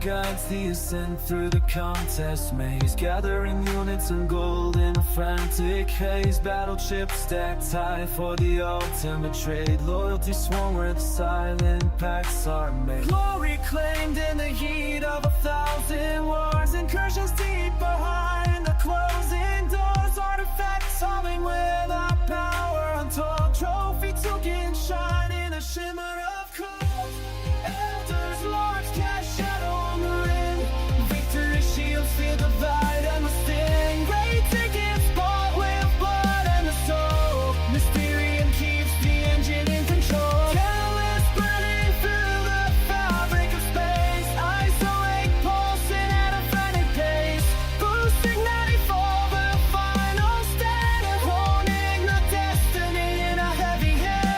guides the ascent through the contest maze, gathering units and gold in a frantic haze. Battleships stacked high for the ultimate trade, loyalty sworn where the silent pacts are made. Glory claimed in the heat of 1,000 wars, incursions deep behind the closing doors. Artifacts humming with our power untold, trophy token shine in a shimmer of cold. Elders, lords, cast shadow on the ring, victory shields feel the light and the sting. Great tickets bought with blood and the soul, Mysterium keeps the engine in control. Catalyst burning through the fabric of space, isolate pulsing at a frantic pace. Boost igniting for the final stand, and honing the destiny in a heavy hand.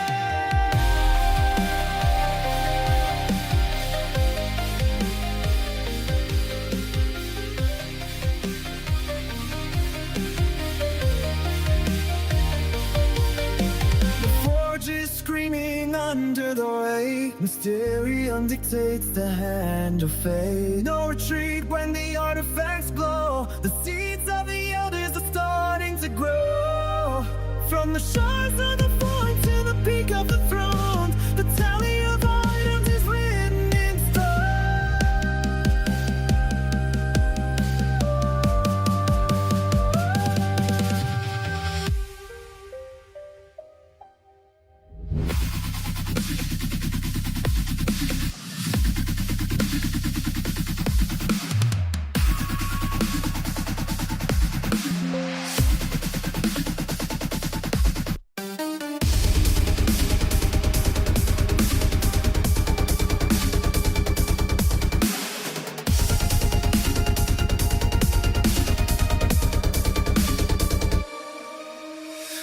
The forge is screaming under the weight, Mysterium dictates the hand of fate. No retreat when the artifacts glow, the seeds of the elders are starting to grow. From the shards of the void to the peak of the throne, the tally of items is written in stone.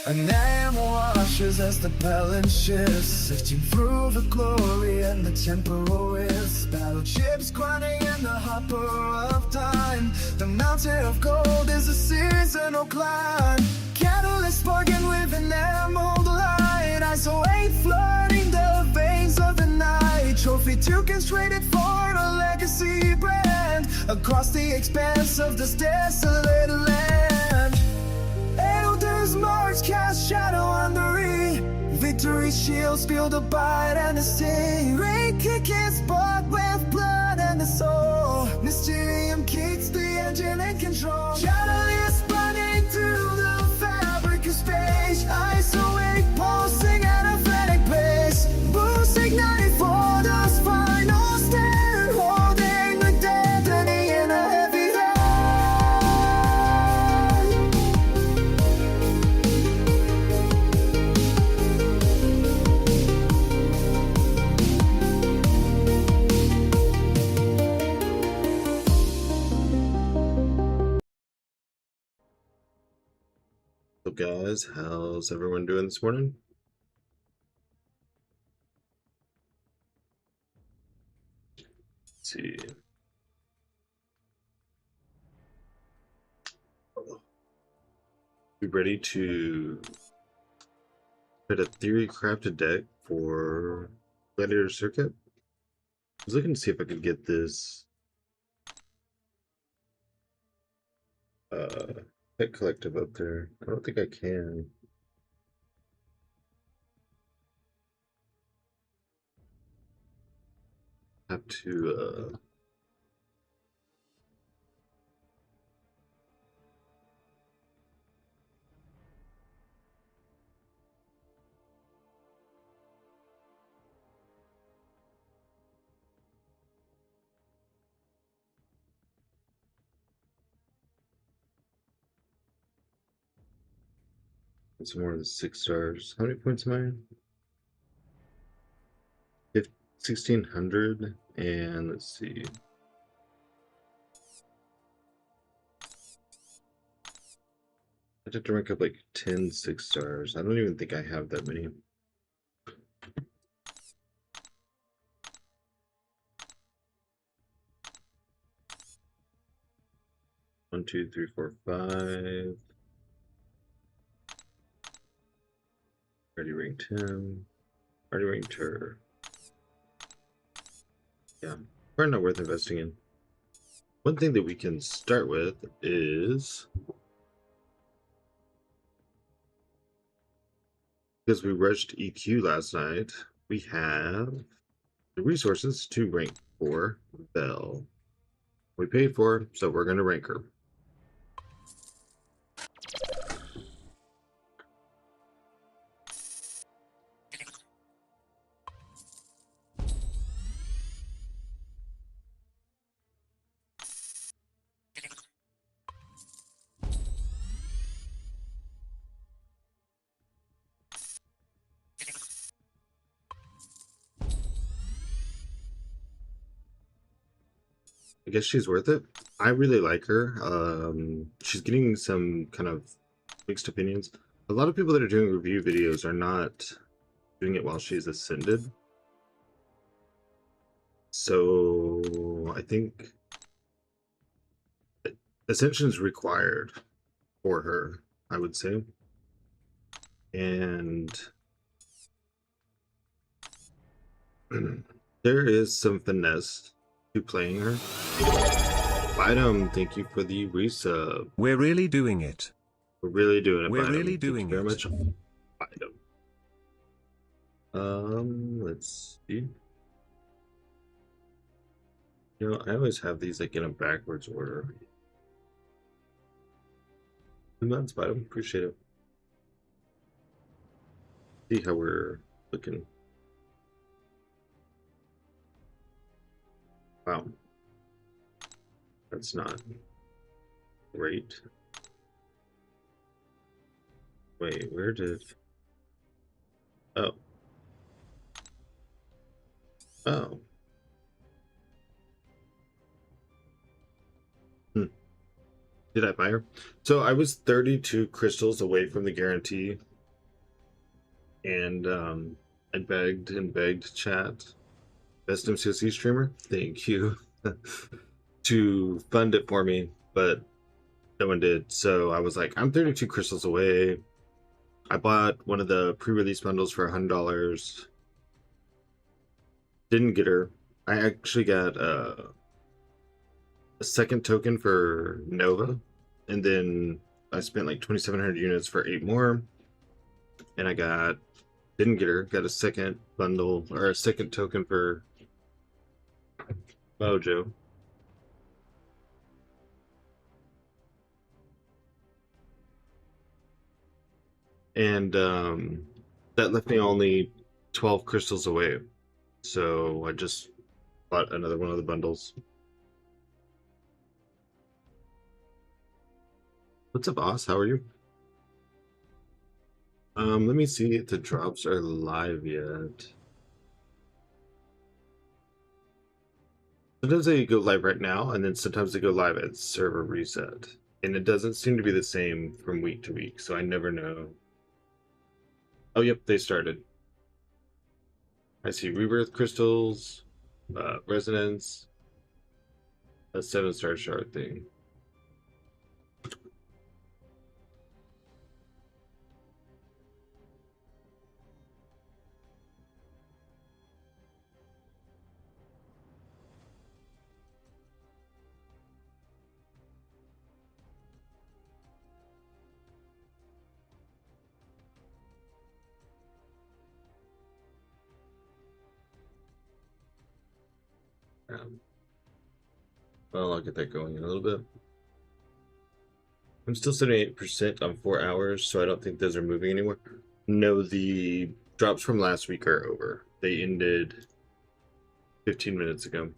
An name washes as the balance shifts, sifting through the glory and the temporal wisp. Battleships grinding in the hopper of time, the mountain of gold is a seasonal climb. Catalyst sparking with an emerald light, isolate flooding the veins of the night. Trophy tokens traded for a legacy brand, across the expanse of this desolate land. Elders march, cast shadow on the re, victory shields feel the bite and the sting. Great kick is bought with blood and the soul, Mysterium keeps the engine in control. Catalyst burning through the fabric of space, isolate pulsing at a frantic pace. Boost igniting for the final stand, holding the destiny in a heavy hand. So guys, how's everyone doing this morning? Let's see. Be ready to put a theory crafted deck for Gladiator Circuit. I was looking to see if I could get this pet collective up there. I don't think I can. Have to get some more of the 6 stars. How many points am I in? 1,600, and let's see. I have to rank up like 10 6 stars. I don't even think I have that many. One, two, three, four, five. Already ranked him. Already ranked her. Yeah, probably not worth investing in. one thing that we can start with is, because we rushed EQ last night, we have the resources to rank for Belle. We paid for her, so we're going to rank her. I guess she's worth it. I really like her. She's getting some kind of mixed opinions. A lot of people that are doing review videos are not doing it while she's ascended. So I think Ascension is required for her, I would say. And there is some finesse to playing her. Item, thank you for the resub. We're really doing it. We're really doing it. We're Bynum. really doing Thank you very it. much. Item. Let's see. You know, I always have these like in a backwards order. 2 months, Bynum. Appreciate it. See how we're looking. Wow. That's not great. Wait, where did... Oh. Oh. Did I buy her? So I was 32 crystals away from the guarantee. And I begged and begged chat. Best MCOC streamer, thank you. To fund it for me, but no one did. So I was like, I'm 32 crystals away. I bought one of the pre-release bundles for $100. Didn't get her. I actually got a second token for Nova, and then I spent like 2,700 units for 8 more, and I didn't get her. Got a second bundle or a second token for Mojo. And that left me only 12 crystals away. So I just bought another one of the bundles. What's up, Oz? How are you? Let me see if the drops are live yet. Sometimes they go live right now, and then sometimes they go live at server reset. And it doesn't seem to be the same from week to week, so I never know. Oh, yep, they started. I see rebirth crystals, resonance, a 7-star shard thing. Well, I'll get that going in a little bit. I'm still 78% on 4 hours, so I don't think those are moving anymore. No, the drops from last week are over. They ended 15 minutes ago.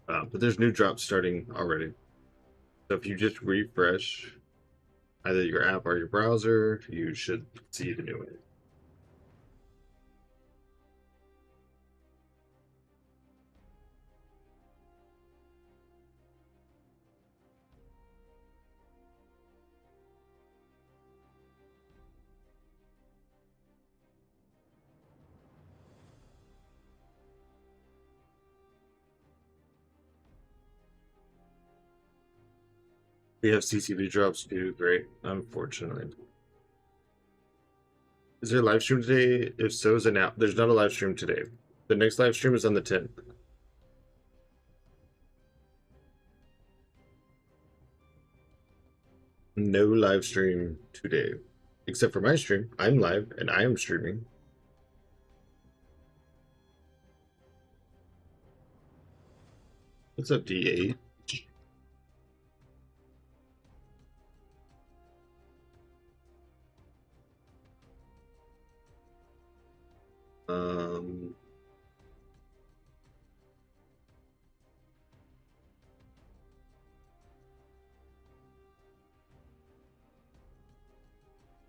But there's new drops starting already. So if you just refresh either your app or your browser, you should see the new one. We have CCV drops too. Great, unfortunately. Is there a live stream today? If so, is it now? There's not a live stream today. The next live stream is on the 10th. No live stream today. Except for my stream. I'm live and I am streaming. What's up, D8?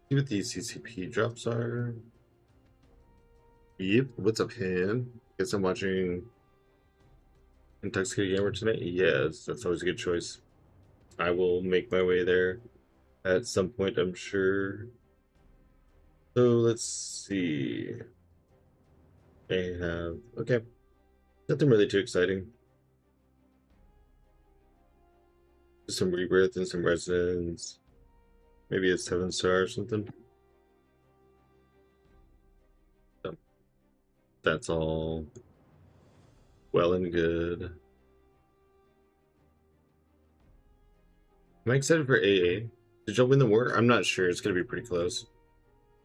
See what these CCP drops are. Yep. What's up, Han? Guess I'm watching Intoxicated Gamer tonight? Yes, that's always a good choice. I will make my way there at some point, I'm sure. So let's see. They have okay. Nothing really too exciting. Just some rebirth and some resonance. Maybe a 7-star or something. So, that's all well and good. Am I excited for AA? Did y'all win the war? I'm not sure. It's gonna be pretty close.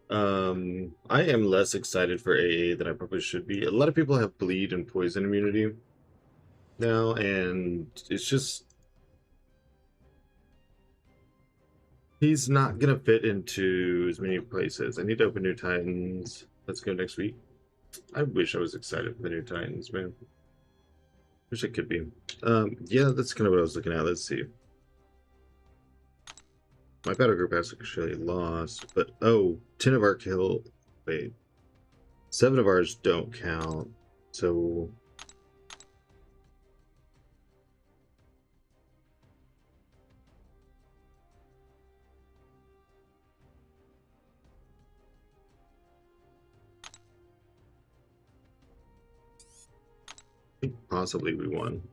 I am less excited for AA than I probably should be. A lot of people have bleed and poison immunity now, and it's just he's not gonna fit into as many places. I need to open new Titans. Let's go next week. I wish I was excited for the new Titans, man. Wish I could be. Yeah, that's kind of what I was looking at. Let's see. My battle group has actually lost, but oh, 10 of our kill. Wait, 7 of ours don't count. So I think possibly we won.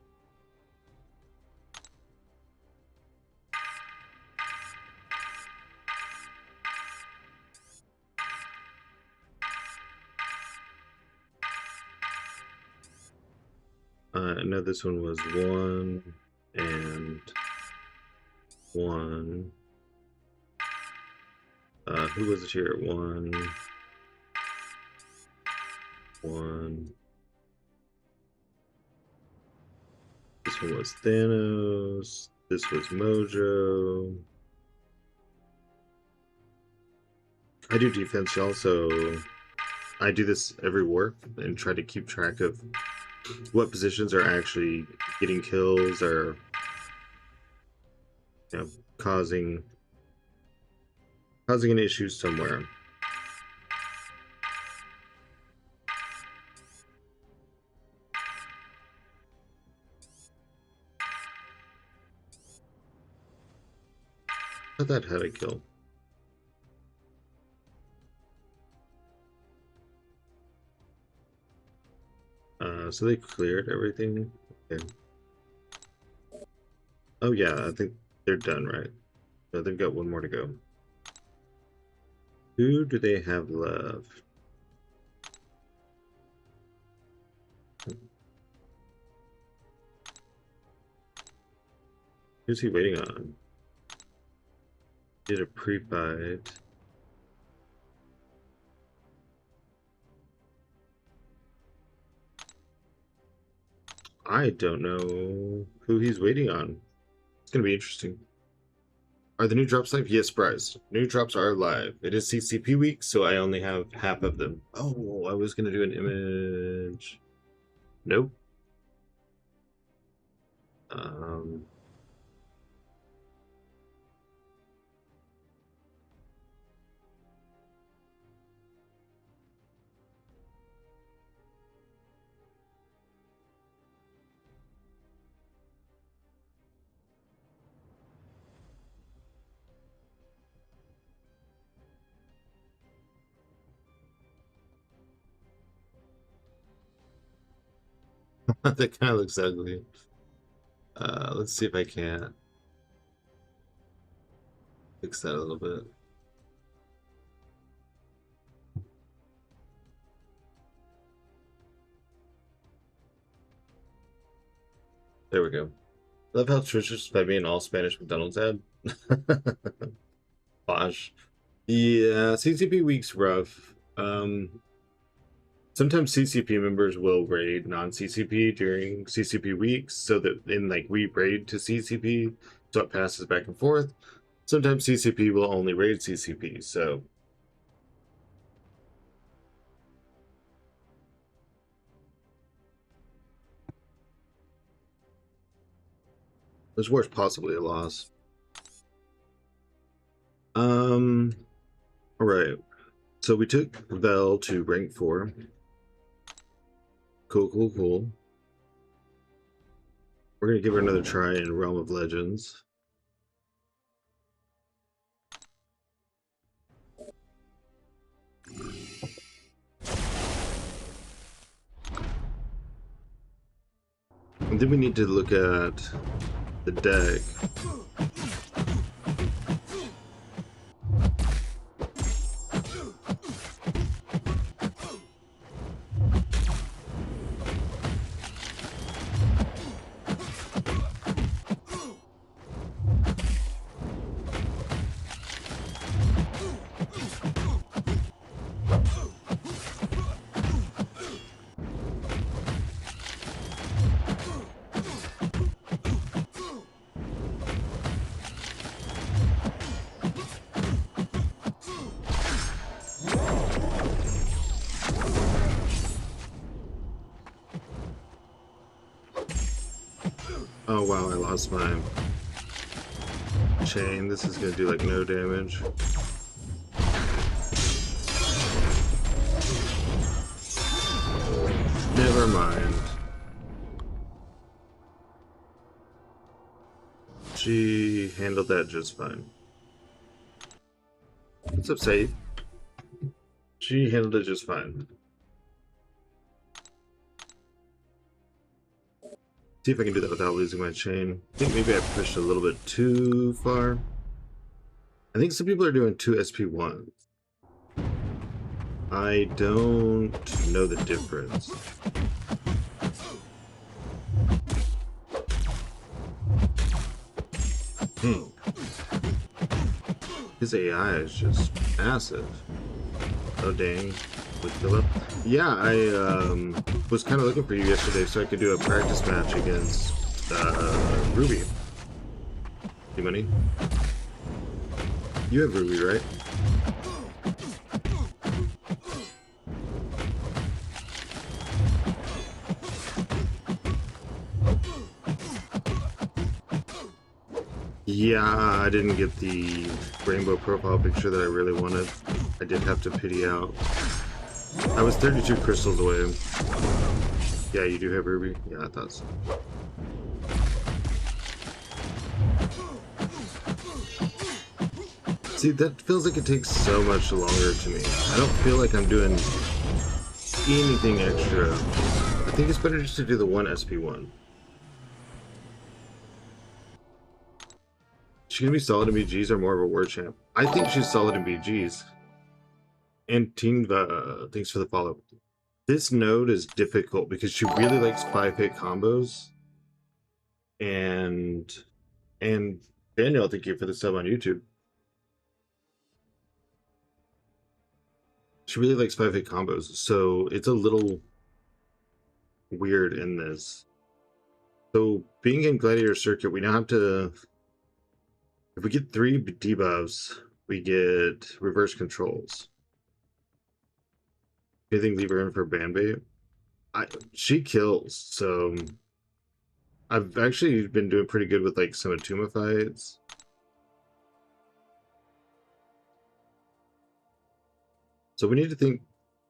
No, this one was 1 and 1. Who was it here at 1? 1. This one was Thanos. This was Mojo. I do defense, y'all, so I do this every war and try to keep track of what positions are actually getting kills or causing an issue somewhere. I thought that had a kill. So they cleared everything. Okay. Oh yeah, I think they're done, right? No, they've got one more to go. Who do they have left? Who's he waiting on? Did a pre-fight. I don't know who he's waiting on. It's gonna be interesting. Are the new drops live? Yes, Bryce. New drops are live. It is CCP week, so I only have half of them. Oh, I was gonna do an image. Nope. That kind of looks ugly. Let's see if I can't fix that a little bit. There we go. Love how Twitch just by being all Spanish McDonald's ad. Gosh. Yeah, CCP week's rough. Sometimes CCP members will raid non-CCP during CCP weeks, so that in like we raid to CCP, so it passes back and forth. Sometimes CCP will only raid CCP, so this war's possibly a loss. All right. So we took Vel to rank 4. Cool, cool, cool. We're gonna give her another try in Realm of Legends. And then we need to look at the deck. Oh wow, I lost my chain. This is gonna do like no damage. Never mind. She handled that just fine. What's up, Said? She handled it just fine. See if I can do that without losing my chain. I think maybe I pushed a little bit too far. I think some people are doing 2 SP1s. I don't know the difference. His AI is just massive. Oh dang. With Phyla. Yeah, I was kind of looking for you yesterday so I could do a practice match against Ruby. You money? You have Ruby, right? Yeah, I didn't get the rainbow profile picture that I really wanted. I did have to pity out. I was 32 crystals away. Yeah, you do have Ruby? Yeah, I thought so. See, that feels like it takes so much longer to me. I don't feel like I'm doing anything extra. I think it's better just to do the 1 SP1. She's gonna be solid in BGs or more of a war champ? I think she's solid in BGs. And Team, thanks for the follow. This node is difficult because she really likes 5-hit combos. And Daniel, thank you for the sub on YouTube. She really likes 5-hit combos, so it's a little weird in this. So being in Gladiator Circuit, we now have to, if we get 3 debuffs, we get reverse controls. Anything leave her in for ban bait? She kills, so I've actually been doing pretty good with like some Atuma fights. So we need to think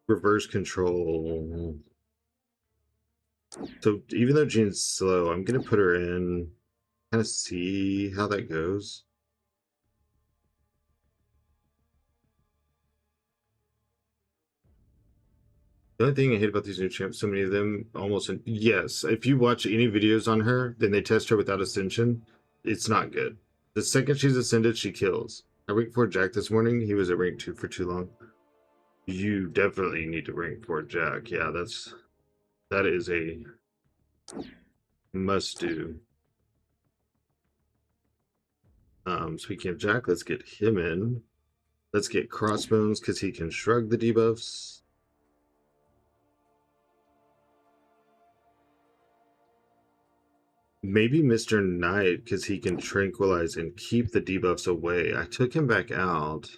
reverse control. So even though Jean's slow, I'm gonna put her in, kind of see how that goes. The only thing I hate about these new champs, so many of them almost, yes, if you watch any videos on her, then they test her without Ascension, it's not good. The second she's ascended, she kills. I ranked 4 Jack this morning, he was at rank 2 for too long. You definitely need to rank 4 Jack. Yeah, that is a must do. Speaking of Jack, let's get him in. Let's get Crossbones because he can shrug the debuffs. Maybe Mr. Knight because he can tranquilize and keep the debuffs away. I took him back out.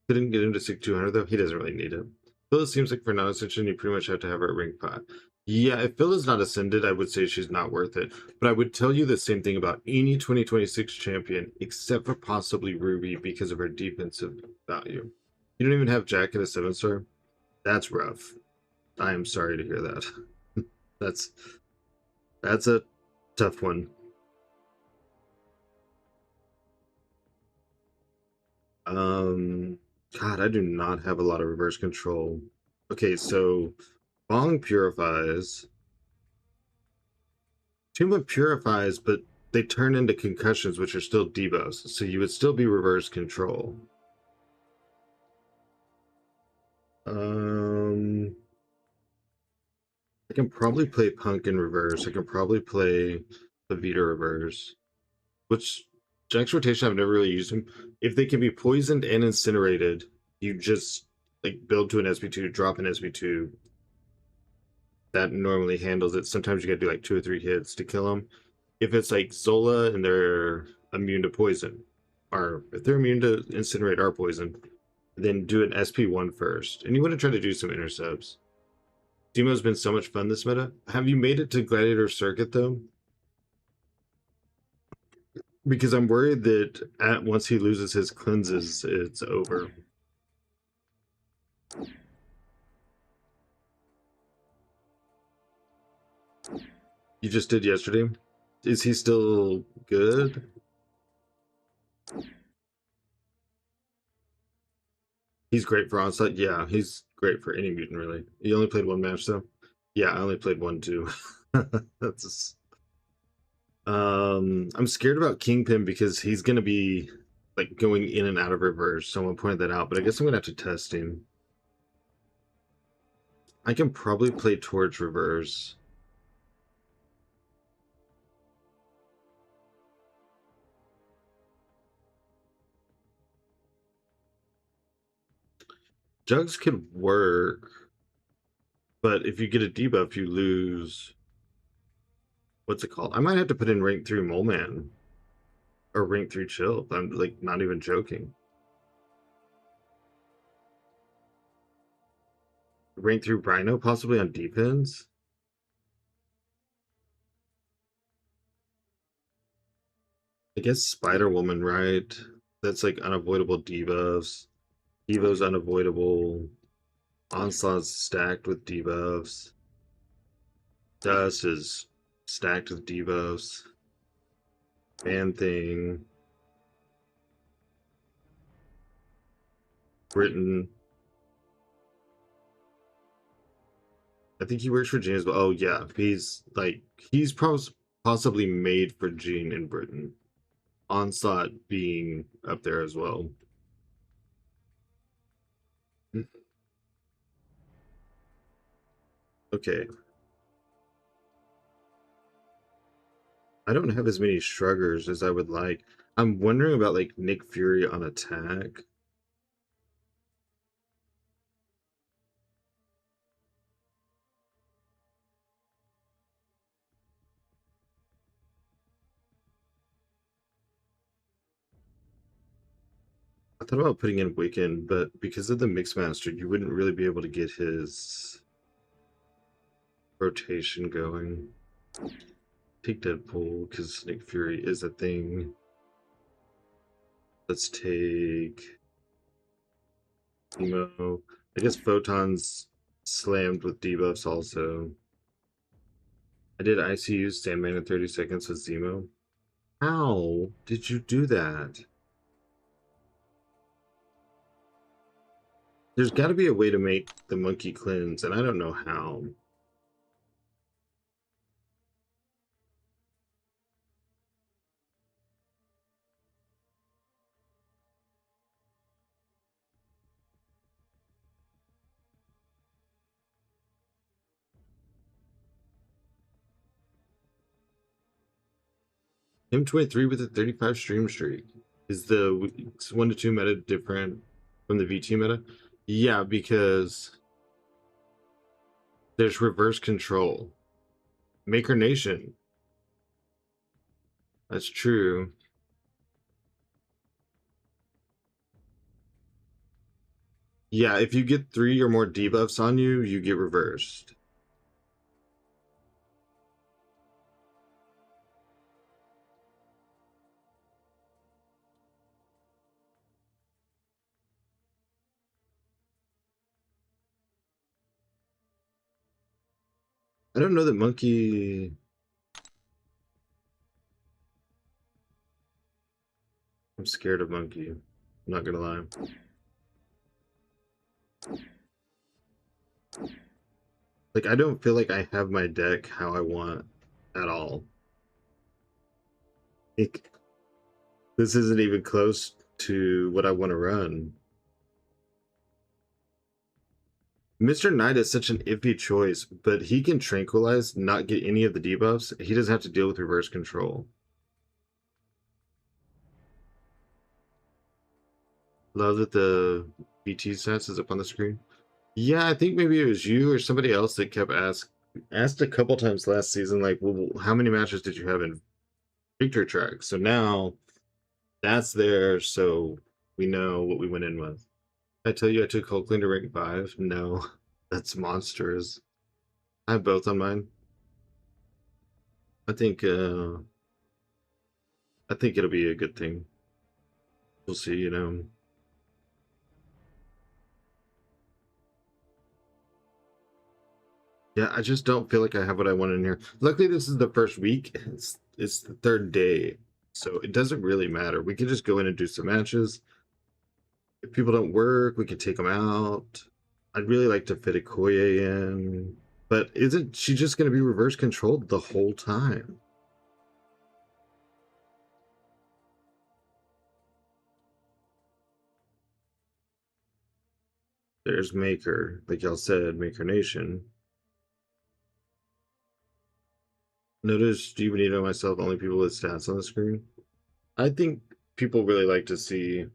Couldn't get him to stick 200 though. He doesn't really need it. Phyla seems like for non-ascension, you pretty much have to have her at rank 5. Yeah, if Phyla's not ascended, I would say she's not worth it. But I would tell you the same thing about any 2026 champion, except for possibly Ruby because of her defensive value. You don't even have Jack at a 7-star? That's rough. I am sorry to hear that. That's a tough one. God, I do not have a lot of reverse control. Okay, so Bong purifies. Tuma purifies, but they turn into concussions, which are still debuffs, so you would still be reverse control. I can probably play Punk in reverse. I can probably play Vita reverse, which Jack's rotation I've never really used him. If they can be poisoned and incinerated, you just like build to an SB2, drop an SB2. That normally handles it. Sometimes you gotta do like 2 or 3 hits to kill them. If it's like Zola and they're immune to poison, or if they're immune to incinerate or poison, then do an SP1 first. And you want to try to do some intercepts. Demo's been so much fun this meta. Have you made it to Gladiator Circuit though? Because I'm worried that once he loses his cleanses, it's over. You just did yesterday? Is he still good? He's great for onslaught. Yeah, he's great for any mutant, really. You only played one match, though? Yeah, I only played one, too. That's I'm scared about Kingpin because he's gonna be like going in and out of reverse. Someone pointed that out, but I guess I'm gonna have to test him. I can probably play Torch reverse. Jugs could work, but if you get a debuff, you lose. What's it called? I might have to put in rank 3 Mole Man or rank 3 Chill. I'm like not even joking. Rank 3 Rhino possibly on defense. I guess Spider Woman, right? That's like unavoidable debuffs. Evo's unavoidable. Onslaught's stacked with debuffs. Dust is stacked with debuffs. Man Thing. Britain. I think he works for Gene as well. Oh yeah, he's possibly made for Gene in Britain. Onslaught being up there as well. Okay. I don't have as many shruggers as I would like. I'm wondering about like Nick Fury on attack. I thought about putting in Wiccan, but because of the Mixmaster, you wouldn't really be able to get his rotation going. Take Deadpool, because Nick Fury is a thing. Let's take Emo. I guess Photon's slammed with debuffs also. I did ICU Sandman in 30 seconds with Zemo. How did you do that? There's got to be a way to make the monkey cleanse, and I don't know how. M23 with a 35 stream streak. Is the 1 to 2 meta different from the VT meta? Yeah, because there's reverse control. Maker Nation. That's true. Yeah, if you get 3 or more debuffs on you, you get reversed. I don't know that Monkey... I'm scared of Monkey. I'm not gonna lie. Like, I don't feel like I have my deck how I want at all. Like, this isn't even close to what I want to run. Mr. Knight is such an iffy choice, but he can tranquilize, not get any of the debuffs. He doesn't have to deal with reverse control. Love that the BT stats is up on the screen. Yeah, I think maybe it was you or somebody else that kept asked a couple times last season, like, well, how many matches did you have in Victory Track? So now that's there, so we know what we went in with. I tell you I took Hulk Clean to rank 5? No, that's monsters. I have both on mine. I think it'll be a good thing. We'll see, you know. Yeah, I just don't feel like I have what I want in here. Luckily, this is the first week. It's the 3rd day, so it doesn't really matter. We can just go in and do some matches. If people don't work, we can take them out. I'd really like to fit a Koye in, but isn't she just going to be reverse controlled the whole time? There's Maker, like y'all said, Maker Nation. Notice Steve Benito and myself, only people with stats on the screen. I think people really like to see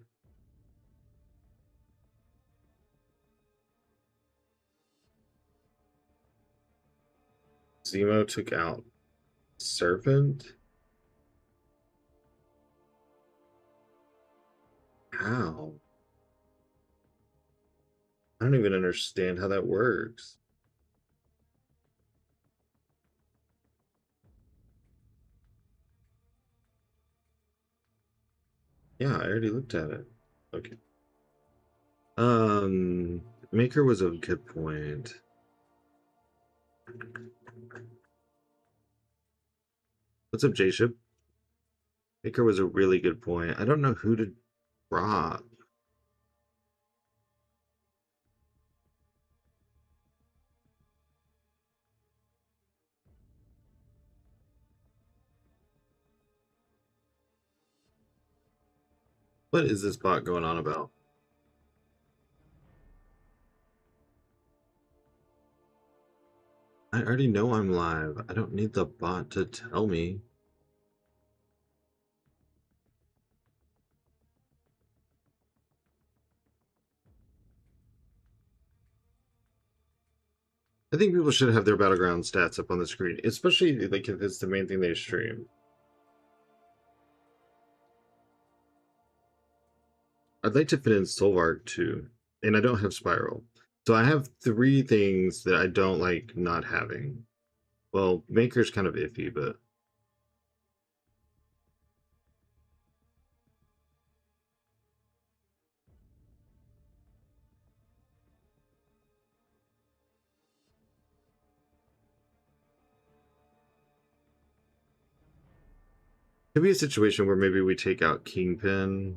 Zemo took out Serpent. How? I don't even understand how that works. Yeah, I already looked at it. Okay. Maker was a good point. What's up, J-Ship? Maker was a really good point. I don't know who to drop. What is this bot going on about? I already know I'm live. I don't need the bot to tell me. I think people should have their Battleground stats up on the screen, especially like if it's the main thing they stream. I'd like to fit in Solvark too, and I don't have Spiral. So I have 3 things that I don't like not having. Well, Maker's kind of iffy, but could be a situation where maybe we take out Kingpin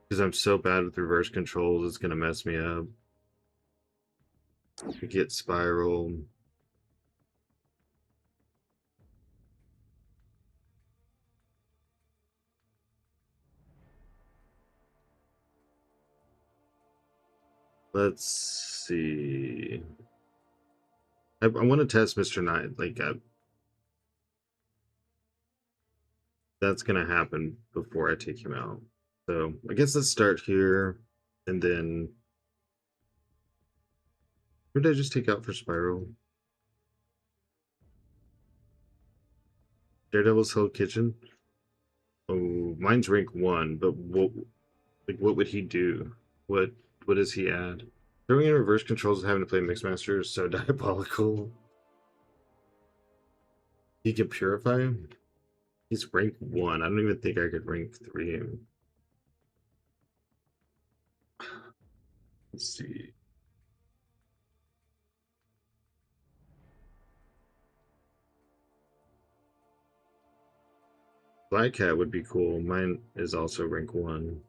because I'm so bad with reverse controls, it's gonna mess me up. We get Spiral. Let's see. I want to test Mr. Knight. Like, that's gonna happen before I take him out. So I guess let's start here, and then who did I just take out for Spiral? Daredevil's Hell Kitchen. Oh, mine's rank 1, but what would he do? What what does he add? Throwing in reverse controls and having to play Mixmaster is so diabolical. He can purify him? He's rank 1. I don't even think I could rank 3 him. Let's see. Black Cat would be cool. Mine is also rank 1.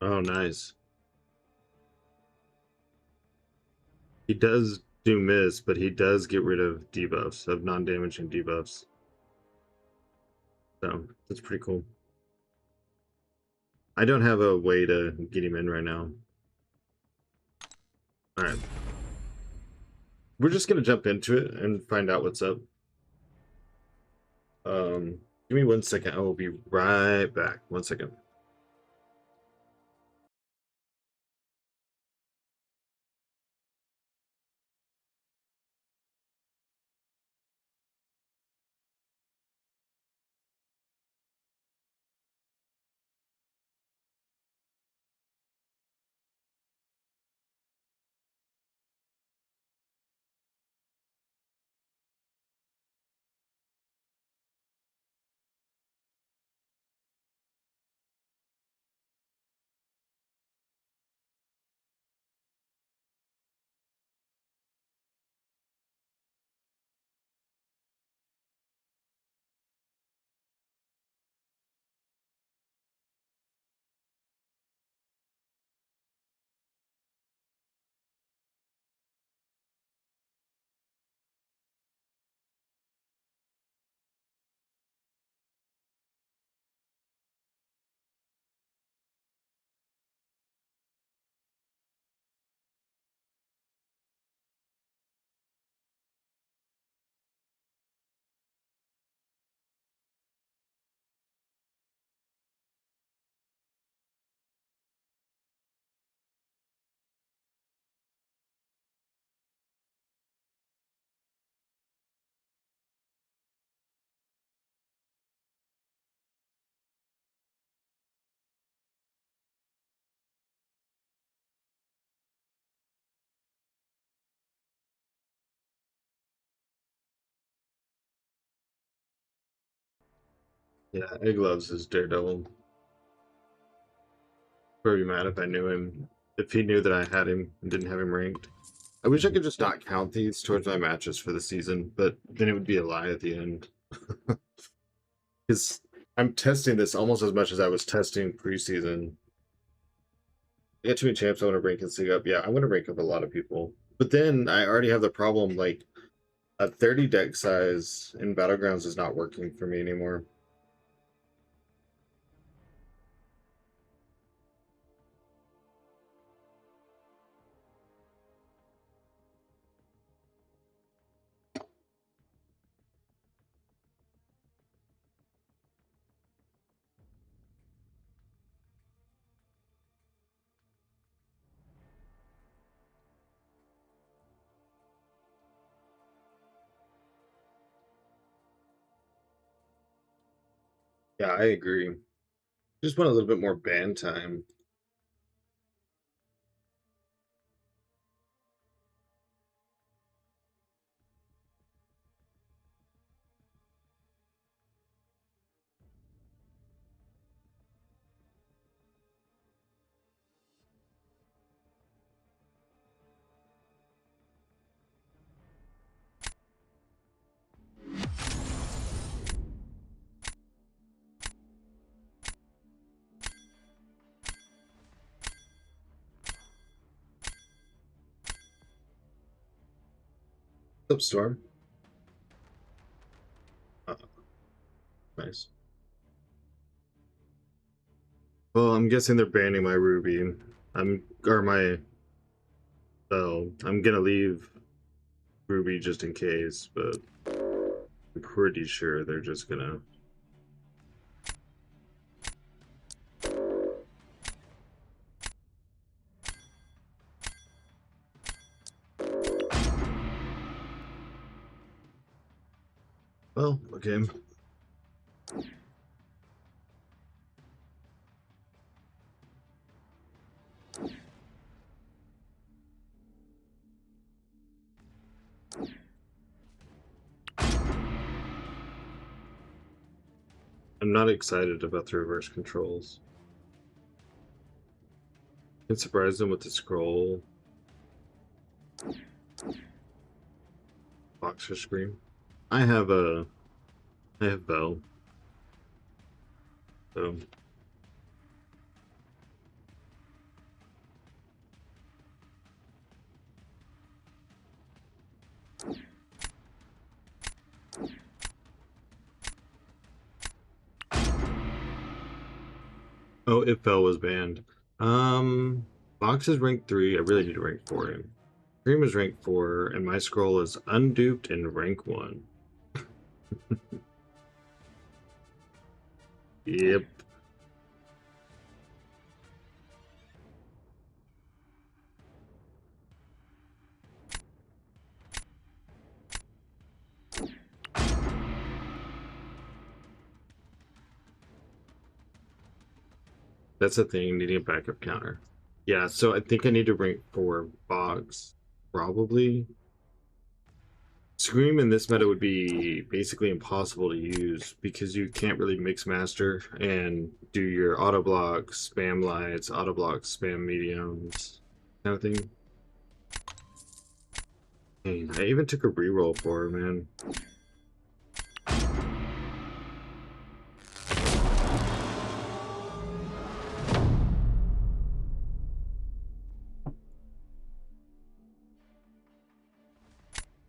Oh, nice. He does do miss, but he does get rid of debuffs, of non-damaging debuffs. So that's pretty cool. I don't have a way to get him in right now. Alright. We're just gonna jump into it and find out what's up. Give me 1 second. I will be right back. 1 second. Yeah, Eggloves is Daredevil. Probably mad if I knew him. If he knew that I had him and didn't have him ranked. I wish I could just not count these towards my matches for the season, but then it would be a lie at the end. Because I'm testing this almost as much as I was testing preseason. I got too many champs I want to rank and sig up. Yeah, I want to rank up a lot of people. But then I already have the problem, like, a 30 deck size in Battlegrounds is not working for me anymore. Yeah, I agree. Just want a little bit more ban time. Up, Storm. Nice. Well, I'm guessing they're banning my Ruby. Or my Bell. I'm gonna leave Ruby just in case, but I'm pretty sure they're just gonna. Well, okay. I'm not excited about the reverse controls. I can surprise them with the scroll. Boxer screen. I have Bell. So oh, if Bell was banned. Box is rank 3. I really need to rank 4 him. Cream is rank 4, and my scroll is unduped in rank 1. Yep. That's the thing, needing a backup counter. Yeah, so I think I need to rank 4 Box. Probably. Scream in this meta would be basically impossible to use because you can't really mix master and do your auto block, spam lights, auto block, spam mediums, kind of thing. Dang, I even took a reroll for her, man.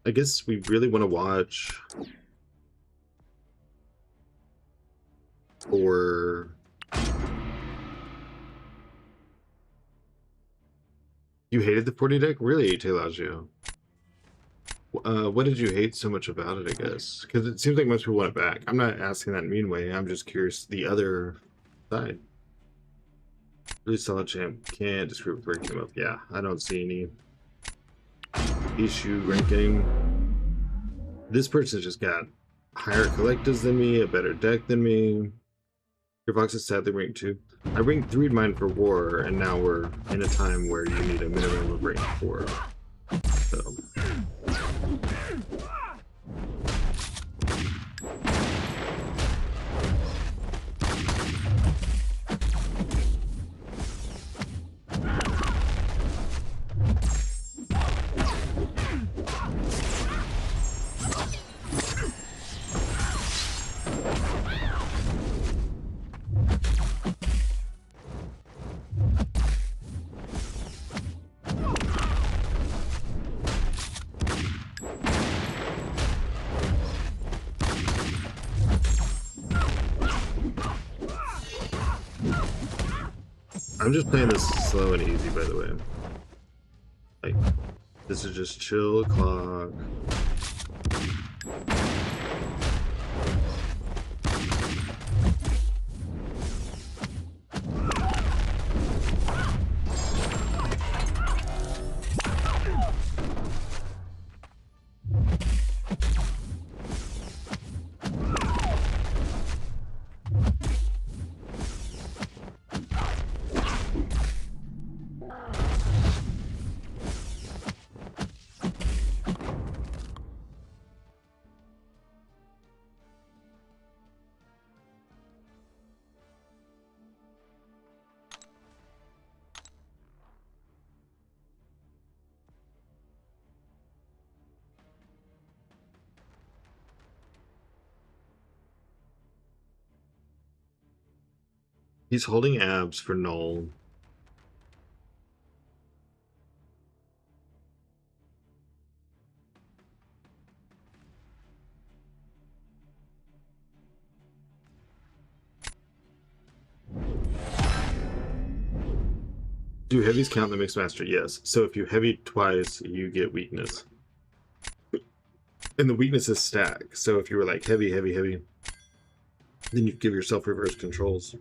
I guess we really want to watch for you hated the 40 deck? Really, Telagio? What did you hate so much about it, I guess? Because it seems like most people want it back. I'm not asking that in a mean way. I'm just curious the other side. Really solid champ. Can't disagree with ranking him up. Yeah, I don't see any issue ranking. This person's just got higher collectives than me, a better deck than me. Your box is sadly ranked 2. I ranked 3 mine for war, and now we're in a time where you need a minimum of rank 4. So. I'm just playing this slow and easy, by the way. Like, this is just chill clock. He's holding abs for Null. Do heavies count the mixed master? Yes. So if you heavy twice, you get weakness. And the weakness is stack. So if you were like heavy, heavy, heavy, then you give yourself reverse controls.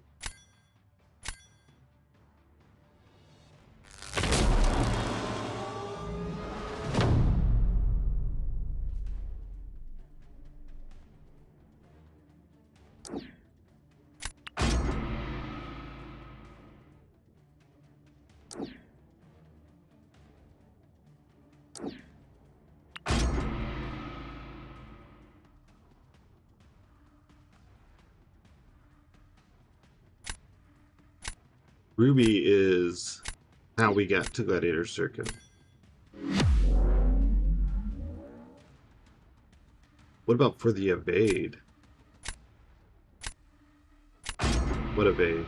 Ruby is how we got to Gladiator Circuit. What about for the evade? What evade?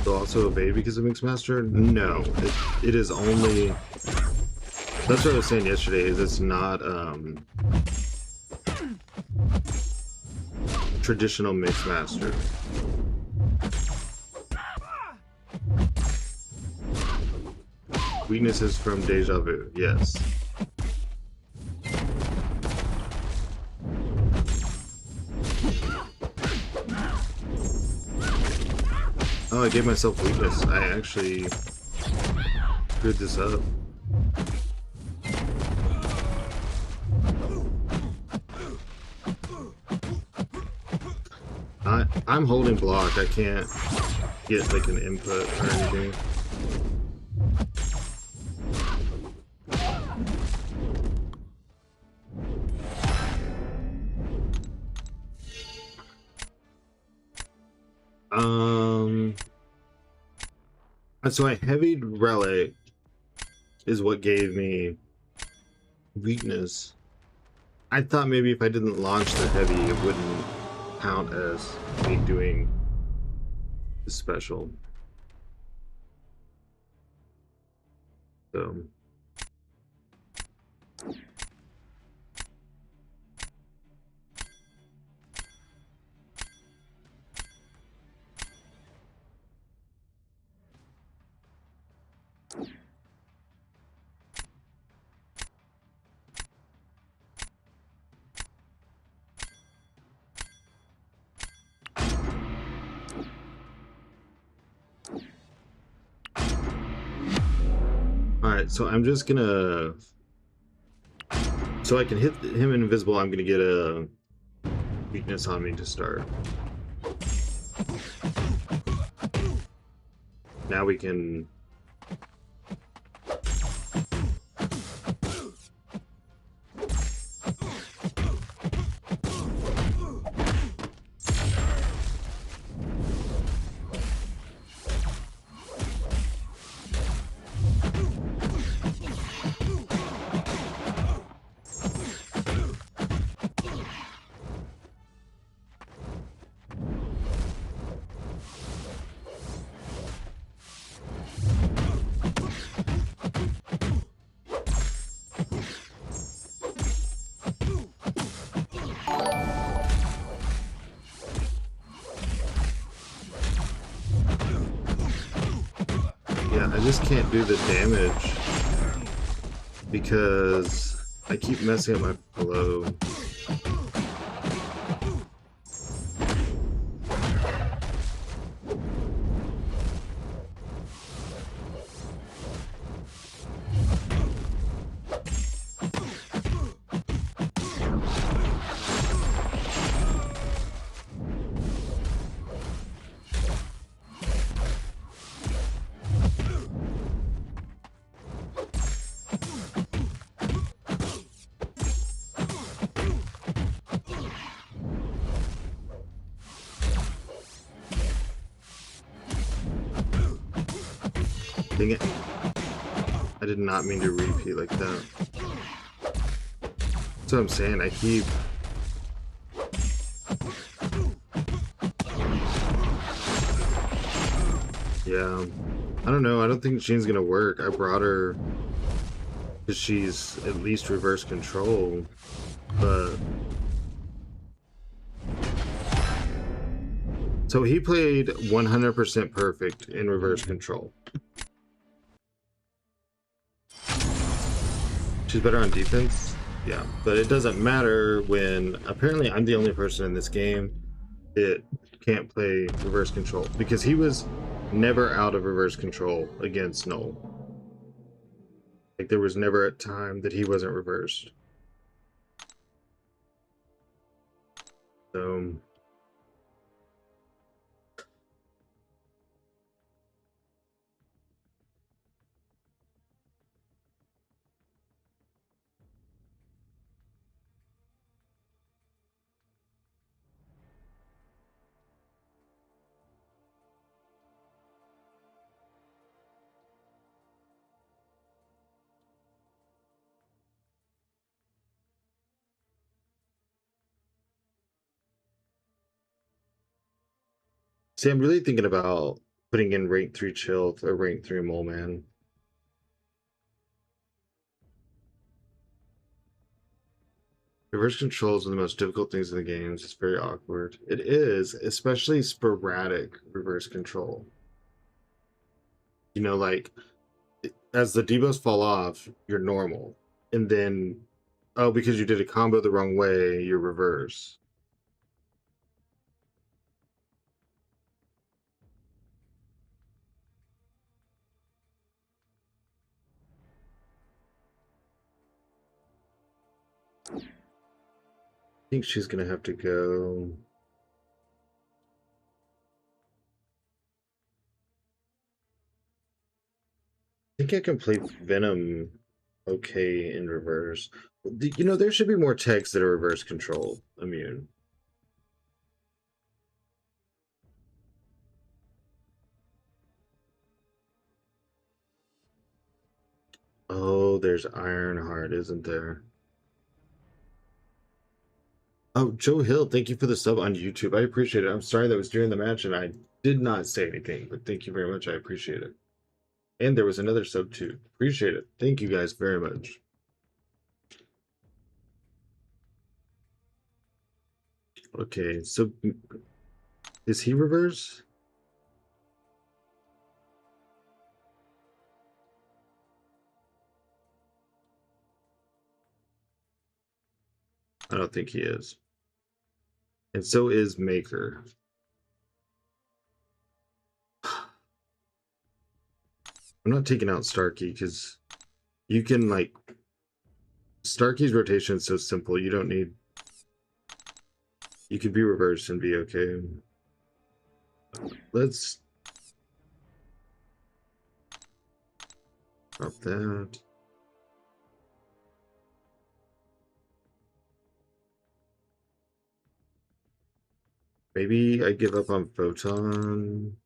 Also evade because of Mixed Master? No, it is only. That's what I was saying yesterday. Is it's not traditional Mixed Master. Weaknesses from Deja Vu. Yes. Oh, I gave myself weakness. I actually screwed this up. I'm holding block. I can't get like an input or anything. So I heavied Relic is what gave me weakness. I thought maybe if I didn't launch the heavy, it wouldn't count as me doing the special. So. Alright, so I'm just gonna... So I can hit him invisible, I'm gonna get a weakness on me to start. Now we can... Yeah, I just can't do the damage because I keep messing up my flow. Dang it. I did not mean to repeat like that. That's what I'm saying, I keep... Yeah. I don't know. I don't think Jean's gonna work. I brought her because she's at least reverse control, but so he played 100% perfect in reverse control. She's better on defense. Yeah, but it doesn't matter when apparently I'm the only person in this game that can't play reverse control because he was never out of reverse control against Null. Like there was never a time that he wasn't reversed. So see, I'm really thinking about putting in rank 3 chill or rank 3 mole man. Reverse control is one of the most difficult things in the games. It's very awkward. It is, especially sporadic reverse control. You know, like as the debuffs fall off, you're normal. And then, oh, because you did a combo the wrong way, you're reverse. I think she's going to have to go. I think I can play Venom okay in reverse. You know, there should be more techs that are reverse control immune. Oh, there's Ironheart, isn't there? Oh, Joe Hill, thank you for the sub on YouTube. I appreciate it. I'm sorry that was during the match and I did not say anything, but thank you very much. I appreciate it. And there was another sub too. Appreciate it. Thank you guys very much. Okay, so is he reverse? I don't think he is. And so is Maker. I'm not taking out Starkey because you can like Starkey's rotation is so simple. You don't need. You could be reversed and be okay. Let's drop that. Maybe I give up on Photon.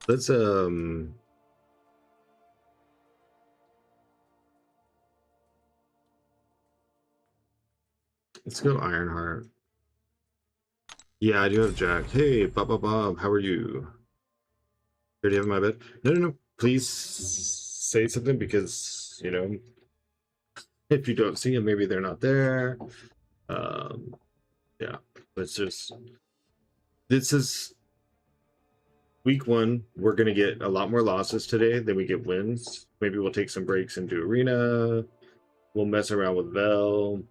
Let's let's go Ironheart. Yeah, I do have Jack. Hey, Bob, how are you? Here, do you have my bed? No. Please say something because, you know, if you don't see them, maybe they're not there. Yeah, let's just. This is week 1. We're going to get a lot more losses today than we get wins. Maybe we'll take some breaks and do Arena. We'll mess around with Vel.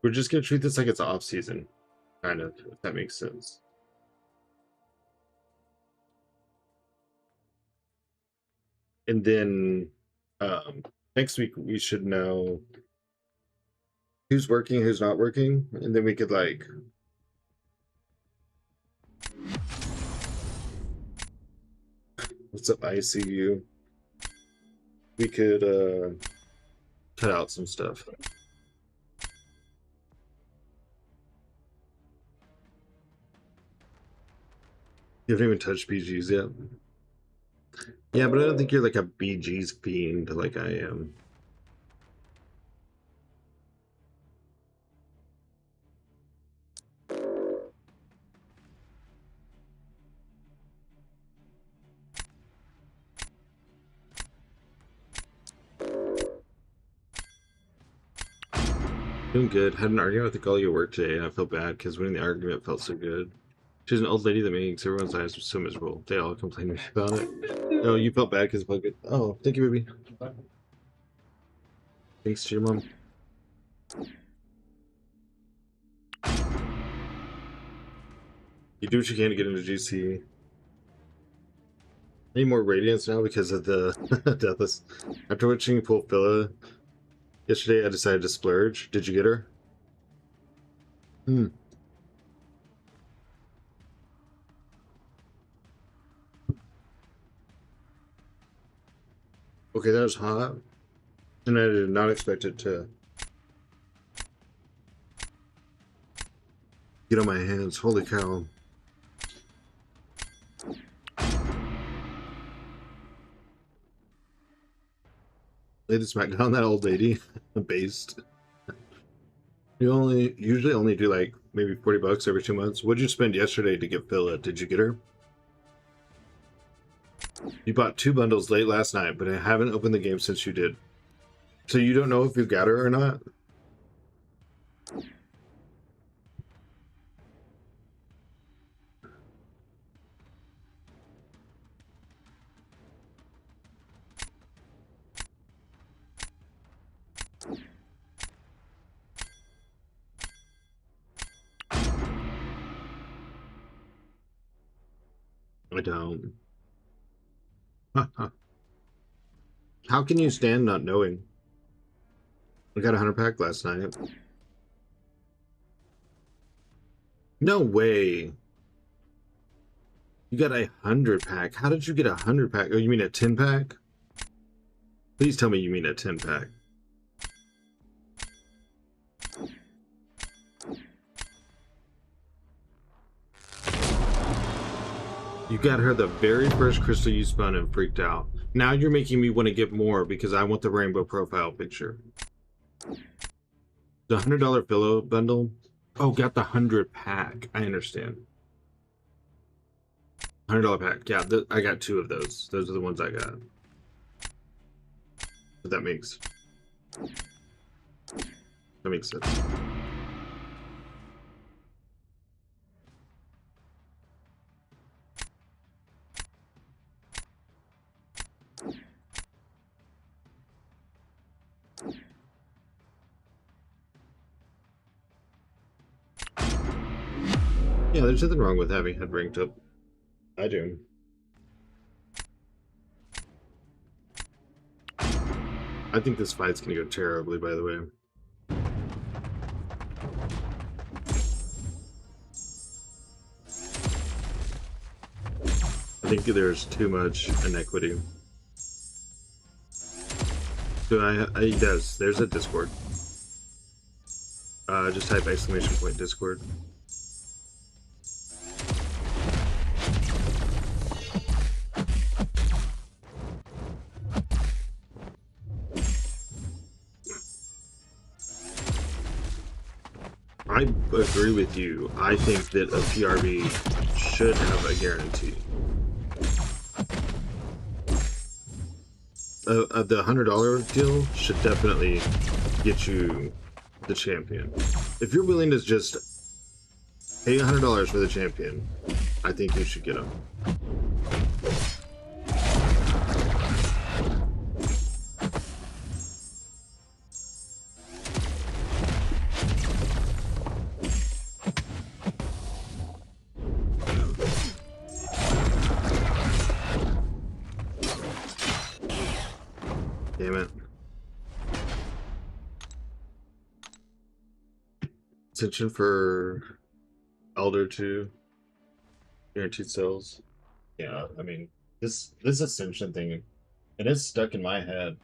We're just going to treat this like it's off season, kind of, if that makes sense. And then next week we should know who's working, who's not working, and then we could like what's up, ICU? We could cut out some stuff. You haven't even touched BGs yet. Yeah, but I don't think you're like a BG's fiend like I am. Doing good. Had an argument with the girl at work today, and I felt bad because winning the argument felt so good. She's an old lady that makes everyone's lives so miserable. They all complain to me about it. No, you felt bad because it felt good. Oh, thank you, baby. Thanks to your mom. You do what you can to get into GC. I need more radiance now because of the deathless. After watching you pull Phyla yesterday, I decided to splurge. Did you get her? Hmm. Okay, that was hot. And I did not expect it to get on my hands. Holy cow. They just smacked down that old lady. Based. You usually only do like maybe $40 every 2 months. What'd you spend yesterday to get Phyla? Did you get her? You bought 2 bundles late last night, but I haven't opened the game since you did. So you don't know if you got her or not? I don't. How can you stand not knowing? I got a 100 pack last night. No way. You got a 100 pack. How did you get a 100 pack? Oh, you mean a 10 pack? Please tell me you mean a 10 pack. You got her the very first crystal you spun and freaked out. Now you're making me want to get more because I want the rainbow profile picture. The $100 pillow bundle? Oh, got the 100 pack. I understand. $100 pack. Yeah, I got 2 of those. Those are the ones I got. But that makes sense. Yeah, there's nothing wrong with having head ranked up. I do. I think this fight's gonna go terribly, by the way. I think there's too much inequity. So he does. There's a Discord. Just type !! Discord. I agree with you. I think that a PRB should have a guarantee. The $100 deal should definitely get you the champion. If you're willing to just pay $100 for the champion, I think you should get him. Damn it. Ascension for Elder 2. Guaranteed sales. Yeah, I mean, this Ascension thing, it is stuck in my head.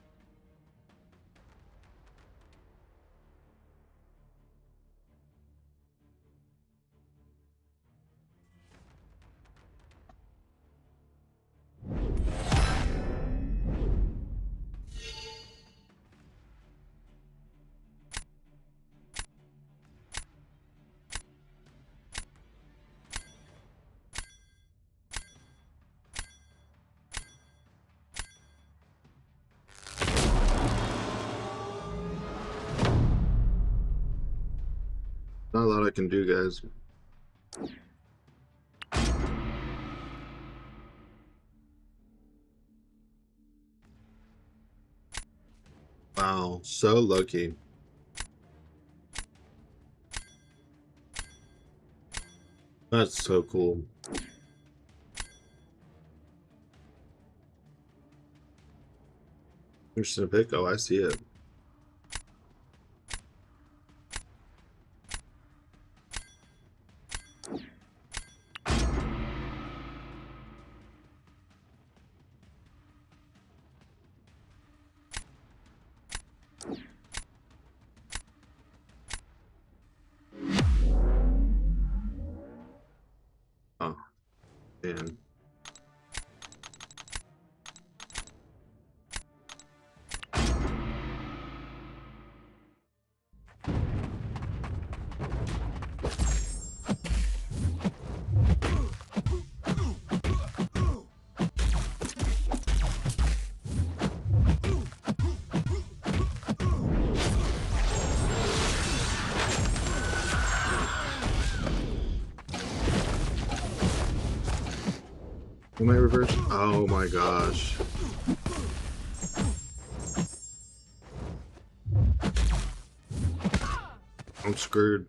Not a lot I can do, guys. Wow, so lucky. That's so cool. Interesting pick. Oh, I see it. Oh, man. Am I reverse? Oh my gosh. I'm screwed.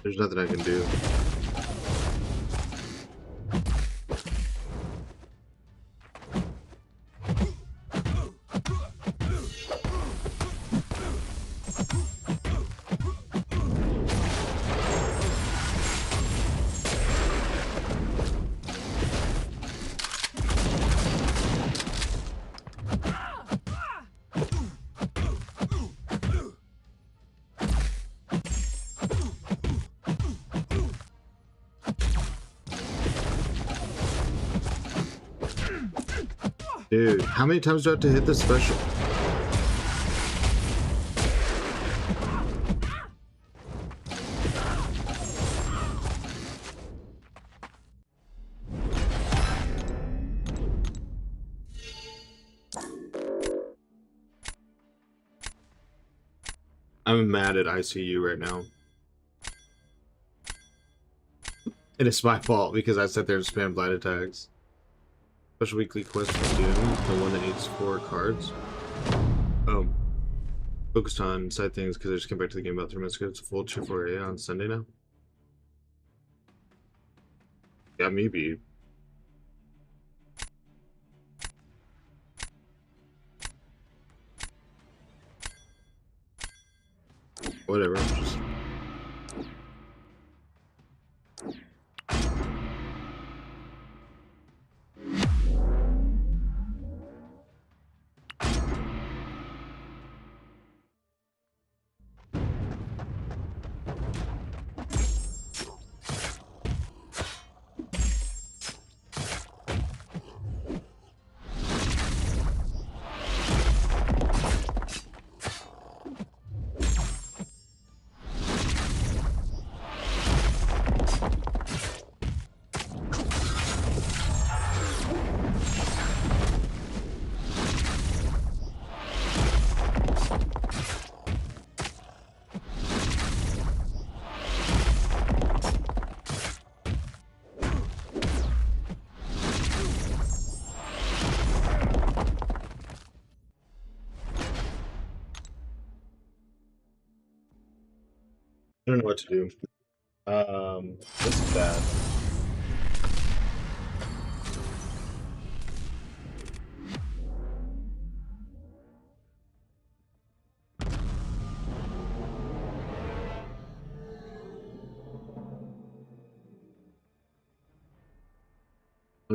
There's nothing I can do. Dude, how many times do I have to hit this special? I'm mad at ICU right now. And it's my fault because I sat there and spammed blind attacks. Special weekly quest for Doom, the one that needs 4 cards. Oh. Focused on side things because I just came back to the game about 3 minutes ago. It's a full 2-4A on Sunday now. Yeah, maybe. Whatever. Just... I don't know what to do. This is bad.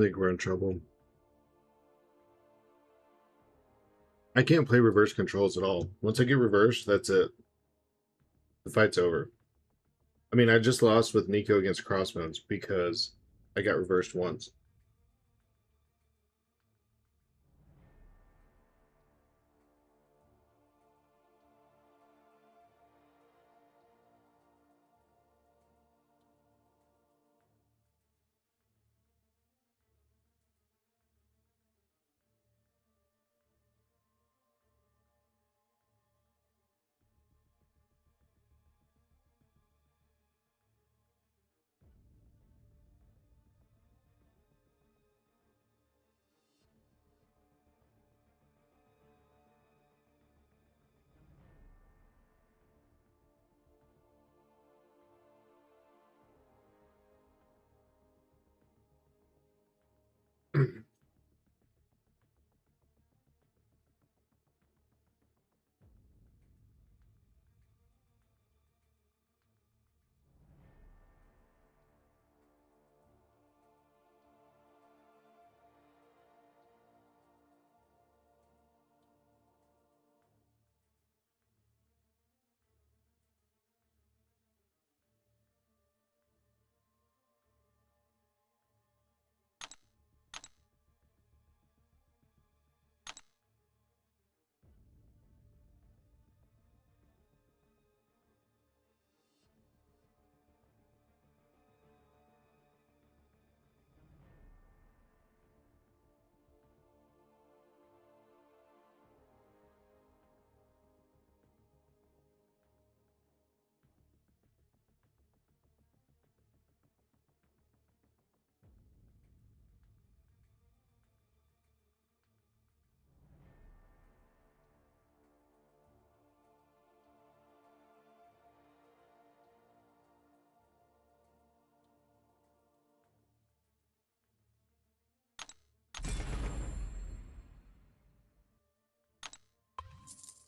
I think we're in trouble. I can't play reverse controls at all. Once I get reversed, that's it. The fight's over. I mean, I just lost with Nico against Crossbones because I got reversed once.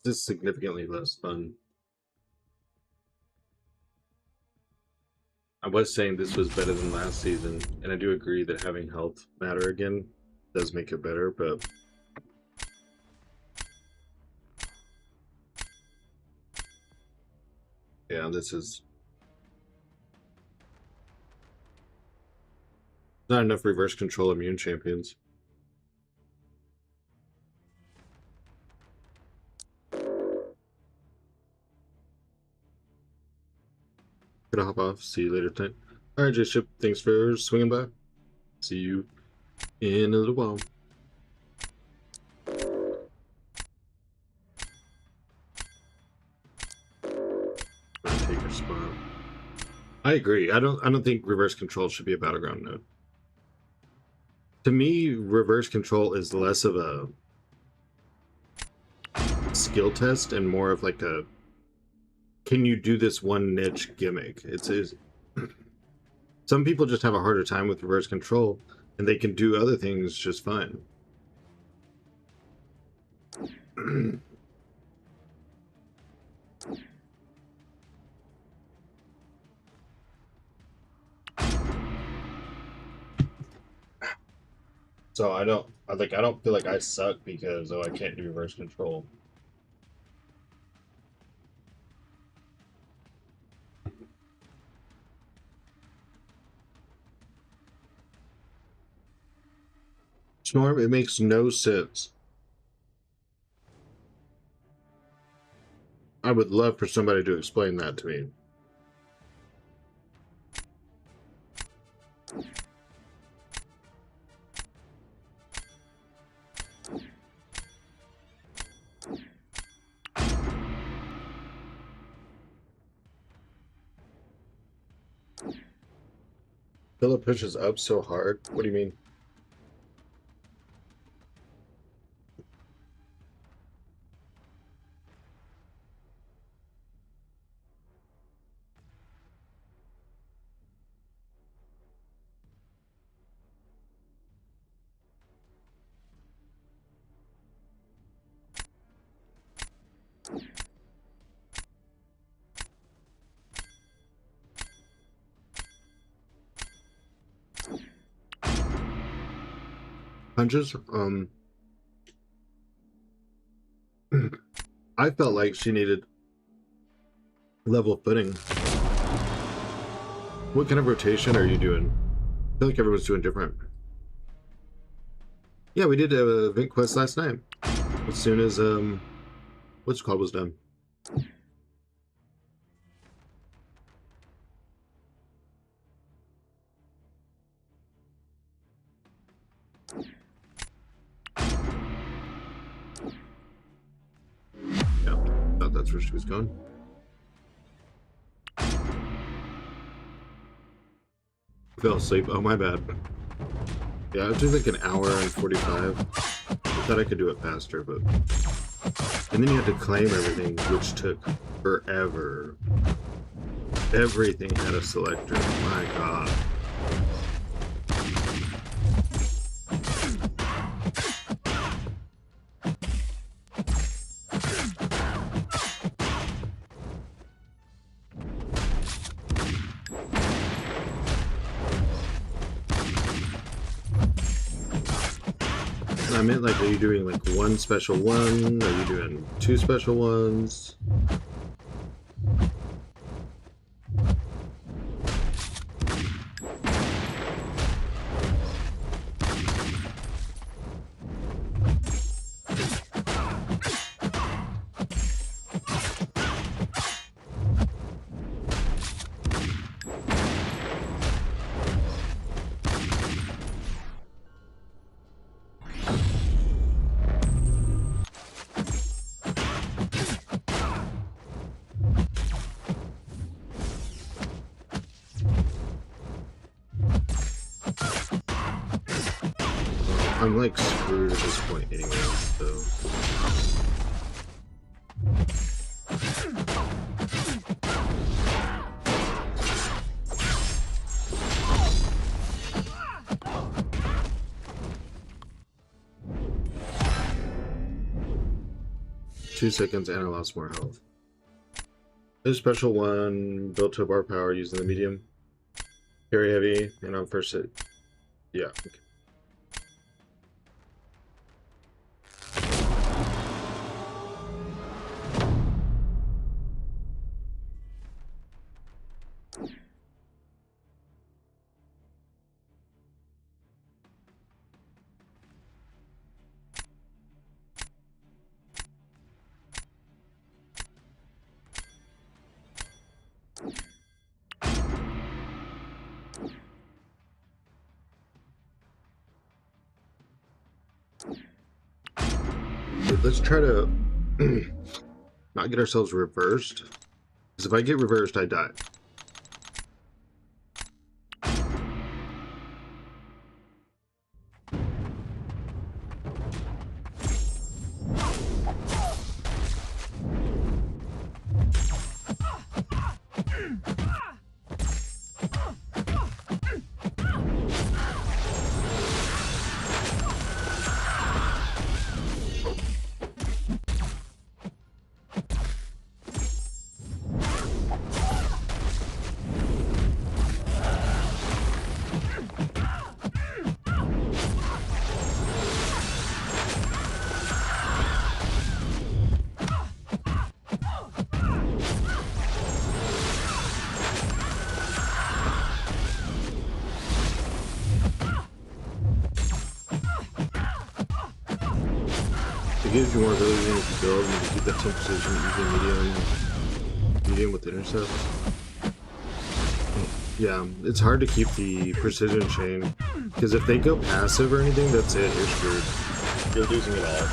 This is significantly less fun. I was saying this was better than last season, and I do agree that having health matter again does make it better, but yeah, this is not enough reverse control immune champions. Gonna hop off. See you later tonight. All right, J-Ship. Thanks for swinging by. See you in a little while. Take your spot. I agree. I don't think reverse control should be a battleground node. To me, reverse control is less of a skill test and more of like a can you do this one niche gimmick. It's some people just have a harder time with reverse control and they can do other things just fine. So I don't feel like I suck because I can't do reverse control. Snorm, it makes no sense. I would love for somebody to explain that to me. Phyla pushes up so hard. What do you mean? punches. I felt like she needed level footing. What kind of rotation are you doing? I feel like everyone's doing different. Yeah, we did a event quest last night. As soon as what's it called was done. Yeah, thought that's where she was going. Fell asleep. Oh, my bad. Yeah, it took like an hour and 45. I thought I could do it faster, but... And then you had to claim everything, which took forever. Everything had a selector. My god. I meant, like, are you doing like one special one? Are you doing two special ones? I'm like screwed at this point anyway, so... 2 seconds and I lost more health. This special one, built to bar power using the medium. Carry heavy, and on first hit. Yeah, okay. Let's try to not get ourselves reversed. Because if I get reversed, I die. It gives you more ability if you build, and you can keep that 10 precision using medium with intercept. Yeah, it's hard to keep the precision chain, because if they go passive or anything, that's it, you're screwed. You're losing it all.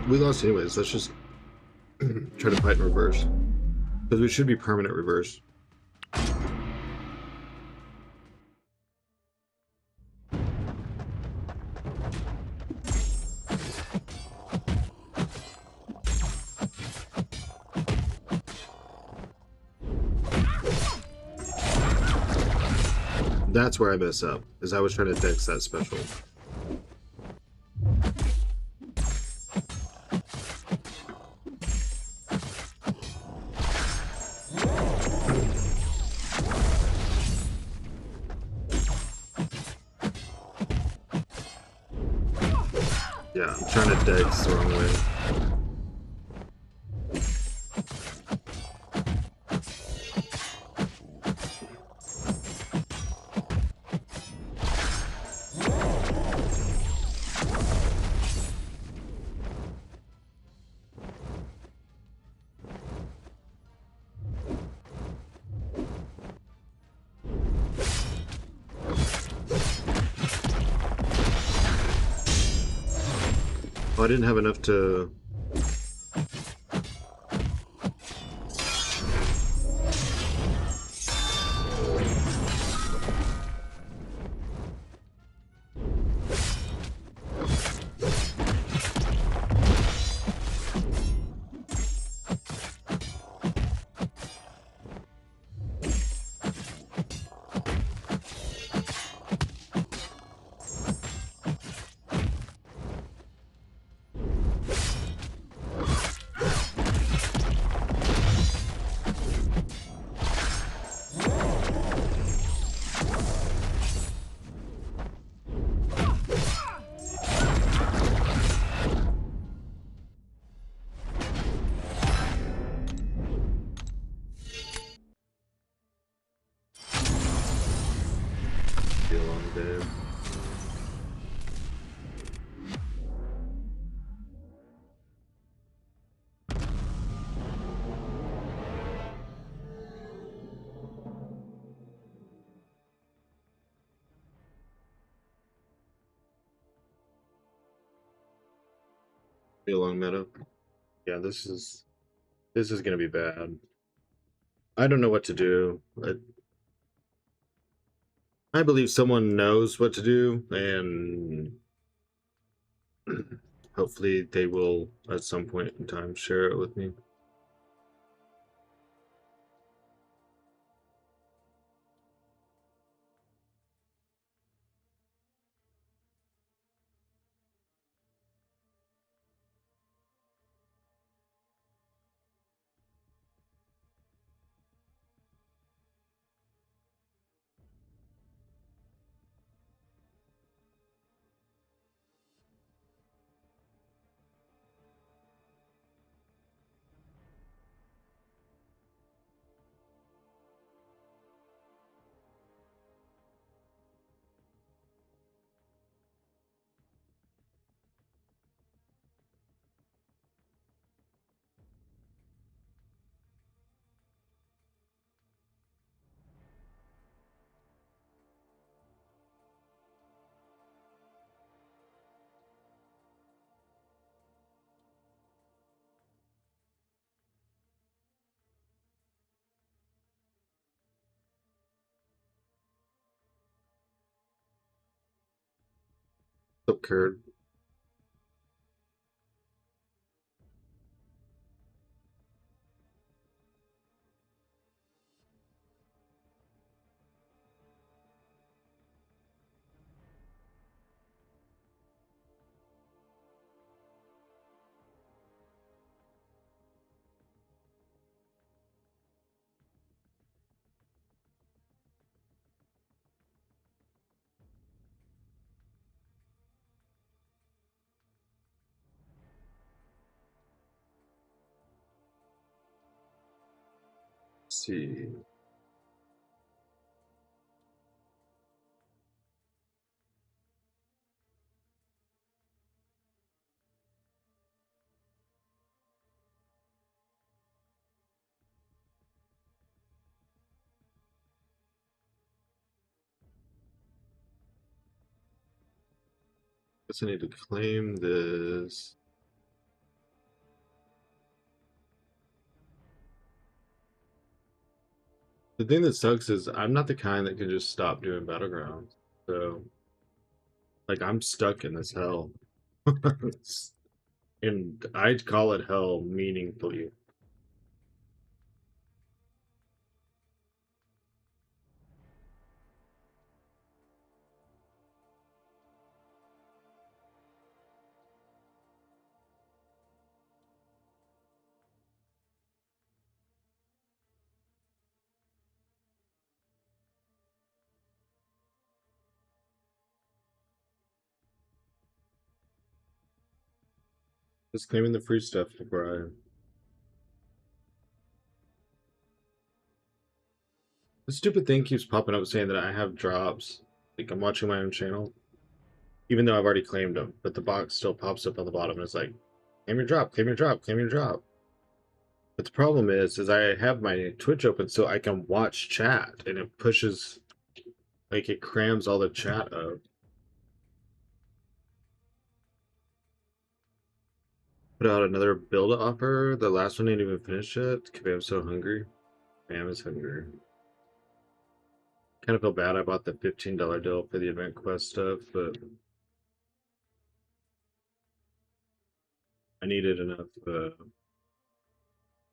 We lost anyways. Let's just try to fight in reverse. Because we should be permanent reverse. That's where I mess up, is I was trying to dex that special. Yeah, I'm trying to dex the wrong way. Oh, I didn't have enough to... Be a long day. Be a long meta. Yeah, this is gonna be bad. I don't know what to do. I believe someone knows what to do, and hopefully they will at some point in time share it with me. Occurred. See. Guess I need to claim this. The thing that sucks is I'm not the kind that can just stop doing Battlegrounds. So, like, I'm stuck in this hell. And I'd call it hell meaningfully. Just claiming the free stuff before I. The stupid thing keeps popping up saying that I have drops. Like I'm watching my own channel, even though I've already claimed them, but the box still pops up on the bottom and it's like, claim your drop, claim your drop, claim your drop. But the problem is I have my Twitch open so I can watch chat, and it pushes, like it crams all the chat up. Put out another build offer. The last one ain't even finished yet. I'm so hungry. Bam is hungry. Kind of feel bad I bought the $15 deal for the event quest stuff, but I needed enough.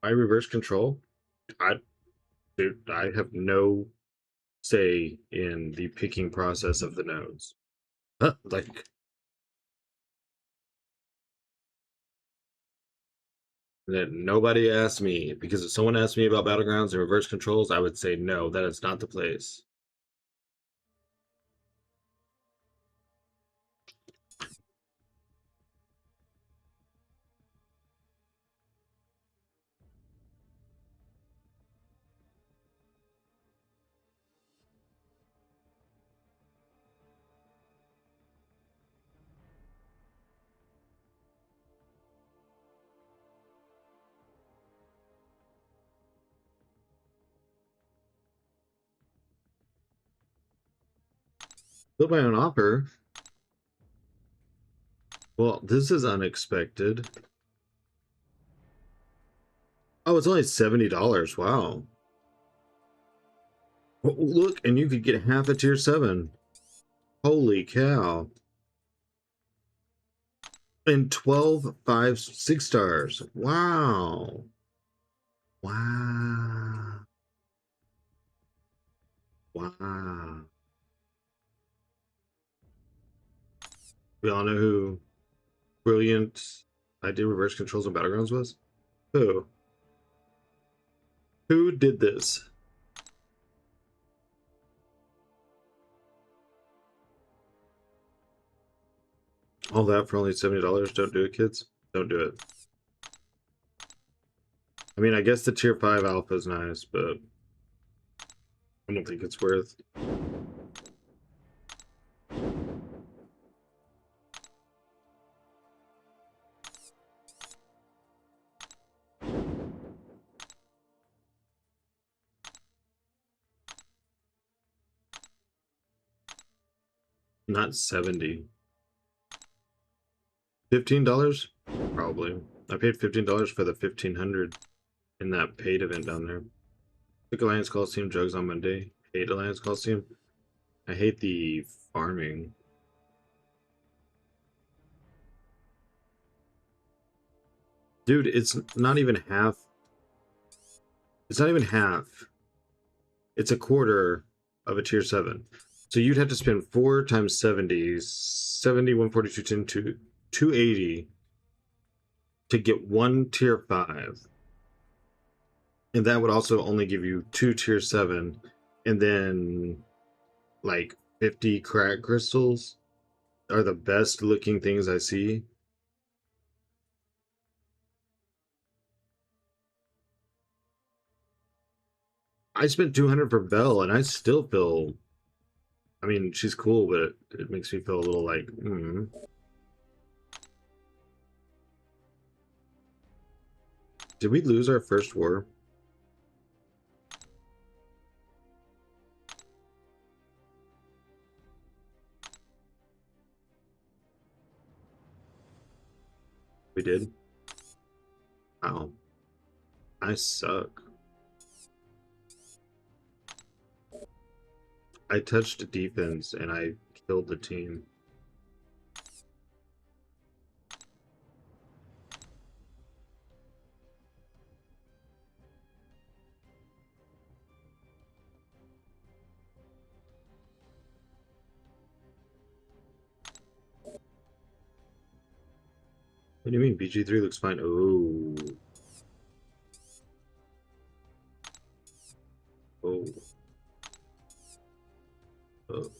My reverse control, I dude, I have no say in the picking process of the nodes. Like that nobody asked me, because if someone asked me about Battlegrounds and reverse controls, I would say no, that is not the place. Build my own offer. Well, this is unexpected. Oh, it's only $70. Wow. Oh, look, and you could get half a tier 7. Holy cow. And 12, 5, 6 stars. Wow. Wow. Wow. We all know who brilliant I did reverse controls on Battlegrounds was? Who? Who did this? All that for only $70? Don't do it, kids. Don't do it. I mean, I guess the tier 5 alpha is nice, but I don't think it's worth. Not 70. $15? Probably. I paid $15 for the 1500 in that paid event down there. Took Alliance Coliseum drugs on Monday. Hate Alliance Coliseum. I hate the farming. Dude, it's not even half. It's not even half. It's a quarter of a tier 7. So you'd have to spend 4 times 70, 70, 142, 10, 280 to get one tier 5. And that would also only give you 2 tier 7 and then like 50 crack crystals are the best looking things I see. I spent 200 for Belle and I still feel, I mean, she's cool, but it makes me feel a little like, Did we lose our first war? We did? Wow. I suck. I touched defense and I killed the team. What do you mean? BG3 looks fine. Oh. Oh. Oh.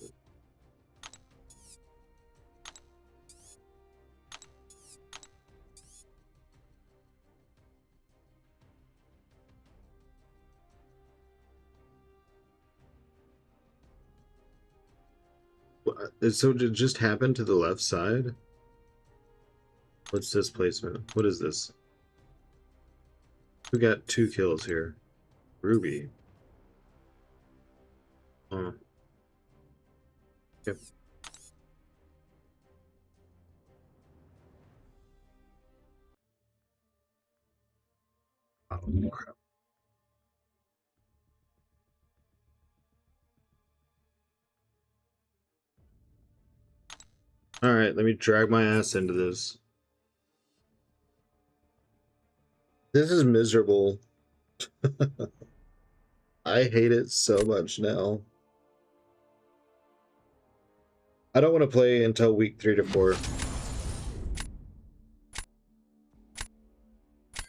So did it just happen to the left side? What's this placement? What is this? We got 2 kills here. Ruby. Oh. Yep. Oh, crap. Alright, let me drag my ass into this. This is miserable. I hate it so much now. I don't want to play until week 3 to 4.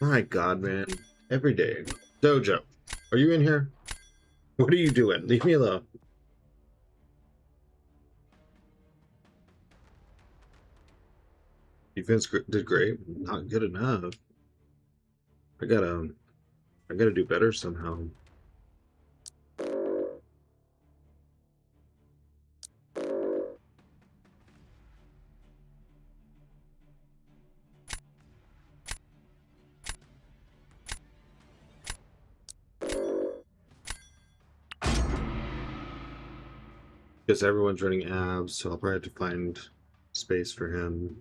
My god, man. Every day. Dojo, are you in here? What are you doing? Leave me alone. Defense did great. Not good enough. I gotta do better somehow. Because everyone's running abs, so I'll probably have to find space for him.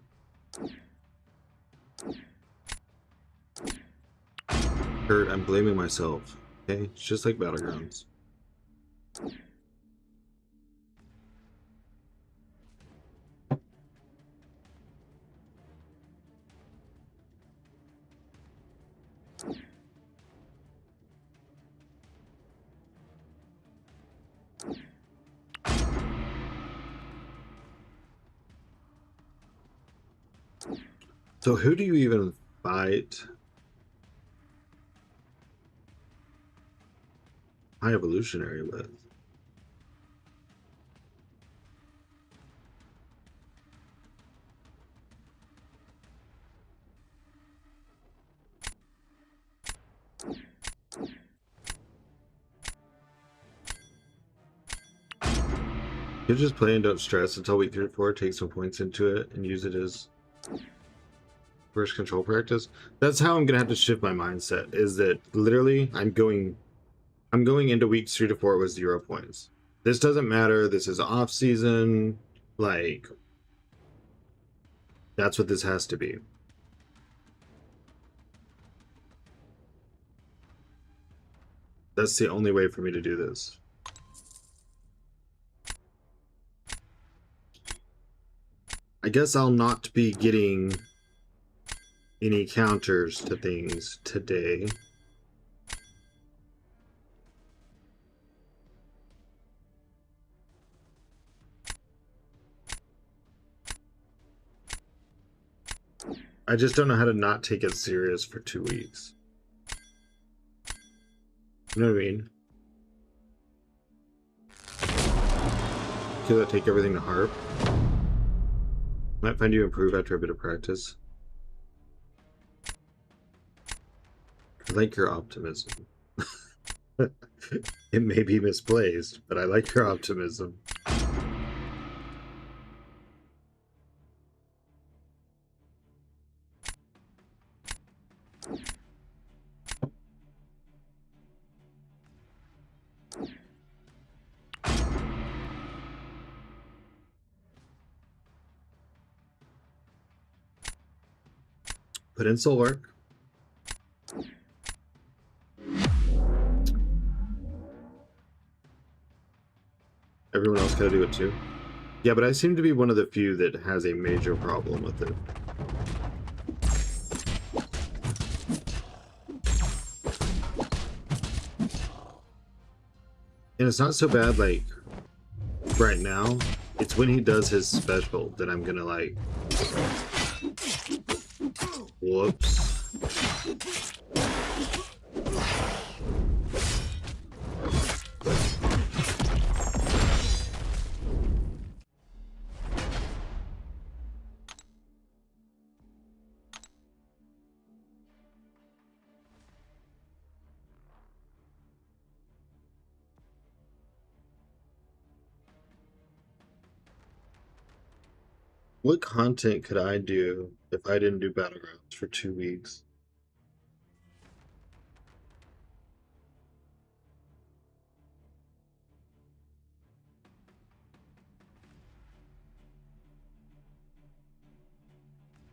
Kurt, I'm blaming myself. Okay? It's just like Battlegrounds. So who do you even fight high evolutionary with? You just play and don't stress until week 3 or 4, take some points into it, and use it as first control practice. That's how I'm gonna have to shift my mindset, is that literally I'm going into weeks 3 to 4 with 0 points. This doesn't matter, this is off season, like that's what this has to be. That's the only way for me to do this. I guess I'll not be getting any counters to things today. I just don't know how to not take it serious for 2 weeks. You know what I mean? Could I take everything to heart? Might find you improve after a bit of practice. I like your optimism. It may be misplaced, but I like your optimism. Put in soul work. Everyone else gotta do it too. Yeah, but I seem to be one of the few that has a major problem with it. And it's not so bad, like, right now. It's when he does his special that I'm gonna, like... Whoops. What content could I do if I didn't do Battlegrounds for 2 weeks?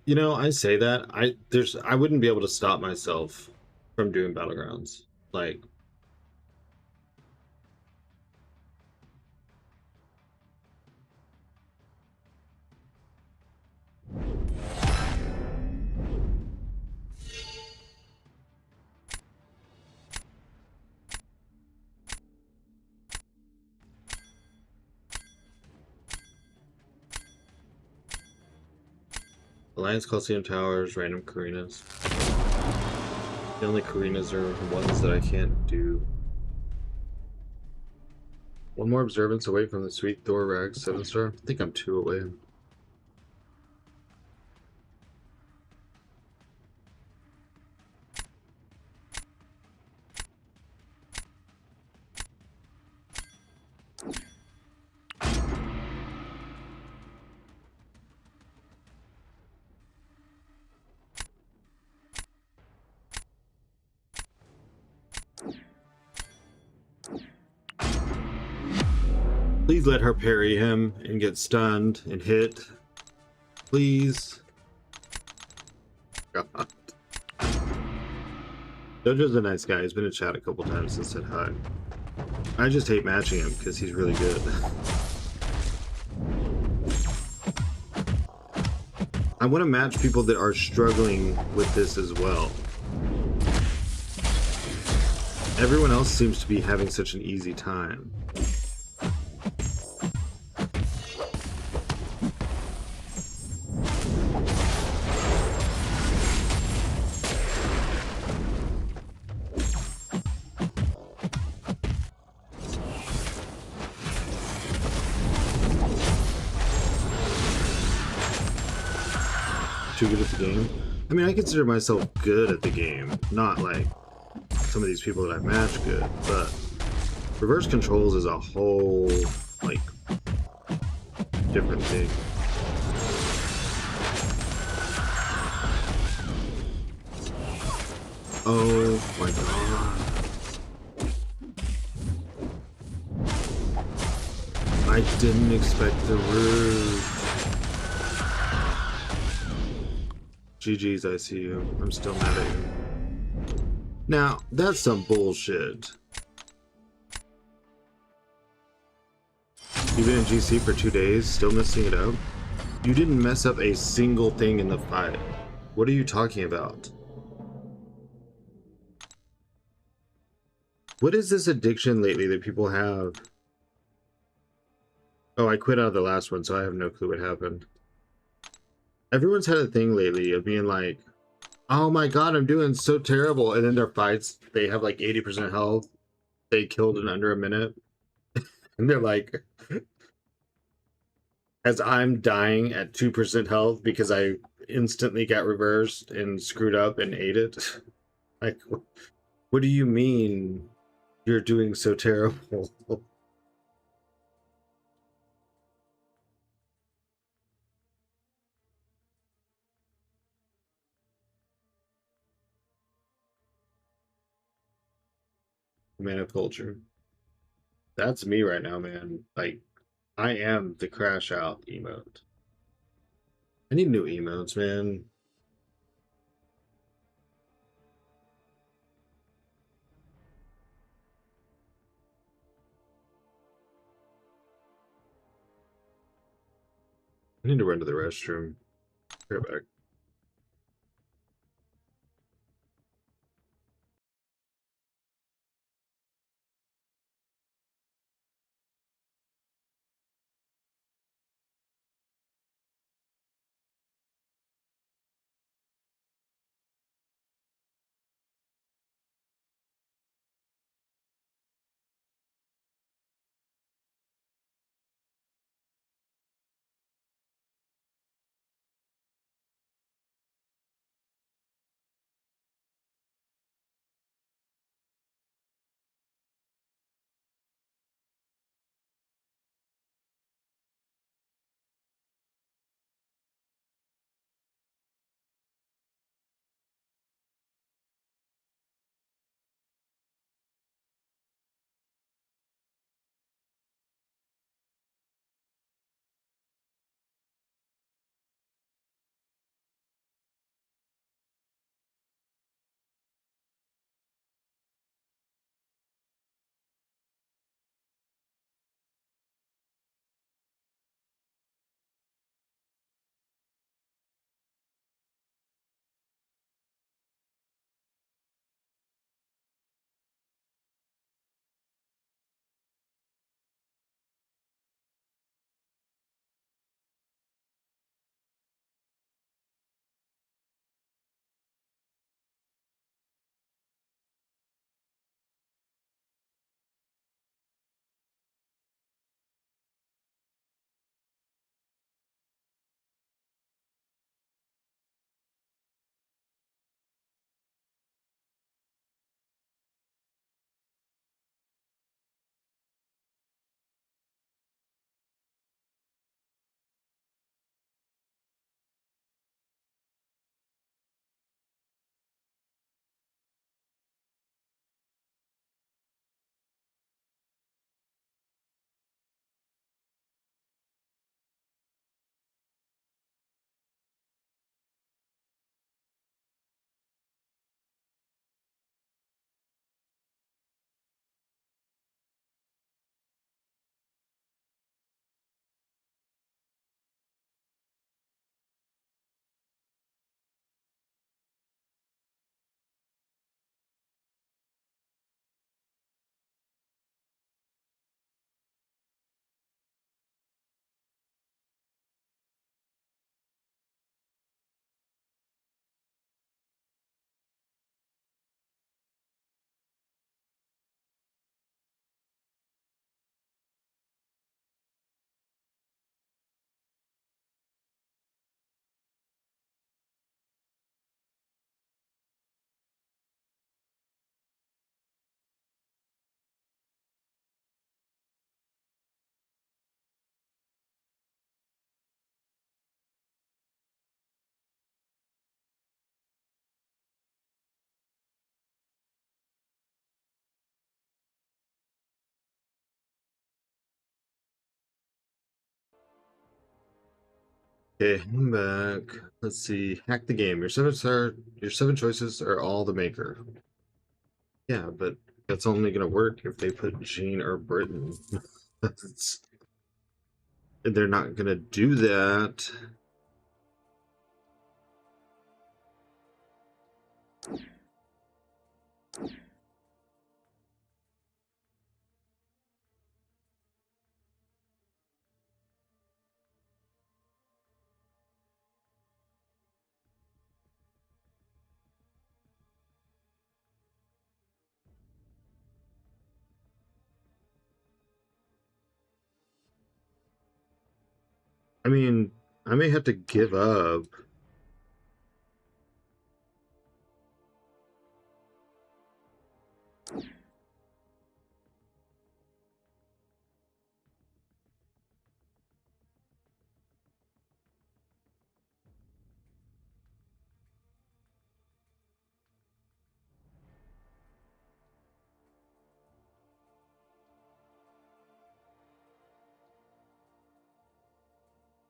You know, I say that I wouldn't be able to stop myself from doing Battlegrounds. Like, Alliance Coliseum Towers, random Karinas. The only Karinas are ones that I can't do. One more observance away from the sweet Thor Rag 7-star. I think I'm 2 away. Please let her parry him and get stunned and hit. Please. God. Jojo's a nice guy. He's been in chat a couple times and said hi. I just hate matching him because he's really good. I want to match people that are struggling with this as well. Everyone else seems to be having such an easy time. Too good at the game? I mean, I consider myself good at the game, not like some of these people that I match good, but reverse controls is a whole, like, different thing. Oh my god. I didn't expect the root. GG's, I see you. I'm still mad at you. Now, that's some bullshit. You've been in GC for 2 days, still messing it up? You didn't mess up a single thing in the fight. What are you talking about? What is this addiction lately that people have? Oh, I quit out of the last one, so I have no clue what happened. Everyone's had a thing lately of being like, oh my god, I'm doing so terrible. And then their fights, they have like 80% health. They killed in under a minute. And they're like, as I'm dying at 2% health because I instantly got reversed and screwed up and ate it. Like, what do you mean you're doing so terrible? Mana culture. That's me right now, man. Like, I am the crash out emote. I need new emotes, man. I need to run to the restroom. Be right back. Okay, I'm back. Let's see. Hack the game. Your seven choices are all the maker. Yeah, but that's only gonna work if they put Gene or Britain. That's, they're not gonna do that. I mean, I may have to give up.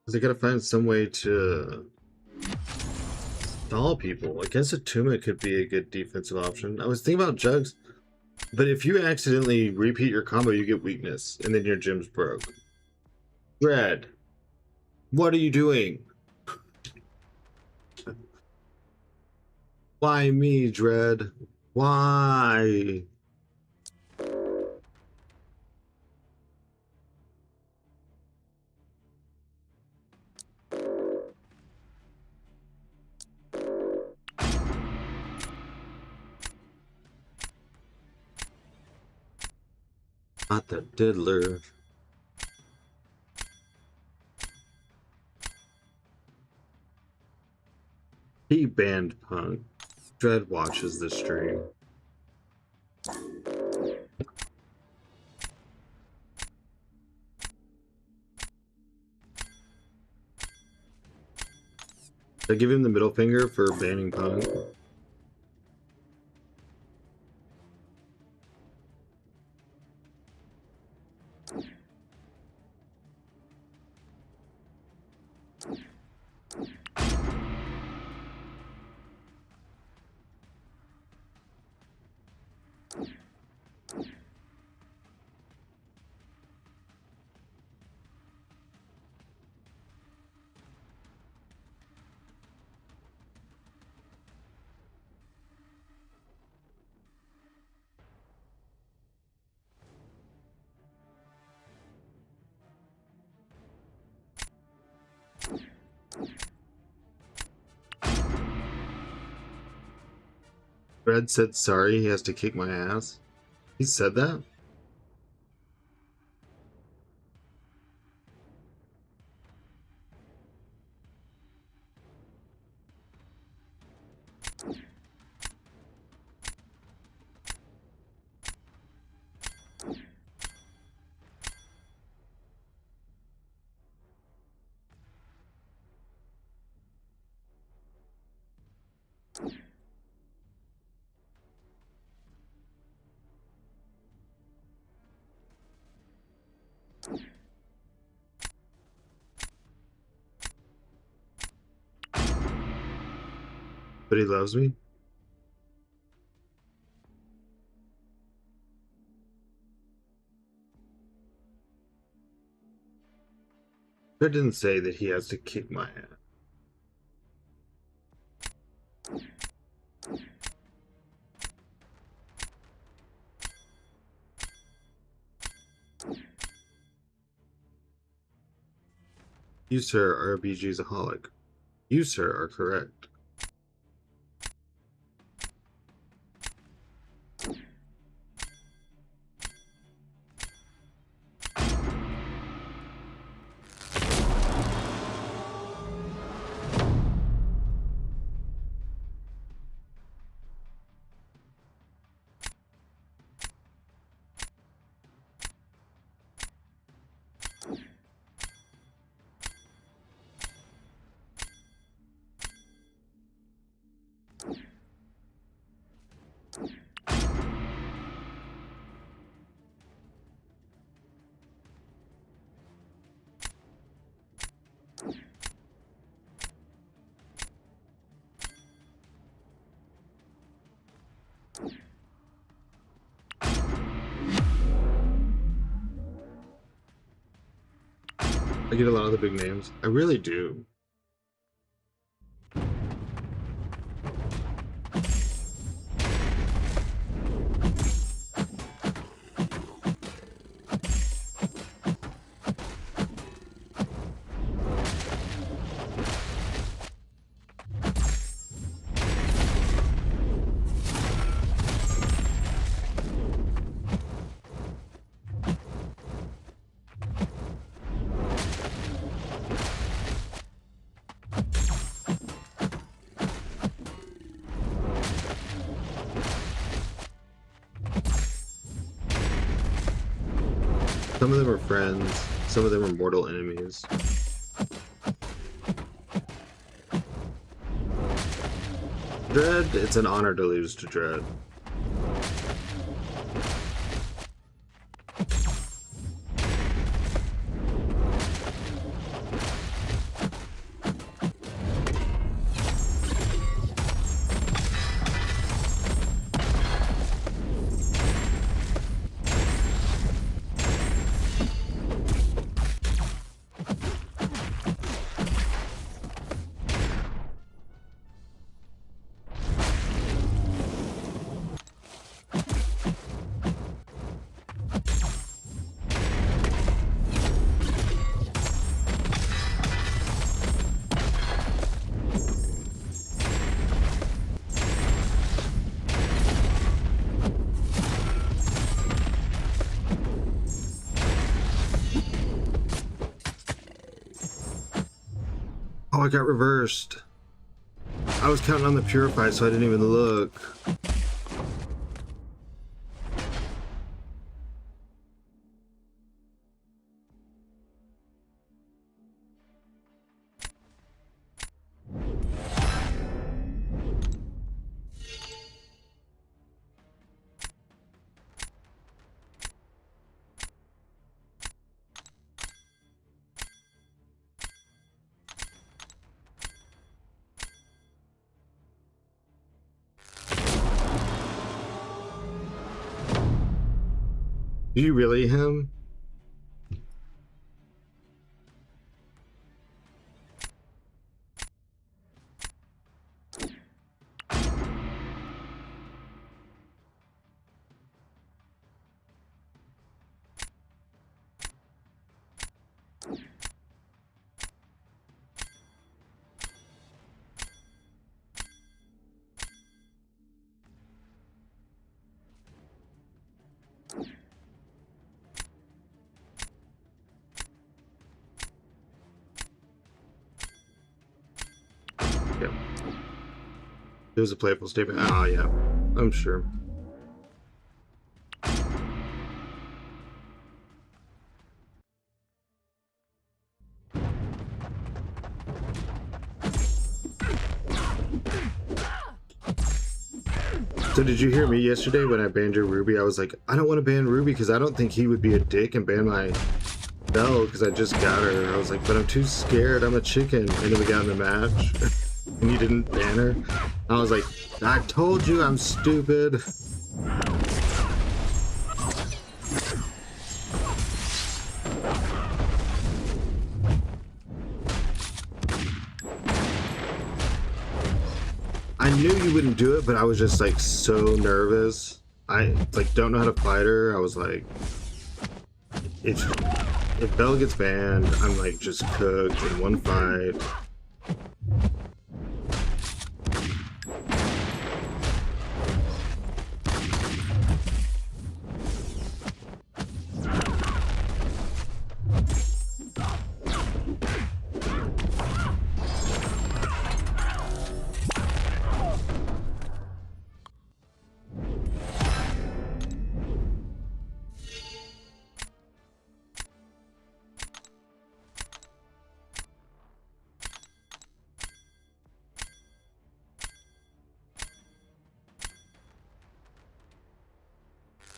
Because I gotta find some way to stall people. Against a Tuma could be a good defensive option. I was thinking about Jugs, but if you accidentally repeat your combo, you get weakness, and then your gym's broke. Dread. What are you doing? Why me, Dread? Why? Not the diddler. He banned Punk. Dread watches the stream. Did I give him the middle finger for banning Punk? Red said sorry, he has to kick my ass. He said that? But he loves me? I didn't say that he has to kick my ass. You, sir, are a BG's-aholic. You, sir, are correct. I get a lot of the big names. I really do. Some of them are friends, some of them are mortal enemies. Dread, it's an honor to lose to Dread. I got reversed. I was counting on the purify, so I didn't even look. Are you really him? Yeah. It was a playful statement. Ah, yeah. I'm sure. So did you hear me yesterday when I banned your Ruby? I was like, I don't want to ban Ruby because I don't think he would be a dick and ban my Belle because I just got her. I was like, but I'm too scared. I'm a chicken. And then we got in the match and you didn't ban her. I was like, I told you I'm stupid. I knew you wouldn't do it, but I was just like so nervous. I like don't know how to fight her. I was like, if Belle gets banned, I'm like just cooked in one fight.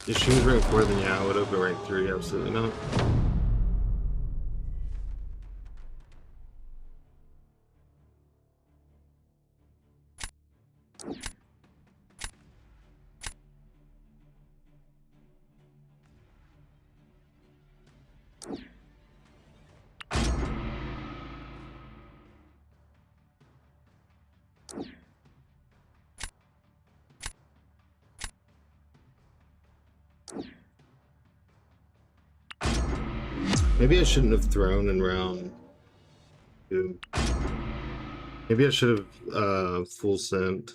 If she was rank 4, then yeah, I would have been rank 3. Absolutely not. Maybe I shouldn't have thrown in round 2. Maybe I should have full sent.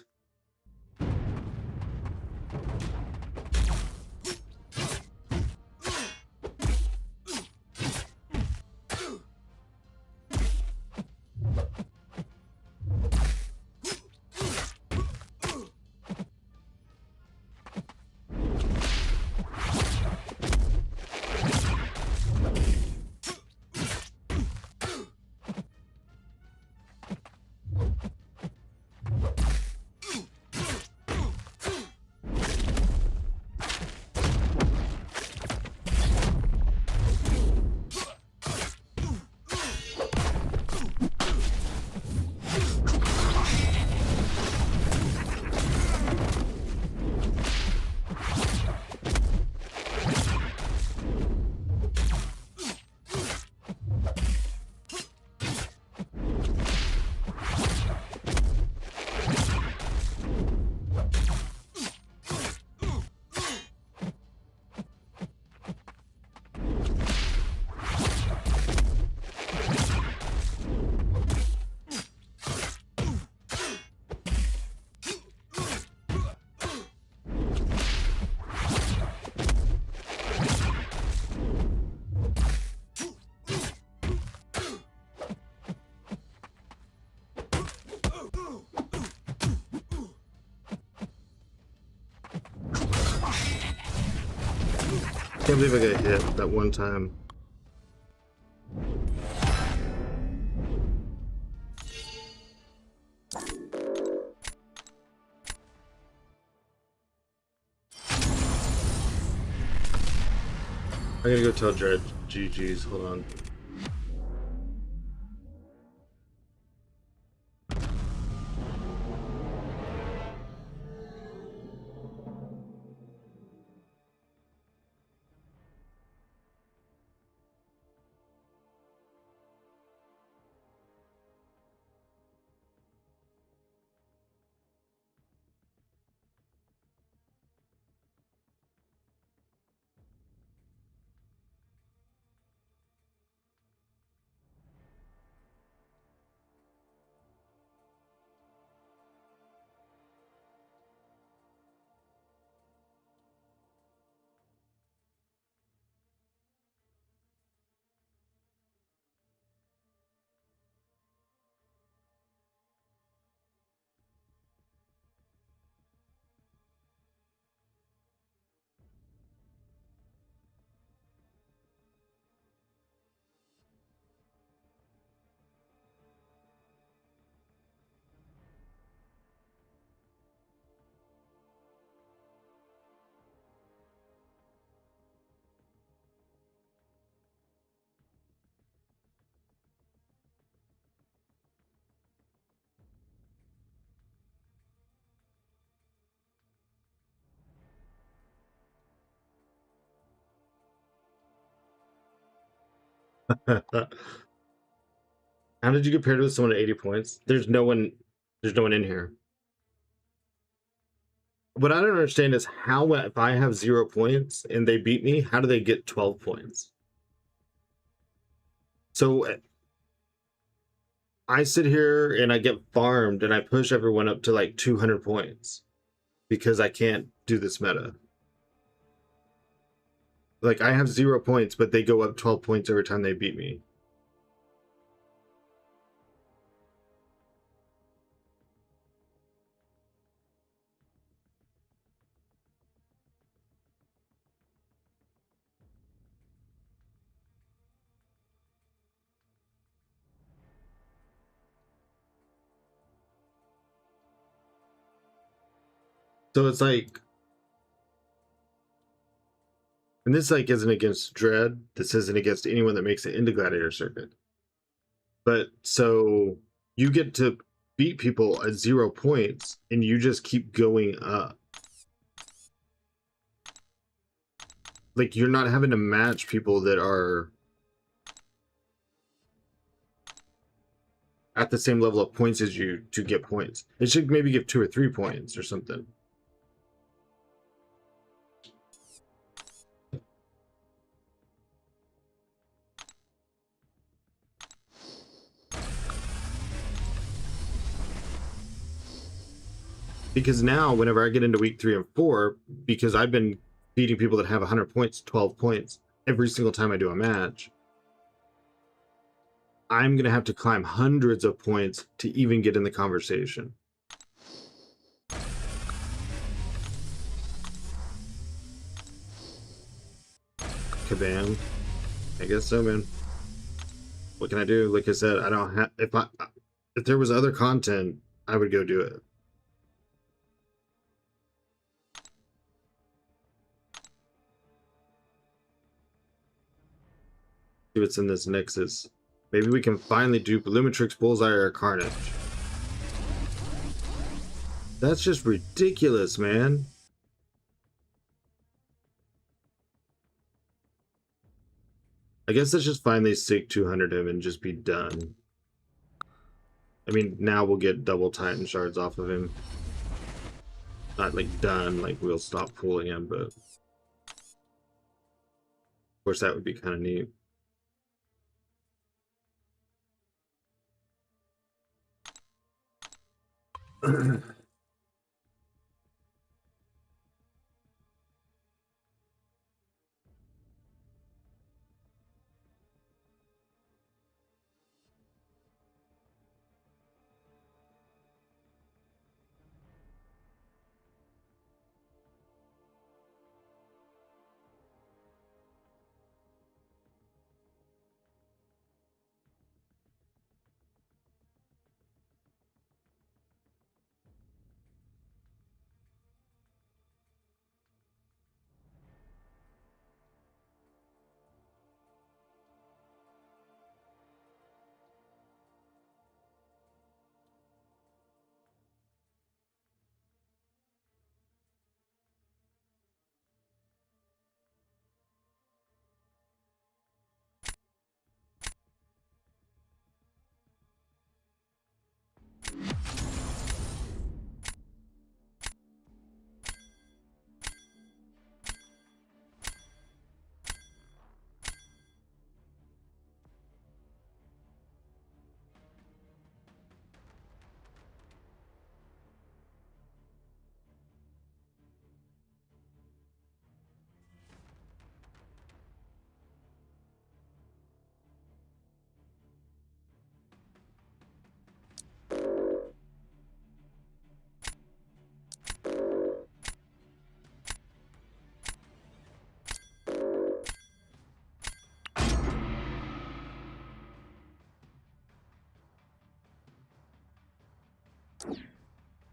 Can't believe I got hit that one time. I gotta go tell Dread GG's, hold on. How did you compare to someone at 80 points? There's no one in here. What I don't understand is how, if I have 0 points and they beat me, how do they get 12 points? So I sit here and I get farmed and I push everyone up to like 200 points because I can't do this meta. Like I have 0 points, but they go up 12 points every time they beat me. So it's like, and this like isn't against Dread. This isn't against anyone that makes it into Gladiator Circuit. But so you get to beat people at 0 points and you just keep going up. Like you're not having to match people that are at the same level of points as you to get points. It should maybe give 2 or 3 points or something. Because now whenever I get into week 3 and 4, because I've been beating people that have 100 points, 12 points every single time I do a match, I'm going to have to climb hundreds of points to even get in the conversation. Kabam. I guess so, man. What can I do? Like I said, I don't have, if there was other content, I would go do it. See what's in this Nexus. Maybe we can finally dupe Lumitrix, Bullseye, or Carnage. That's just ridiculous, man. I guess let's just finally stick 200 him and just be done. I mean, now we'll get double Titan shards off of him. Not like done, like we'll stop pulling him, but of course that would be kind of neat.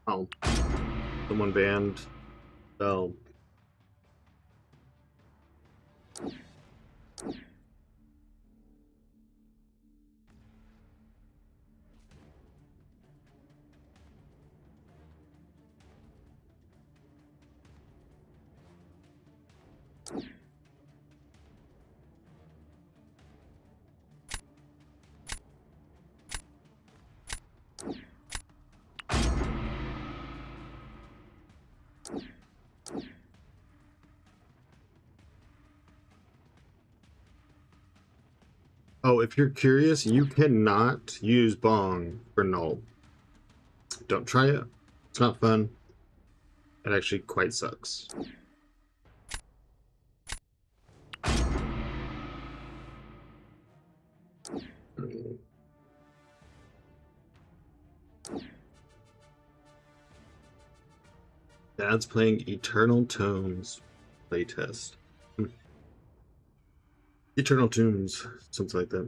Oh, someone banned Bell. Oh, if you're curious, you cannot use Bong for null. Don't try it. It's not fun. It actually quite sucks. Dad's playing Eternal Tones playtest. Eternal Tunes, something like that.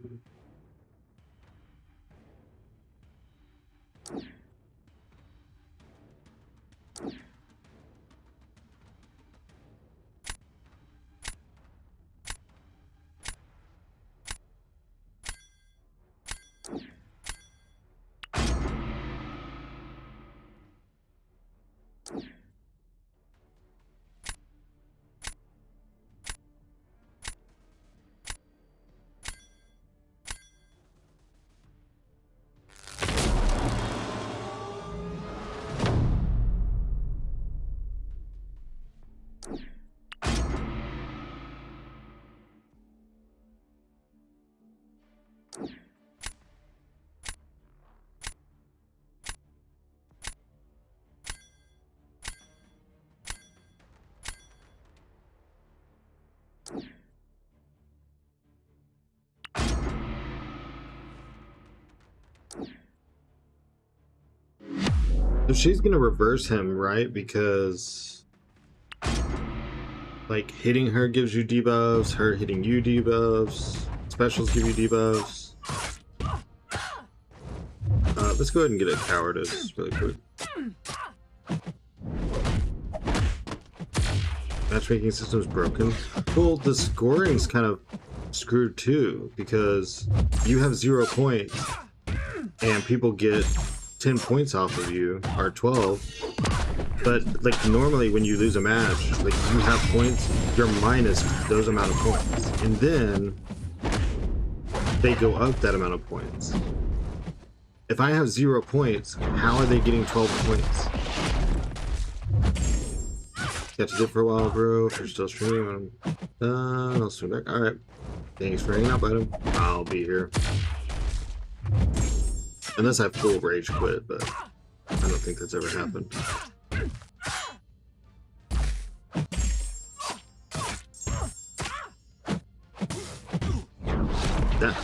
So she's gonna reverse him, right? Because like hitting her gives you debuffs, her hitting you debuffs, specials give you debuffs. Let's go ahead and get a cowardice really quick. Matchmaking system's broken. Well, the scoring's kind of screwed too, because you have 0 points and people get 10 points off of you, or 12. But like normally when you lose a match, like you have points, you're minus those amount of points. And then they go up that amount of points. If I have 0 points, how are they getting 12 points? Got to dip for a while, bro. If you're still streaming, I'll swim back. Alright. Thanks for hanging out, buddy. I'll be here. Unless I full rage quit, but I don't think that's ever happened. That.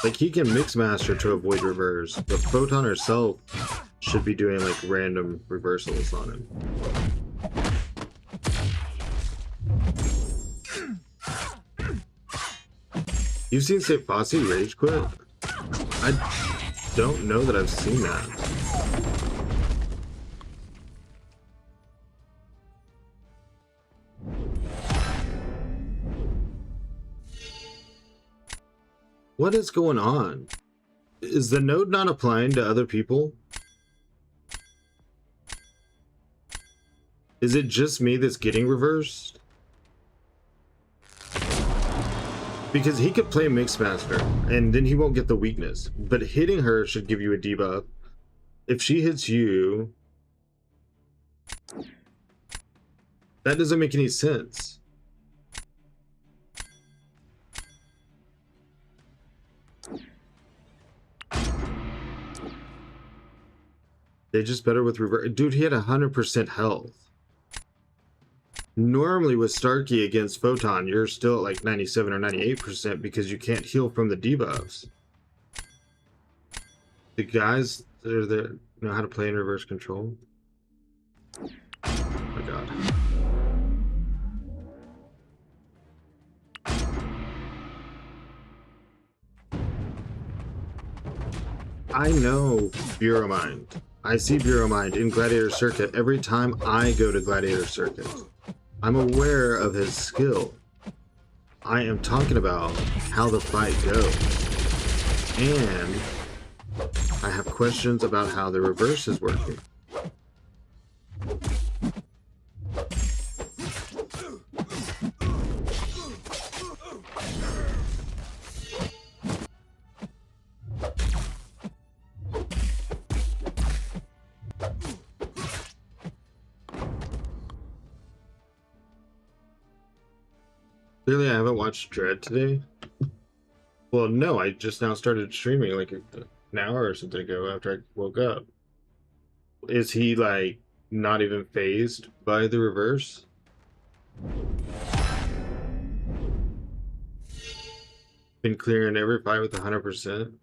Like, he can mix master to avoid reverse, but Photon herself should be doing like random reversals on him. You've seen St. Fosse rage quit? I don't know that I've seen that. What is going on? Is the node not applying to other people? Is it just me that's getting reversed? Because he could play Mixmaster, and then he won't get the weakness. But hitting her should give you a debuff. If she hits you... that doesn't make any sense. They just better with reverse. Dude, he had 100% health. Normally with Starkey against Photon, you're still at like 97 or 98% because you can't heal from the debuffs. The guys, Know how to play in reverse control? Oh my god. I know Bureau Mind. I see Bureau Mind in Gladiator Circuit every time I go to Gladiator Circuit. I'm aware of his skill. I am talking about how the fight goes. And I have questions about how the reverse is working. Clearly, I haven't watched Dread today. Well, no, I just now started streaming like an hour or something ago after I woke up. Is he like not even phased by the reverse? Been clearing every fight with 100%.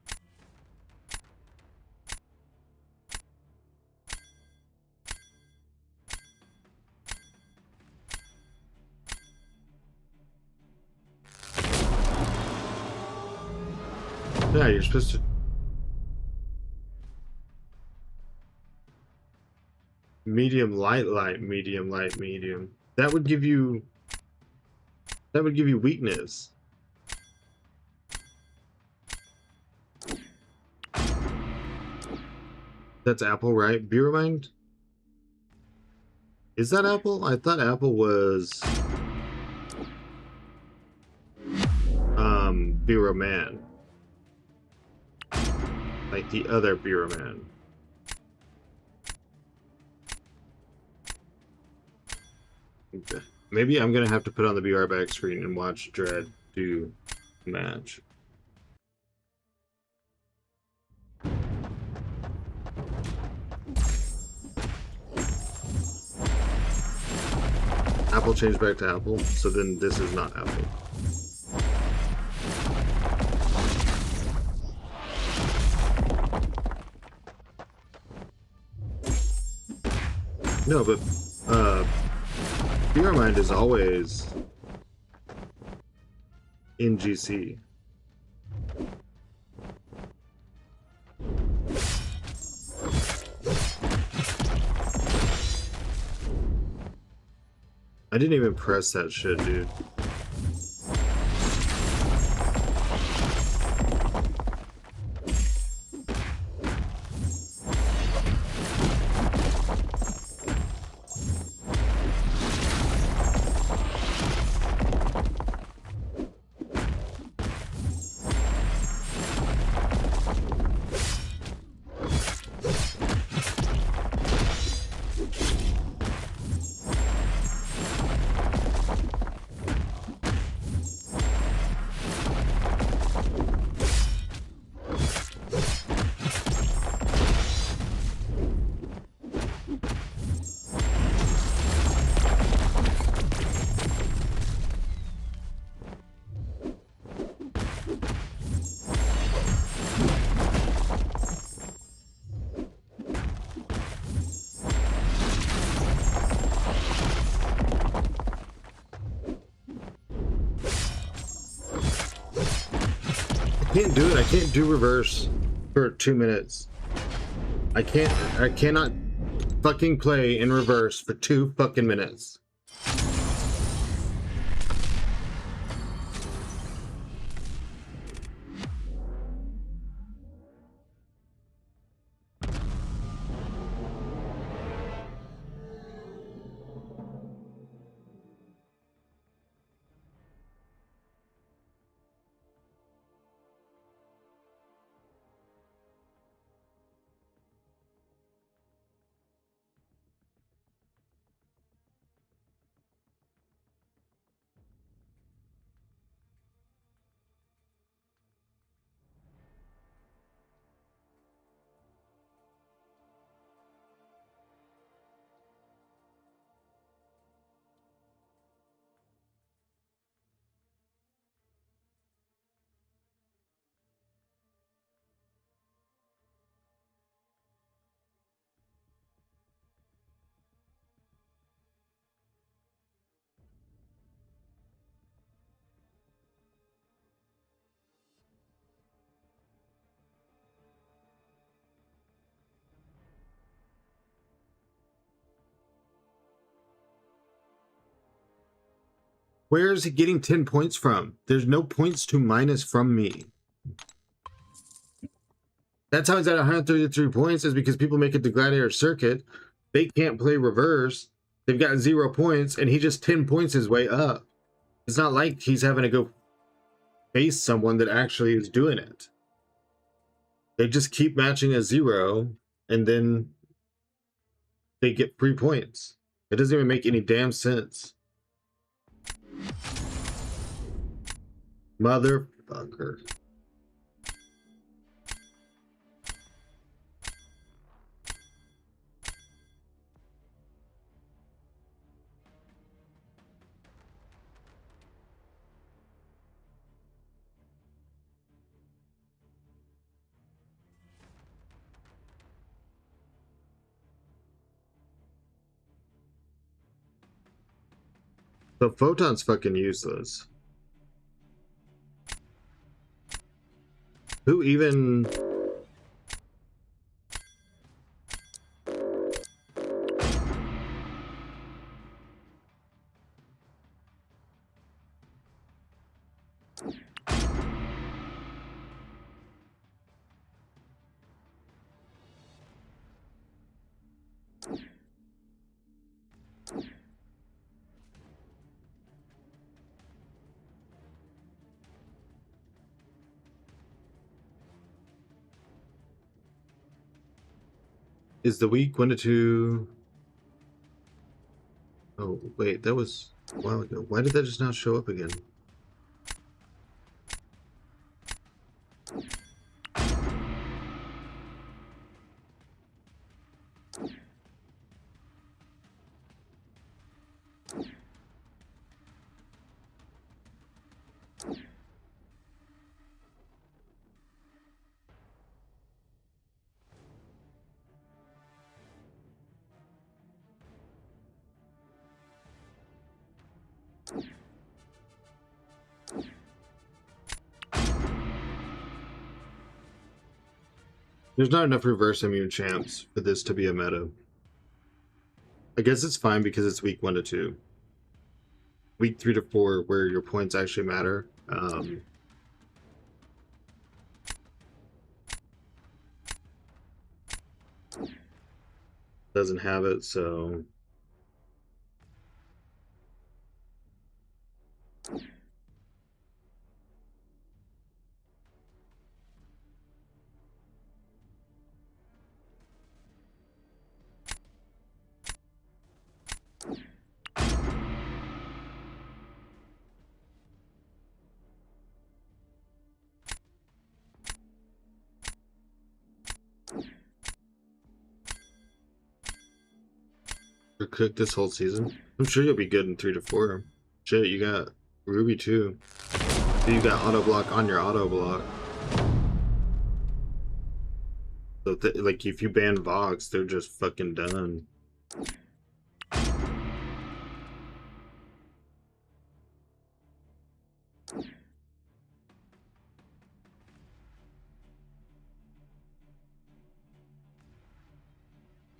Yeah, you're supposed to. Medium, light, light, medium, light, medium. That would give you. That would give you weakness. That's Apple, right? Beer Mind? Is that Apple? I thought Apple was Bureau Man. Like the other Bureau Man. Okay. Maybe I'm gonna have to put on the VR back screen and watch Dread do match. Apple changed back to Apple, so then this is not Apple. No, but Beer Mind is always in GC. I didn't even press that shit, dude. I can't do it. I can't do reverse for 2 minutes. I cannot fucking play in reverse for 2 fucking minutes. Where is he getting 10 points from? There's no points to minus from me. That's how he's at 133 points, is because people make it to Gladiator Circuit. They can't play reverse. They've got 0 points, and he just 10 points his way up. It's not like he's having to go face someone that actually is doing it. They just keep matching a 0, and then they get 3 points. It doesn't even make any damn sense. Motherfucker. The photon's fucking useless. Who even... Is the week 1 to 2... Oh, wait, that was a while ago. Why did that just not show up again? There's not enough reverse immune champs for this to be a meta. I guess it's fine because it's week 1 to 2. Week 3 to 4, where your points actually matter. Doesn't have it, so... You're cooked this whole season. I'm sure you'll be good in 3 to 4. Shit, you got Ruby too. You got auto block on your auto block. So like if you ban Vox, they're just fucking done.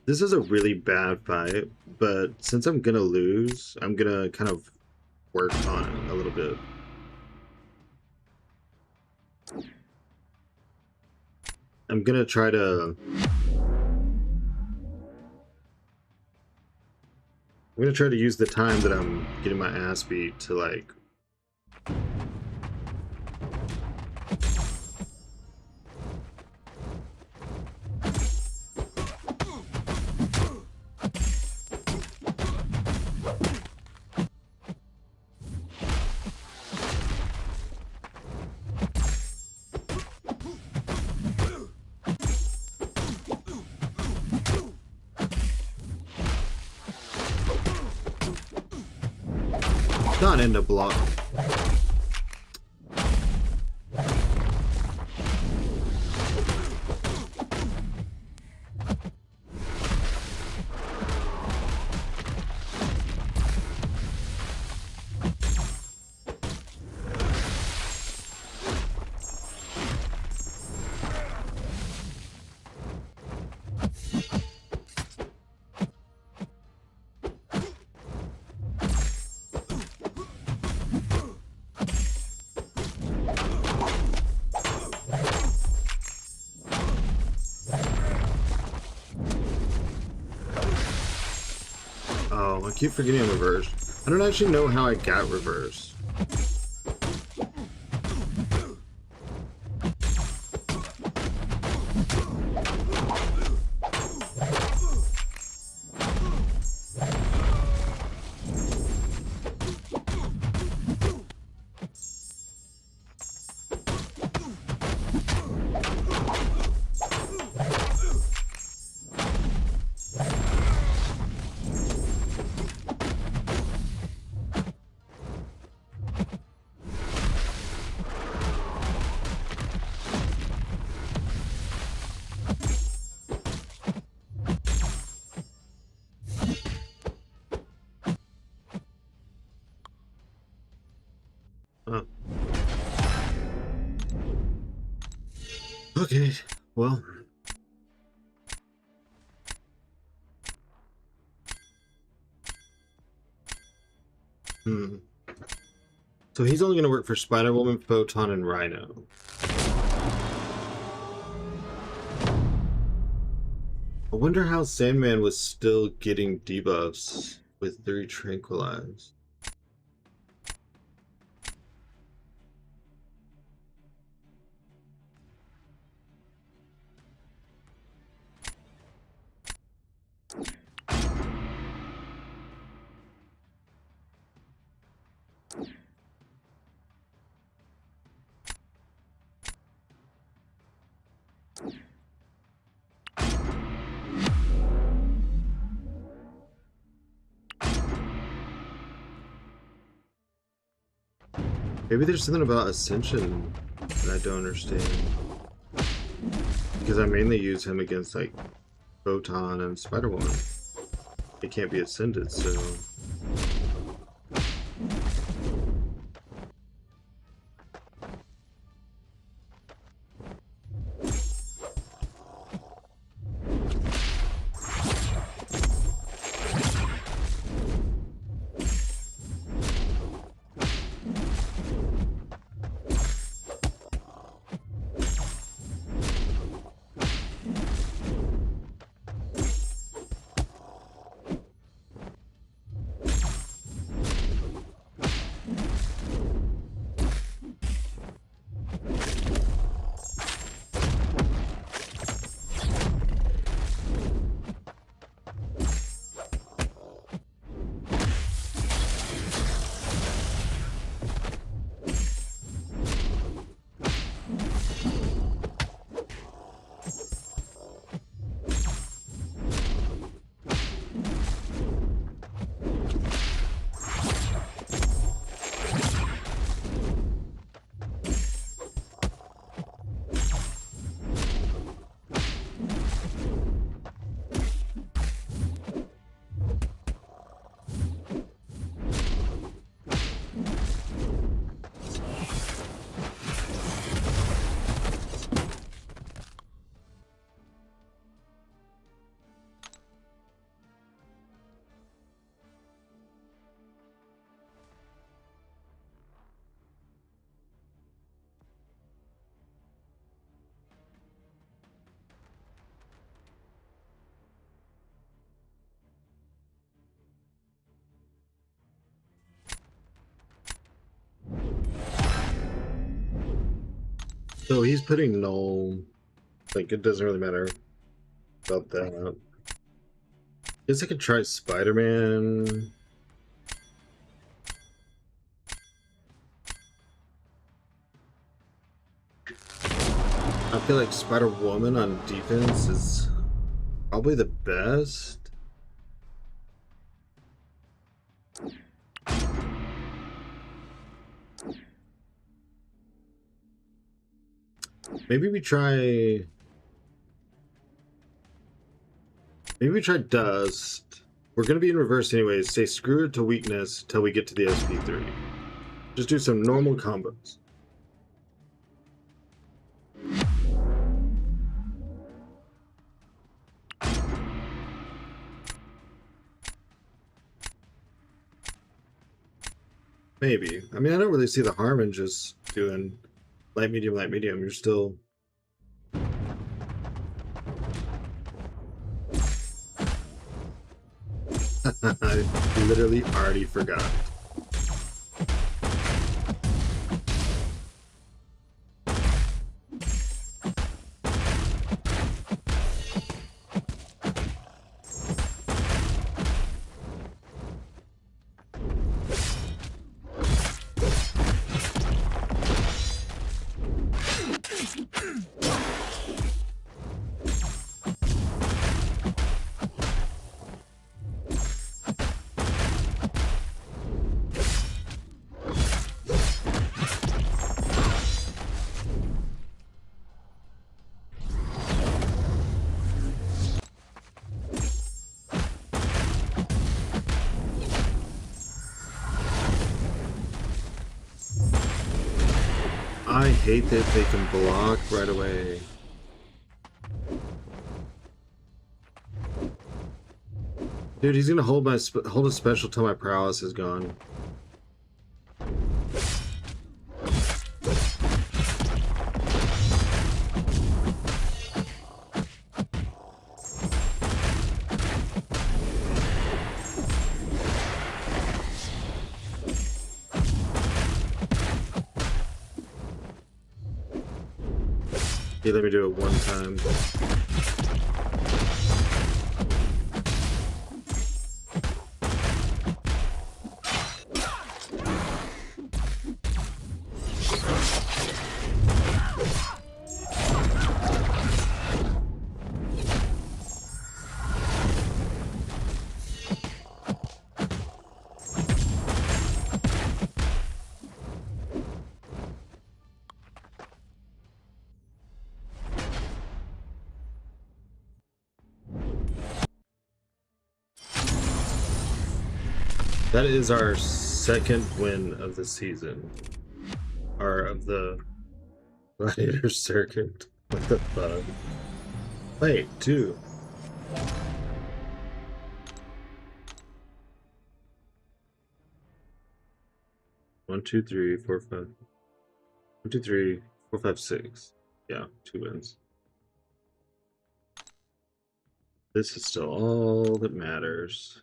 This is a really bad fight, but since I'm gonna lose, I'm gonna kind of work on it a little bit. I'm gonna try to... I'm gonna try to use the time that I'm getting my ass beat to like... Not end up block. Oh, I keep forgetting I'm reversed. I don't actually know how I got reversed. Oh. Okay, well. So he's only going to work for Spider-Woman, Photon, and Rhino. I wonder how Sandman was still getting debuffs with 3 Tranquilize. Maybe there's something about Ascension that I don't understand. Because I mainly use him against, like, Photon and Spider-Woman. It can't be ascended, so... So he's putting null. Like, it doesn't really matter about that. Guess I could try Spider-Man. I feel like Spider-Woman on defense is probably the best. Maybe we try Dust. We're gonna be in reverse anyways. Say screw it to weakness till we get to the SP3. Just do some normal combos. Maybe. I mean, I don't really see the harm in just doing light, medium, light, medium. You're still... I literally already forgot. I hate that they can block right away. Dude, he's gonna hold a special till my prowess is gone. Okay, let me do it one time. That is our second win of the season. Or of the Gladiator Circuit. What the fuck? Wait, two. One, two, three, four, five. 1, 2, 3, 4, 5, 6. Yeah, 2 wins. This is still all that matters.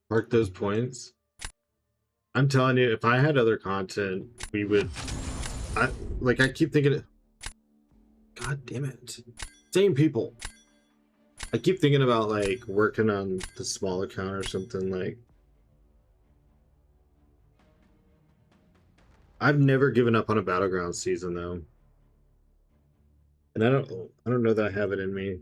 Mark those points. I'm telling you, if I had other content, we would. I keep thinking. God damn it! Same people. I keep thinking about like working on the small account or something like. I've never given up on a Battlegrounds season though, and I don't know that I have it in me.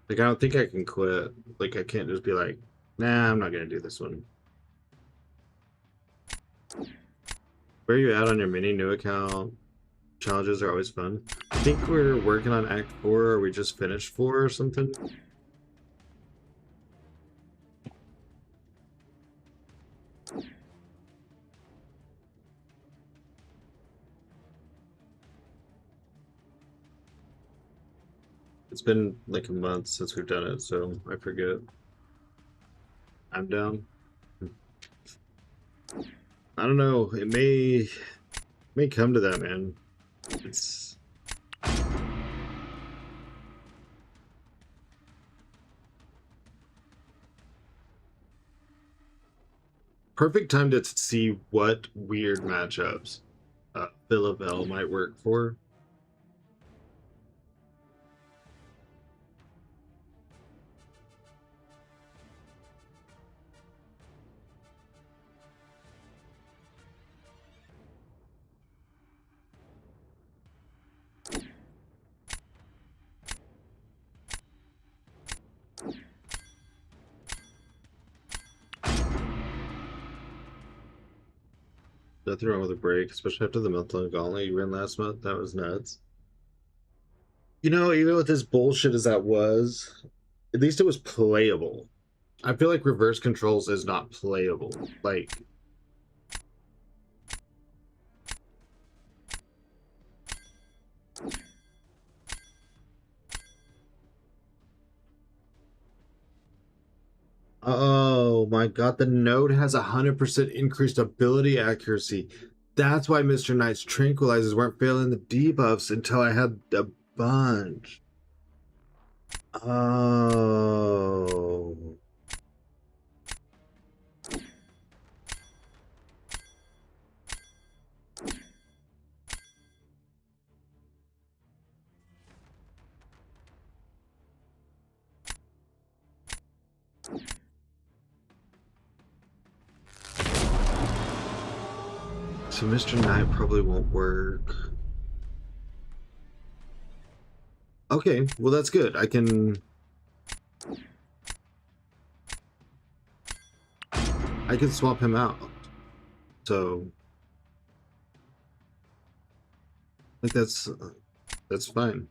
Like, I don't think I can quit. Like, I can't just be like, nah, I'm not gonna do this one. Where are you at on your mini new account? Challenges are always fun. I think we're working on Act 4, or we just finished 4 or something. It's been like a month since we've done it, so I forget. I'm down. I don't know. It may come to that, man. It's perfect time to see what weird matchups Phyla might work for. Nothing wrong with a break, especially after the Meltdown Gauntlet you ran last month. That was nuts. You know, even with as bullshit as that was, at least it was playable. I feel like reverse controls is not playable. Like, oh my god, the node has 100% increased ability accuracy. That's why Mr. Knight's tranquilizers weren't failing the debuffs until I had a bunch. Oh. So Mr. Knight probably won't work. Okay, well that's good. I can swap him out. So I think that's fine.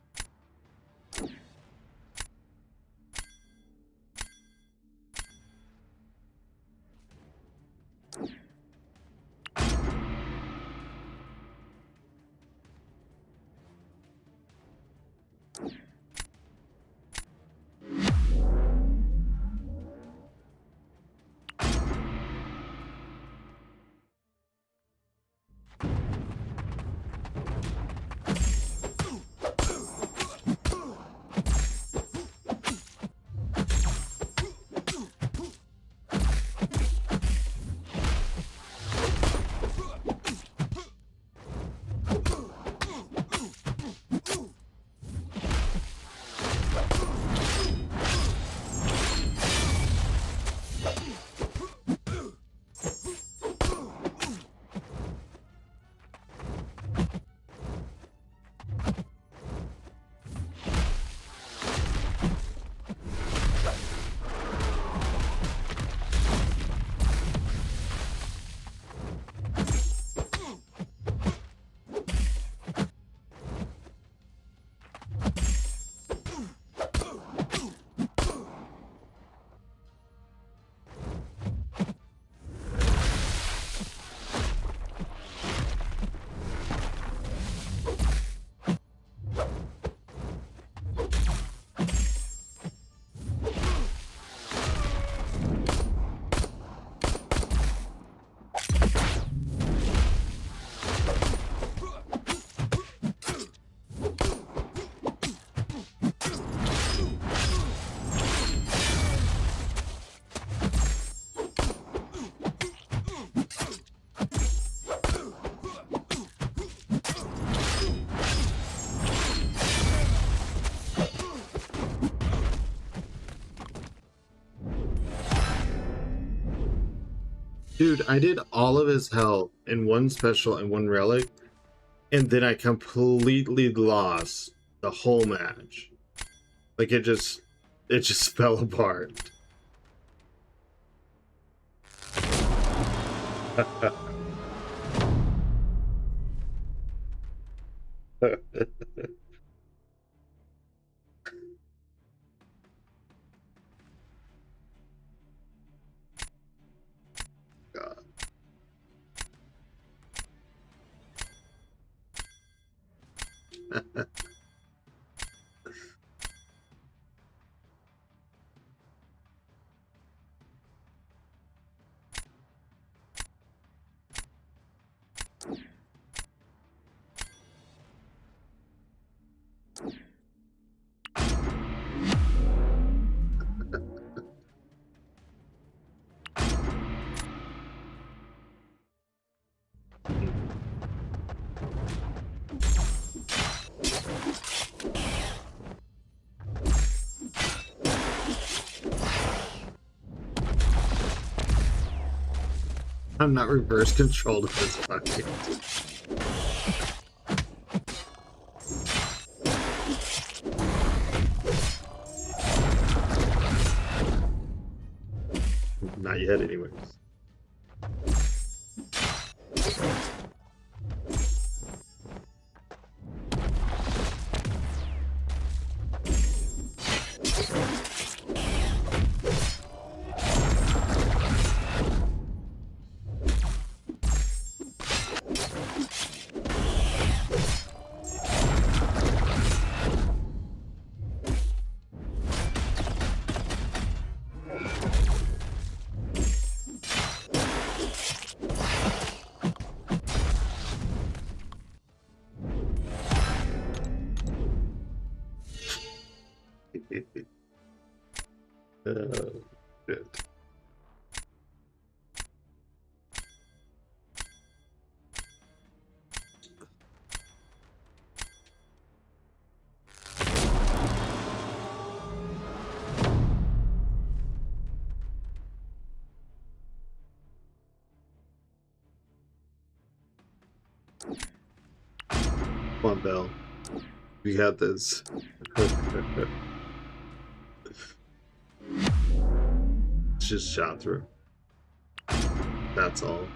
Dude, I did all of his health in one special and one relic, and then I completely lost the whole match. Like it just fell apart. God. I'm not reverse controlled at this point. Not yet, anyways. Shit. Come on, Bell. We got this. It's just shot through. That's all.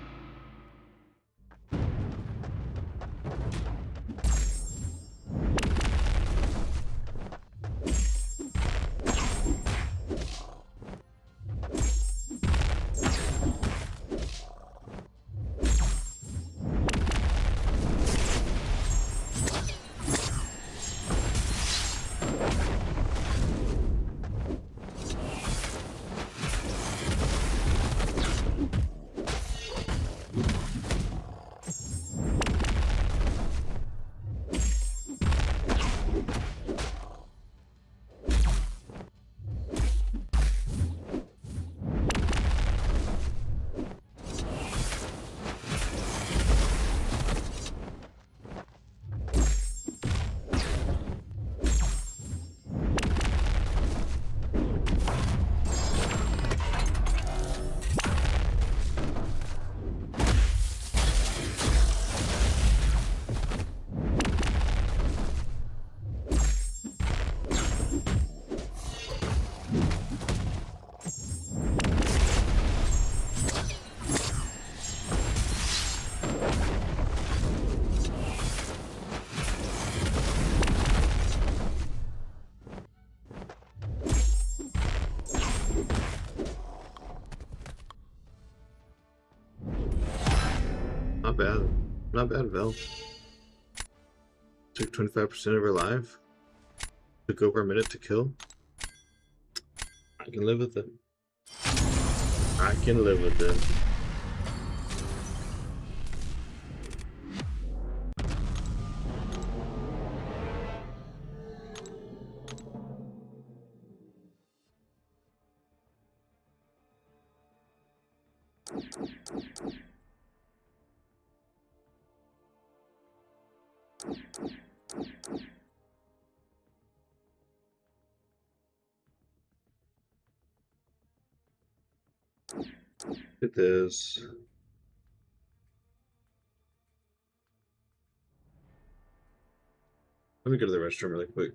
Not bad. Not bad, Vel. Took 25% of her life. Took over a minute to kill. I can live with it. I can live with it. It is. Let me go to the restroom really quick.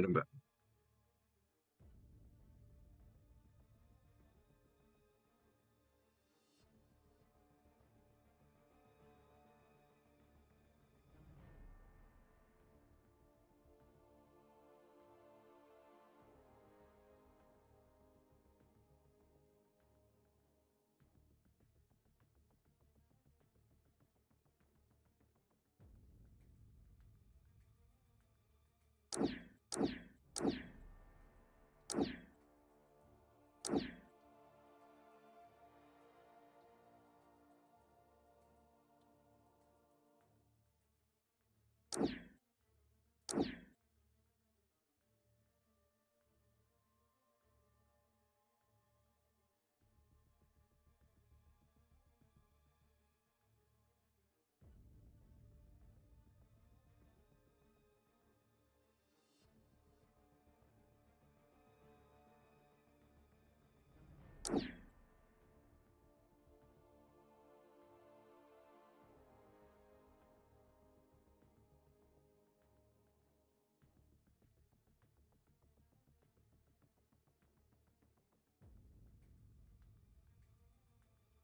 In a bit.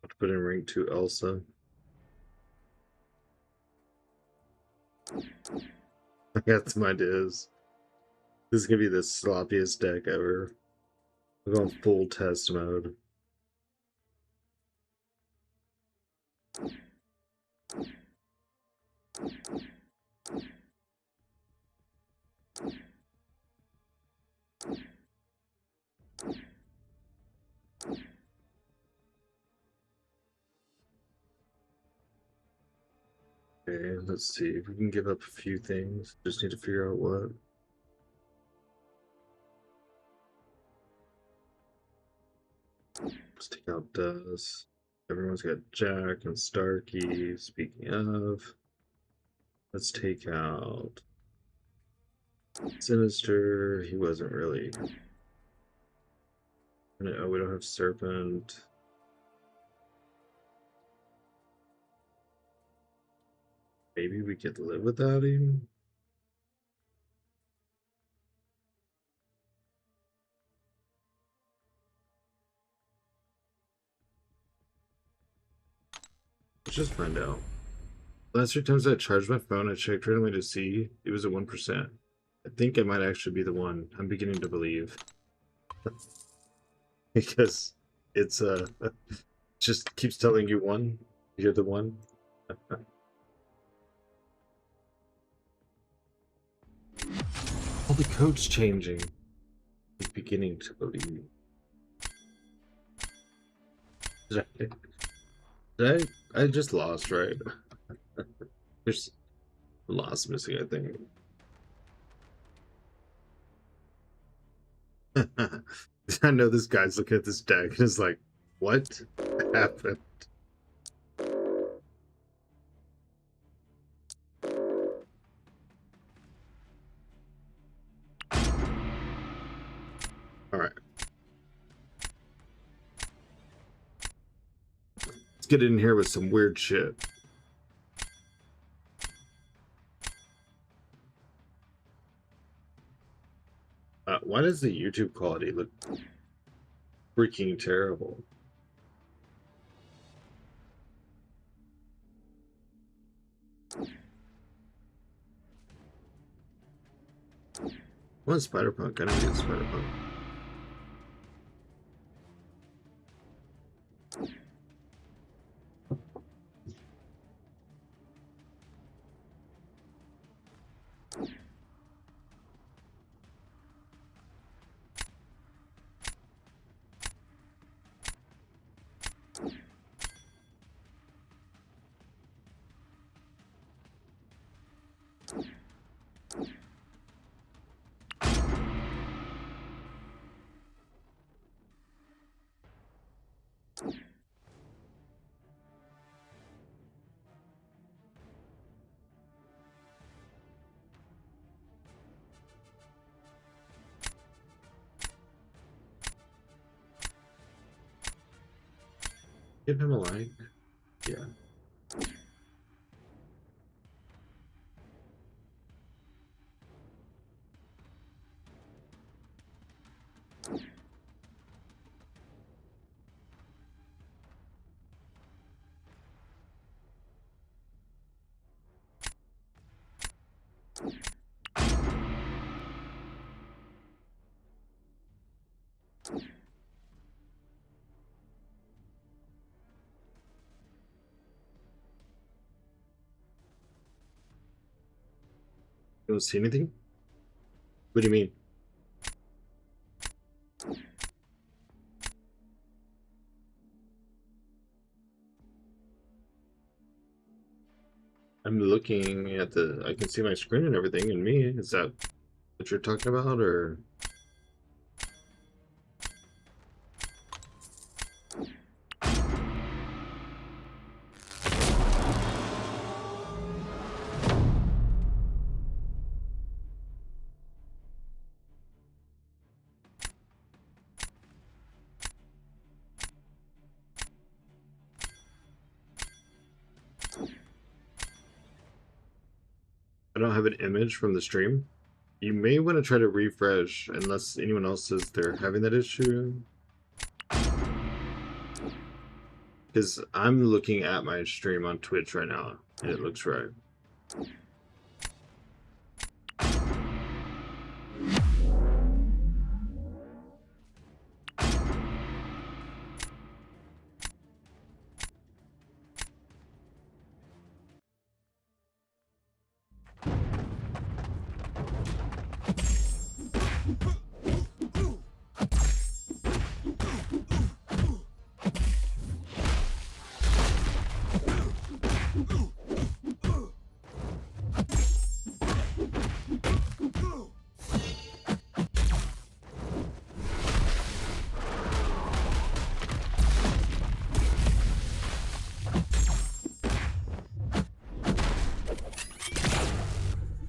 I'll put in rank 2 Elsa. I got some ideas. This is gonna be the sloppiest deck ever. We're going full test mode. Okay, let's see if we can give up a few things. Just need to figure out what. Let's take out Does. Everyone's got Jack and Starkey. Speaking of, let's take out Sinister. He wasn't really. No, we don't have Serpent. Maybe we could live without him. Let's just find out. Last 3 times I charged my phone, I checked randomly to see it was at 1%. I think it might actually be the one. I'm beginning to believe. Because it's just keeps telling you one. You're the one. All the code's changing. I'm beginning to believe. I just lost, right? There's a loss missing, I think. I know this guy's looking at this deck and is like, what happened? Alright. Let's get in here with some weird shit. Why does the YouTube quality look freaking terrible? I want Spider-Punk. I don't get Spider-Punk. Give him a like. Yeah. You don't see anything? What do you mean? I'm looking at the, I can see my screen and everything and me. Is that what you're talking about, or? I don't have an image from the stream. You may want to try to refresh unless anyone else says they're having that issue. Because I'm looking at my stream on Twitch right now and it looks right.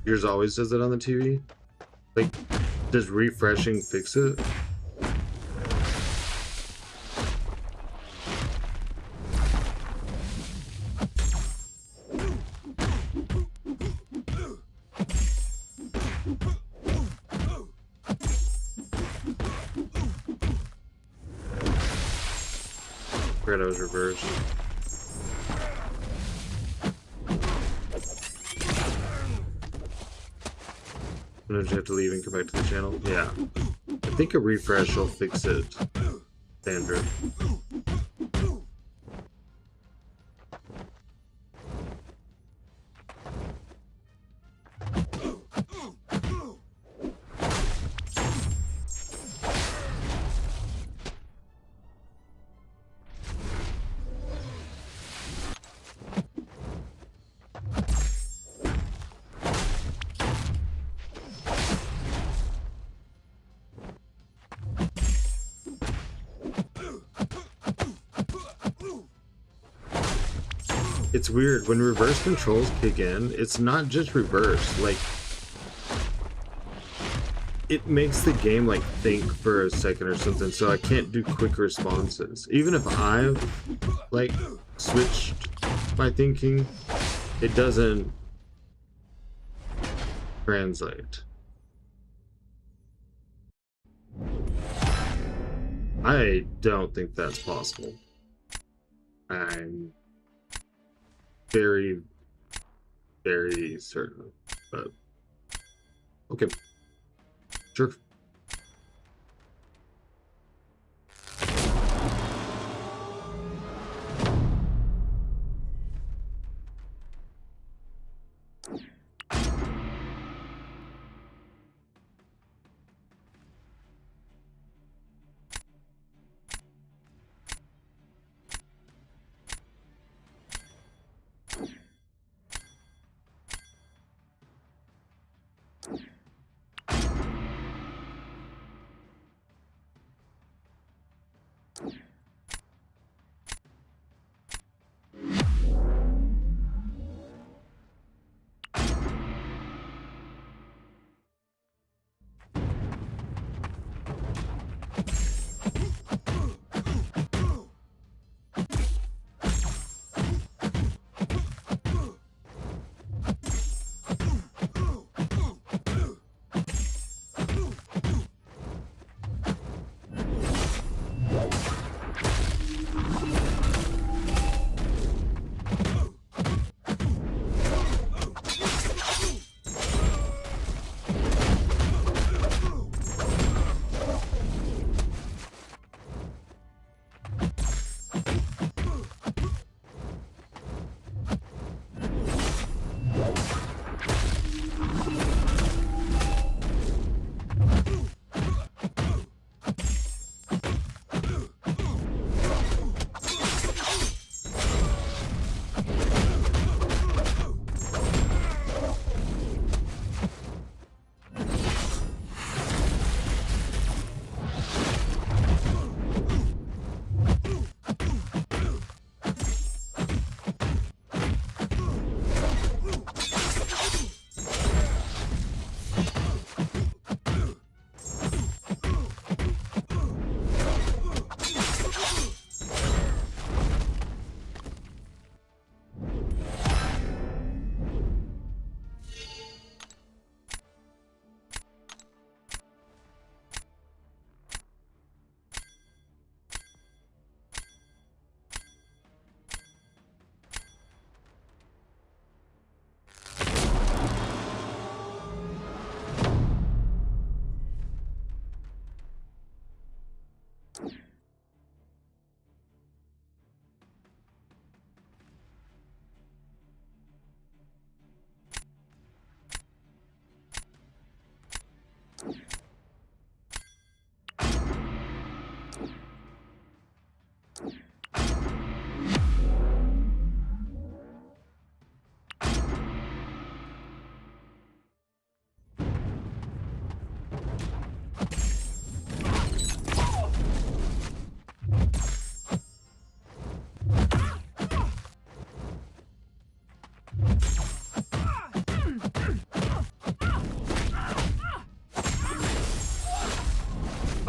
Yours always does it on the TV? Like, does refreshing fix it? I forgot I was reversed. Sometimes you have to leave and come back to the channel. Yeah. I think a refresh will fix it. Standard. It's weird, when reverse controls kick in, it's not just reverse, like, it makes the game, like, think for a second or something, so I can't do quick responses. Even if I've, like, switched my thinking, it doesn't translate. I don't think that's possible. I'm very, very certain, but okay, sure.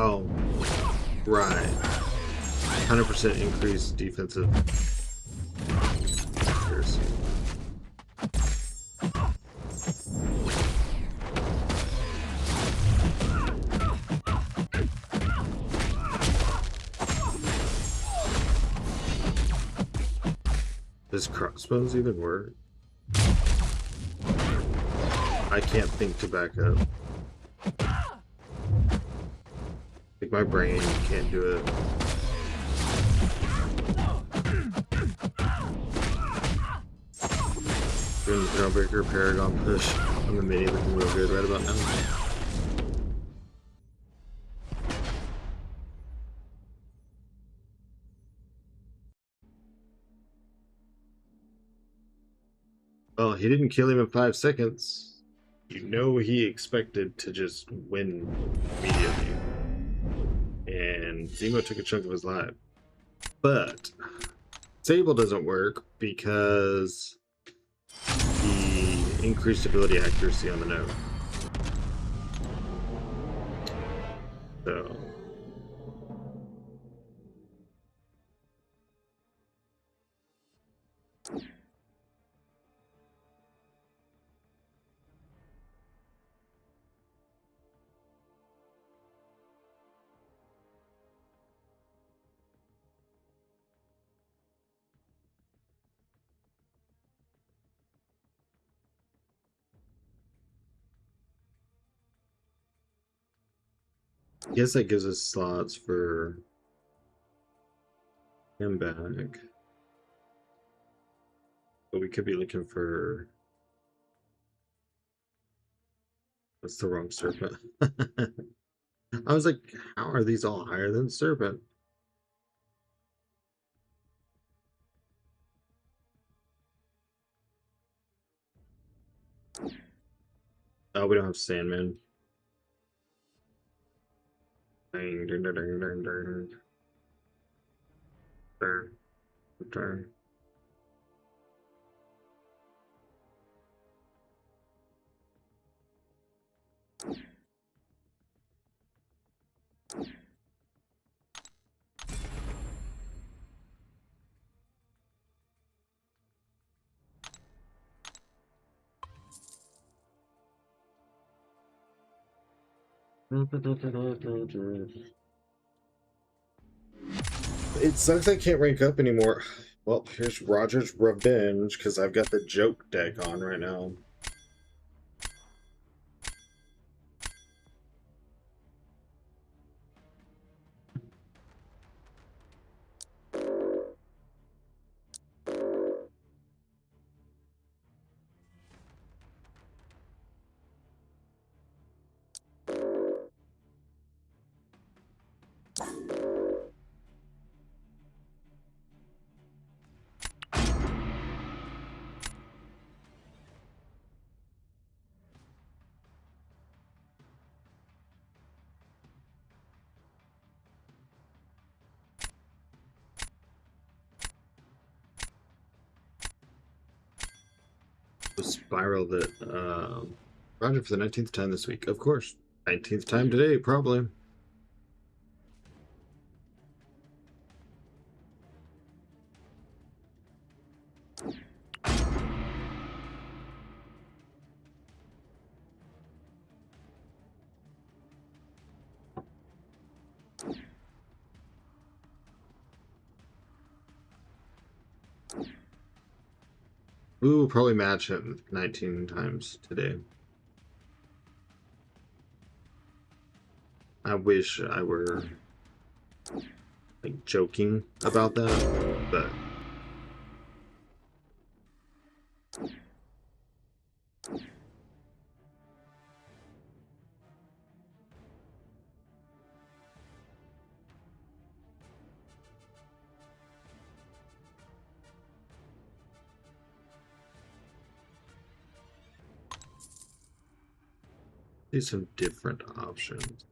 Oh, right. 100% increased defensive accuracy. Does crossbows even work? I can't think to back up. Like my brain can't do it. Doing the Thronebreaker Paragon push on the mini looking real good right about now. Well, he didn't kill him in 5 seconds. You know he expected to just win immediately. And Zemo took a chunk of his life. But Sable doesn't work because the increased ability accuracy on the note. So I guess that gives us slots for him back. But we could be looking for... That's the wrong serpent. I was like, how are these all higher than serpent? Oh, we don't have Sandman. Dang, dang, dang, dang, dang, dang. Turn, turn. It sucks I can't rank up anymore. Well, here's Roger's Revenge, because I've got the joke deck on right now. Spiraled it. Roger for the 19th time this week. Of course. 19th time today, probably. We will probably match him 19 times today. I wish I were like joking about that, but see some different options.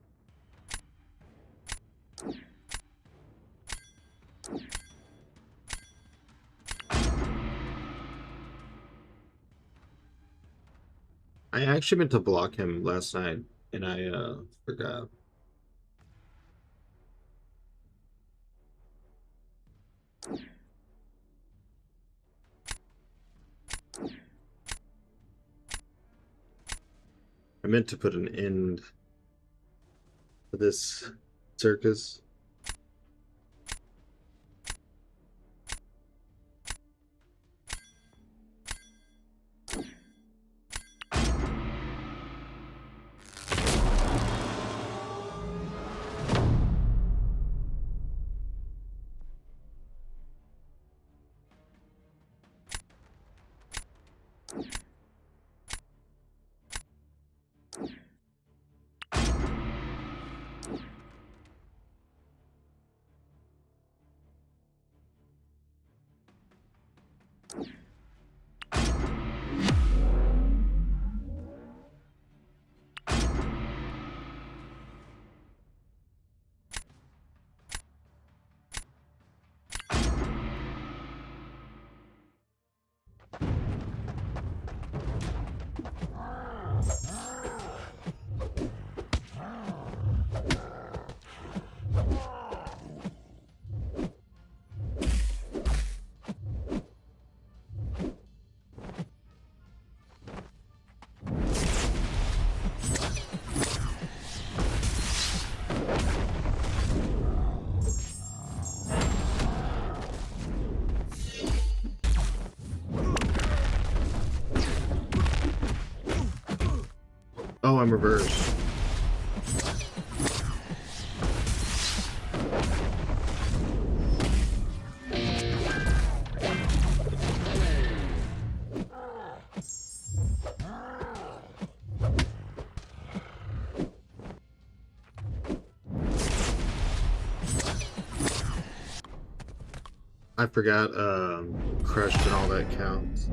I actually meant to block him last night, and I forgot. I meant to put an end to this circus. Oh, I'm reversed. I forgot crushed and all that counts.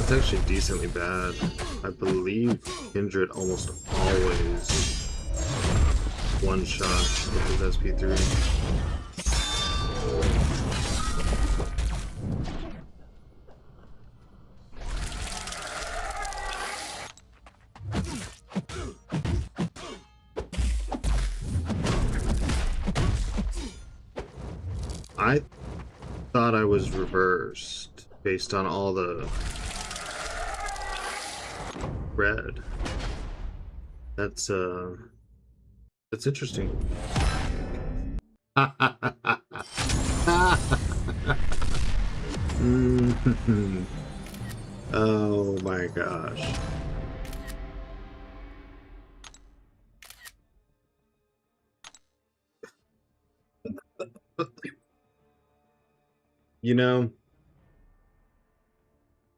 That's actually decently bad. I believe Kindred almost always one shot with his SP3. I thought I was reversed based on all the red. That's interesting. Oh my gosh. You know,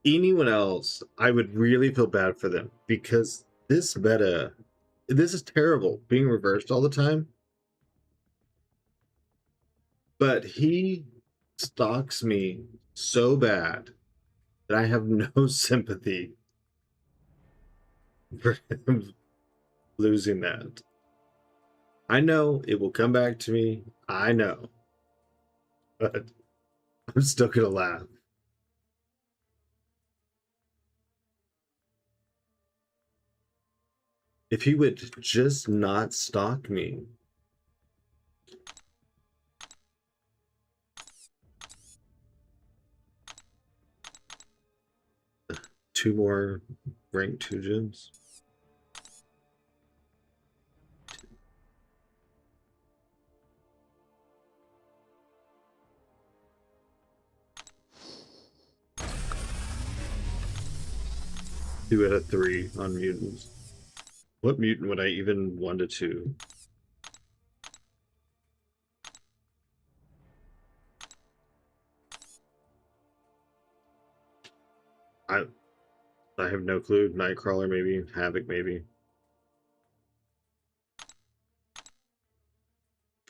anyone else, I would really feel bad for them because this meta, this is terrible, being reversed all the time. But he stalks me so bad that I have no sympathy for him losing that. I know it will come back to me. I know. But I'm still gonna laugh. If he would just not stalk me. Two more rank 2 gems. Two out of 3 on mutants. What mutant would I even 1 to 2? I have no clue. Nightcrawler maybe, Havoc maybe.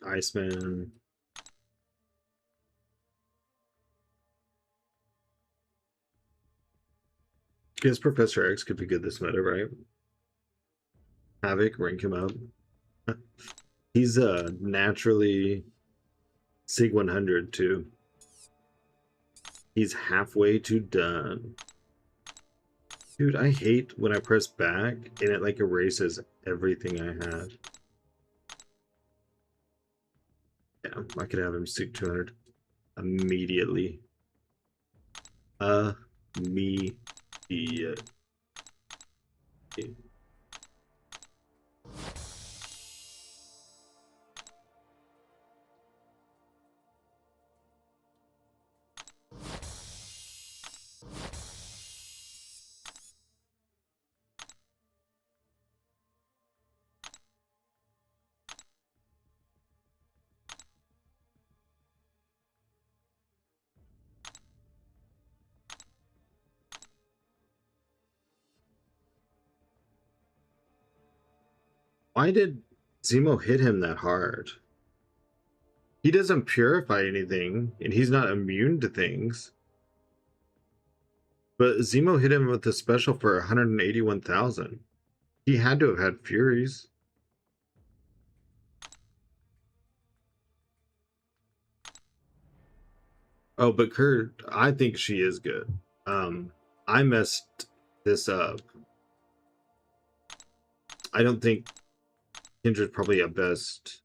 Iceman. Guess Professor X could be good this meta, right? Havoc, rank him up. He's naturally Sig 100 too. He's halfway to done. Dude, I hate when I press back and it like erases everything I had. Yeah, I could have him Sig 200 immediately. Immediately. Why did Zemo hit him that hard? He doesn't purify anything, and he's not immune to things. But Zemo hit him with a special for 181,000. He had to have had Furies. Oh, but Kurt, I think she is good. I messed this up. I don't think Kindred's probably a best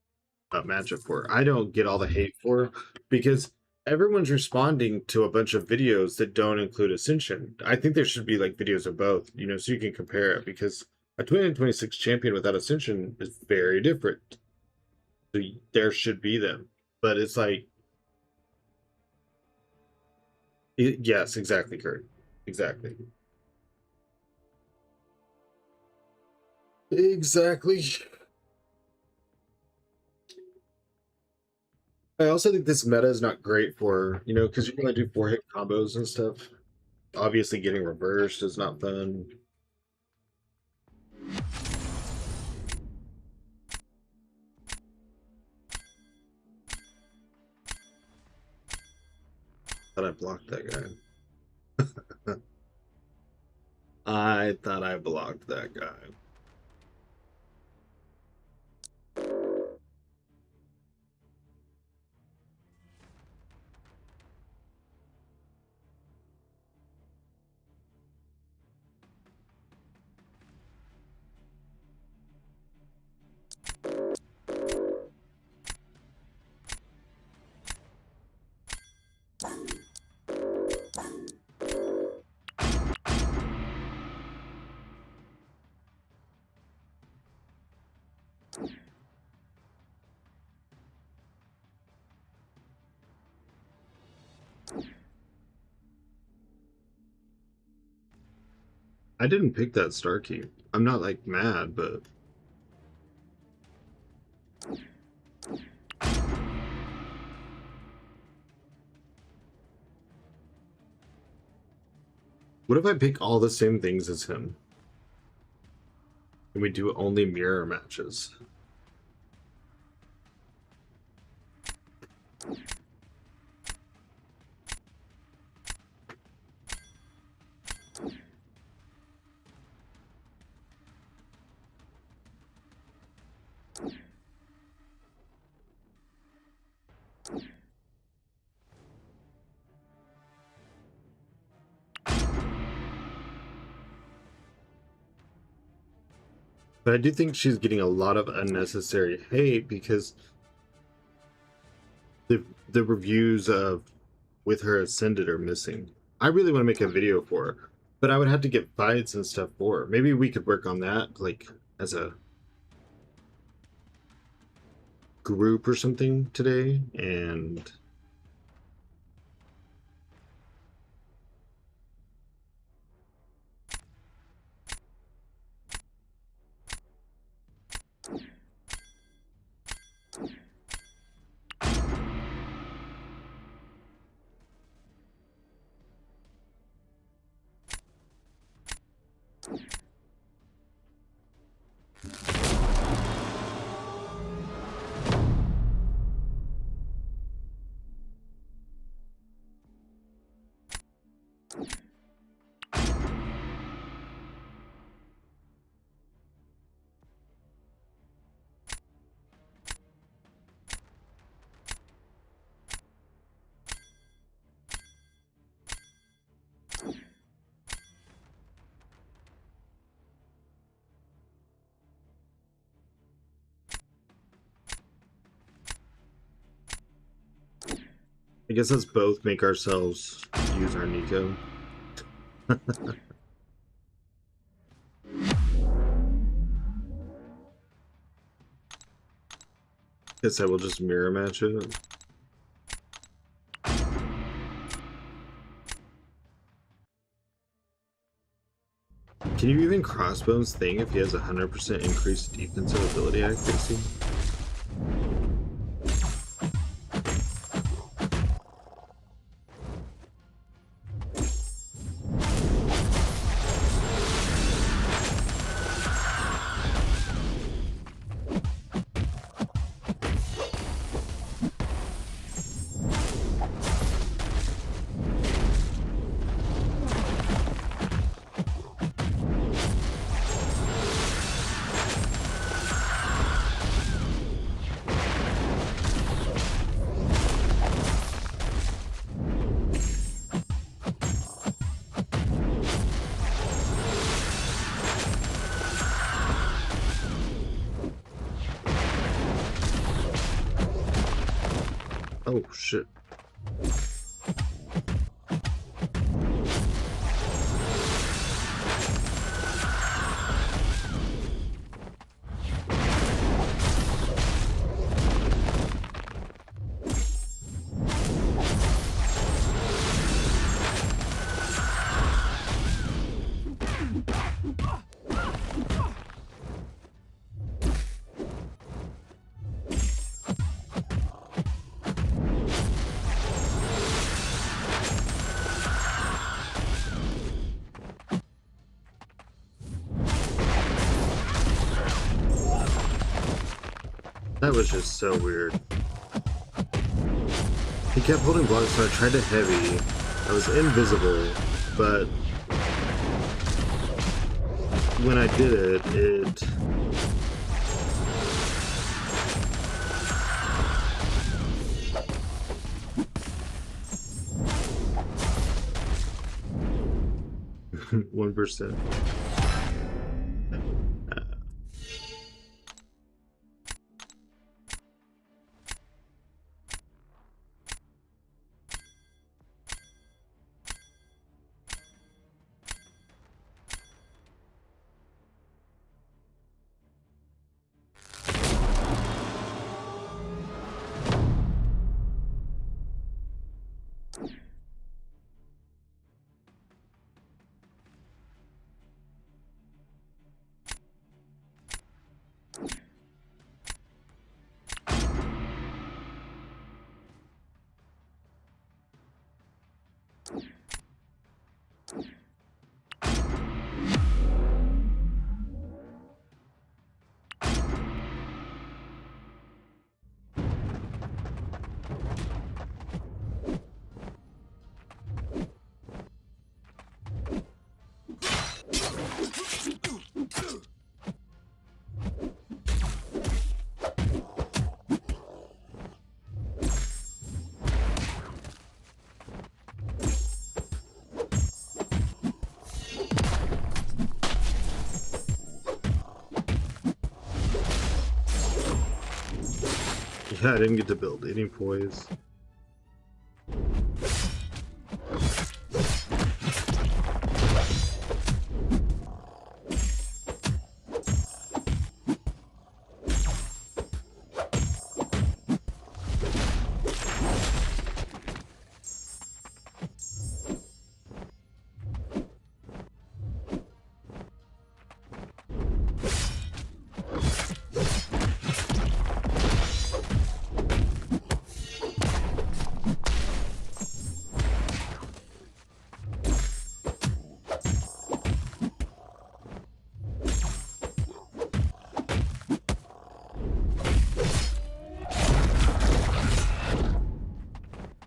matchup for her. I don't get all the hate for her because everyone's responding to a bunch of videos that don't include Ascension. I think there should be like videos of both, you know, so you can compare it because a 2026 champion without Ascension is very different. So there should be them, but it's like, yes, exactly, Kurt, exactly, exactly. I also think this meta is not great for, you know, because you can only do 4-hit combos and stuff. Obviously, getting reversed is not fun. Thought I blocked that guy. I thought I blocked that guy. I didn't pick that star key. I'm not like mad, but what if I pick all the same things as him? And we do only mirror matches? But I do think she's getting a lot of unnecessary hate because the reviews of with her Ascended are missing. I really want to make a video for her, but I would have to get fights and stuff for her. Maybe we could work on that, like, as a group or something today, and I guess let's both make ourselves use our Nico. Guess I will just mirror match it. Can you even Crossbones thing if he has 100% increased defensive ability accuracy? Oh shit. That was just so weird. He kept holding blocks, so I tried to heavy. I was invisible, but when I did it, it... One percent. I didn't get to build any poise.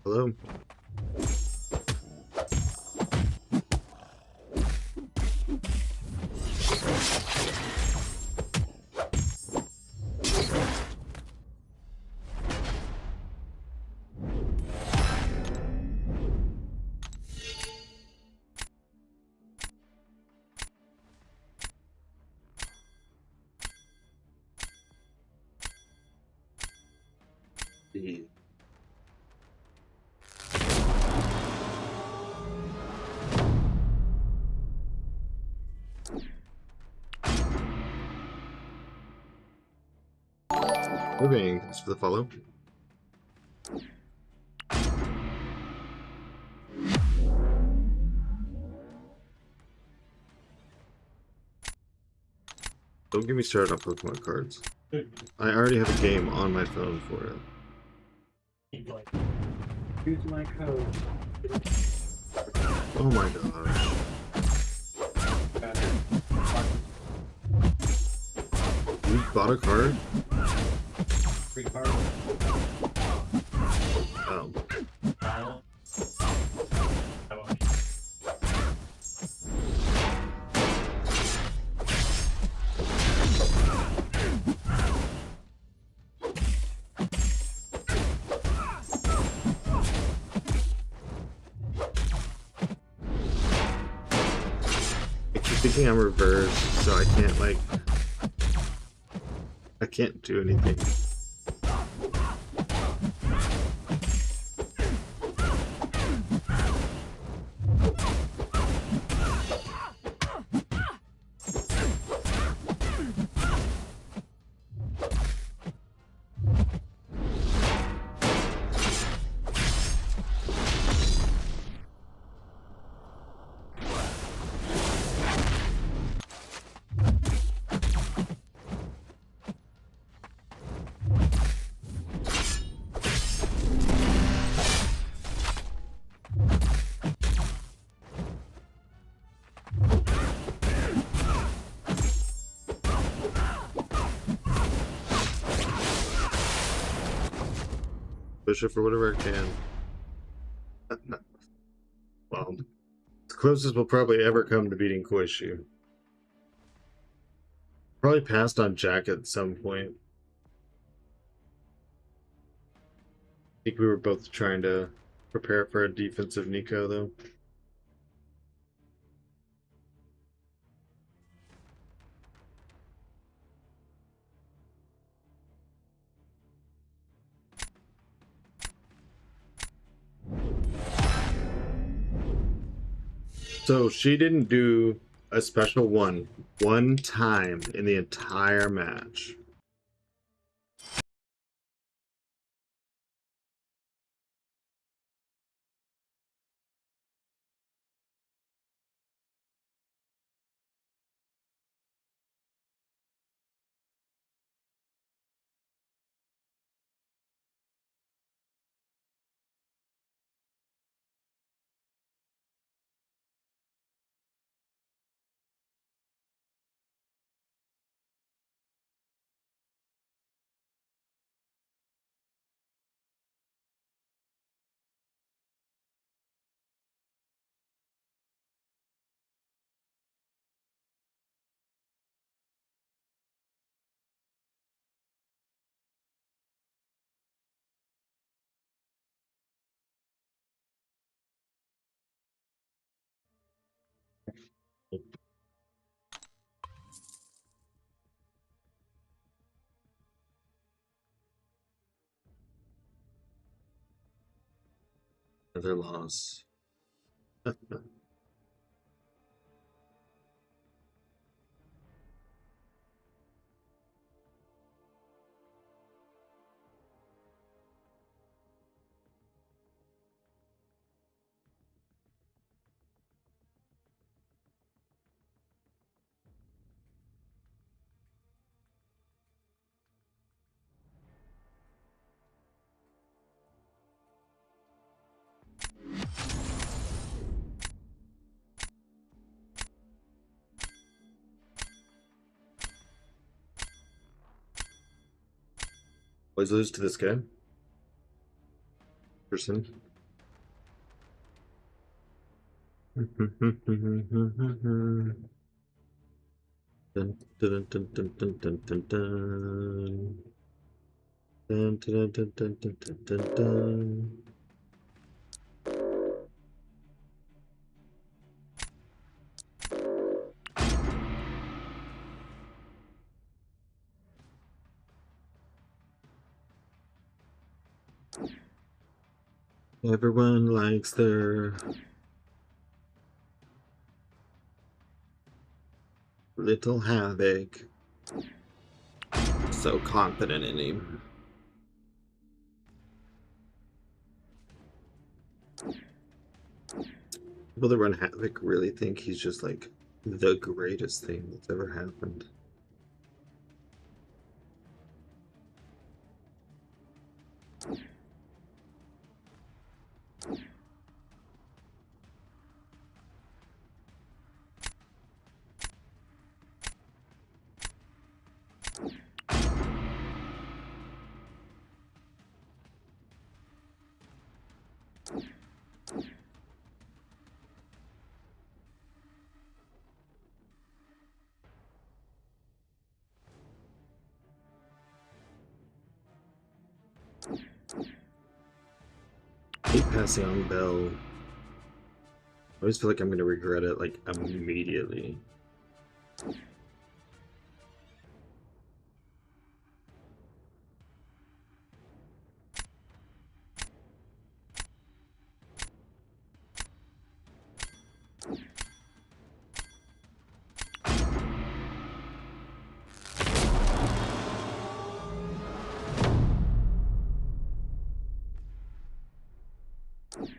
Hello? Yeah. Moving. Thanks for the follow. Don't get me started on Pokemon cards. I already have a game on my phone for it. Use my code. Oh my gosh. You bought a card? Free card. Oh. I keep thinking I'm reversed, so I can't, like... I can't do anything. Push it for whatever I can. Well, the closest we'll probably ever come to beating Koishu. Probably passed on Jack at some point. I think we were both trying to prepare for a defensive Nico, though. So she didn't do a special one time in the entire match. Another loss. Always lose to this guy. Person. Dun, dun, dun, dun, dun, dun, dun, dun. Dun, dun, dun, dun, dun, dun, dun, dun. Everyone likes their little havoc. So confident in him. People that run havoc really think he's just like the greatest thing that's ever happened. Keep passing on Bell. I always feel like I'm gonna regret it like immediately.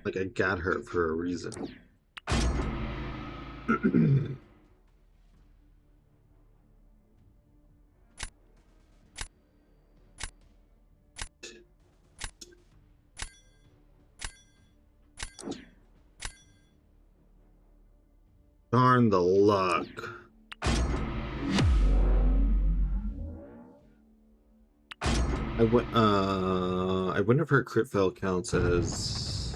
Like I got her for a reason. Darn the luck. I wonder if her crit fail counts as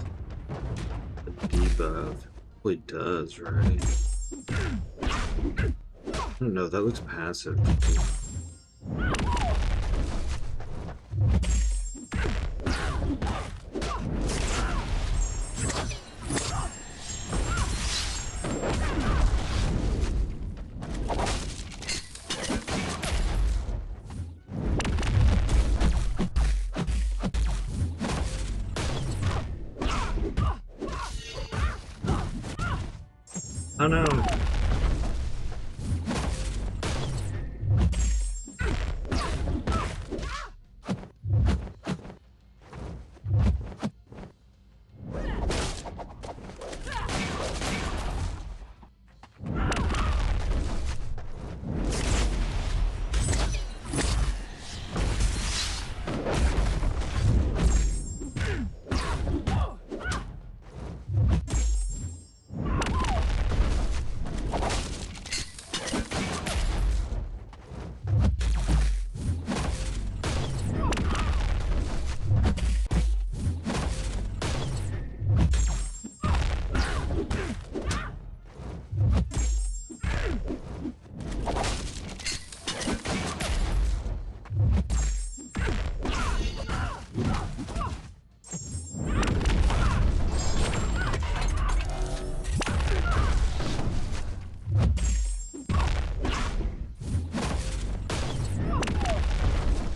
a debuff. Well, it does, right? I don't know, that looks passive. Oh no!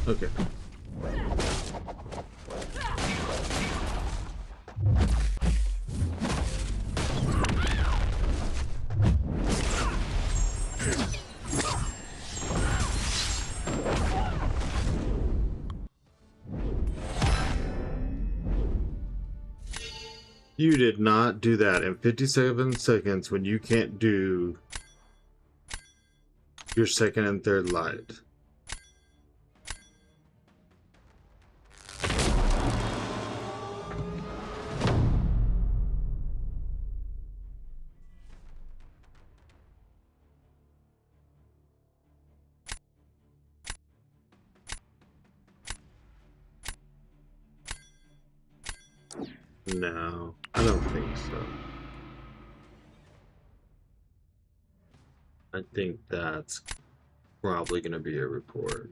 Okay. You did not do that in 57 seconds when you can't do your second and third light. No, I don't think so. I think that's probably going to be a report.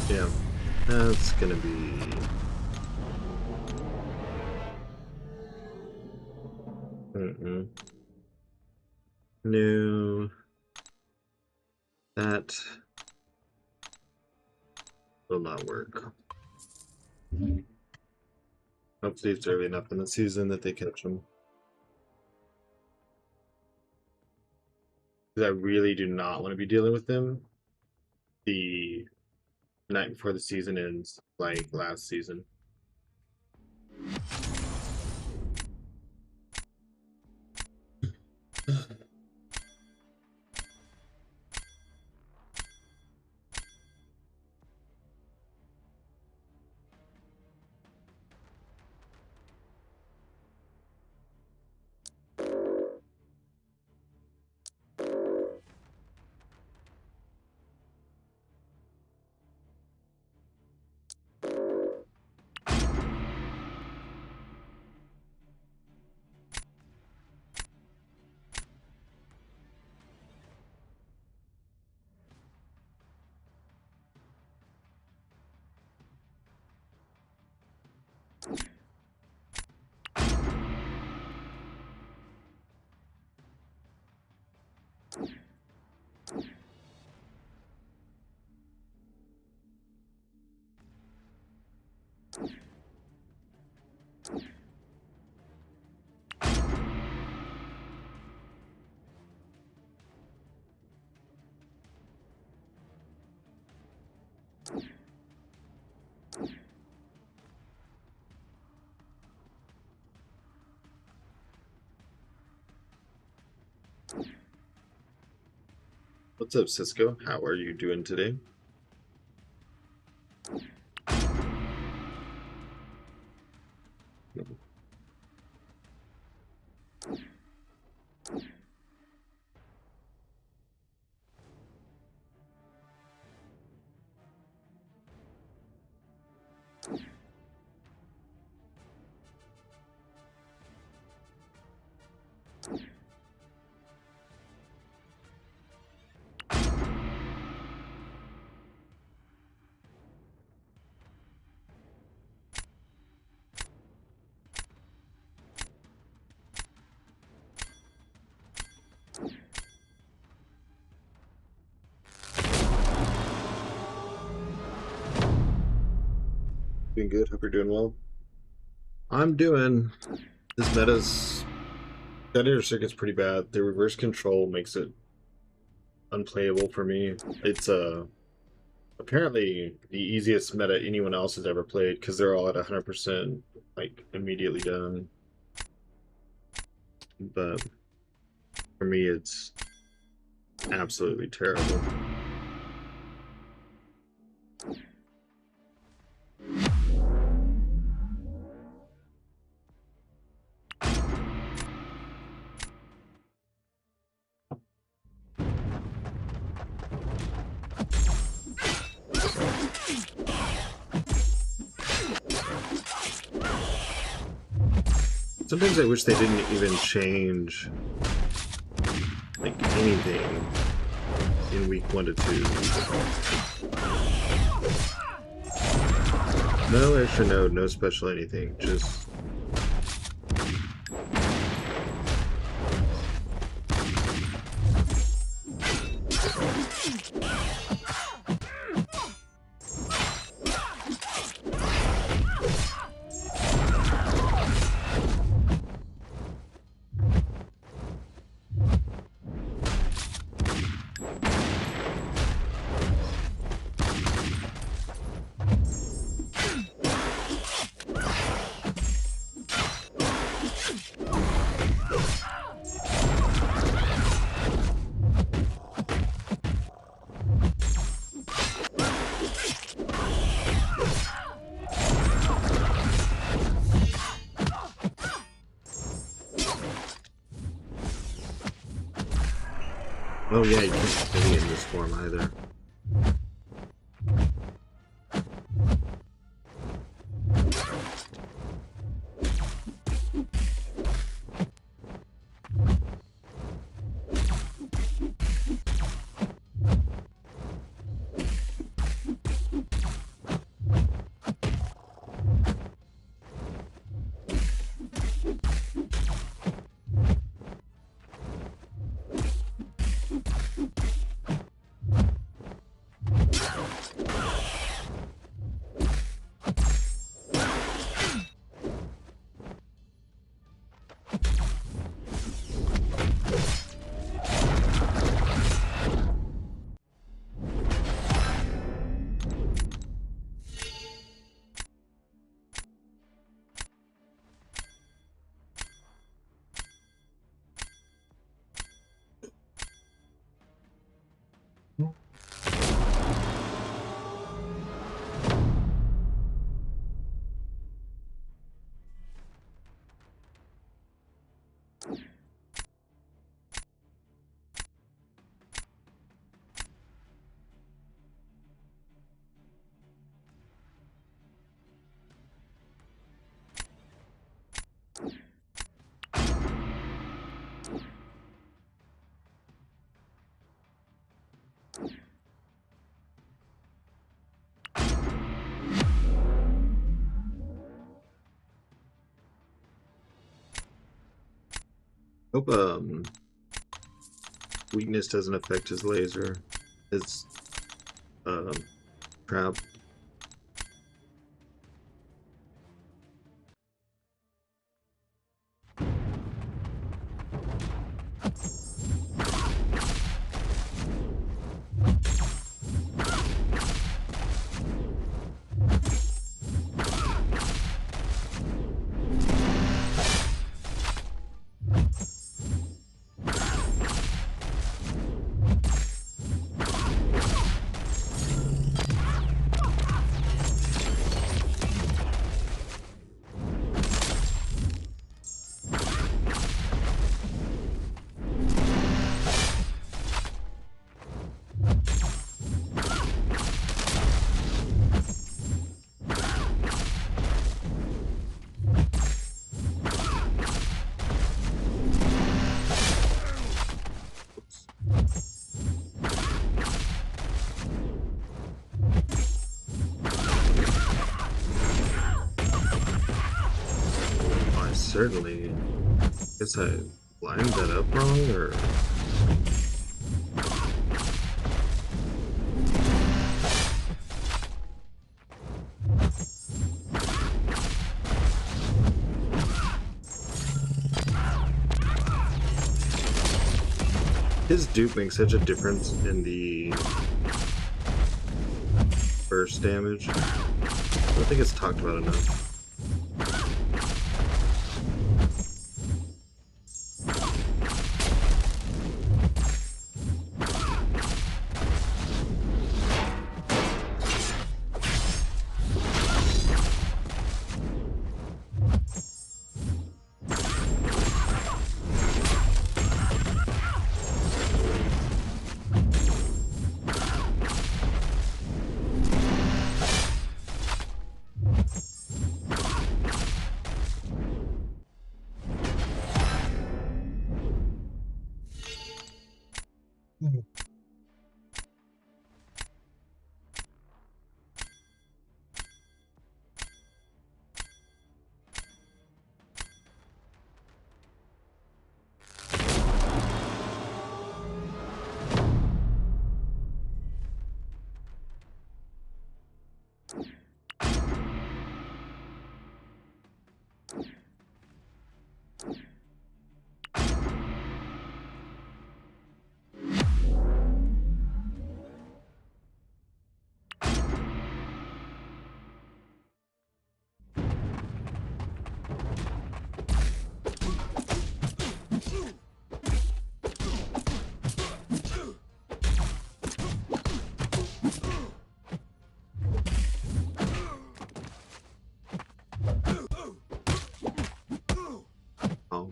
Yeah, that's gonna be... No, that will not work. Hopefully it's early enough in the season that they catch them. Because I really do not want to be dealing with them the night before the season ends, like last season. What's up, Cisco? How are you doing today? Doing good. Hope you're doing well. I'm doing. This meta's Gladiator Circuit's pretty bad. The reverse control makes it unplayable for me. It's apparently the easiest meta anyone else has ever played because they're all at 100%, like immediately done. But for me, it's absolutely terrible. Sometimes I wish they didn't even change like anything in week 1 to 2. No extra node, no special anything, just oh yeah, you can't play it in this form either. Hope weakness doesn't affect his laser. His trap. Certainly. Guess I lined that up wrong, or His dupe makes such a difference in the burst damage. I don't think it's talked about enough. Oh.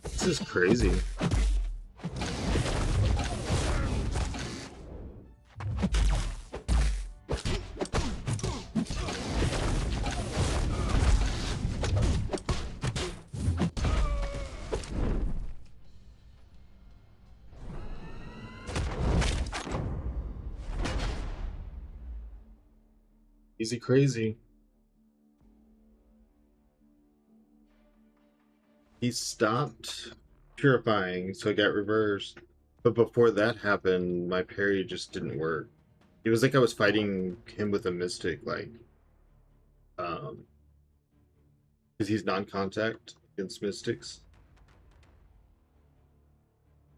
This is crazy. Easy crazy. He stopped purifying, so it got reversed. But before that happened, my parry just didn't work. It was like I was fighting him with a mystic, like, because he's non-contact against mystics.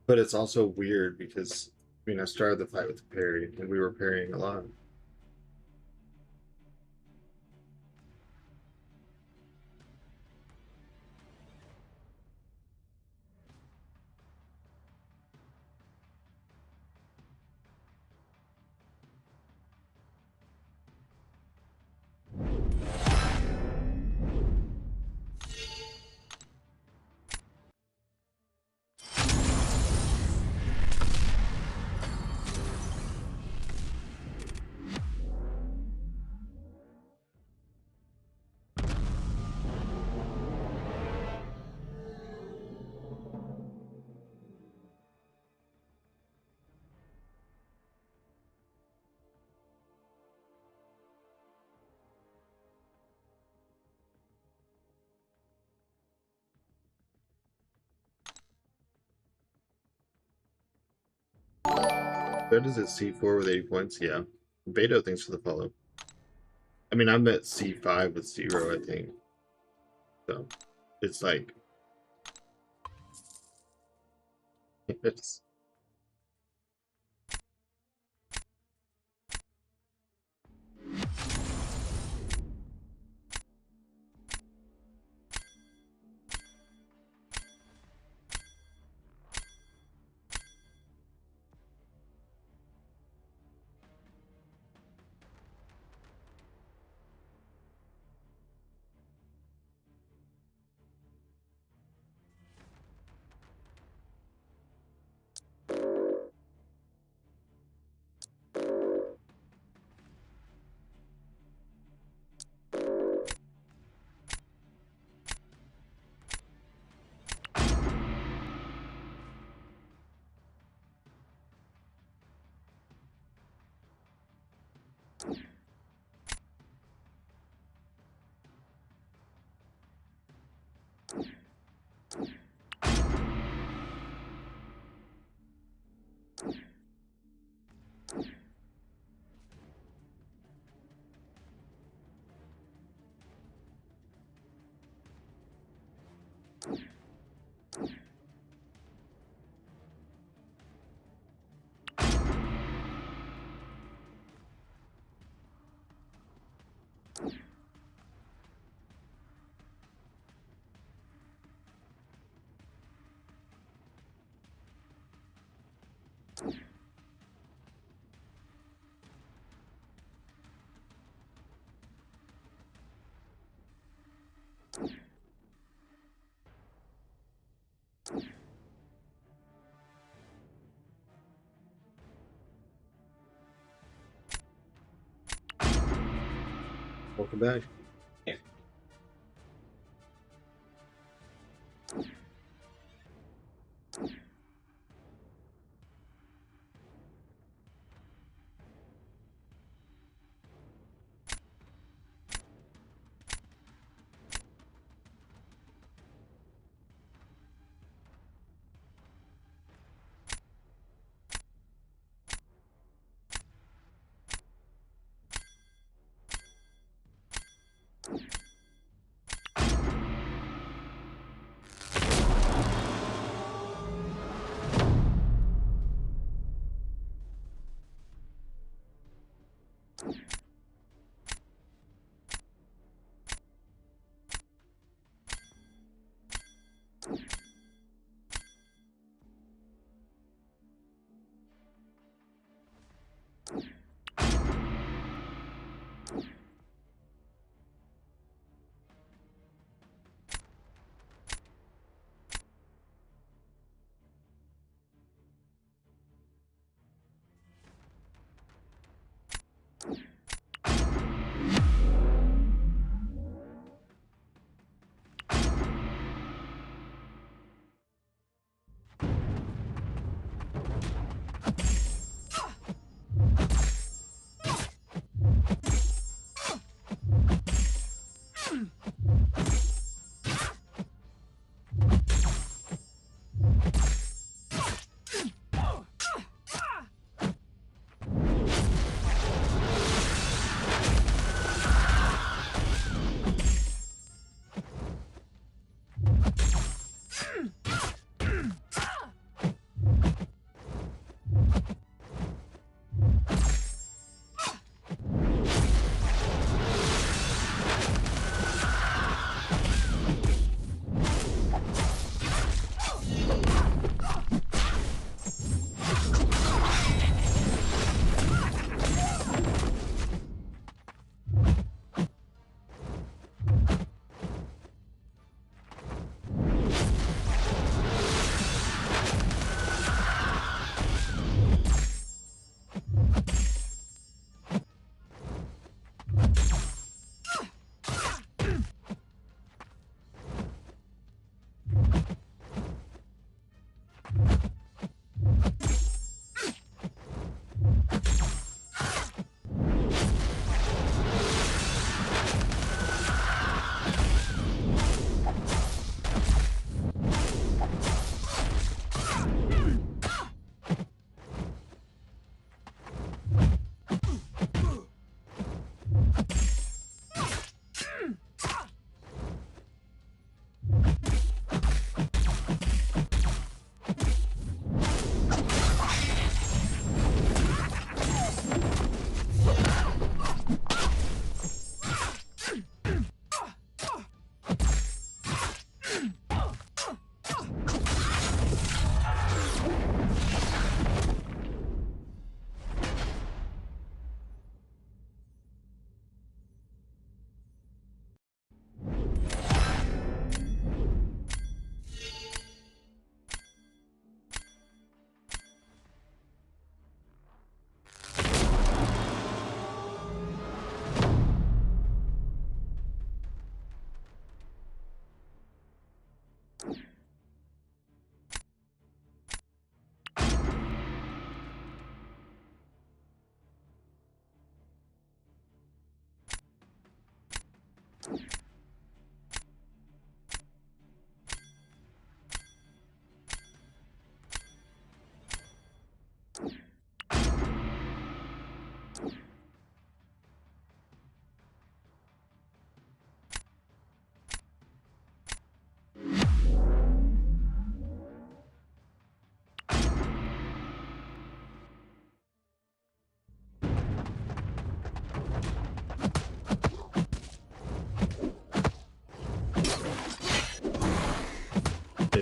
But it's also weird because, I mean, I started the fight with the parry, and we were parrying a lot. What is it, C4 with 80 points? Yeah. Beto, thanks for the follow. I mean, I'm at C5 with 0, I think. So, it's like... It's... Welcome back. Yeah.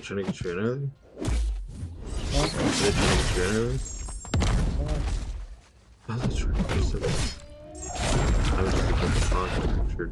trying to get you in early? What? Are they trying to get you in early? Oh, that's right. You said that. I was just looking at the clock. Sure.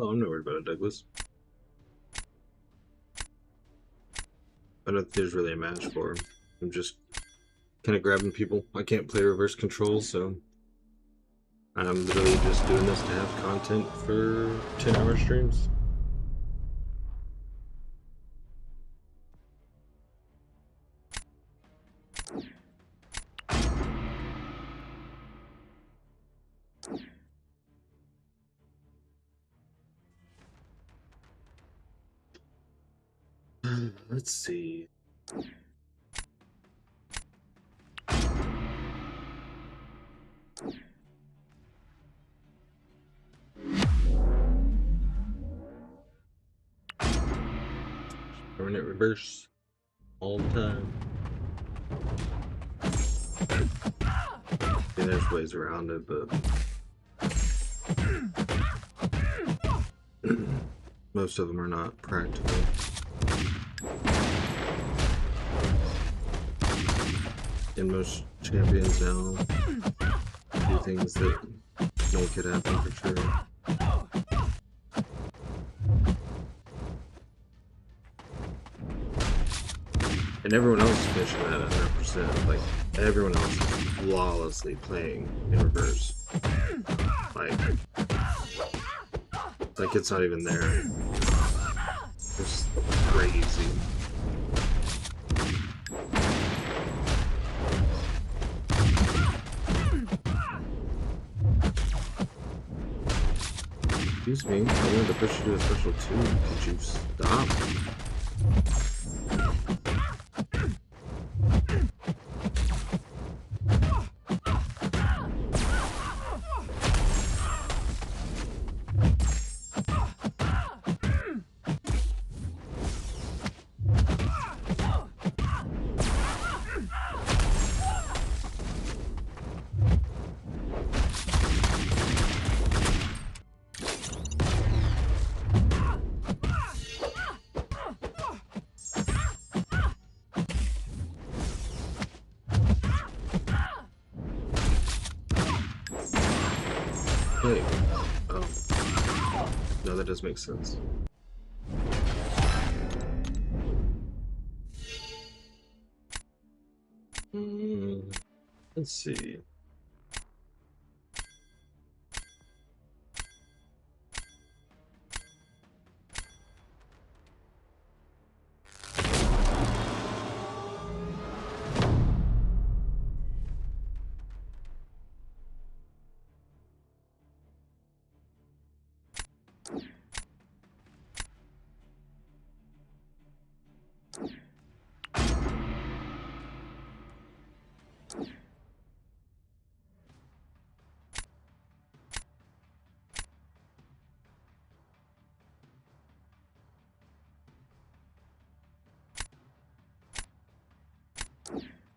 Oh, I'm not worried about it, Douglas. I don't think there's really a match for him. I'm just kind of grabbing people. I can't play reverse control, so I'm literally just doing this to have content for 10-hour streams. Let's see. Permanent reverse all the time. Yeah, there's ways around it, but most of them are not practical. And most champions now do things that make it happen for sure. And everyone else is finishing that at 100%. Like, everyone else is flawlessly playing in reverse. Like it's not even there. It's crazy. Excuse me, I wanted to push you to a special 2. Could you stop? Wait. Oh. No, that does make sense. Let's see.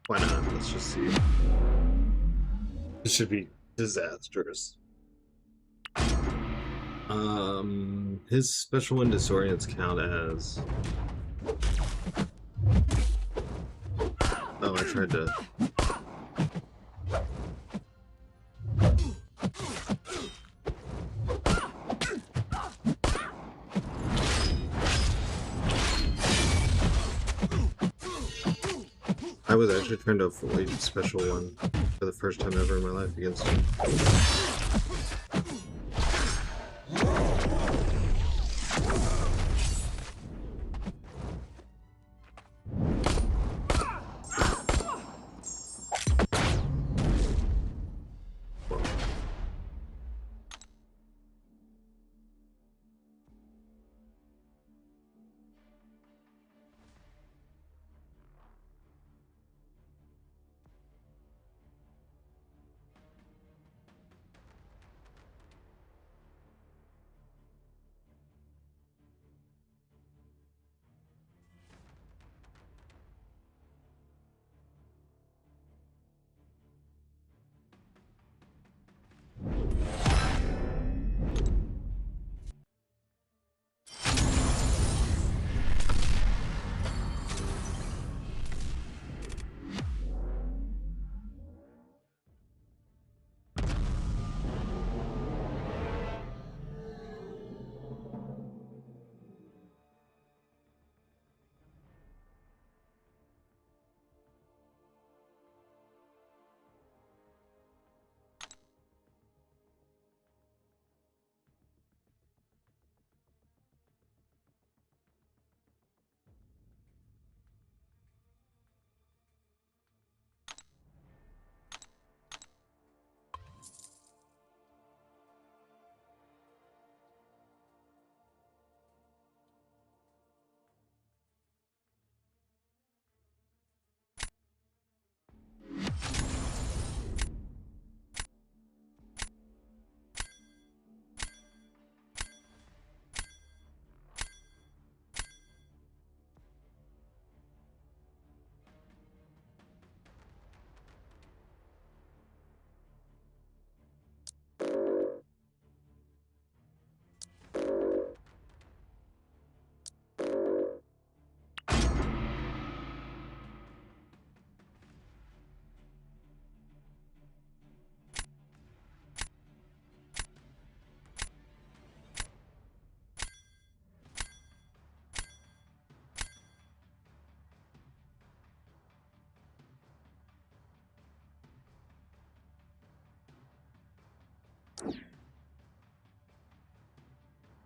Why not? Let's just see. This should be disastrous. His special one disorients count as... Oh, I tried to... I was actually trying to avoid special one for the first time ever in my life against him.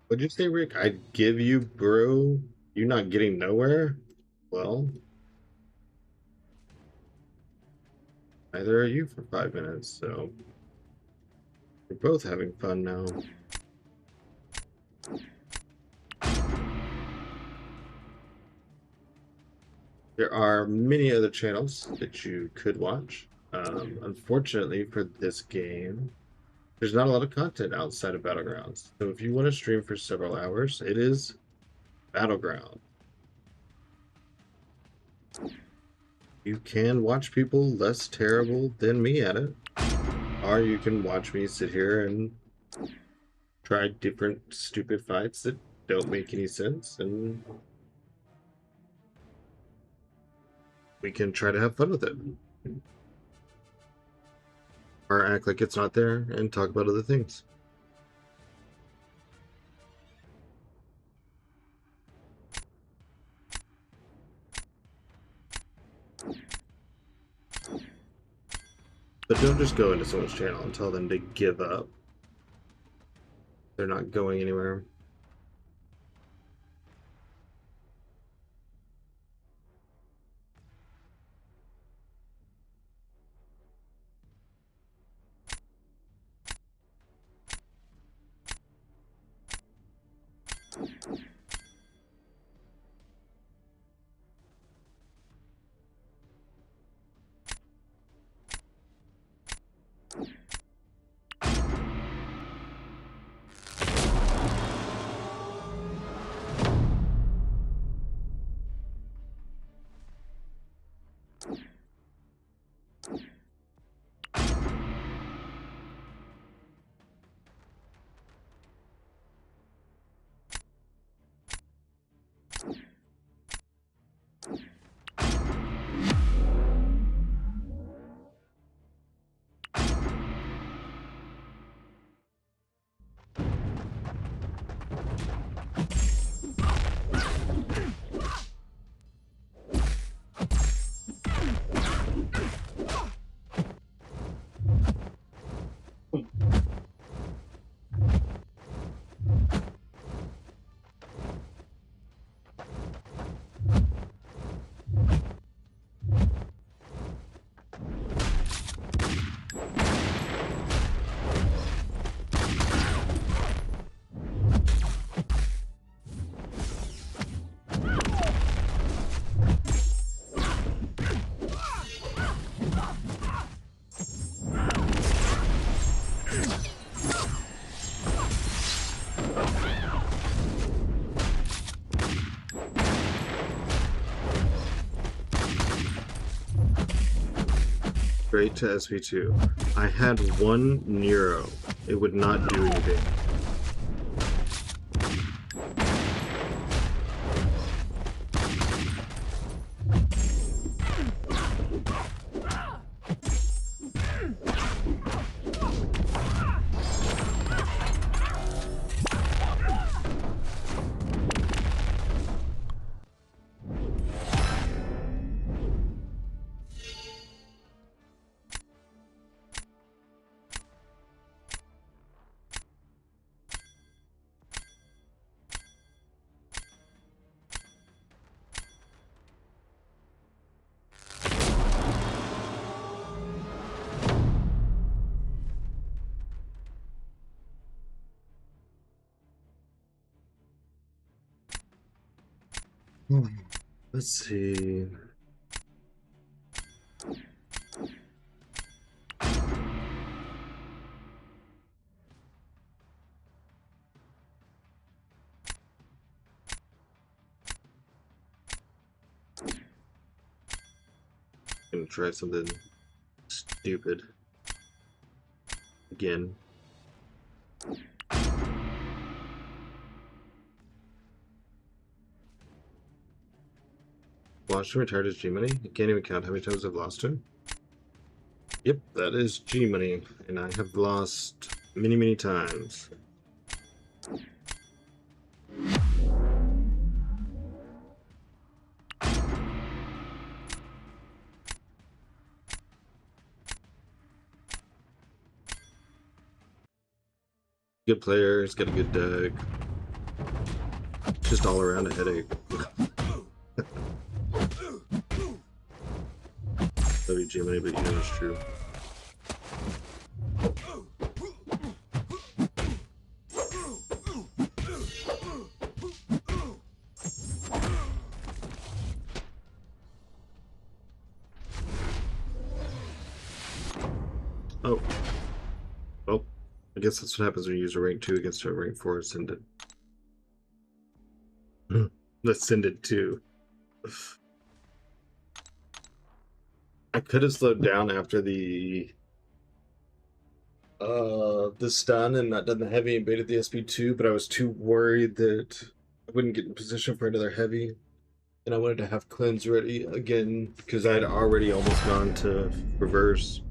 What'd you say, Rick? I'd give you, bro. You're not getting nowhere? Well, neither are you for 5 minutes, so we're both having fun now. There are many other channels that you could watch. Unfortunately for this game, there's not a lot of content outside of Battlegrounds. So if you want to stream for several hours, it is Battleground. You can watch people less terrible than me at it, or you can watch me sit here and try different stupid fights that don't make any sense, and we can try to have fun with it. Or act like it's not there and talk about other things. But don't just go into someone's channel and tell them to give up. They're not going anywhere. straight to SP2. I had one Nero. It would not do anything. Let's see. I'm gonna try something stupid again. Watched him retired as G Money. I can't even count how many times I've lost him. Yep, that is G Money, and I have lost many, many times. Good player, he's got a good deck. Just all around a headache. WG Money, but you know it's true. Oh. Well, I guess that's what happens when you use a rank 2 against a rank 4 ascended. Ascended 2. I could have slowed down after the stun and not done the heavy and baited the SP2, but I was too worried that I wouldn't get in position for another heavy. And I wanted to have cleanse ready again because I had already almost gone to reverse.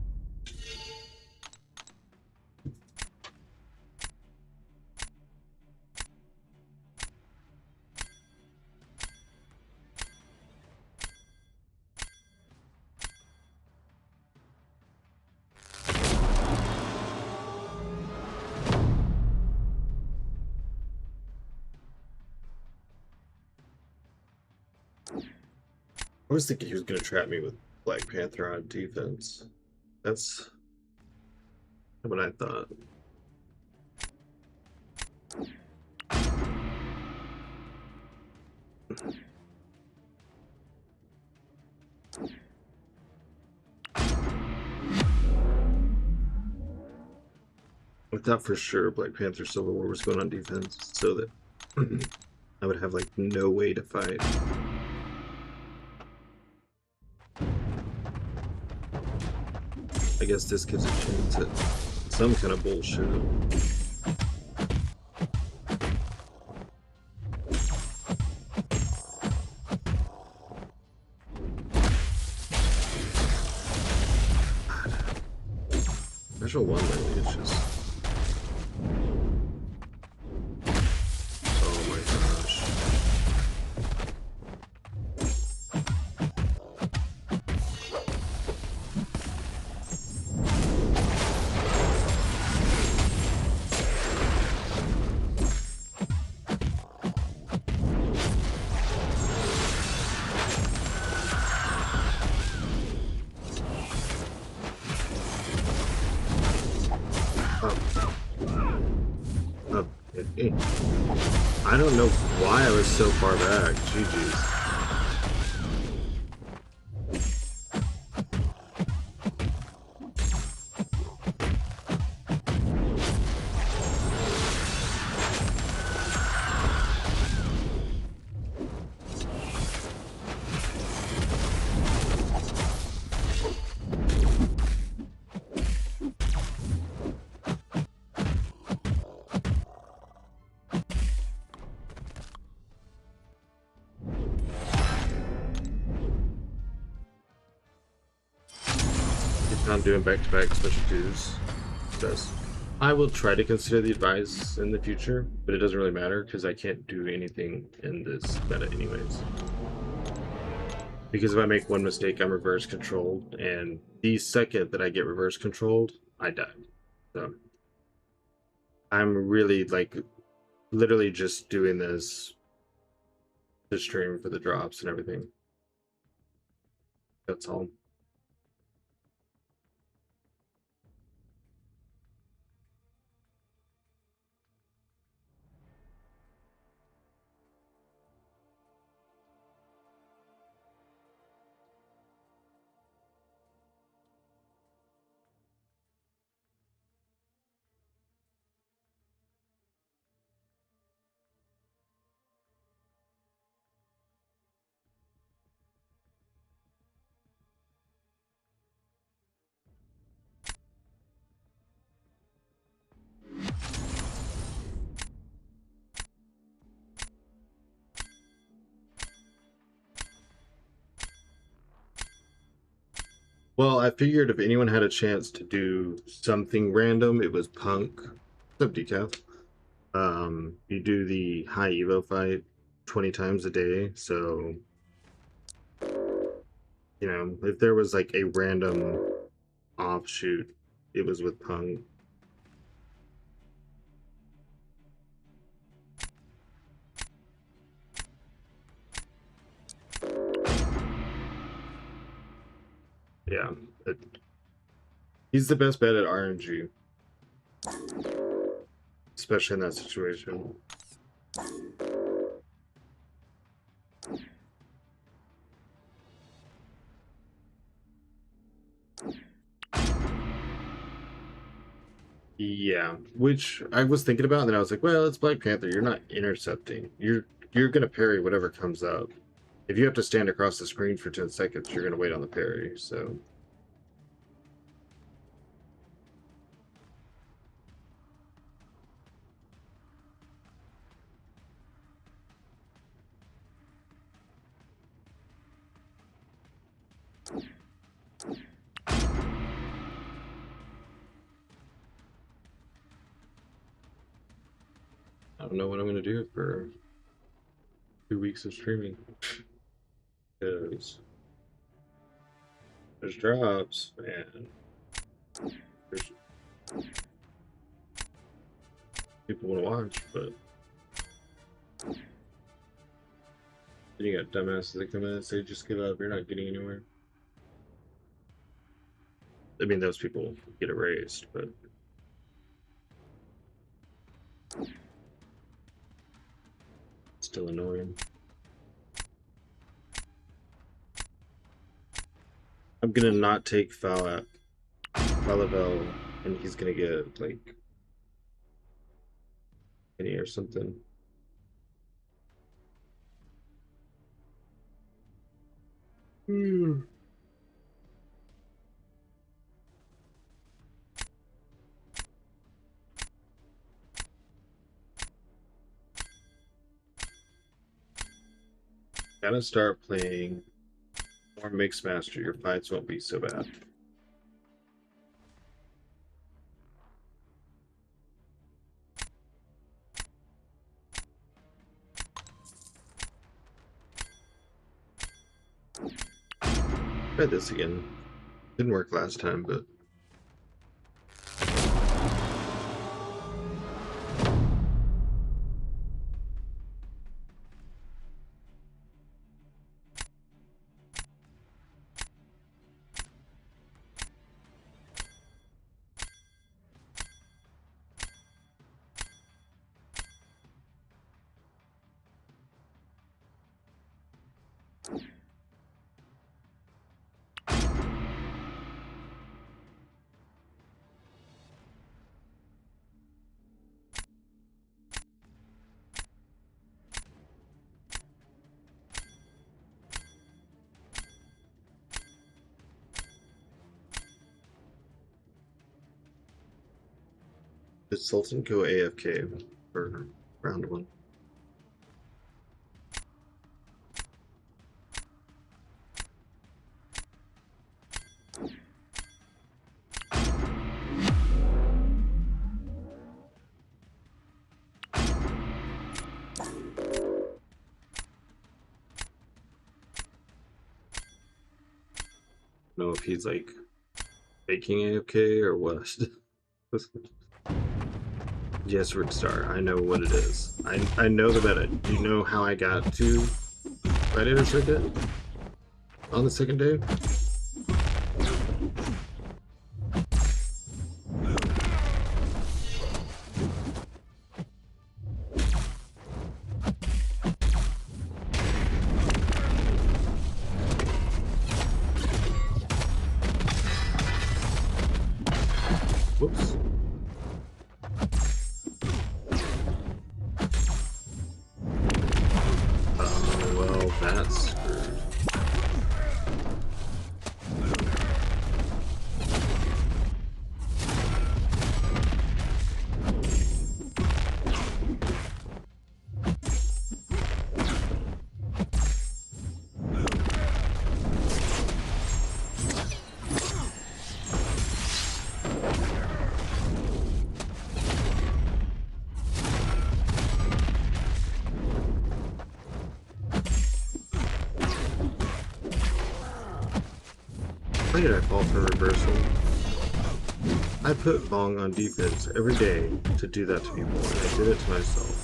I was thinking he was going to trap me with Black Panther on defense. That's what I thought. I thought for sure Black Panther Civil War was going on defense so that I would have like no way to fight. I guess this gives a chance at some kind of bullshit. Special one lately, it's just... Oh my gosh. I don't know why I was so far back. GG's. on doing back-to-back special twos. Does. I will try to consider the advice in the future, but it doesn't really matter because I can't do anything in this meta anyways. Because if I make one mistake, I'm reverse controlled, and the second that I get reverse controlled, I die. So I'm really like literally just doing this to stream for the drops and everything. That's all. Well, I figured if anyone had a chance to do something random, it was Punk. What's up, Decaf? You do the high Evo fight 20 times a day, so you know, if there was like a random offshoot, it was with Punk. Yeah, he's the best bet at RNG, especially in that situation. Yeah, which I was thinking about, and then I was like, well, it's Black Panther. You're not intercepting. You're gonna parry whatever comes up. If you have to stand across the screen for 10 seconds, you're gonna wait on the parry. So I don't know what I'm gonna do for 2 weeks of streaming because there's drops and there's people want to watch, but then you got dumbasses that come in and say, just give up, you're not getting anywhere. I mean, those people get erased, but still annoying. I'm gonna not take Phyla, and he's gonna get like any or something. Gotta start playing more Mixed Master. Your fights won't be so bad. Try this again. Didn't work last time, but did Sultan go AFK for round one? know if he's like faking AFK or what. Yes, Red Star. I know what it is. I know the meta. Do you know how I got to Gladiator Circuit on the second day? Whoops. Oh, well, that's screwed. Why did I fall for reversal? I put Vong on defense every day to do that to people, and I did it to myself.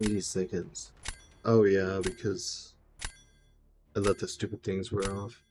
$80. Oh yeah, because I let the stupid things wear off.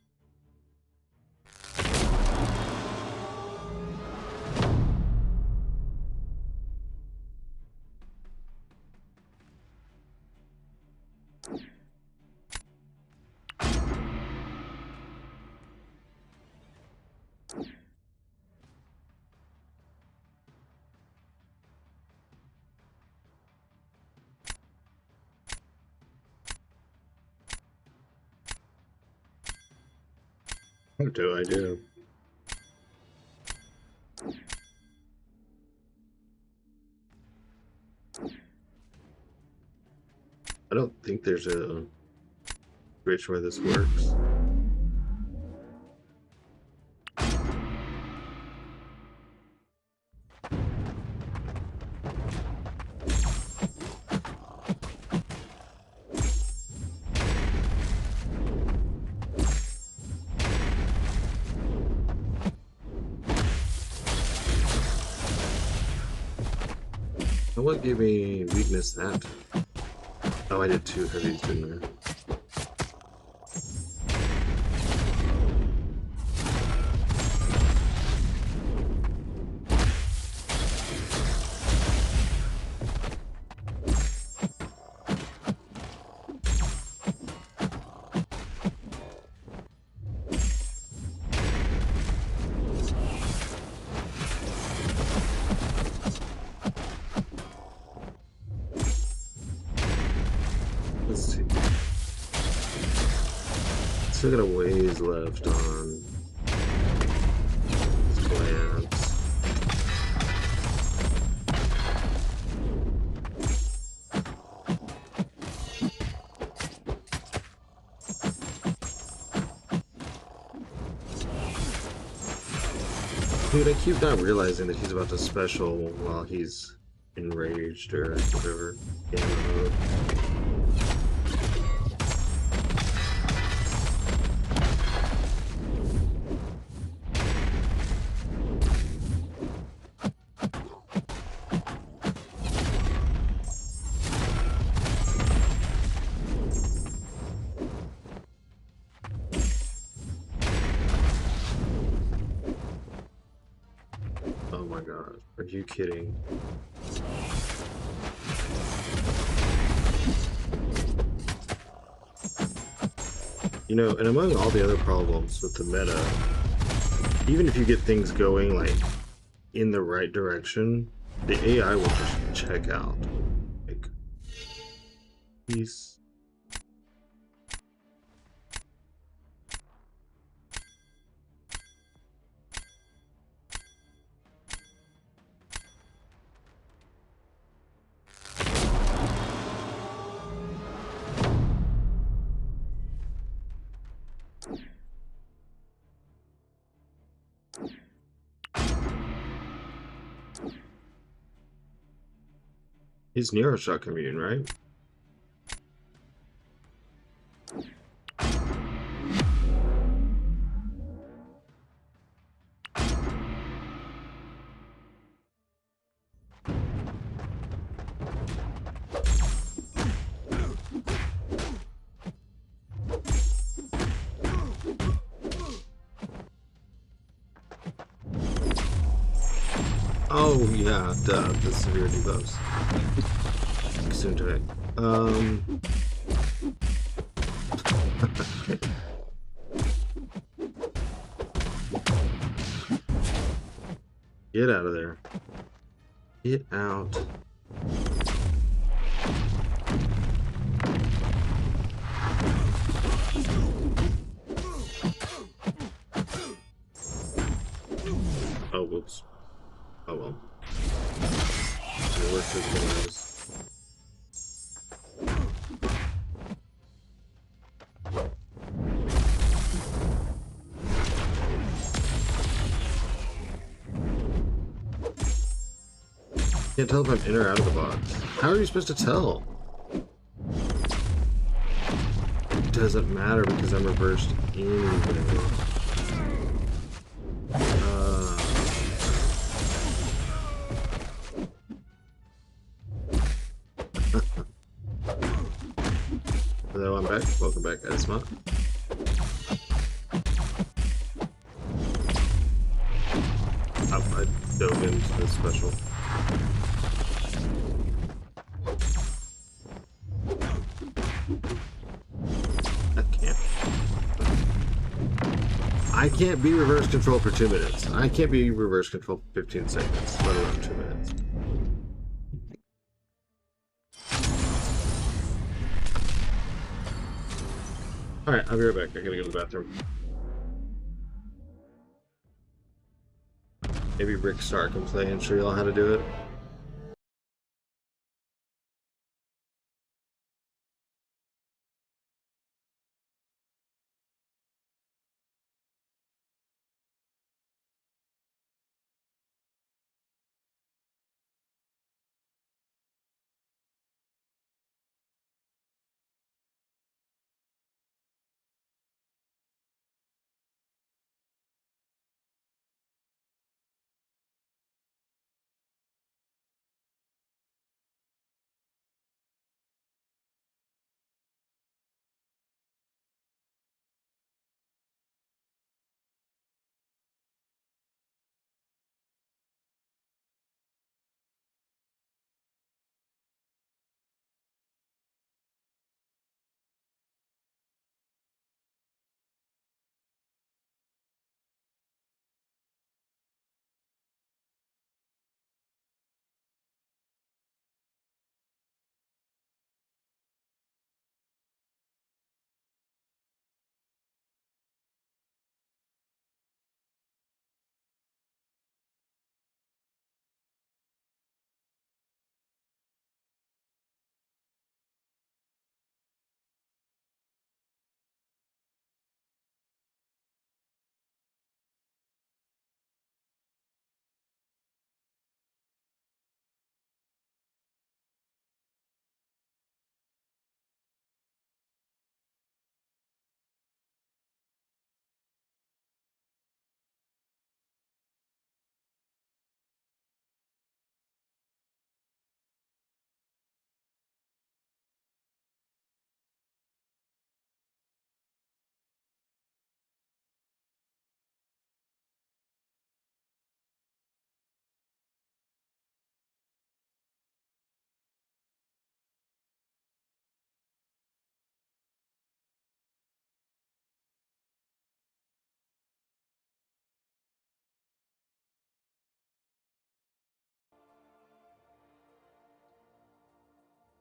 What do I do? I don't think there's a bridge where this works. And what gave me weakness that? Oh, I did 2 heavies, didn't I? Let's see. Still got a ways left on these plants. Dude, I keep not realizing that he's about to special while he's enraged or whatever. Gamma mode. Oh my god, are you kidding? You know, and among all the other problems with the meta, even if you get things going like in the right direction, the AI will just check out. Like, he's He's Neuroshock immune, right? Oh yeah, the severe debuffs. Soon today. Get out of there. Get out. Oh, whoops. Oh well. It worked as well as. Can't tell if I'm in or out of the box. How are you supposed to tell? It doesn't matter because I'm reversed anyway. Hello, I'm back. Welcome back, Esma. I dove into the special. I can't be reverse control for 2 minutes. I can't be reverse control for 15 seconds, let alone 2 minutes. Alright, I'll be right back. I gotta go to the bathroom. Maybe Rick Star can play and show y'all how to do it.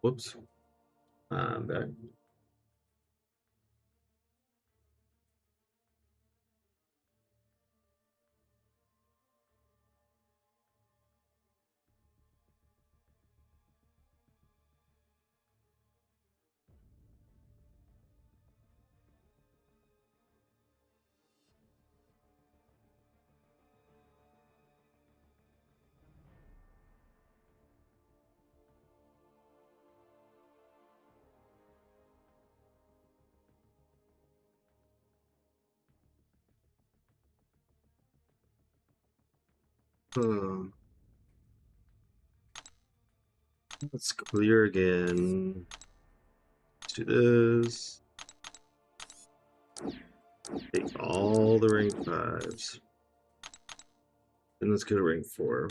Whoops. I'm back. Hmm. Let's clear again. Do this. Take all the rank 5s. And let's go to rank 4.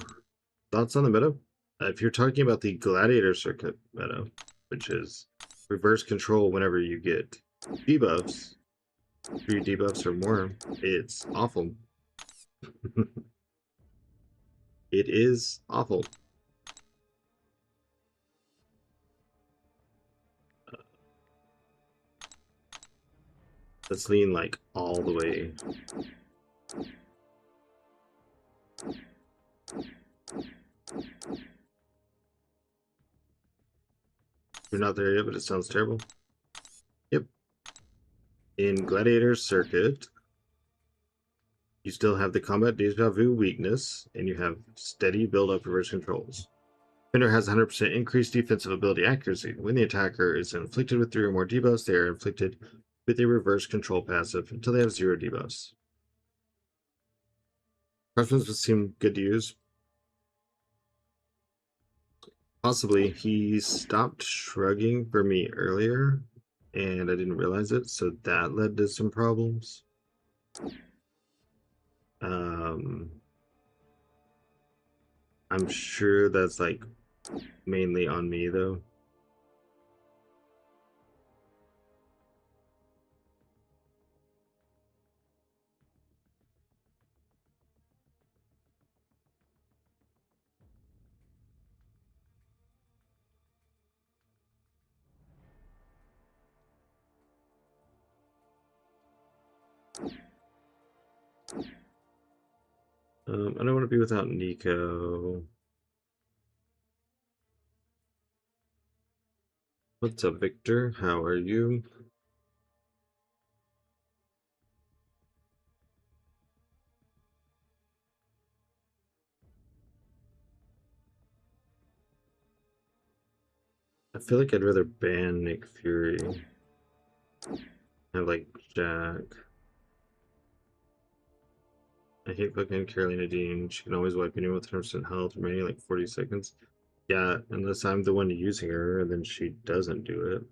Thoughts on the meta? If you're talking about the Gladiator Circuit meta, which is reverse control whenever you get debuffs, 3 debuffs or more, it's awful. It is awful. Let's lean like all the way. You're not there yet, but it sounds terrible. Yep. In Gladiator Circuit, you still have the combat deja vu weakness, and you have steady build-up reverse controls. Defender has 100% increased defensive ability accuracy. When the attacker is inflicted with 3 or more debuffs, they are inflicted with a reverse control passive until they have 0 debuffs. Crossbows would seem good to use. Possibly. He stopped shrugging for me earlier, and I didn't realize it, so that led to some problems. I'm sure that's like mainly on me though. I don't want to be without Nico. What's up, Victor? How are you? I feel like I'd rather ban Nick Fury. I like Jack. I hate fucking Carolina Dean. She can always wipe anyone with 100% health remaining like 40 seconds. Yeah, unless I'm the one using her, and then she doesn't do it.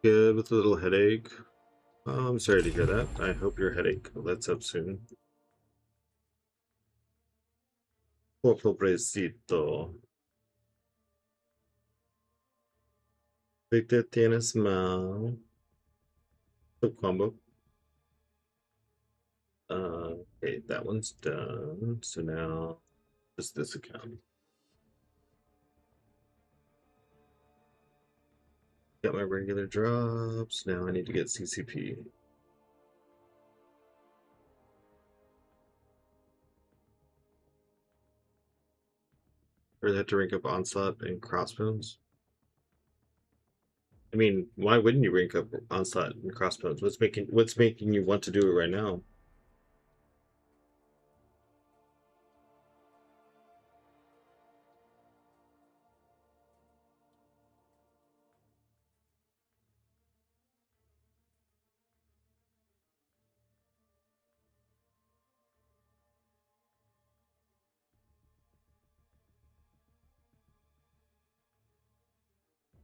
Good with a little headache. Oh, I'm sorry to hear that. I hope your headache lets up soon. Pobrecito. Victor tienes mal. Sub combo. Okay, that one's done. So now just this account. Got my regular drops. Now I need to get CCP. Or they have to rank up Onslaught and Crossbones. I mean, why wouldn't you rank up Onslaught and Crossbones? What's making you want to do it right now?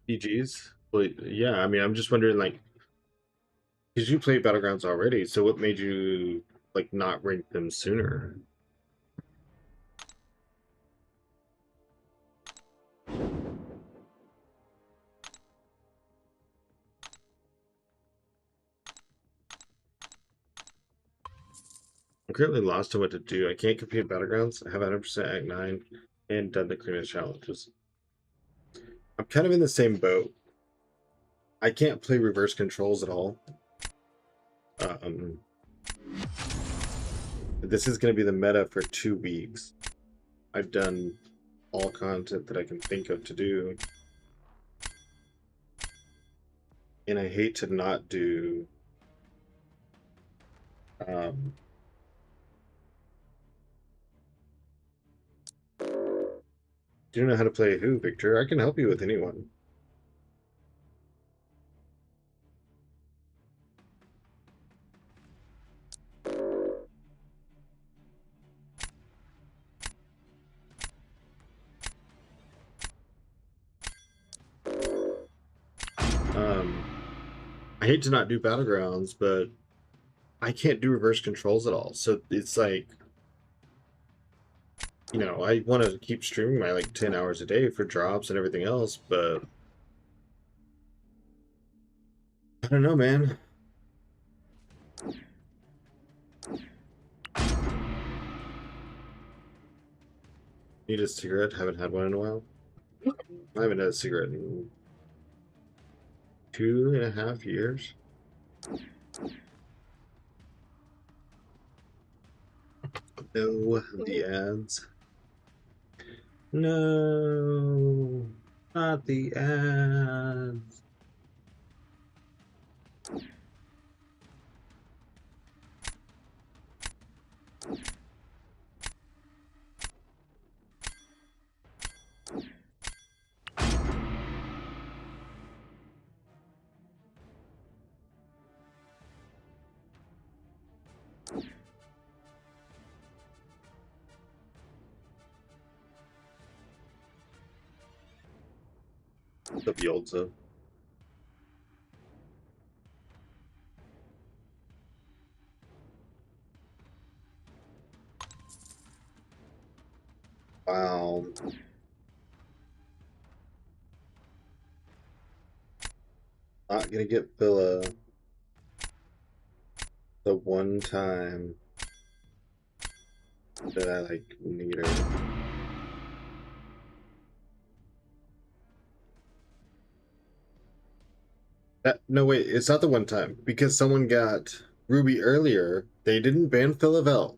PGs? Well, yeah, I mean, I'm just wondering, like, because you played Battlegrounds already, so what made you, like, not rank them sooner? I'm currently lost on what to do. I can't compete in Battlegrounds. I have 100% Act 9 and done the clearance challenges. I'm kind of in the same boat. I can't play reverse controls at all. This is going to be the meta for 2 weeks. I've done all content that I can think of to do. And I hate to not do Do you know how to play who, Victor? I can help you with anyone. I hate to not do Battlegrounds, but I can't do reverse controls at all. So it's like, you know, I want to keep streaming my like 10 hours a day for drops and everything else, but I don't know, man. Need a cigarette? Haven't had one in a while. I haven't had a cigarette in 2.5 years. No, the ads. No, not the ads. The Bielsa. Wow. Not gonna get Phyla the one time that I like need her. No, wait, it's not the one time because someone got Ruby earlier. They didn't ban Phyla.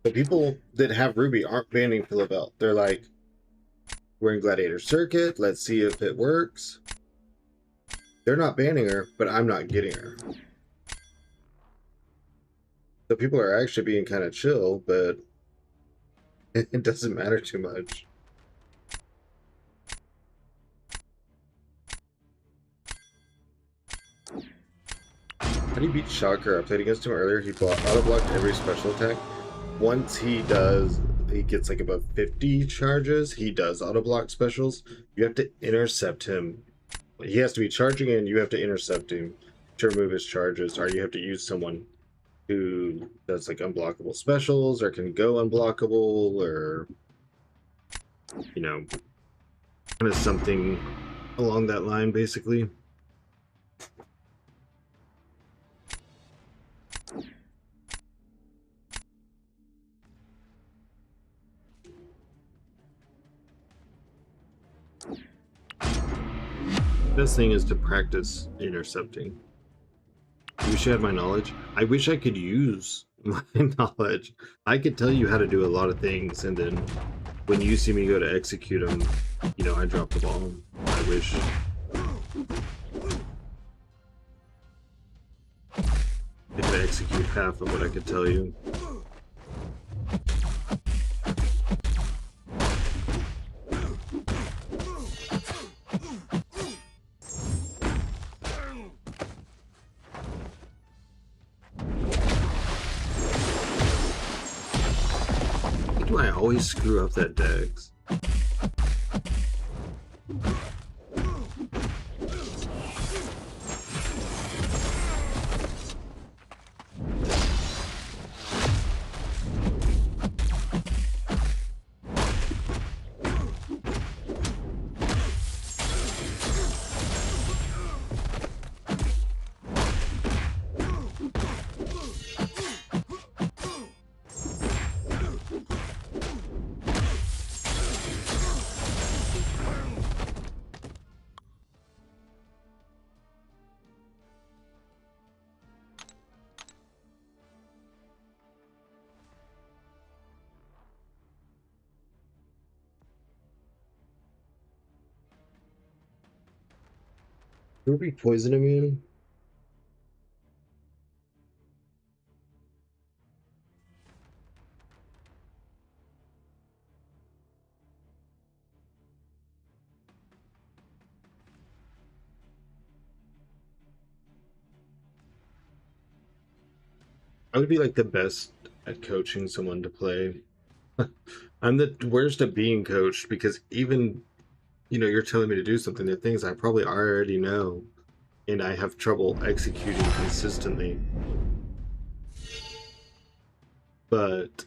The people that have Ruby aren't banning Phyla. They're like, we're in Gladiator Circuit. Let's see if it works. They're not banning her, but I'm not getting her. So people are actually being kind of chill, but it doesn't matter too much. How do you beat Shocker? I played against him earlier. He auto-blocked every special attack. Once he gets like about 50 charges. He does auto-block specials. You have to intercept him. He has to be charging and you have to intercept him to remove his charges, or you have to use someone who does like unblockable specials or can go unblockable, or you know, kind of something along that line, basically. Best thing is to practice intercepting. I wish I had my knowledge. I wish I could use my knowledge. I could tell you how to do a lot of things, and then when you see me go to execute them, you know, I drop the ball. I wish. I could execute half of what I could tell you. Why do I always screw up that Dex? Ruby poison immune? I would be like the best at coaching someone to play. I'm the worst at being coached because even, you're telling me to do something, there are things I probably already know and I have trouble executing consistently. But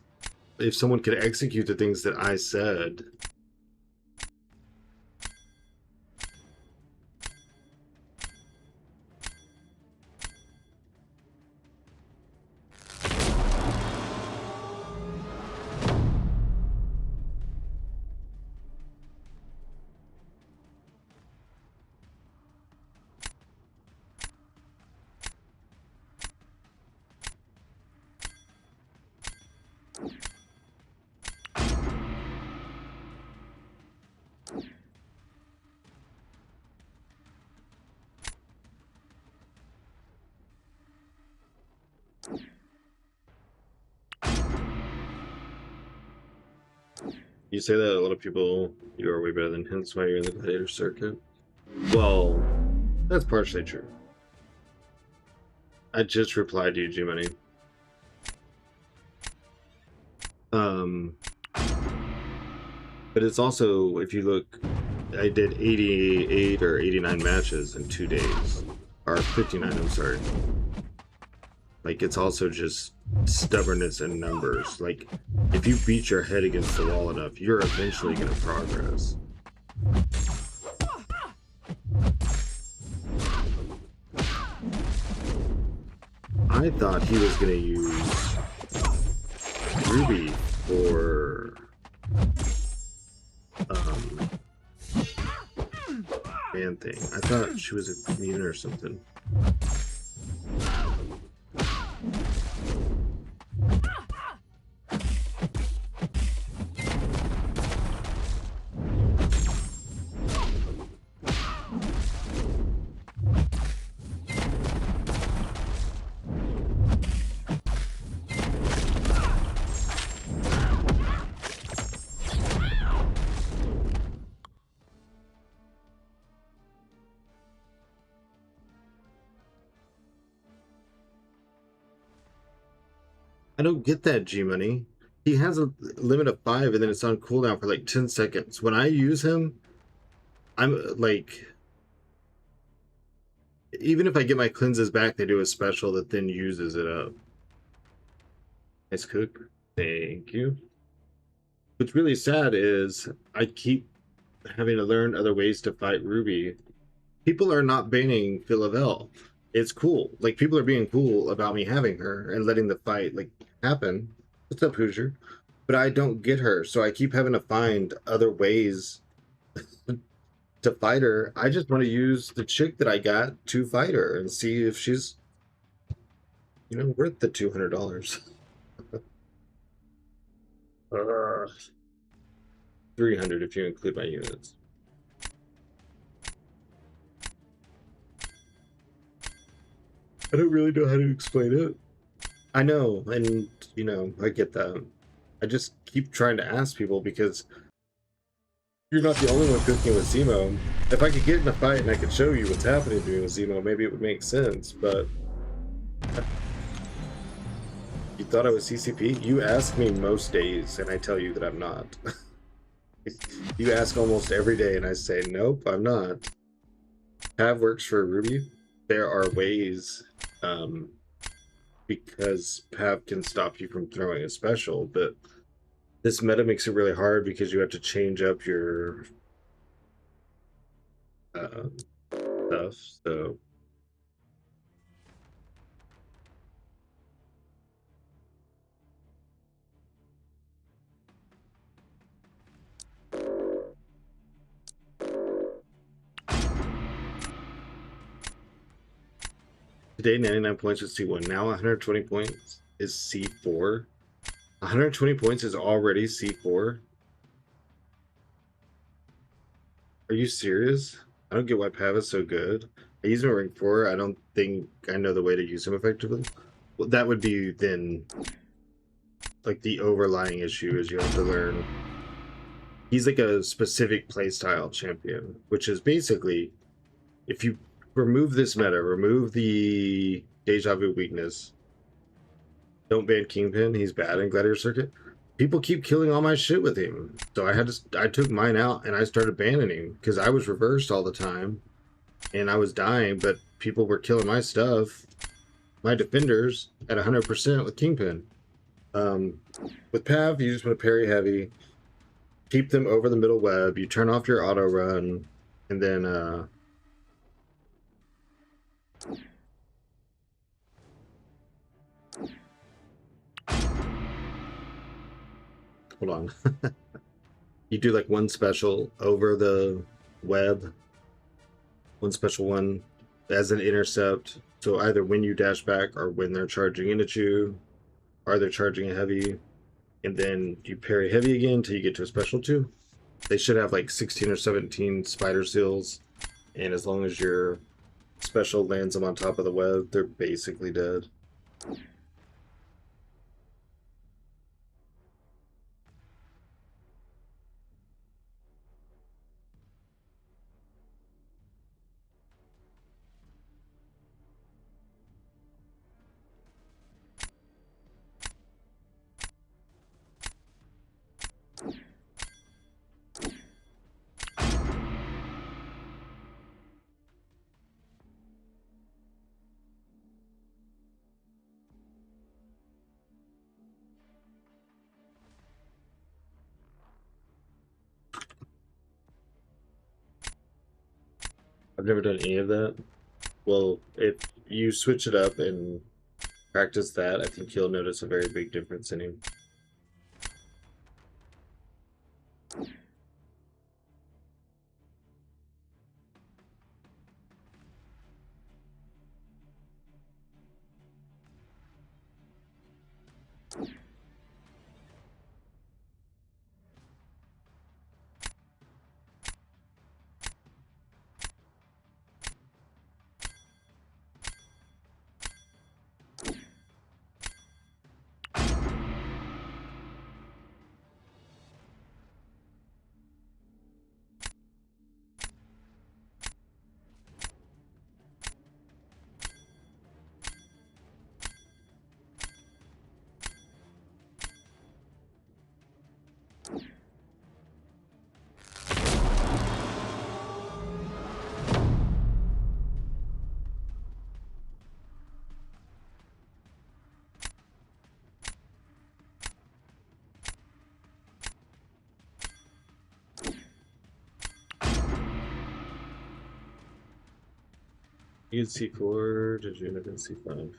if someone could execute the things that I said, you say that a lot of people, you are way better than him, that's why you're in the gladiator circuit. Well, that's partially true. I just replied to you, G-Money. But it's also, if you look, I did 88 or 89 matches in 2 days. Or 59, I'm sorry. Like, it's also just stubbornness and numbers. Like, if you beat your head against the wall enough, you're eventually going to progress. I thought he was going to use Ruby for man thing. I thought she was a immune or something. I don't get that, G-Money. He has a limit of 5 and then it's on cooldown for like 10 seconds. When I use him, I'm like... Even if I get my cleanses back, they do a special that then uses it up. Nice cook. Thank you. What's really sad is I keep having to learn other ways to fight Ruby. People are not banning Phyla. It's cool. Like, people are being cool about me having her and letting the fight, like, happen. What's up, Hoosier? But I don't get her, so I keep having to find other ways to fight her. I just want to use the chick that I got to fight her and see if she's, worth the $200. 300 if you include my units. I don't really know how to explain it. I know, and, I get that. I just keep trying to ask people because you're not the only one cooking with Zemo. If I could get in a fight and I could show you what's happening to me with Zemo, maybe it would make sense, but... You thought I was CCP? You ask me most days, and I tell you that I'm not. You ask almost every day, and I say, nope, I'm not. Pav works for Ruby. There are ways... because Pav can stop you from throwing a special, but this meta makes it really hard because you have to change up your stuff, so... Today, 99 points is C1. Now 120 points is C4. 120 points is already C4. Are you serious? I don't get why Pav is so good. I use him at rank 4. I don't think I know the way to use him effectively. Well, that would be then... Like, the overlying issue is you have to learn... He's like a specific playstyle champion, which is basically... If you remove this meta, remove the deja vu weakness, Don't ban Kingpin. He's bad in Gladiator Circuit. People keep killing all my shit with him, so I took mine out and I started banning him because I was reversed all the time, and I was dying, but people were killing my stuff, my defenders at 100% with Kingpin. With Pav, you just want to parry heavy, keep them over the middle web. You turn off your auto run, and then hold on. You do like one special over the web, one special one as an intercept. So either when you dash back or when they're charging in at you, or they're charging a heavy, and then you parry heavy again until you get to a special two. They should have like 16 or 17 spider seals, and as long as your special lands them on top of the web, they're basically dead. I've never done any of that. Well, if you switch it up and practice that, I think you'll notice a very big difference in him. You had C4, did you end up in C5?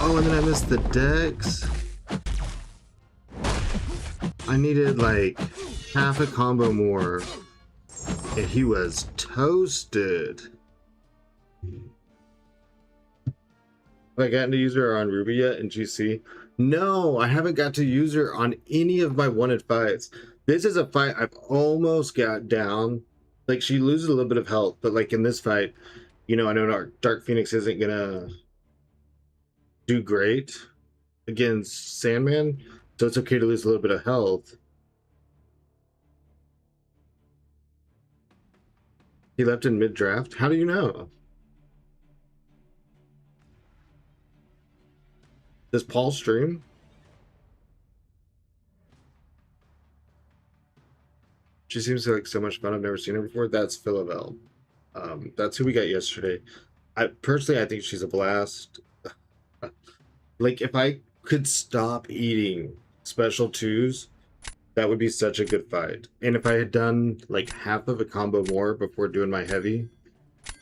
Oh, and then I missed the decks. I needed like half a combo more, and he was toasted. Have I gotten to use her on Ruby yet in GC? No, I haven't got to use her on any of my wanted fights. This is a fight I've almost got down. Like, she loses a little bit of health, but like in this fight, you know, I know Dark Phoenix isn't gonna do great against Sandman, so it's okay to lose a little bit of health. He left in mid-draft? How do you know? Does Paul stream? She seems like so much fun. I've never seen her before. That's Phyla. That's who we got yesterday. I think she's a blast. Like, if I could stop eating special twos, that would be such a good fight. And if I had done like half of a combo more before doing my heavy,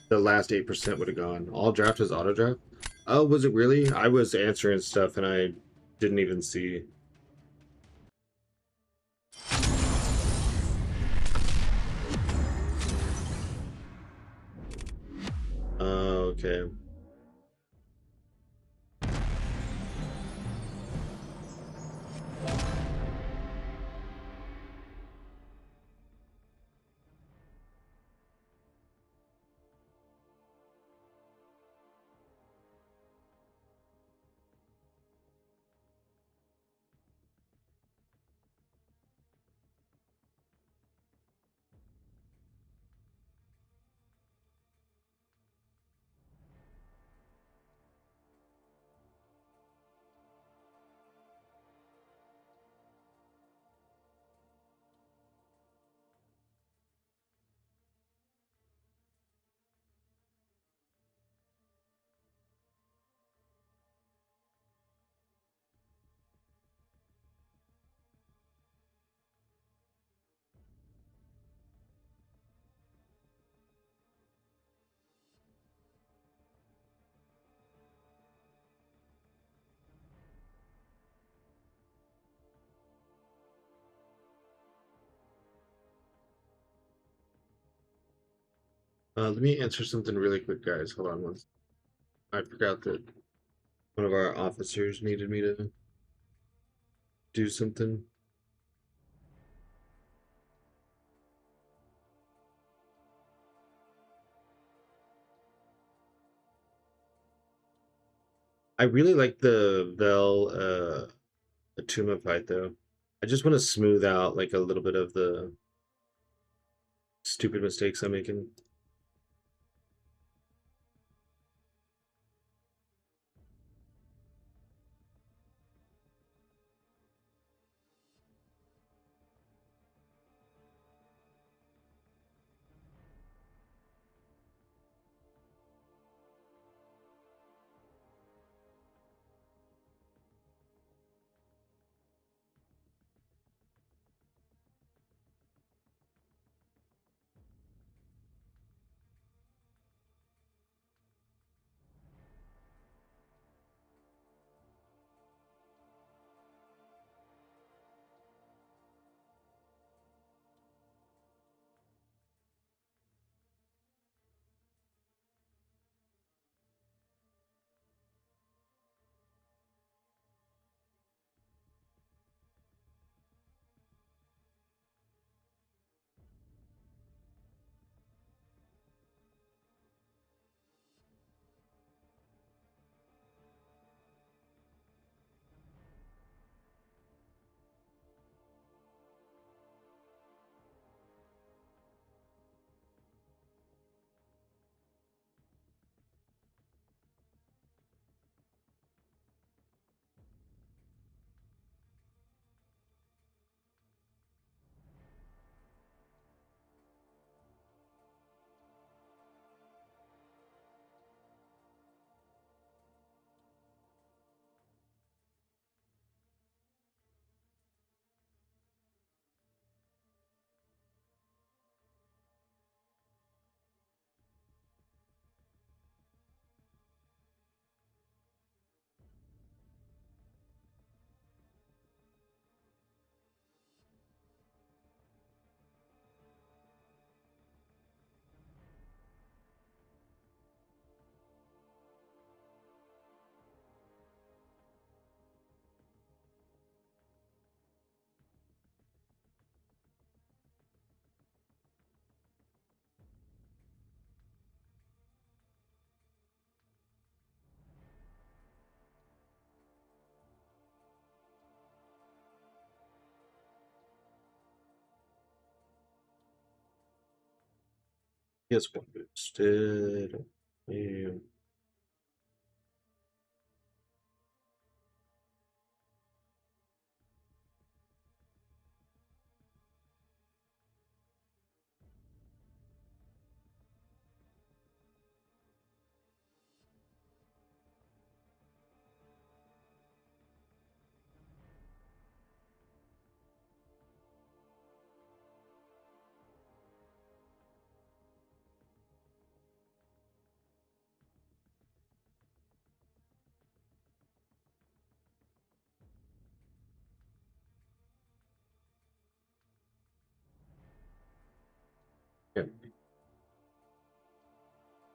the last 8% would have gone. All draft is auto draft. Oh, was it really? I was answering stuff and I didn't even see. Oh, okay. Let me answer something really quick, guys. Hold on one. I forgot that one of our officers needed me to do something. I really like the Vel Atuma fight though. I just want to smooth out like a little bit of the stupid mistakes I'm making. Yes, one boosted. Yeah.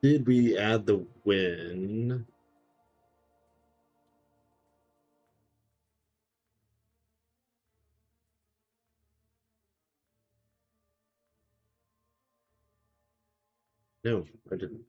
Did we add the win? No, I didn't.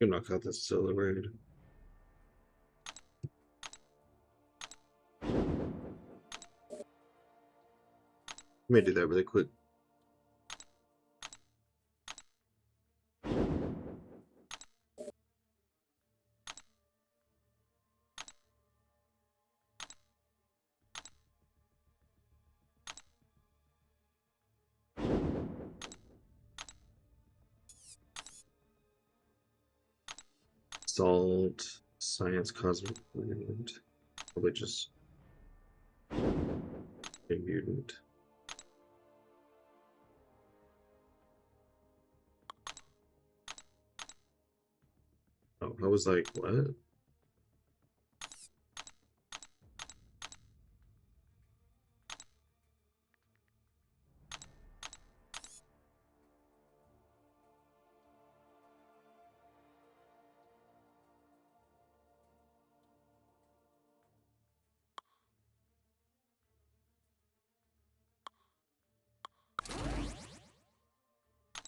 You knock out this solo raid. Let me do that really quick. Salt, science, cosmic mutant. Probably just a mutant. Oh, I was like, what?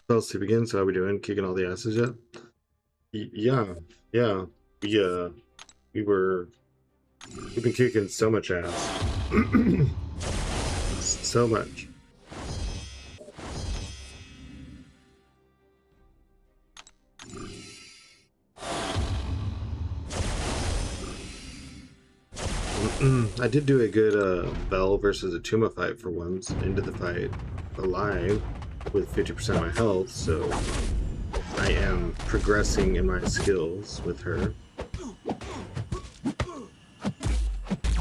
Coliseum again. So how we doing? Kicking all the asses yet? Yeah, yeah. We were. We've been kicking so much ass. So much. I did do a good Bell versus Atuma fight for once. Into the fight alive with 50% of my health, so I am progressing in my skills with her.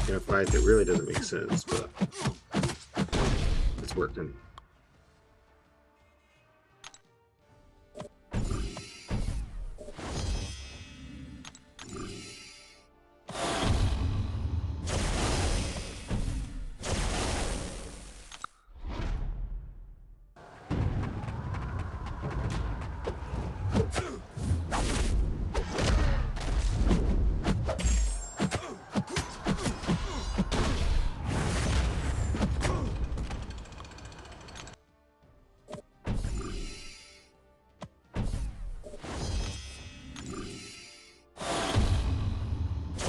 In a fight that really doesn't make sense, but it's working.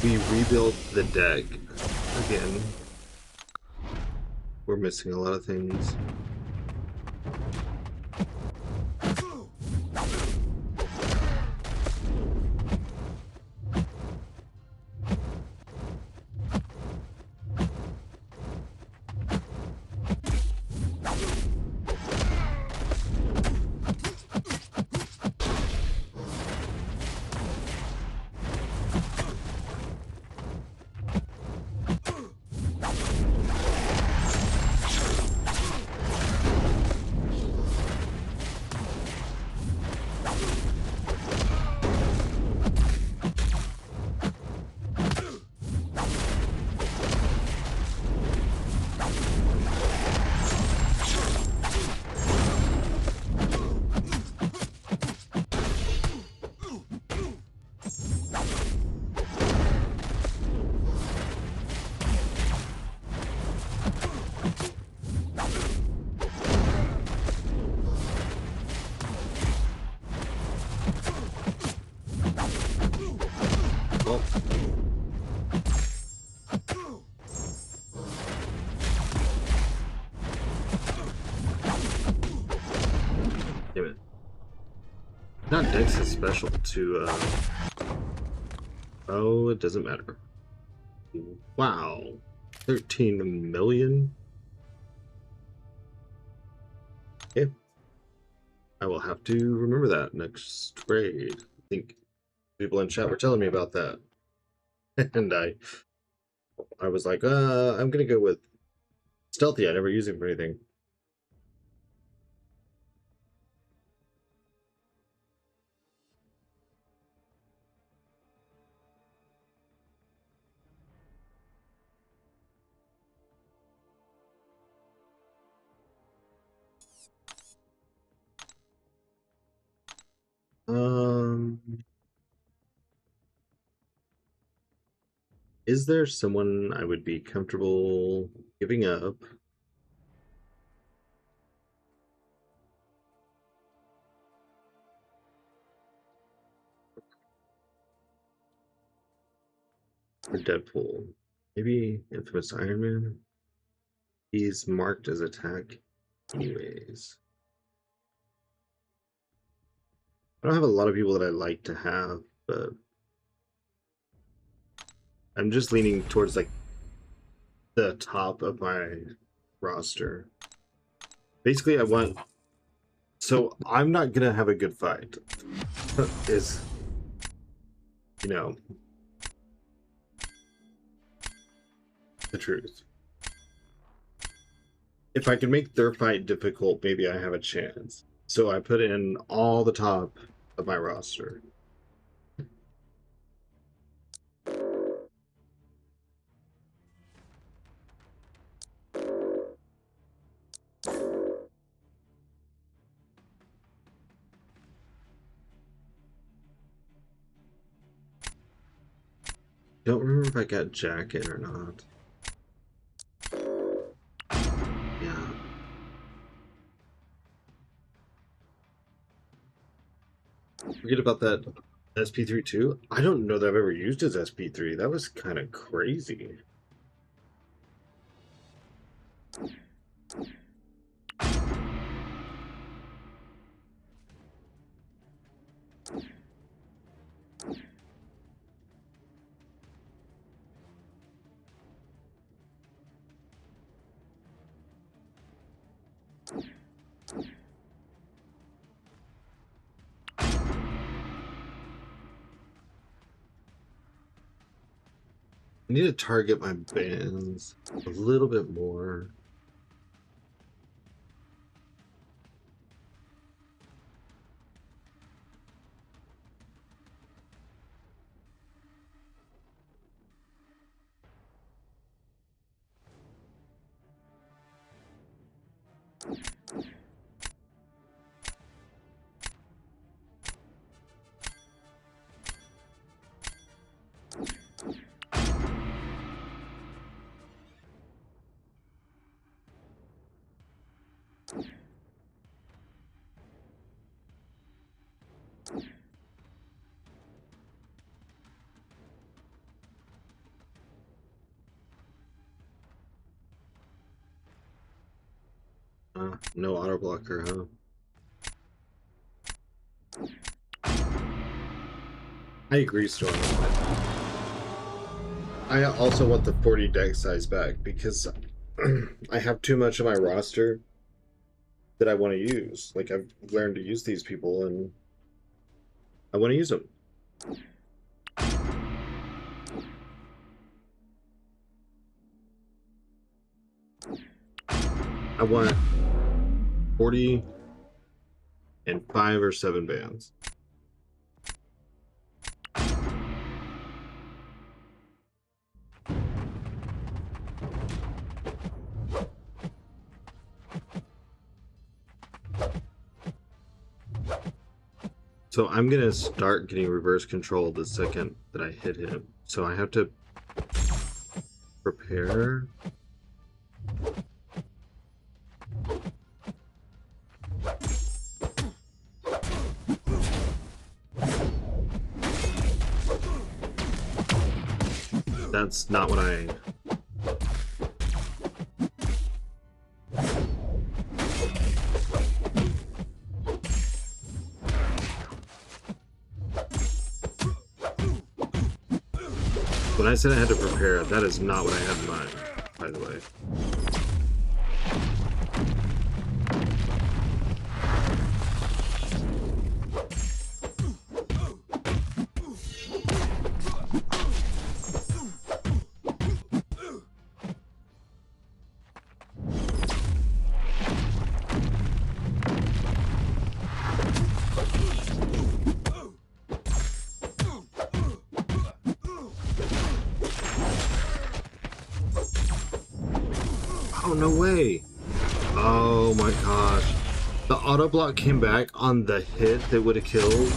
We rebuilt the deck again. We're missing a lot of things. Damn it. Not Dex is special to, oh, it doesn't matter. Wow. 13 million? Okay. I will have to remember that next grade. I think people in chat were telling me about that. And I was like, I'm gonna go with stealthy. I never use him for anything. Is there someone I would be comfortable giving up? For Deadpool? Maybe Infamous Iron Man? He's marked as attack anyways. I don't have a lot of people that I like to have, but I'm just leaning towards like the top of my roster. Basically, I want. So I'm not gonna have a good fight. Is, you know, the truth. If I can make their fight difficult, maybe I have a chance. So I put in all the top of my roster. Don't remember if I got Jack in or not. Yeah. Forget about that SP3 too. I don't know that I've ever used his SP3. That was kind of crazy. I need to target my bands a little bit more. No auto blocker, huh? I agree, Storm. I also want the 40 deck size back because I have too much of my roster that I want to use. Like, I've learned to use these people and I want to use them. I want 40 and 5 or 7 bands. So I'm gonna start getting reverse control the second that I hit him. So I have to prepare. That's not what I... When I said I had to prepare, that is not what I had in mind, by the way. Oh, no way. Oh my gosh. The auto block came back on the hit that would have killed.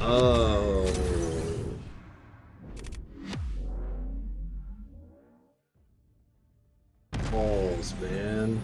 Oh. Balls, man.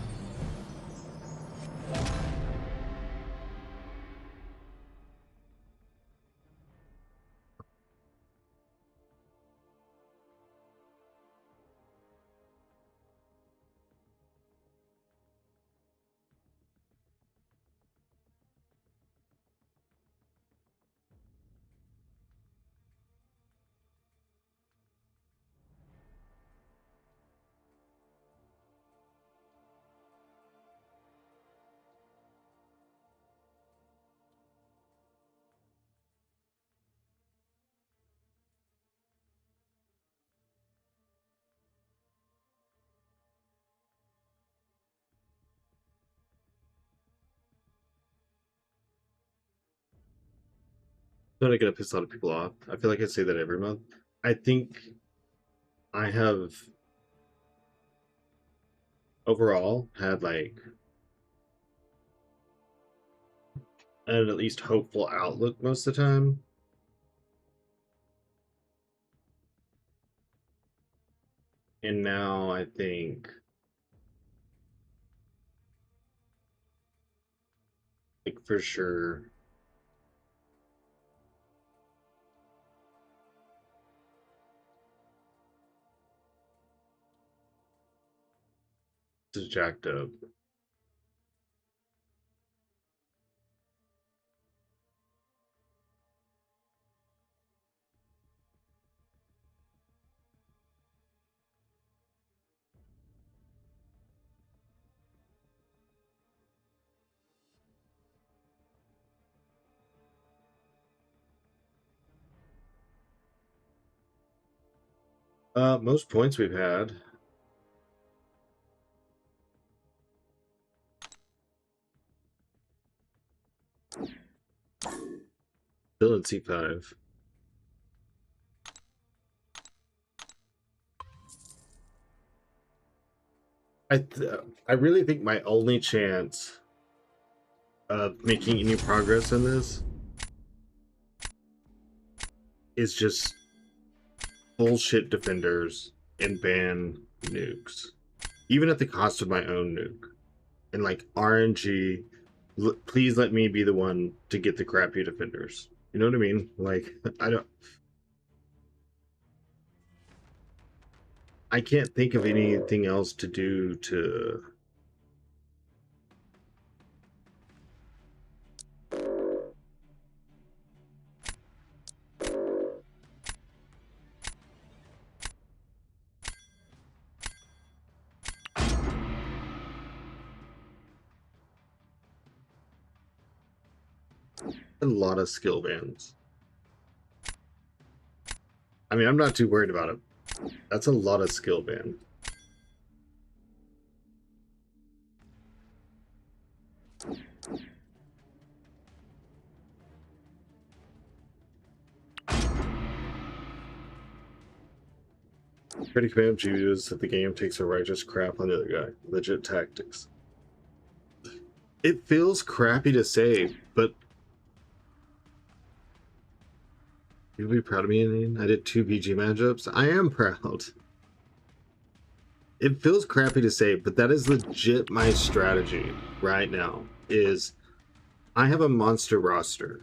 I'm not gonna piss a lot of people off. I feel like I say that every month. I think I have overall had like an at least hopeful outlook most of the time. And now I think like for sure this is jacked up. Most points we've had. Still in C5. I really think my only chance of making any progress in this is just bullshit defenders and ban nukes, even at the cost of my own nuke. And like RNG, please let me be the one to get the crappy defenders. You know what I mean? Like I can't think of anything else to do to a lot of skill bans. I mean, I'm not too worried about it. That's a lot of skill ban. Pretty command views that the game takes a righteous crap on the other guy. Legit tactics. It feels crappy to say, but you'll be proud of me. I did 2 PG matchups. I am proud. It feels crappy to say, but that is legit my strategy right now. Is I have a monster roster.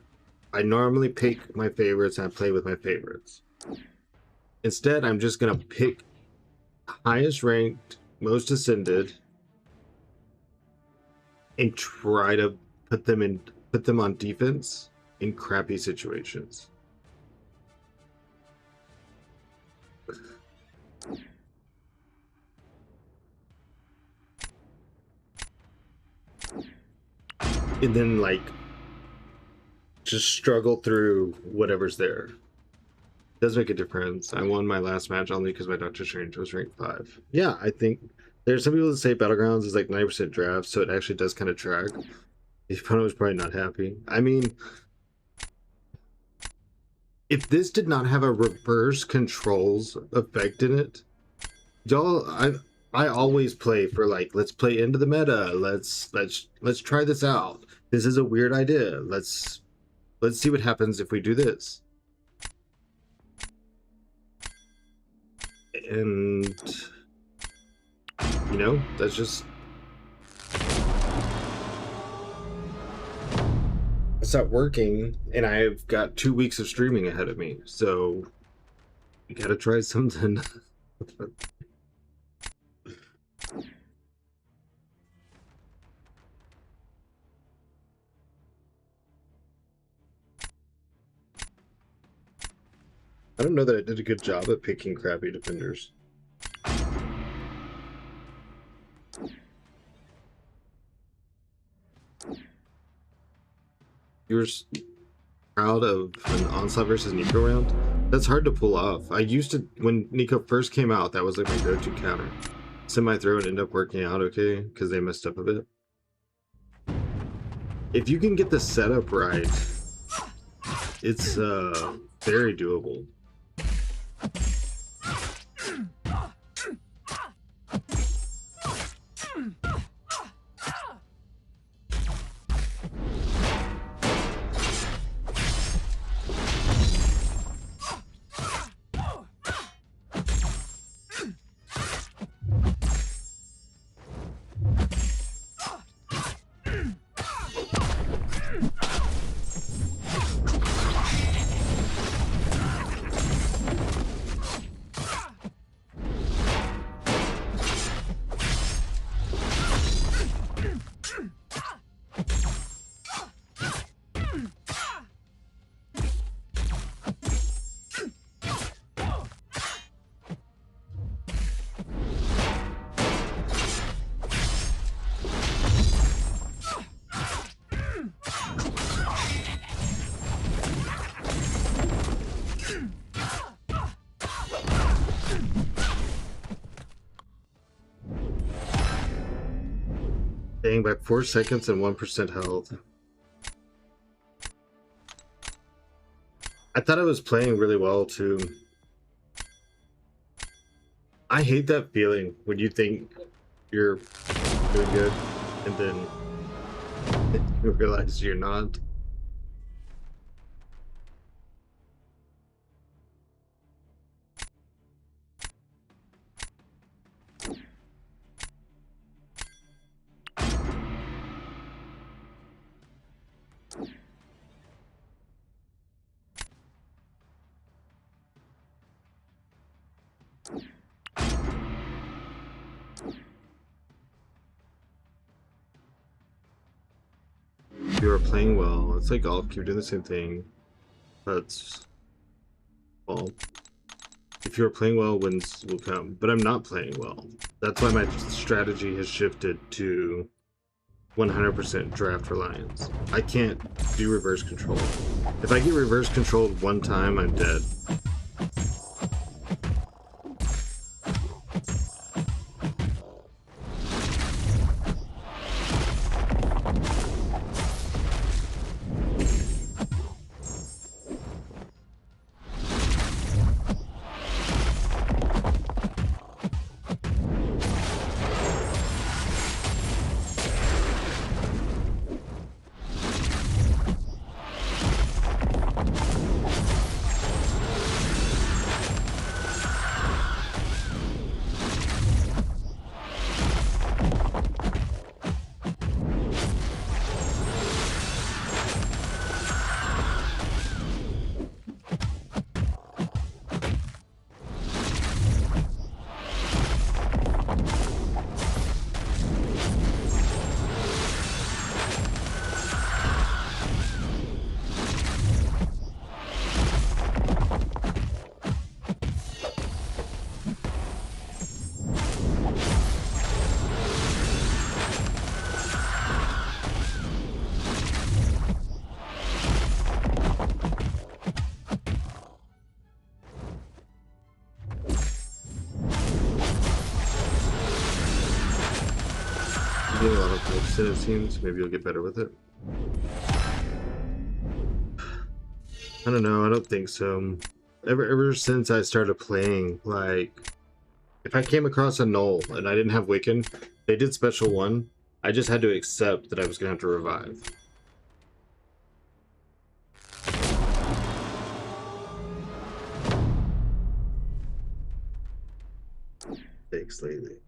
I normally pick my favorites and I play with my favorites. Instead, I'm just gonna pick highest ranked, most ascended, and try to put them on defense in crappy situations. And then like just struggle through whatever's there. Does make a difference. I won my last match only because my Doctor Strange was ranked 5. Yeah, I think there's some people that say Battlegrounds is like 90% draft, so it actually does kind of track. The opponent was probably not happy. I mean, if this did not have a reverse controls effect in it, y'all, I always play for like, let's play into the meta. Let's try this out. This is a weird idea. Let's see what happens if we do this. And you know, that's just it's not working, and I've got 2 weeks of streaming ahead of me, so you gotta try something. I don't know that I did a good job at picking crappy defenders. You're proud of an Onslaught versus Nico round? That's hard to pull off. I used to, when Nico first came out, that was like my go-to counter. Semi-throw and end up working out okay, because they messed up a bit. If you can get the setup right, it's very doable. Staying back 4 seconds and 1% health. I thought I was playing really well too. I hate that feeling when you think you're doing good and then you realize you're not. You are playing well. It's like golf. Keep doing the same thing. That's well. If you're playing well, wins will come. But I'm not playing well. That's why my strategy has shifted to 100% draft reliance. I can't do reverse control. If I get reverse controlled one time, I'm dead. Getting a lot of focus, it seems. Maybe you'll get better with it. I don't know. I don't think so. Ever since I started playing, like, if I came across a null and I didn't have Wiccan, they did special one. I just had to accept that I was gonna have to revive. Thanks lately.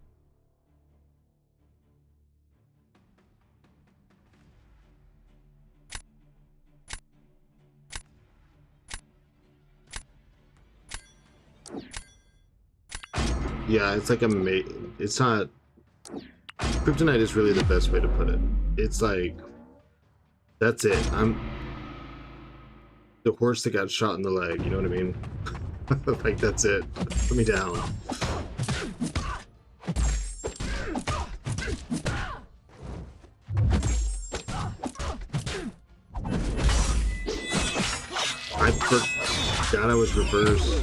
Yeah, it's like it's not. Kryptonite is really the best way to put it. It's like, that's it. I'm the horse that got shot in the leg, you know what I mean? Like, that's it. Put me down. I forgot I was reversed.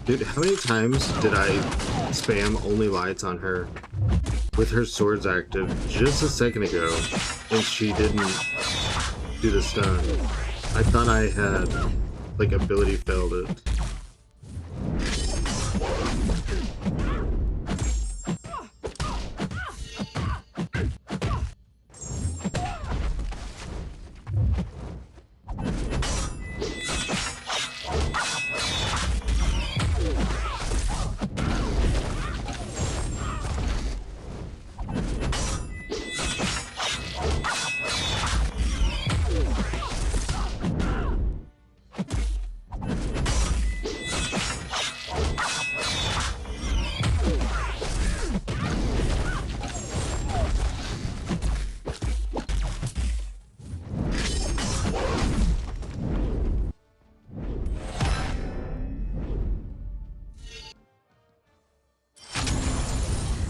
Dude, how many times did I spam only lights on her with her swords active just a second ago and she didn't do the stun? I thought I had, like, ability failed it.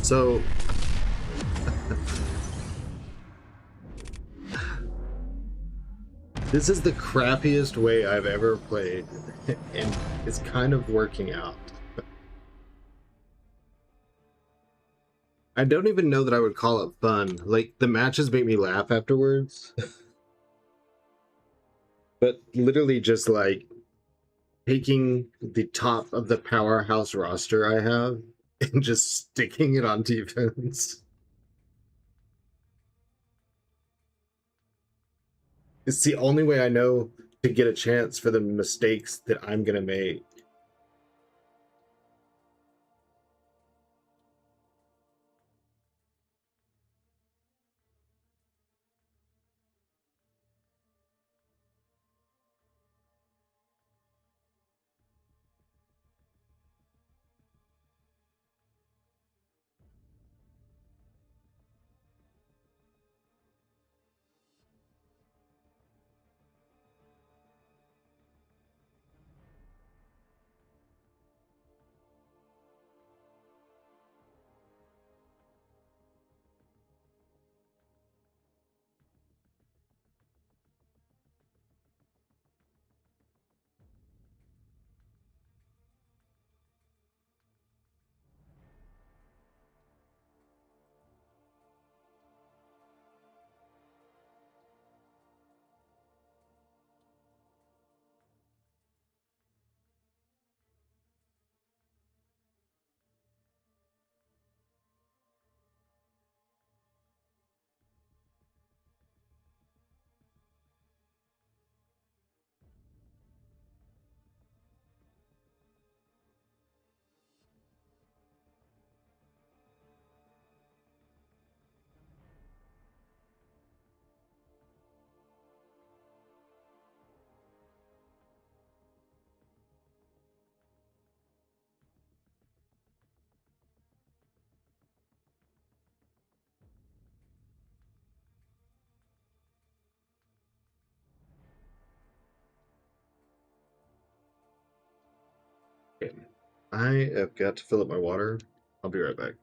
So, this is the crappiest way I've ever played, and it's kind of working out. I don't even know that I would call it fun. Like, the matches make me laugh afterwards. But literally just, like, taking the top of the powerhouse roster I have and just sticking it on defense. It's the only way I know to get a chance for the mistakes that I'm gonna make. I have got to fill up my water. I'll be right back.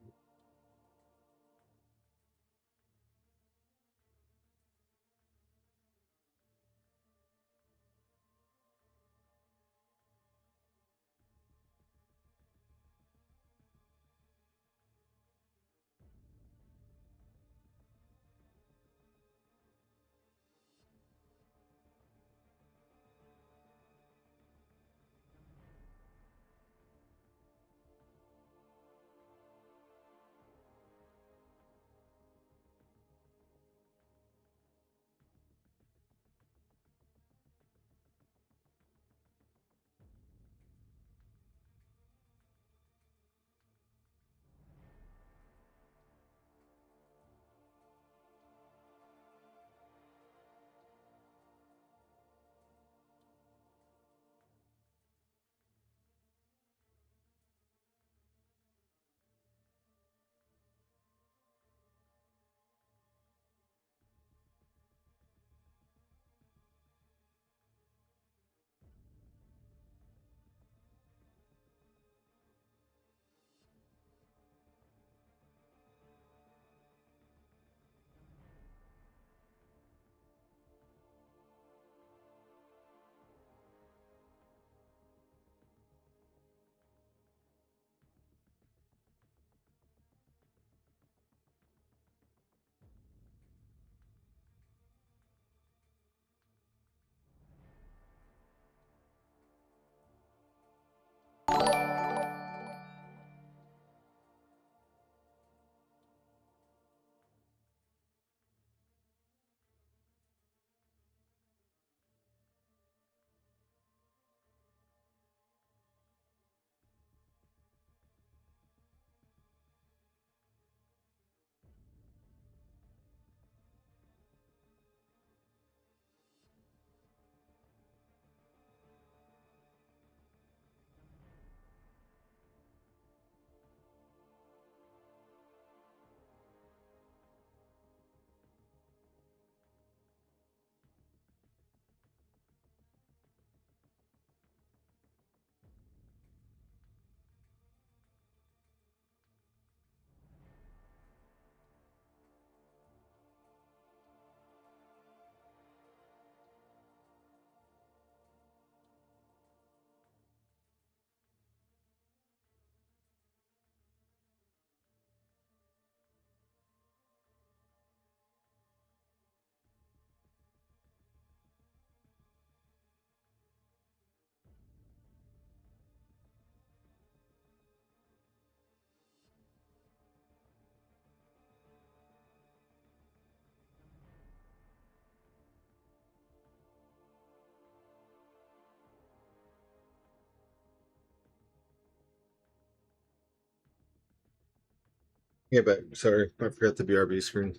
Yeah, but sorry, I forgot the BRB screen.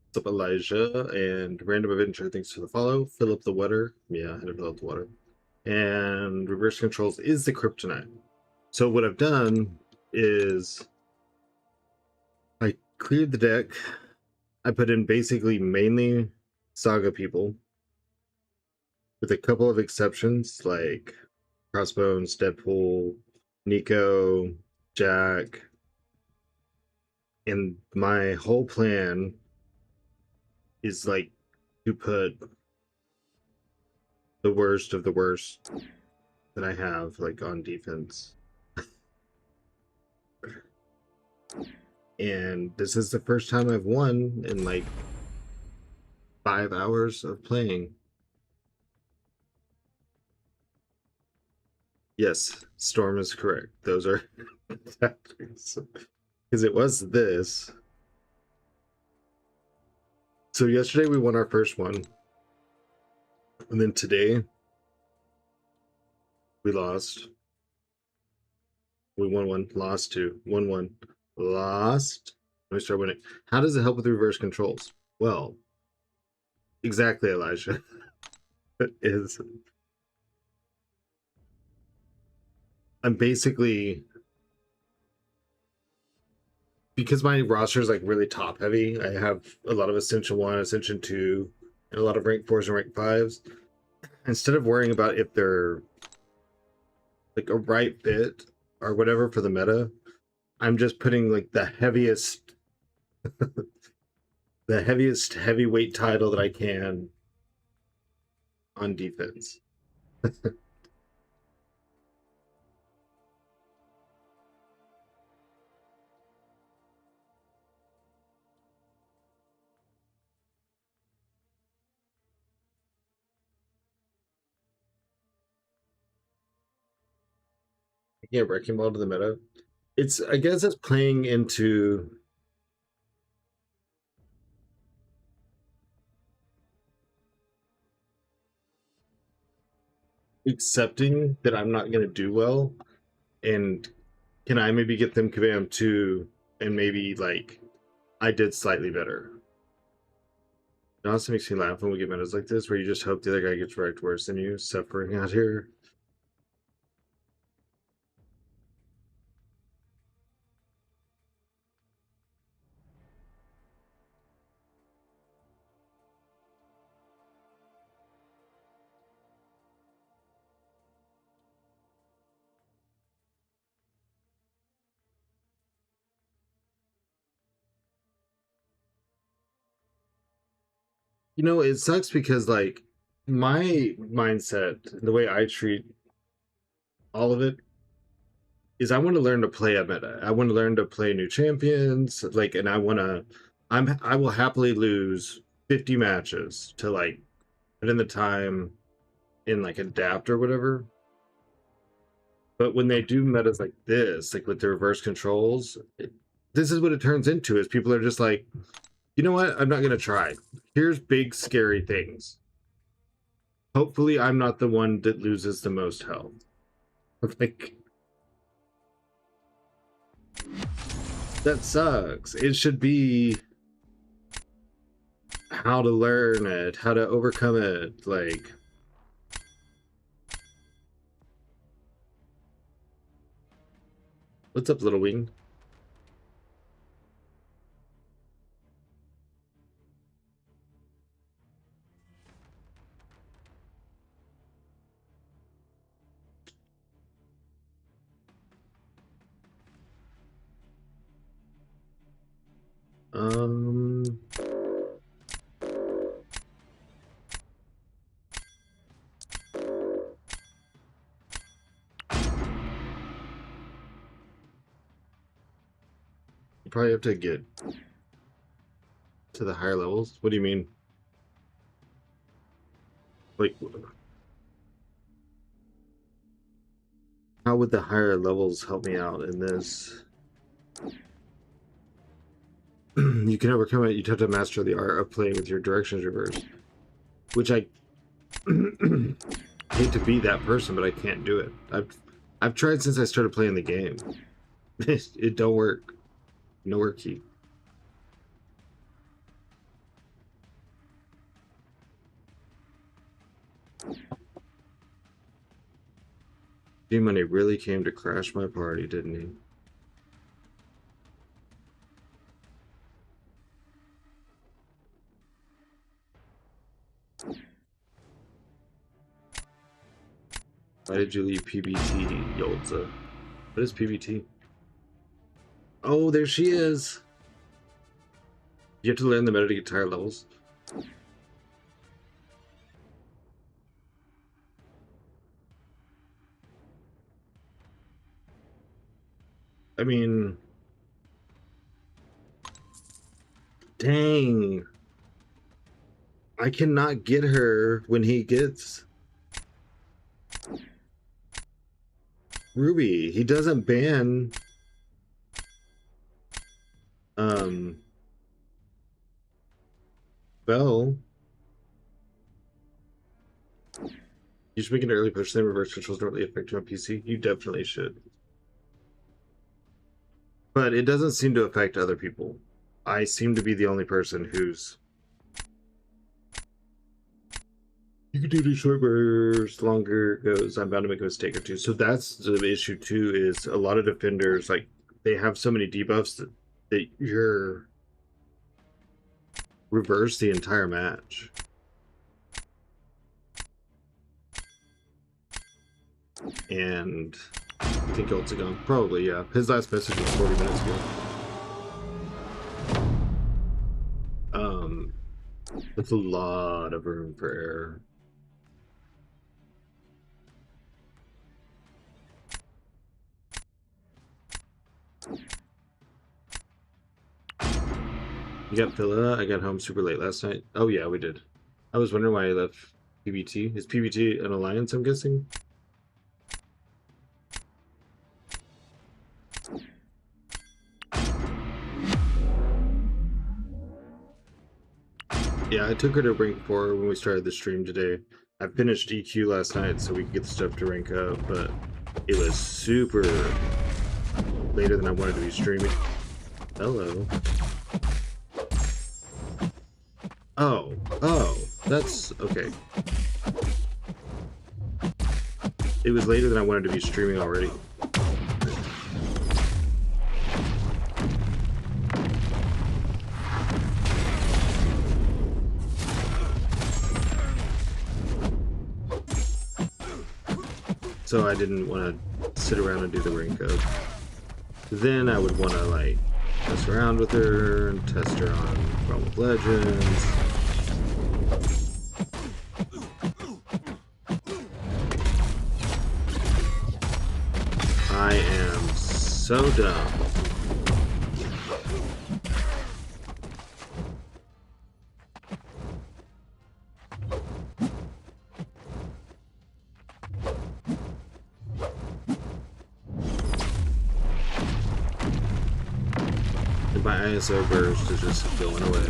What's up, Elijah? And random adventure, thanks for the follow. Fill up the water. Yeah, I had to fill up the water. And reverse controls is the kryptonite. So what I've done is I cleared the deck. I put in basically mainly Saga people, with a couple of exceptions like Crossbones, Deadpool, Nico, Jack. And my whole plan is like to put the worst of the worst that I have like on defense. And this is the first time I've won in like 5 hours of playing. Yes, Storm is correct. Those are tactics. Because it was this. So yesterday we won our first one. And then today we lost. We won one, lost two, won one, lost. Let me start winning. How does it help with reverse controls? Well, exactly, Elijah. It is. I'm basically, because my roster is like really top heavy. I have a lot of Ascension 1, Ascension 2, and a lot of rank 4s and rank 5s. Instead of worrying about if they're like a right fit or whatever for the meta, I'm just putting like the heaviest heavyweight title that I can on defense. Yeah, wrecking ball to the meta. It's, I guess it's playing into accepting that I'm not going to do well, and can I maybe get them command too, and maybe like I did slightly better. It also makes me laugh when we get metas like this, where you just hope the other guy gets wrecked worse than you, suffering out here. You know, it sucks because like my mindset, the way I treat all of it, is I want to learn to play a meta. I want to learn to play new champions, like, and I will happily lose 50 matches to like put in the time and like adapt or whatever. But when they do metas like this, like with the reverse controls, this is what it turns into. Is people are just like, you know what? I'm not gonna try. Here's big scary things. Hopefully, I'm not the one that loses the most health. Like, that sucks. It should be how to learn it, how to overcome it. Like, what's up, Little Wing? Um, you probably have to get to the higher levels. What do you mean? Like, how would the higher levels help me out in this? You can overcome it. You have to master the art of playing with your directions reversed, which I hate to be that person, but I can't do it. I've tried since I started playing the game. It don't work. Nowhere key. G-Money really came to crash my party, didn't he? Why did you leave PBT, Yolza? What is PBT? Oh, there she is! You have to learn the meta to get higher levels. I mean... Dang! I cannot get her when he gets... Ruby. He doesn't ban... Bell. You should make an early push, then reverse controls don't really affect you on PC. You definitely should. But it doesn't seem to affect other people. I seem to be the only person who's... You can do these short bursts, longer goes, I'm bound to make a mistake or two. So that's the issue too, is a lot of defenders, like, they have so many debuffs that you're reverse the entire match. And I think ult's gone. Probably, yeah. His last message was 40 minutes ago. That's a lot of room for error. You got Phyla? I got home super late last night. Oh yeah, we did. I was wondering why he left PBT. Is PBT an alliance, I'm guessing? Yeah, I took her to rank 4 when we started the stream today. I finished EQ last night so we could get the stuff to rank up, but it was super later than I wanted to be streaming. Hello. Oh, that's okay. It was later than I wanted to be streaming already. So I didn't want to sit around and do the rank up. Then I would want to like mess around with her and test her on Realm of Legends. I am so dumb. And my ISO burst is just going away.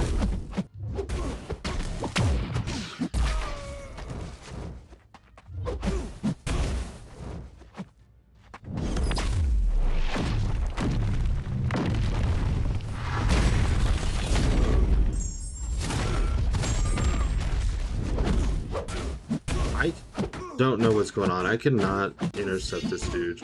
I don't know what's going on. I cannot intercept this dude.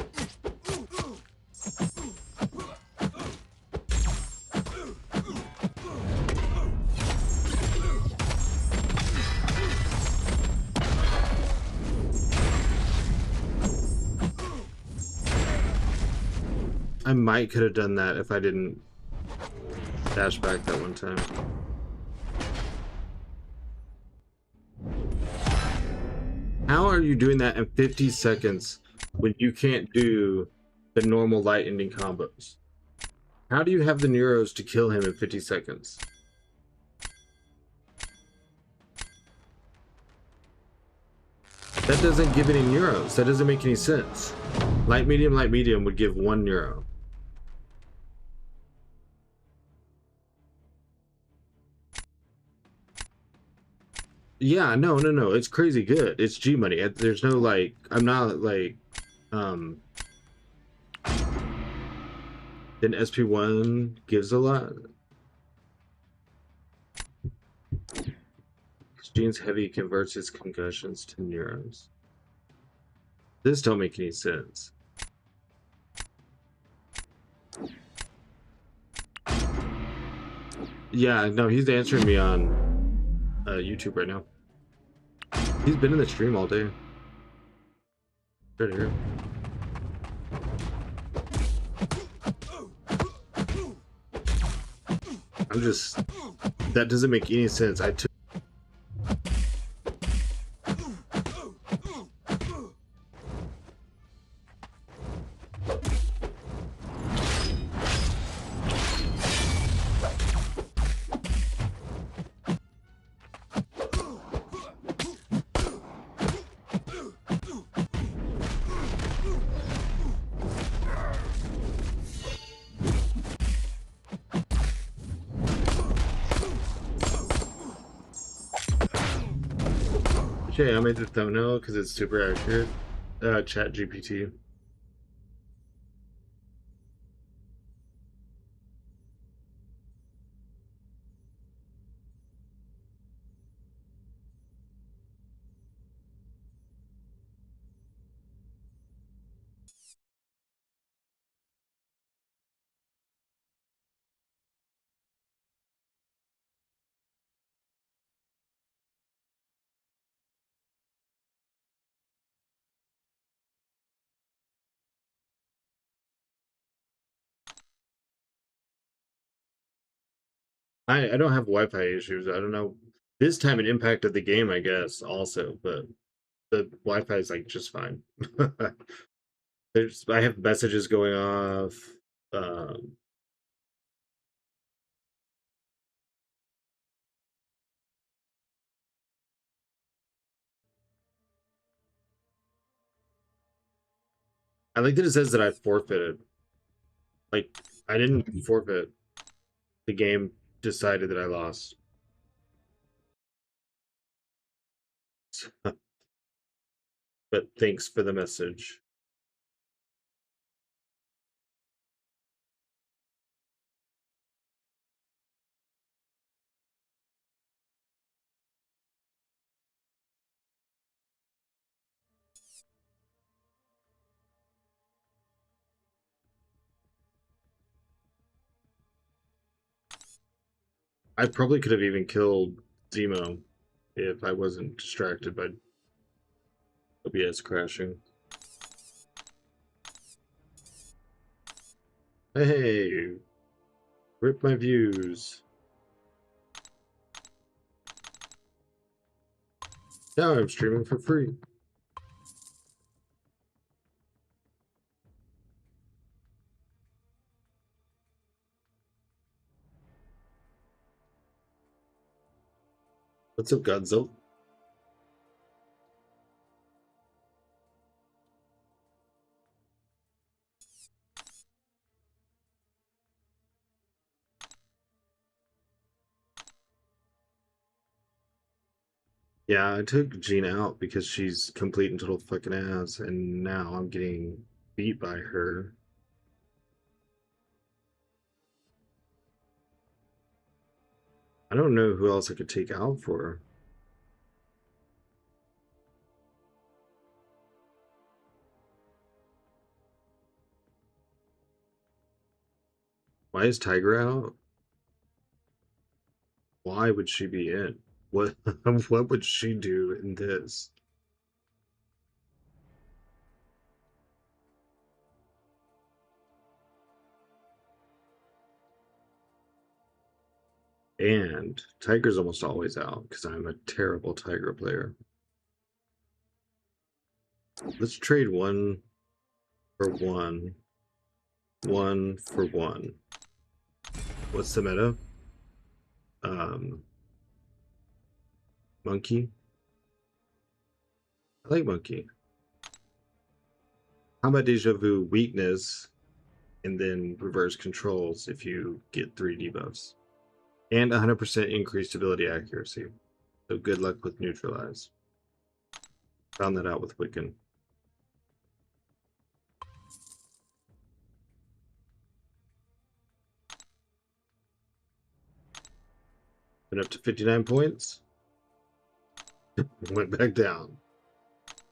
I might could have done that if I didn't dash back that one time. How are you doing that in 50 seconds when you can't do the normal light ending combos? How do you have the neuros to kill him in 50 seconds? That doesn't give any neuros. That doesn't make any sense. Light medium would give 1 neuro. Yeah, no. It's crazy good. It's G money. There's no like, I'm not like, then SP1 gives a lot. Gene's heavy converts his concussions to neurons. This don't make any sense. Yeah, no, he's answering me on YouTube right now. He's been in the stream all day. Right here. I'm just... That doesn't make any sense. I took... Okay, I made the thumbnail because it's super accurate. Chat GPT. I don't have Wi-Fi issues. I don't know. This time it impacted the game, I guess, also, but the Wi-Fi is like just fine. I have messages going off. Um, I like that it says that I forfeited. Like, I didn't forfeit. The game decided that I lost. But thanks for the message. I probably could have even killed Zemo if I wasn't distracted by OBS crashing. Hey, rip my views. Now I'm streaming for free. What's up, Godzilla? Yeah, I took Jean out because she's complete and total fucking ass, and now I'm getting beat by her. I don't know who else I could take out for her. Why is Tiger out? Why would she be in? What what would she do in this? And Tiger's almost always out because I'm a terrible Tiger player. Let's trade one for one. One for one. What's the meta? Monkey. I like monkey. How about deja vu weakness and then reverse controls if you get 3 debuffs? And 100% increased ability accuracy. So good luck with neutralize. Found that out with Wiccan. Been up to 59 points. Went back down.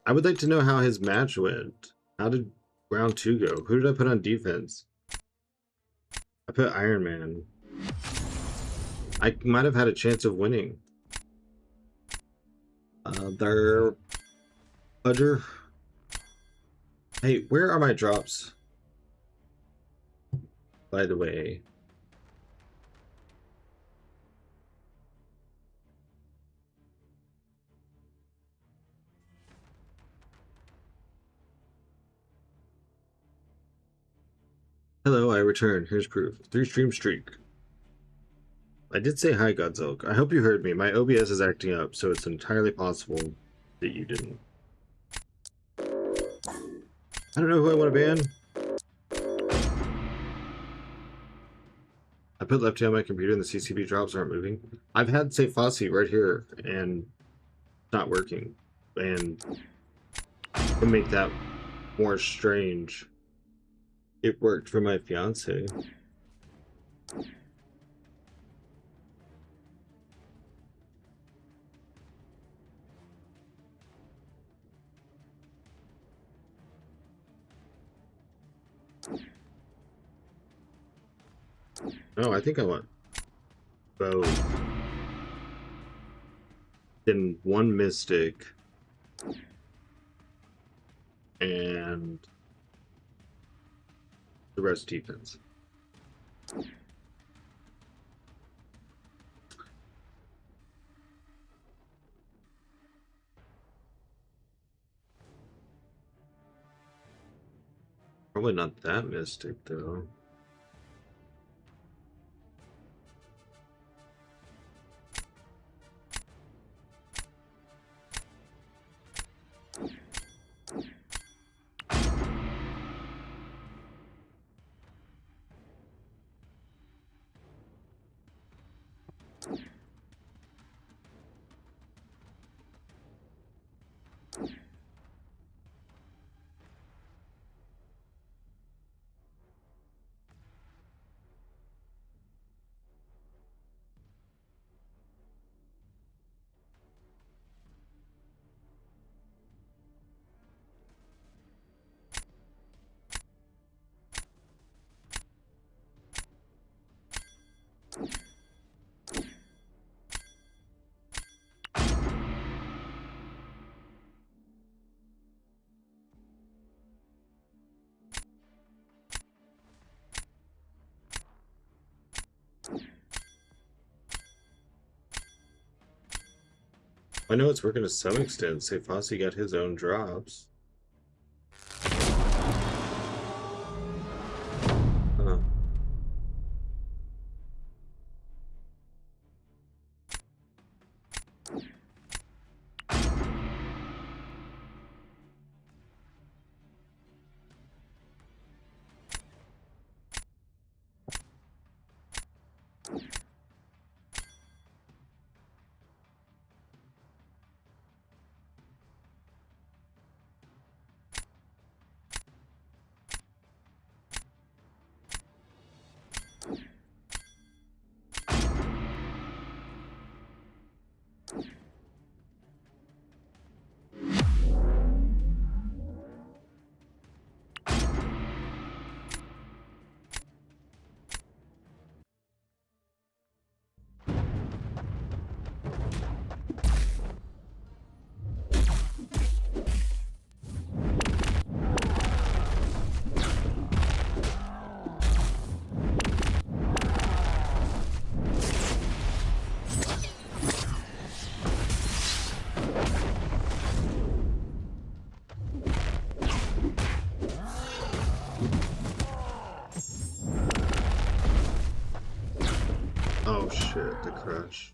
I would like to know how his match went. How did round 2 go? Who did I put on defense? I put Iron Man. I might have had a chance of winning. There. Udger. Hey, where are my drops? By the way. Hello, I return. Here's proof. 3-stream streak. I did say hi, Godzilla. I hope you heard me. My OBS is acting up, so it's entirely possible that you didn't. I don't know who I want to ban. I put Lefty on my computer and the CCP drops aren't moving. I've had, say, Fossey right here, and it's not working. And to make that more strange, it worked for my fiance. No, I think I want both. Then one Mystic and the rest defense. Probably not that mystic though. I know it's working to some extent. Say Fossey got his own drops. Huh. Oh shit, the crush.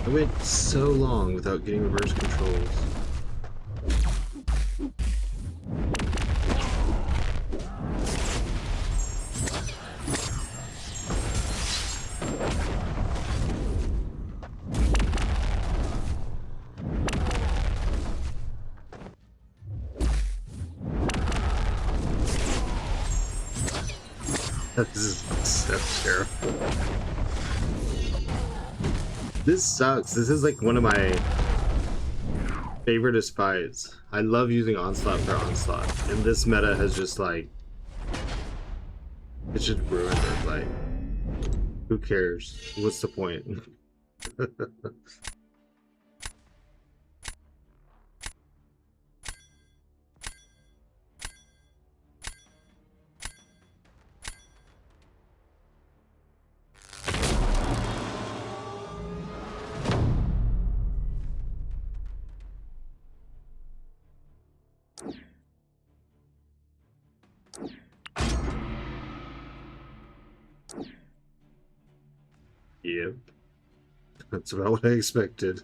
I went so long without getting reverse controls. This is so terrible. This sucks. This is like one of my favoriteest fights. I love using Onslaught for Onslaught, and this meta has just like, it's just ruined it. Like, who cares? What's the point? Yep. That's about what I expected.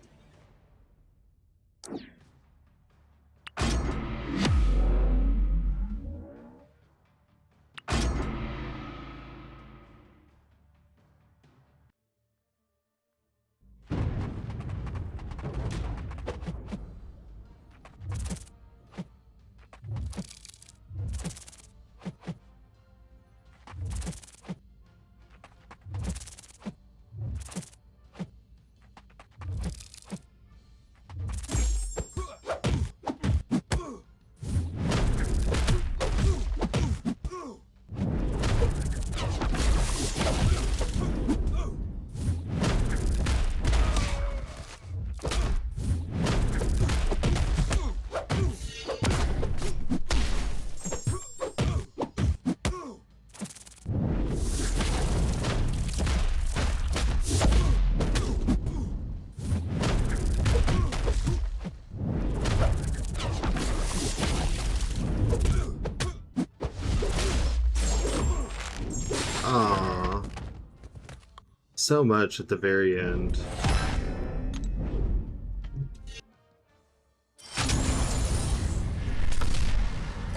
so much at the very end.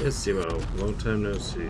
Yes, Simo, long time no see.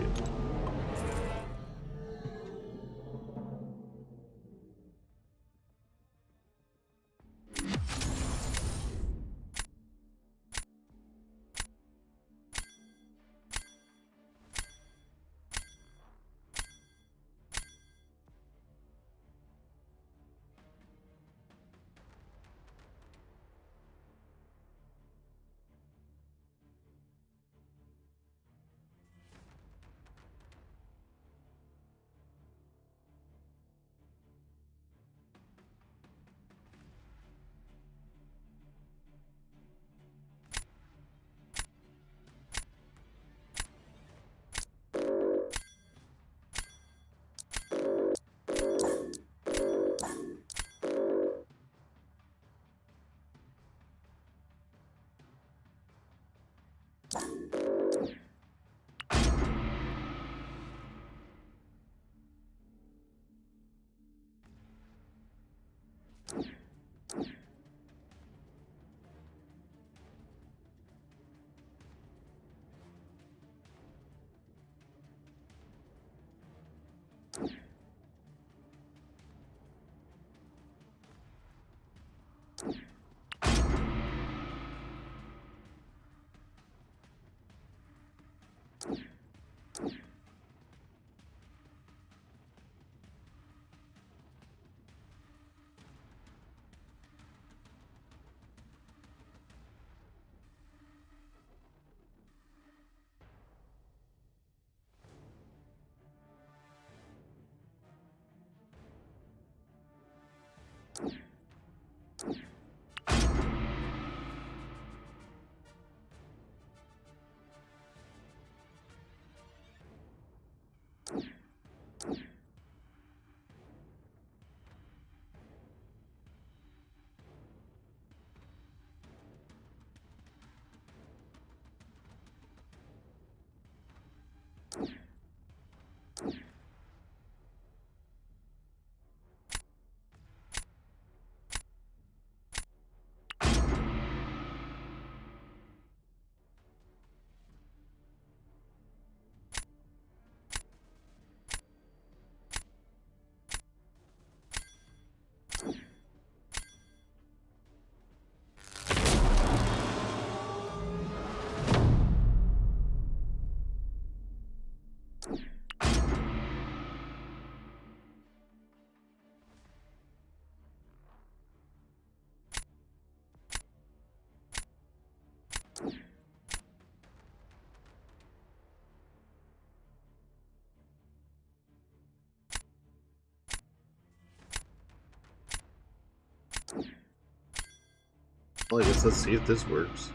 Well, I guess let's see if this works.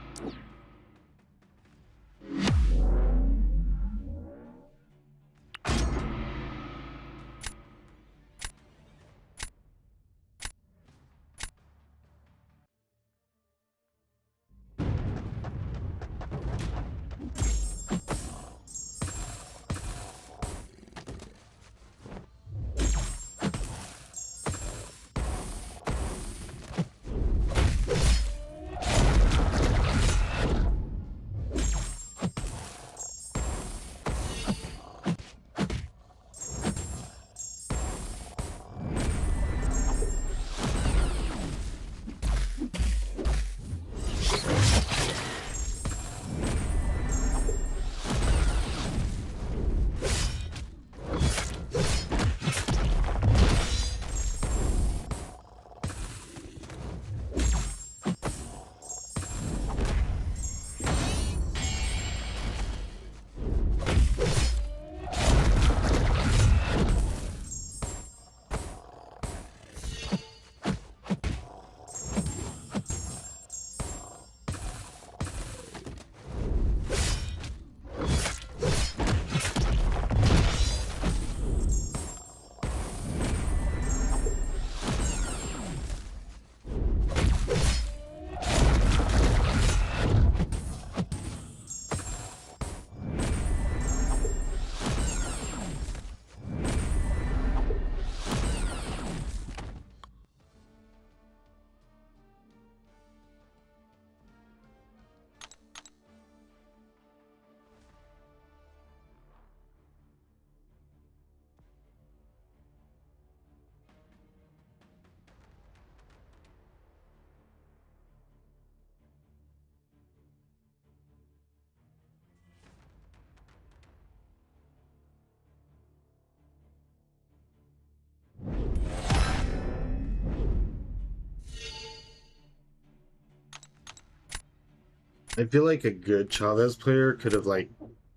I feel like a good Chavez player could have like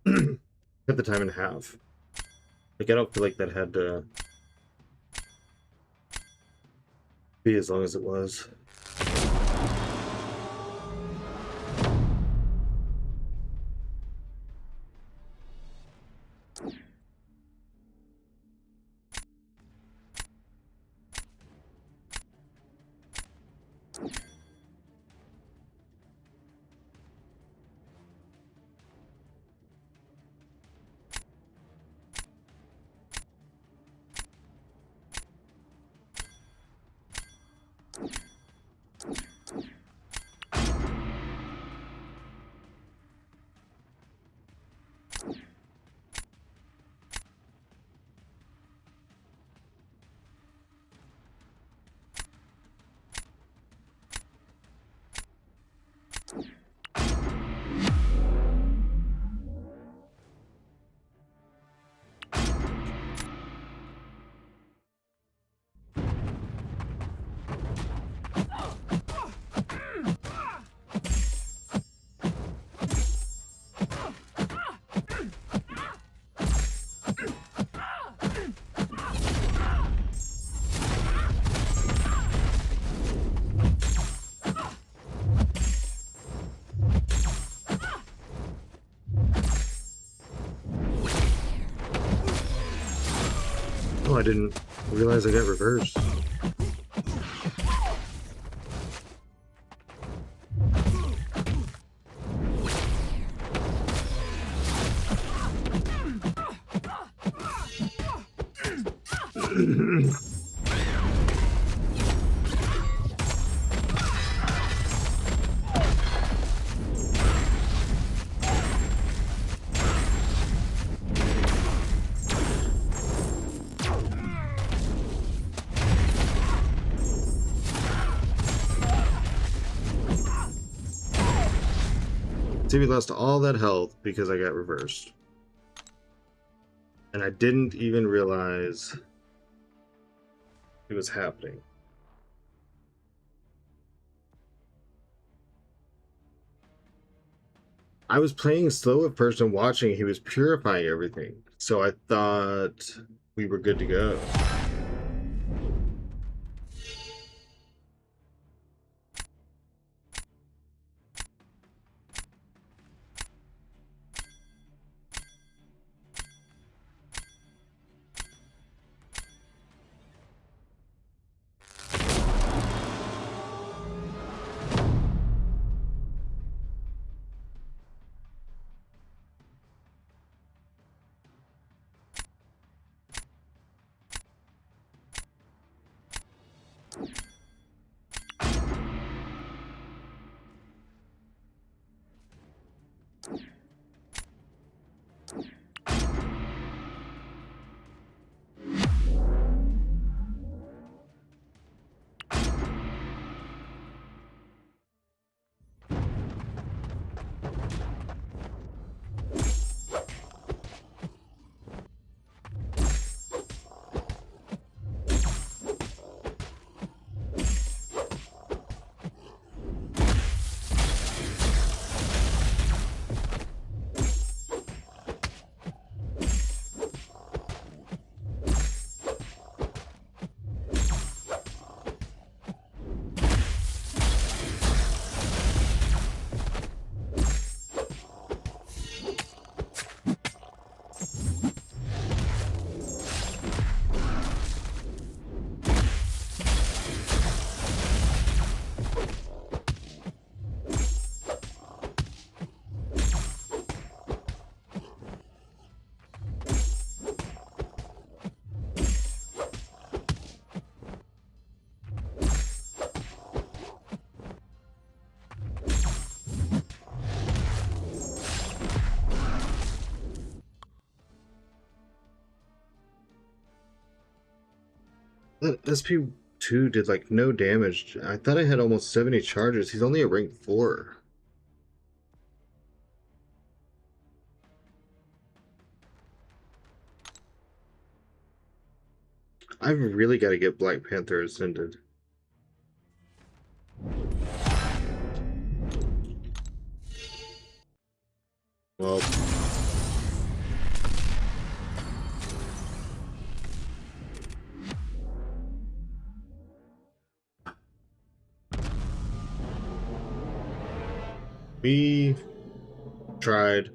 cut the time in half. Like I don't feel like that had to be as long as it was. Oh, I didn't realize I got reversed. See, we lost all that health because I got reversed. And I didn't even realize it was happening. I was playing slow at first and watching, he was purifying everything. So I thought we were good to go. That SP2 did like no damage. I thought I had almost 70 charges. He's only at rank 4. I've really got to get Black Panther Ascended. Well, we tried.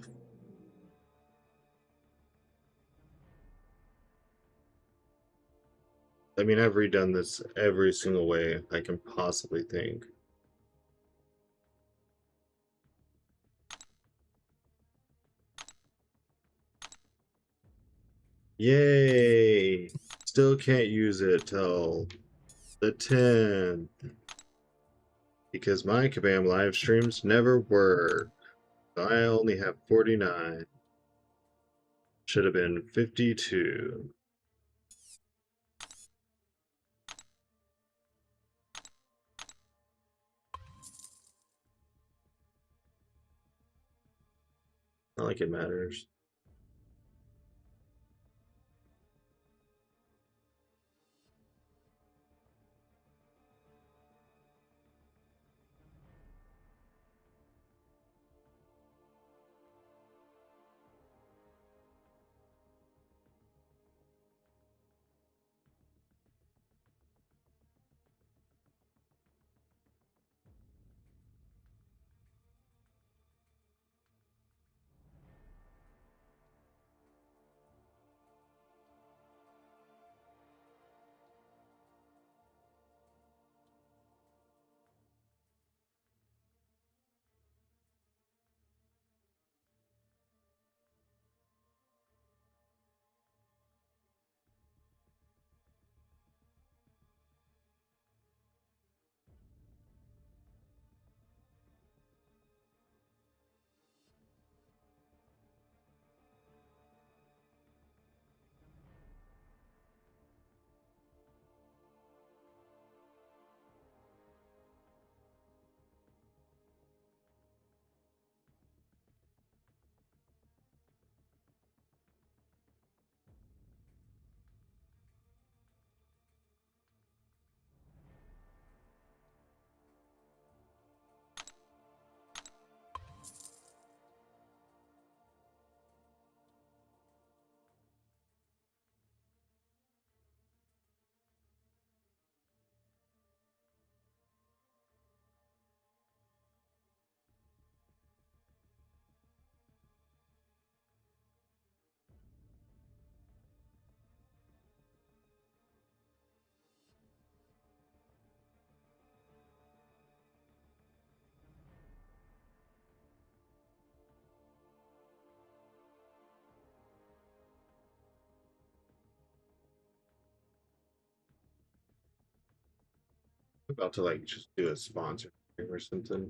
I mean, I've redone this every single way I can possibly think. Yay! Still can't use it till the 10th. Because my Kabam live streams never work. So I only have 49. Should have been 52. Not like it matters. I'm about to like just do a sponsor or something.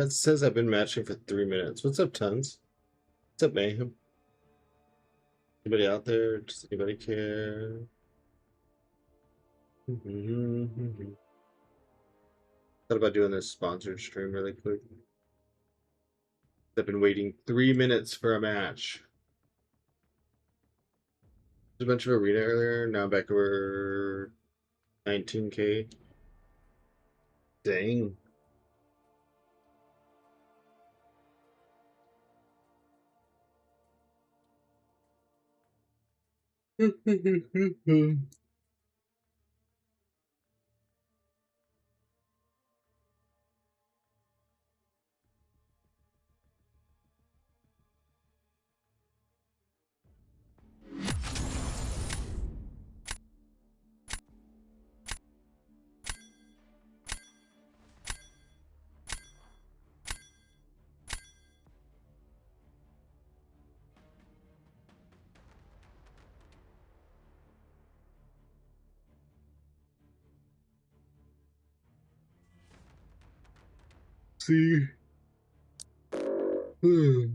That says I've been matching for 3 minutes. What's up, Tons? What's up, Mayhem? Anybody out there? Does anybody care? Thought about doing this sponsored stream really quick. I've been waiting 3 minutes for a match. There's a bunch of arena earlier. Now back over 19K. Dang. See. Do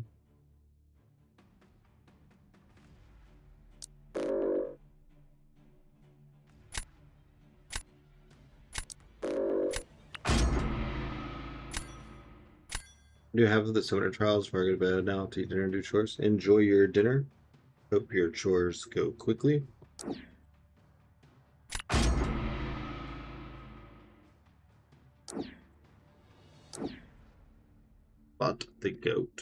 you have the summoner trials before I go to bed now to eat dinner and do chores? Enjoy your dinner. Hope your chores go quickly. But the goat.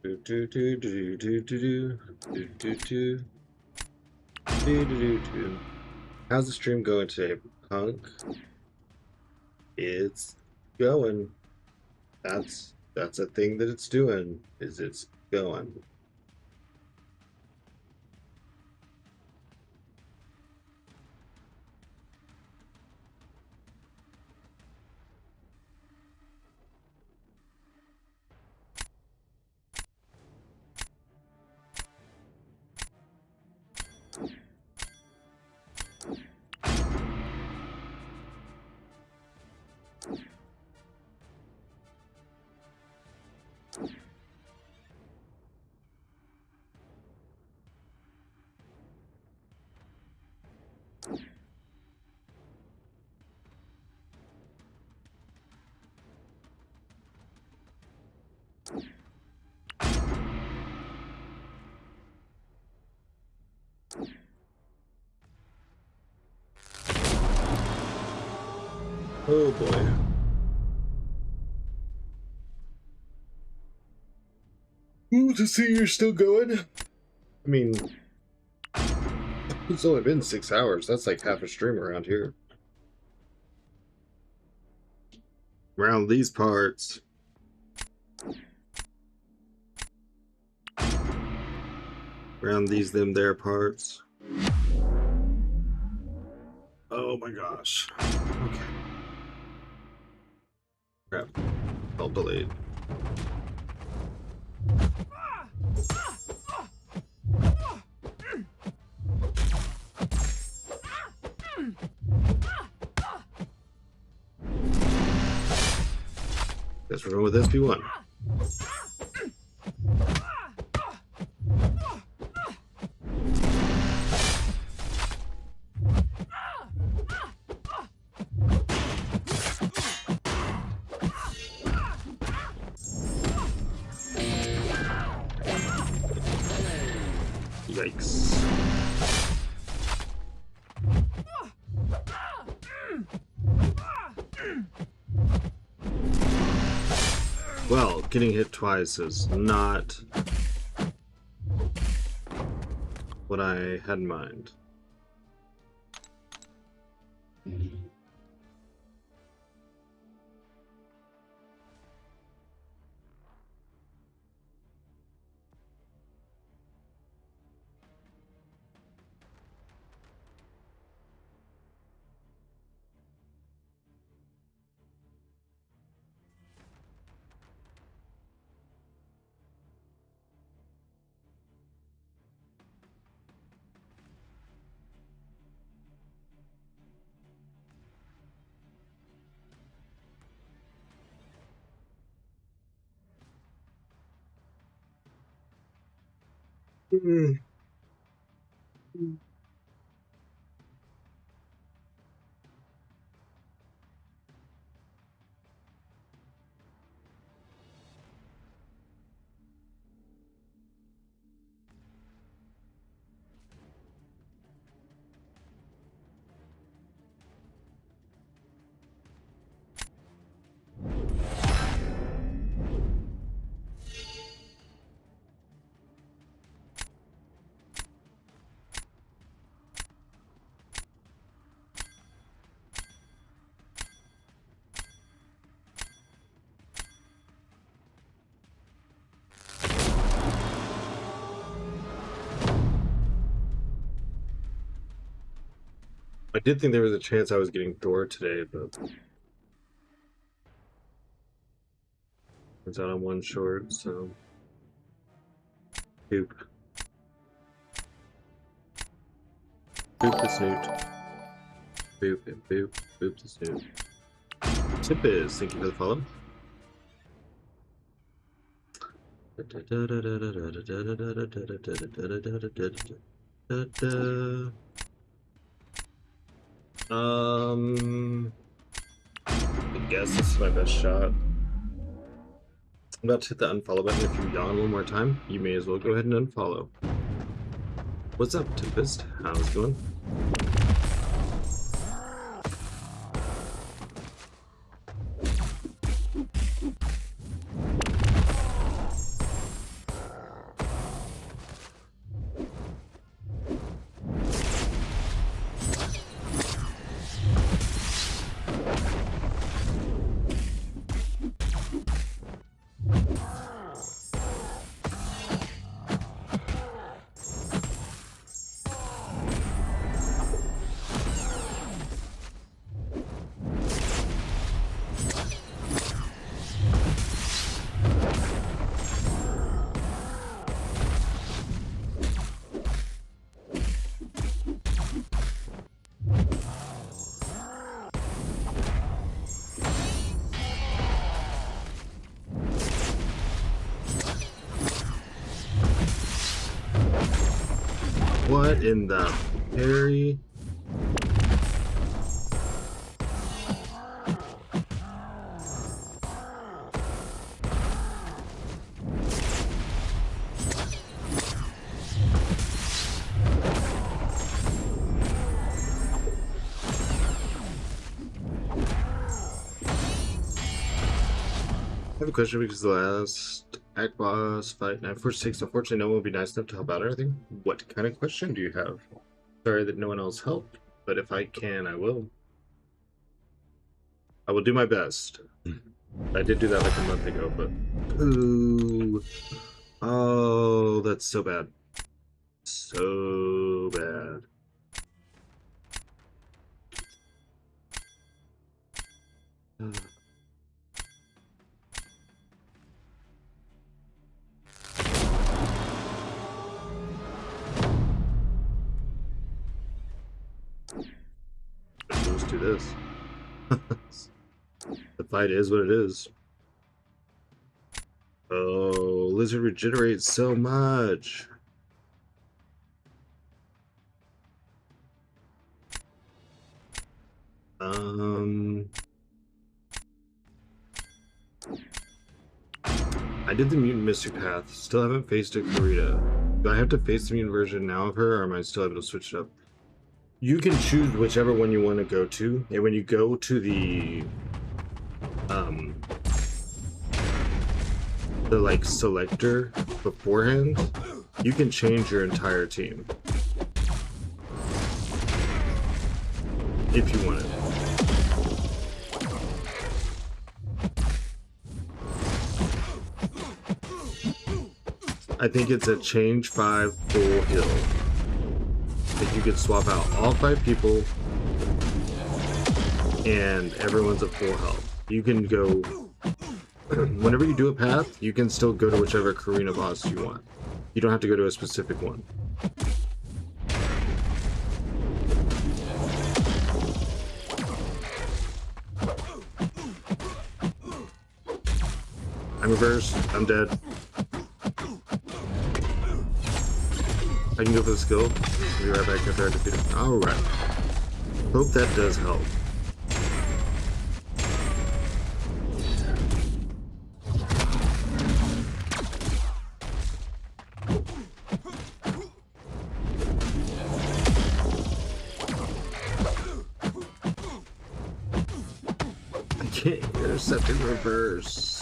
Do do do do do do do do do do do do do. How's the stream going today, Punk? It's going. That's a thing that it's doing. Is it's going. Oh boy. Ooh, to see you're still going. I mean, it's only been 6 hours. That's like half a stream around here. Around these parts. Around these them there parts. Oh my gosh. Okay. Crap. All delayed. Guess we're going with SP1. Yikes. Well, getting hit twice is not what I had in mind. Mm. I did think there was a chance I was getting Thor today, but turns out I'm one short, so poop. Poop the snoot. Boop and boop. Boop the snoot. Tip is, thank you for the follow. I guess this is my best shot. I'm about to hit the unfollow button. If you yawn one more time, you may as well go ahead and unfollow. What's up, Tempest? How's it going? What in the Harry? I have a question because the last act boss fight 946. Unfortunately, no one will be nice enough to help out or anything. What kind of question do you have? Sorry that no one else helped, but if I can, I will. I will do my best. I did do that like a month ago, but ooh, oh, that's so bad, so bad. Let's do this. The fight is what it is. Oh, lizard regenerates so much. I did the mutant mystic path. Still haven't faced a Karita. Do I have to face the mutant version now of her, or am I still able to switch it up? You can choose whichever one you want to go to, and when you go to the like selector beforehand, you can change your entire team if you want it. I think it's a change 5 full heal. That you could swap out all 5 people and everyone's at full health. You can go whenever you do a path, you can still go to whichever Karina boss you want. You don't have to go to a specific one. I'm reversed. I'm dead. I can go for the skill. Be right back after I defeat it. Alright. Hope that does help. I can't intercept in reverse.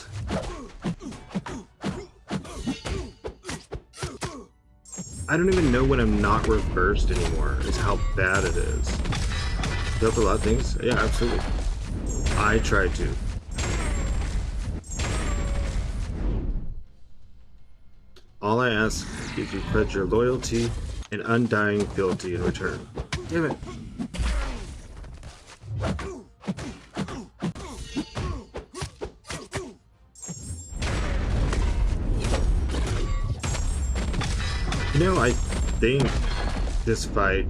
I don't even know when I'm not reversed anymore, is how bad it is. Built a lot of things? Yeah, absolutely. I try to. All I ask is you pledge your loyalty and undying fealty in return. Damn it. You know, I think this fight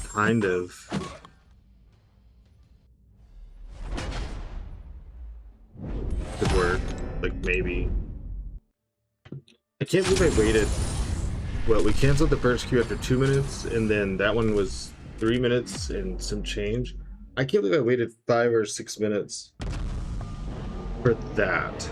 kind of could work. Like, maybe. I can't believe I waited. Well, we canceled the first queue after 2 minutes, and then that one was 3 minutes and some change. I can't believe I waited 5 or 6 minutes for that.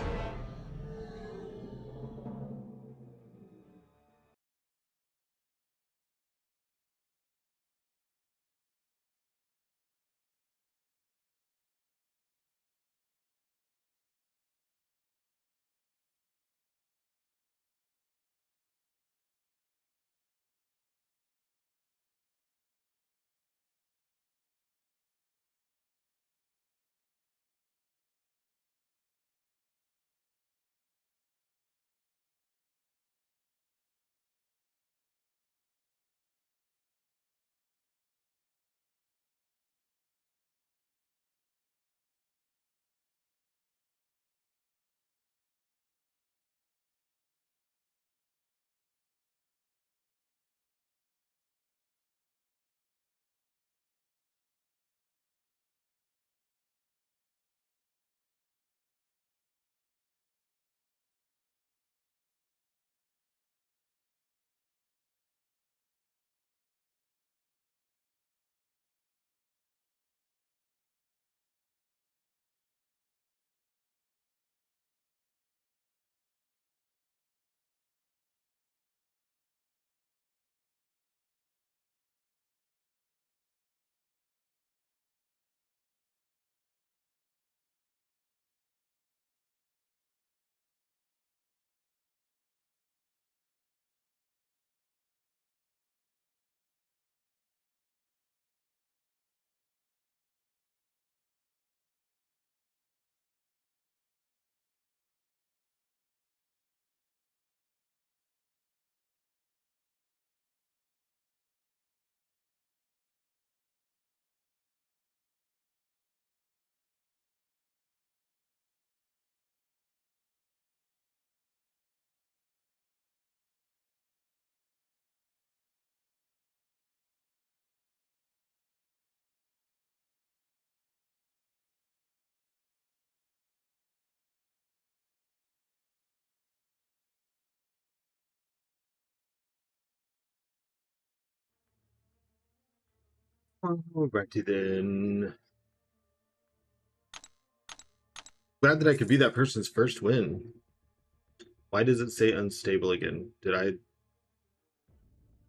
Alrighty then. Glad that I could be that person's first win. Why does it say unstable again? Did I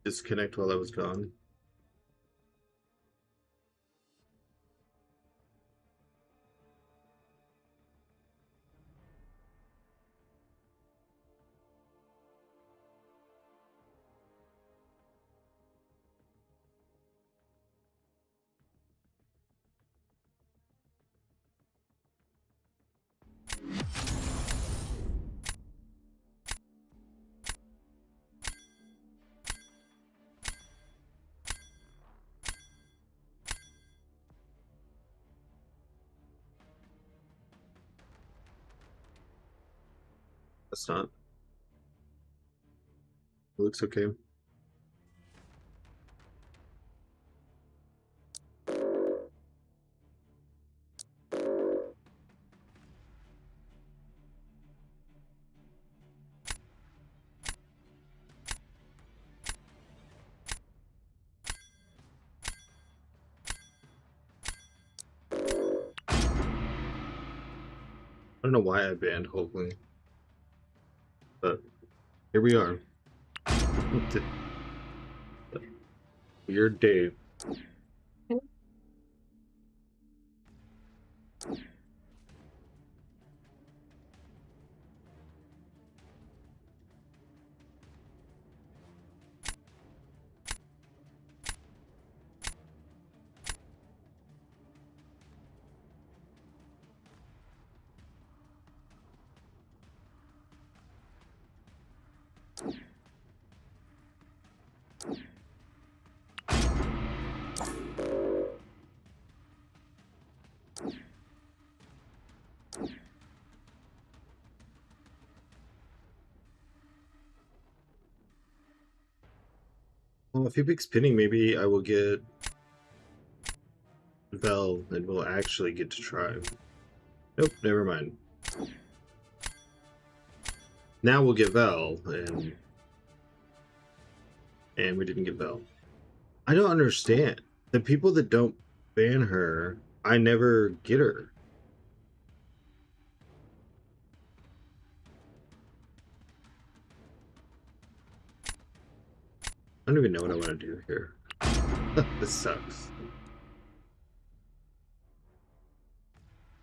disconnect while I was gone? That's not. It looks okay. don't know why I banned Hulkling, but here we are. Weird day. Well, if he picks pinning, maybe I will get Vel and we'll actually get to try. Nope, never mind. Now we'll get Vel, and we didn't get Vel. I don't understand. The people that don't ban her, I never get her. I don't even know what I want to do here. This sucks.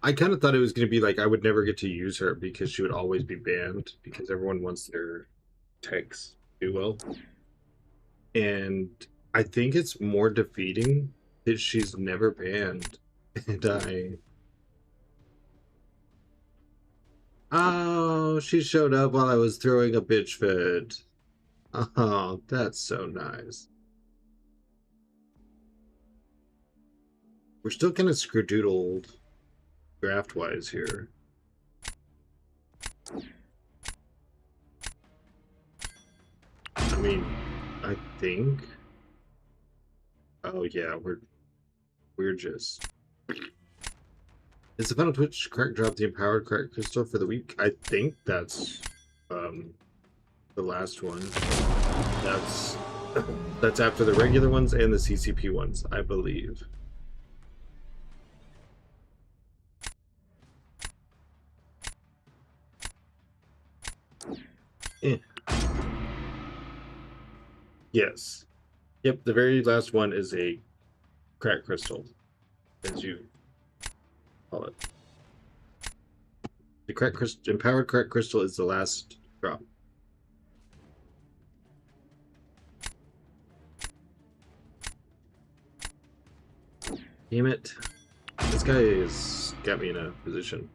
I kind of thought it was going to be like I would never get to use her because she would always be banned because everyone wants their techs to do well. And I think it's more defeating that she's never banned. And oh, she showed up while I was throwing a bitch fit. Oh, that's so nice. We're still kind of scredoodled draft-wise here. I mean, I think. Oh yeah, we're just. Is the final Twitch crack drop the empowered crack crystal for the week? I think that's the last one. That's after the regular ones and the CCP ones, I believe. Eh. Yes. Yep, the very last one is a crack crystal, as you call it. The crack crystal, empowered crack crystal, is the last drop. Damn it! This guy has got me in a position.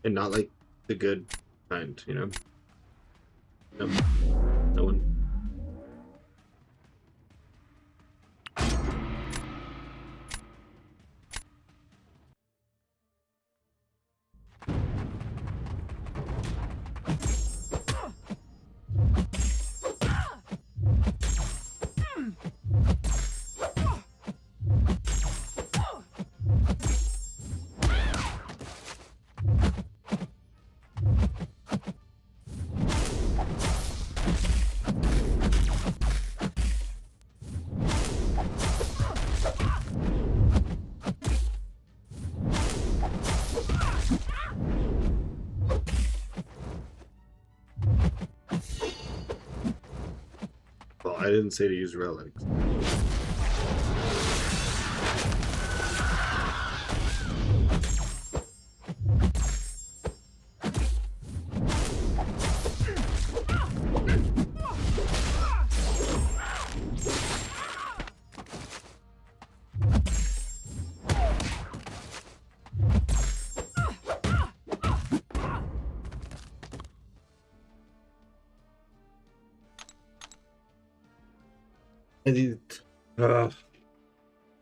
And not like the good kind, you know? Nope. No one. Well, I didn't say to use relics.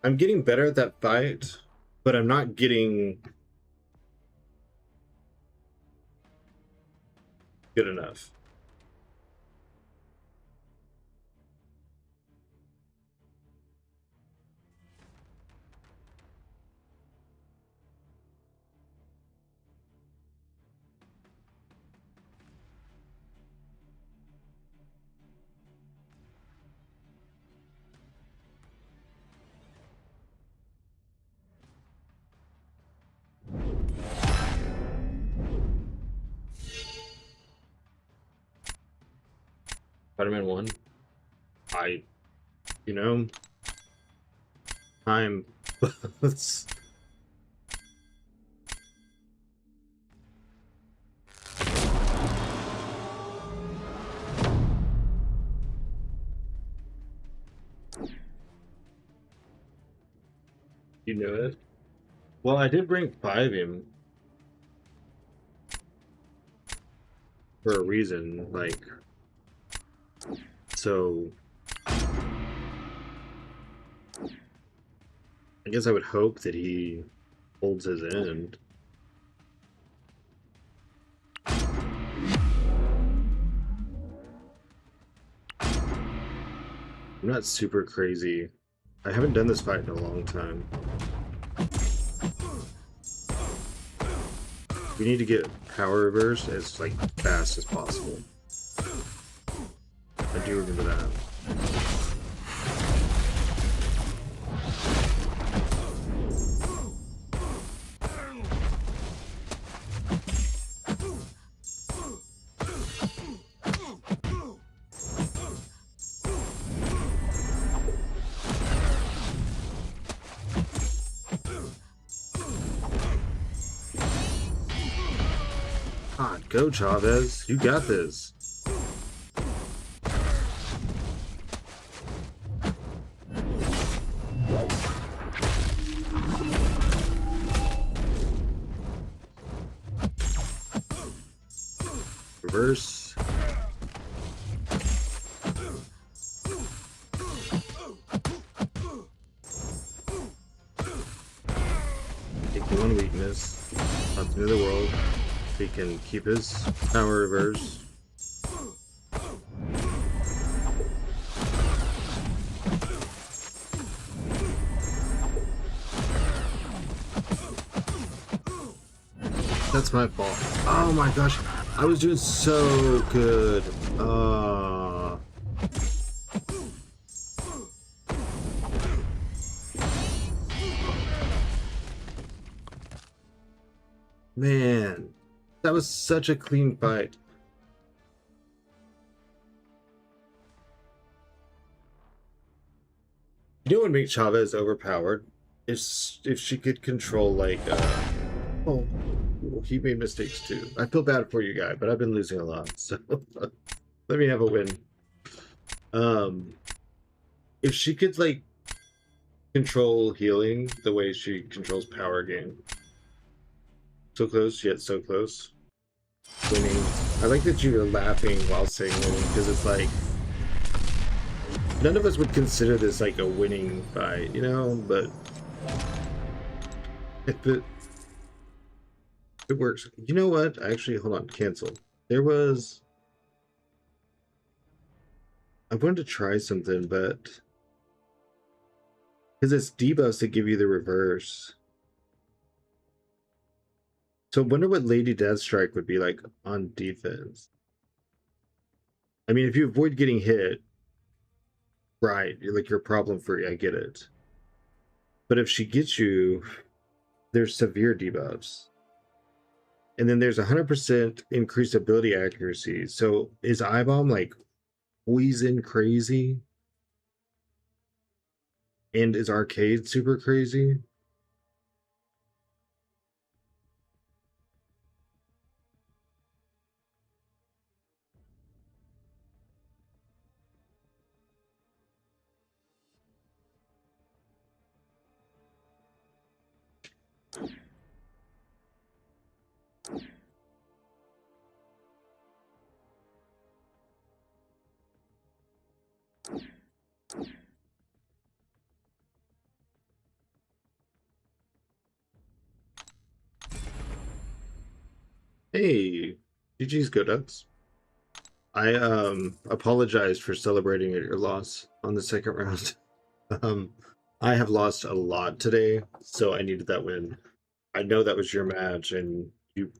I'm getting better at that fight, but I'm not getting good enough. Spider-Man 1. I, you know, time. Let's. You know it? Well, I did bring 5 in for a reason, like, so I guess I would hope that he holds his end. I'm not super crazy. I haven't done this fight in a long time. We need to get power reverse as like fast as possible. I do remember that. God, go Chavez. You got this. Reverse. Take one weakness. Not the end of the world. He can keep his power reverse. That's my fault. Oh my gosh. I was doing so good. Man, that was such a clean fight. You know what makes Chavez overpowered? If she could control like oh, he made mistakes too. I feel bad for you guy, but I've been losing a lot, so let me have a win. If she could like control healing the way she controls power gain. So close, yet so close. Winning. I like that you're laughing while saying winning, because it's like none of us would consider this like a winning fight, you know, but if it works. You know what? Actually, hold on, cancel. There was I wanted to try something, but because it's debuffs that give you the reverse. So I wonder what Lady Deathstrike would be like on defense. I mean, if you avoid getting hit, right, you're like you're problem free, I get it. But if she gets you, there's severe debuffs. And then there's 100% increased ability accuracy. So is Eye-Bomb like poison crazy? And is Arcade super crazy? Hey, GG's Goducks. I apologize for celebrating at your loss on the second round. um I have lost a lot today, so I needed that win. I know that was your match and you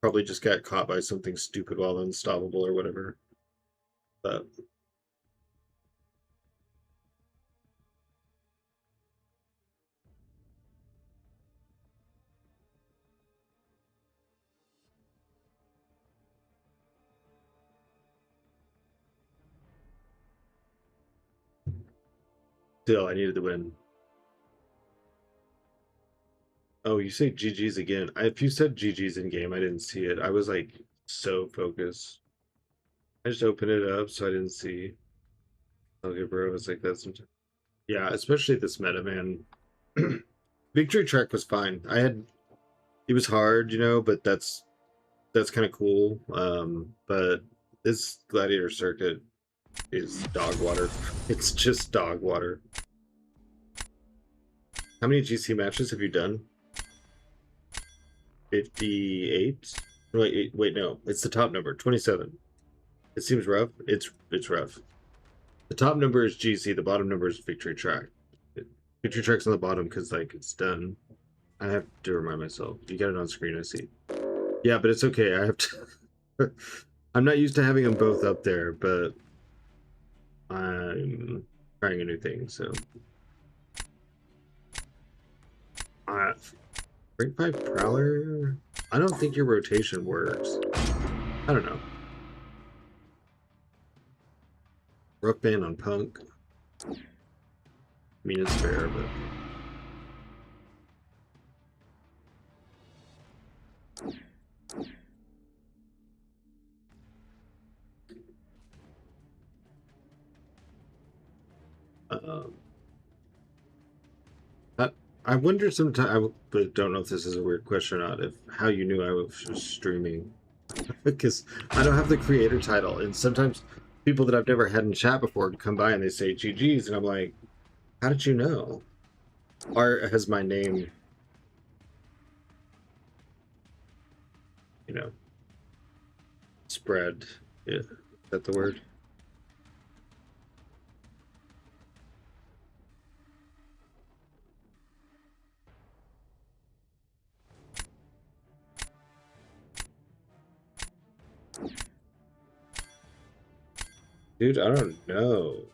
probably just got caught by something stupid while unstoppable or whatever. But Still, I needed the win. Oh, you say GG's again. If you said GG's in game, I didn't see it. I was like so focused. I just opened it up so I didn't see. Okay, bro, it's like that sometimes. Yeah, especially this meta, man. Victory track was fine. It was hard, you know, but that's kind of cool. But this gladiator circuit is dog water. It's just dog water. How many GC matches have you done? 58? Wait, no. It's the top number, 27. It seems rough. It's rough. The top number is GC, the bottom number is victory track. Victory track's on the bottom because like it's done. I have to remind myself. You got it on screen, I see. Yeah, but it's okay. I have to I'm not used to having them both up there, but I'm trying a new thing, so Rank 5 Prowler? I don't think your rotation works. I don't know. Rough ban on Punk. I mean, it's fair, but... I wonder sometimes, but don't know if this is a weird question or not, if how you knew I was streaming. Because I don't have the creator title, and sometimes people that I've never had in chat before come by and they say GG's, and I'm like, how did you know? Or has my name, you know, spread? Yeah, is that the word? Dude, I don't know.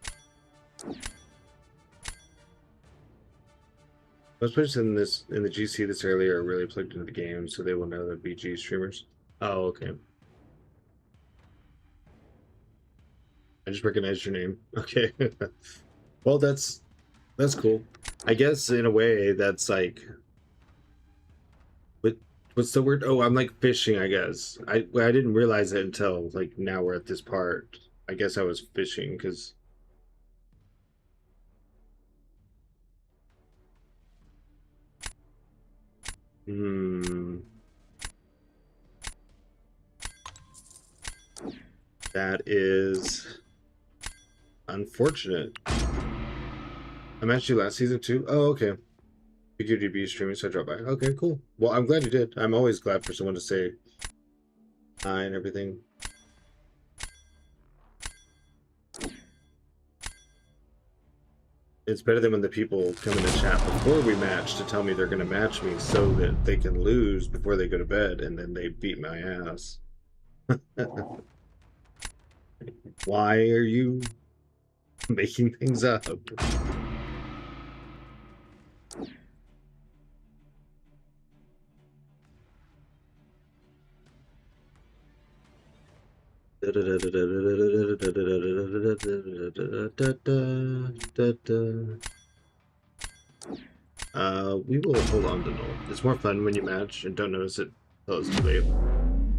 Most players in the GC this early are really plugged into the game, so they will know the BG streamers. Oh, okay. I just recognized your name. Okay. Well, that's cool. I guess in a way that's like, what's the word? Oh, I'm like fishing, I guess. I didn't realize it until like now we're at this part. I guess I was fishing because that is unfortunate. I matched you last season too. Oh, okay. Figured you'd be streaming, so I dropped by. Okay, cool. Well, I'm glad you did. I'm always glad for someone to say hi and everything. It's better than when the people come in the chat before we match to tell me they're going to match me so that they can lose before they go to bed, and then they beat my ass. Why are you making things up? We will hold on to null. It's more fun when you match and don't notice it until it's too late.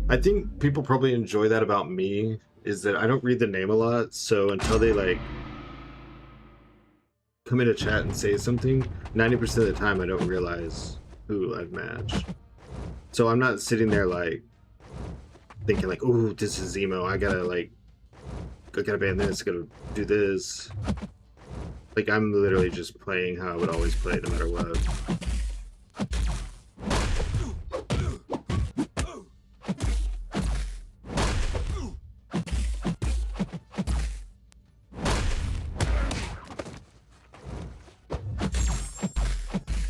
I think people probably enjoy that about me, is that I don't read the name a lot, so until they like come in a chat and say something, 90% of the time I don't realize who I've matched. So I'm not sitting there like thinking like, oh, this is emo, I gotta ban this, gotta do this. Like, I'm literally just playing how I would always play no matter what.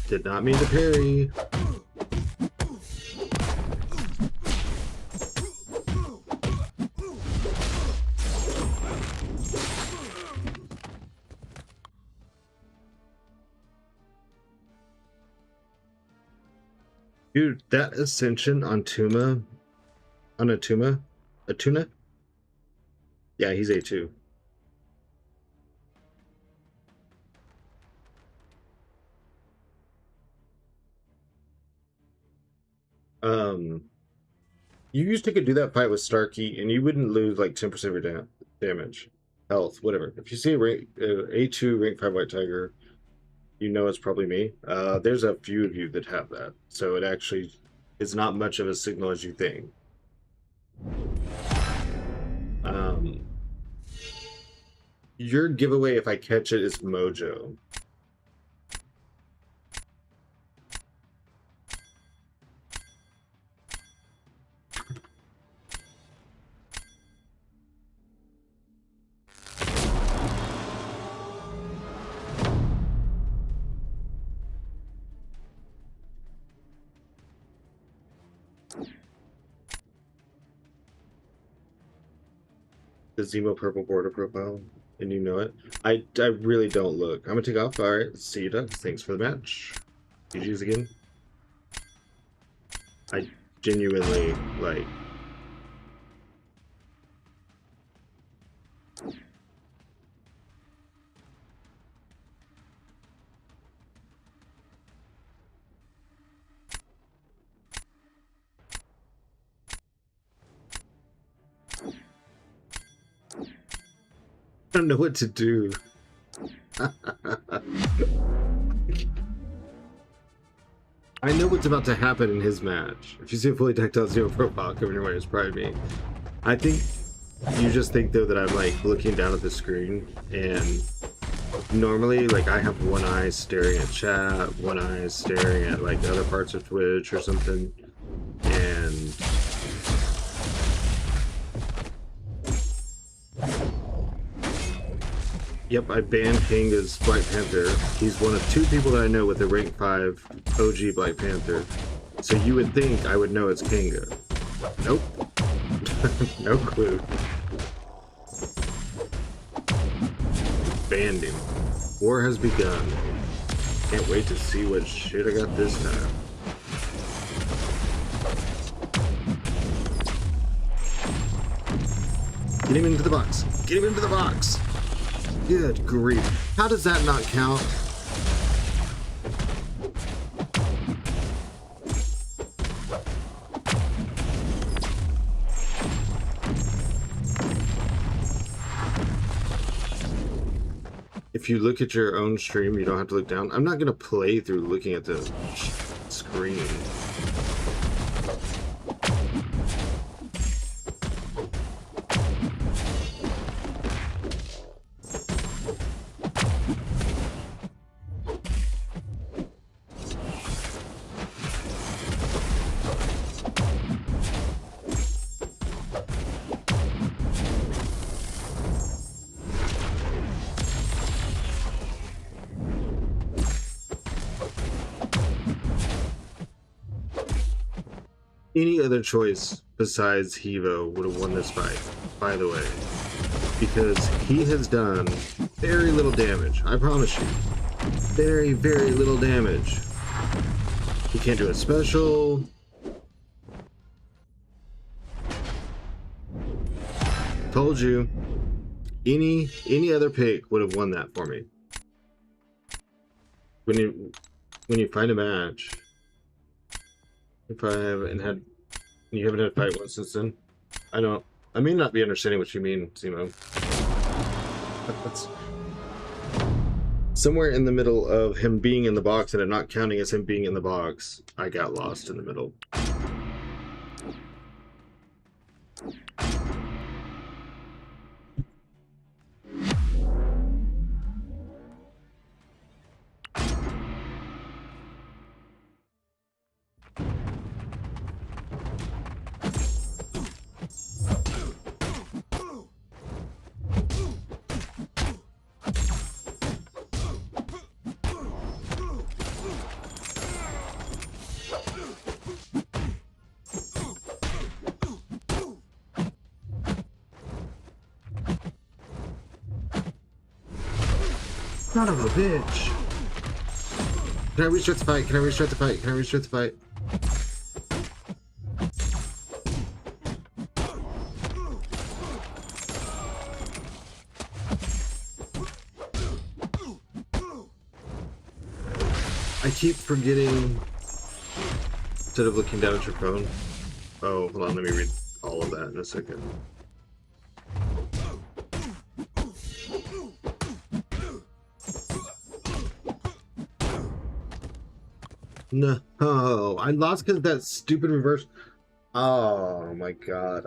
Did not mean to parry. Dude, that Ascension on Atuna? Yeah, he's A2. You used to could do that fight with Starkey, and you wouldn't lose like 10% of your damage, health, whatever. If you see a A2 rank 5 White Tiger, you know it's probably me. There's a few of you that have that, so it actually is not much of a signal as you think. Your giveaway, if I catch it, is Mojo. The Zemo purple border profile, and you know it. I really don't look. I'm gonna take off. All right, see you, Doug. Thanks for the match. GG's again. I genuinely like. I don't know what to do. I know what's about to happen in his match. If you see a fully decked out Zero profile coming your way, it's probably me. I think you just think though that I'm like looking down at the screen, and normally like I have one eye staring at chat, one eye staring at like other parts of Twitch or something, and yep, I banned Kanga's Black Panther. He's one of 2 people that I know with a rank 5 OG Black Panther. So you would think I would know it's Kanga. Nope. No clue. Banned him. War has begun. Can't wait to see what shit I got this time. Get him into the box. Get him into the box. Good grief. How does that not count? If you look at your own stream, you don't have to look down. I'm not going to play through looking at the screen. Any other choice besides Hevo would have won this fight, by the way, because he has done very little damage. I promise you, very, very little damage. He can't do a special. Told you, any other pick would have won that for me. When you find a match. If I haven't had, you haven't had a fight once since then. I may not be understanding what you mean, Zemo. That's somewhere in the middle of him being in the box and it not counting as him being in the box. I got lost in the middle. Son of a bitch. Can I restart the fight? Can I restart the fight? Can I restart the fight? I keep forgetting instead of looking down at your phone. Oh, hold on, let me read all of that in a second. No, I lost because of that stupid reverse. Oh my god,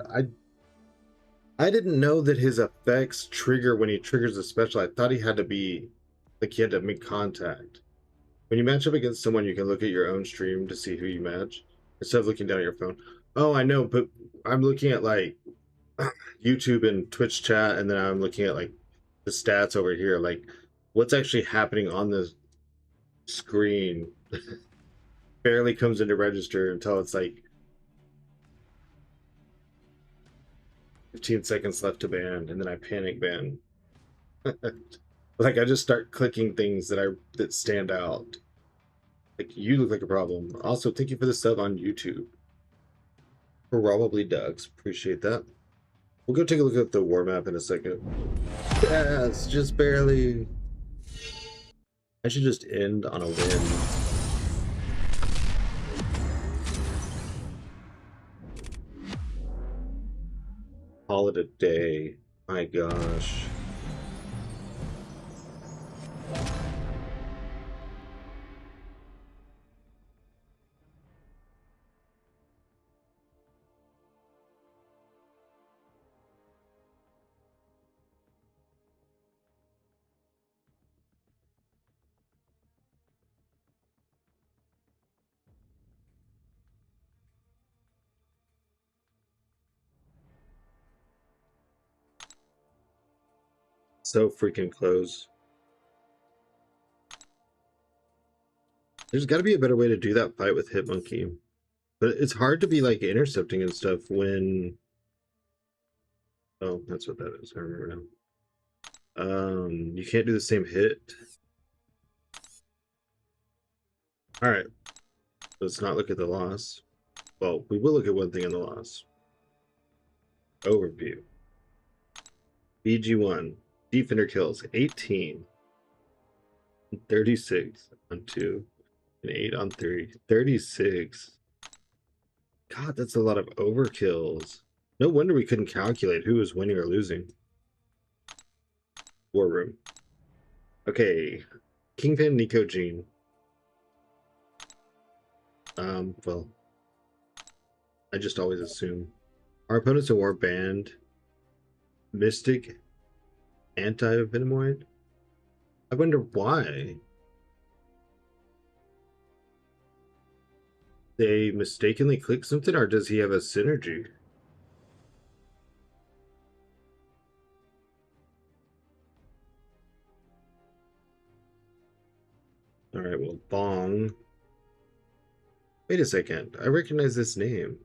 I didn't know that his effects trigger when he triggers a special. I thought he had to be like he had to make contact. When you match up against someone, you can look at your own stream to see who you match instead of looking down at your phone. Oh, I know, but I'm looking at like YouTube and Twitch chat, and then I'm looking at like the stats over here, like what's actually happening on the screen. Barely comes into register until it's like 15 seconds left to ban, and then I panic ban. Like I just start clicking things that stand out. Like you look like a problem. Also, thank you for the sub on YouTube. Probably Ducks. Appreciate that. We'll go take a look at the war map in a second. Yes, just barely. I should just end on a win. Call it a day. My gosh. So freaking close. There's got to be a better way to do that fight with Hitmonkey. But it's hard to be like intercepting and stuff when... Oh, that's what that is. I remember now. You can't do the same hit. Alright. Let's not look at the loss. Well, we will look at one thing in the loss. Overview. BG1. Defender kills 18. 36 on 2. And 8 on 3. 36. God, that's a lot of overkills. No wonder we couldn't calculate who was winning or losing. War room. Okay. Kingpin, Nico, Jean. Well, I just always assume. Our opponents in war banned Mystic, Anti-Venomoid. I wonder why. They mistakenly clicked something, or does he have a synergy? Alright, well, Bong. Wait a second. I recognize this name.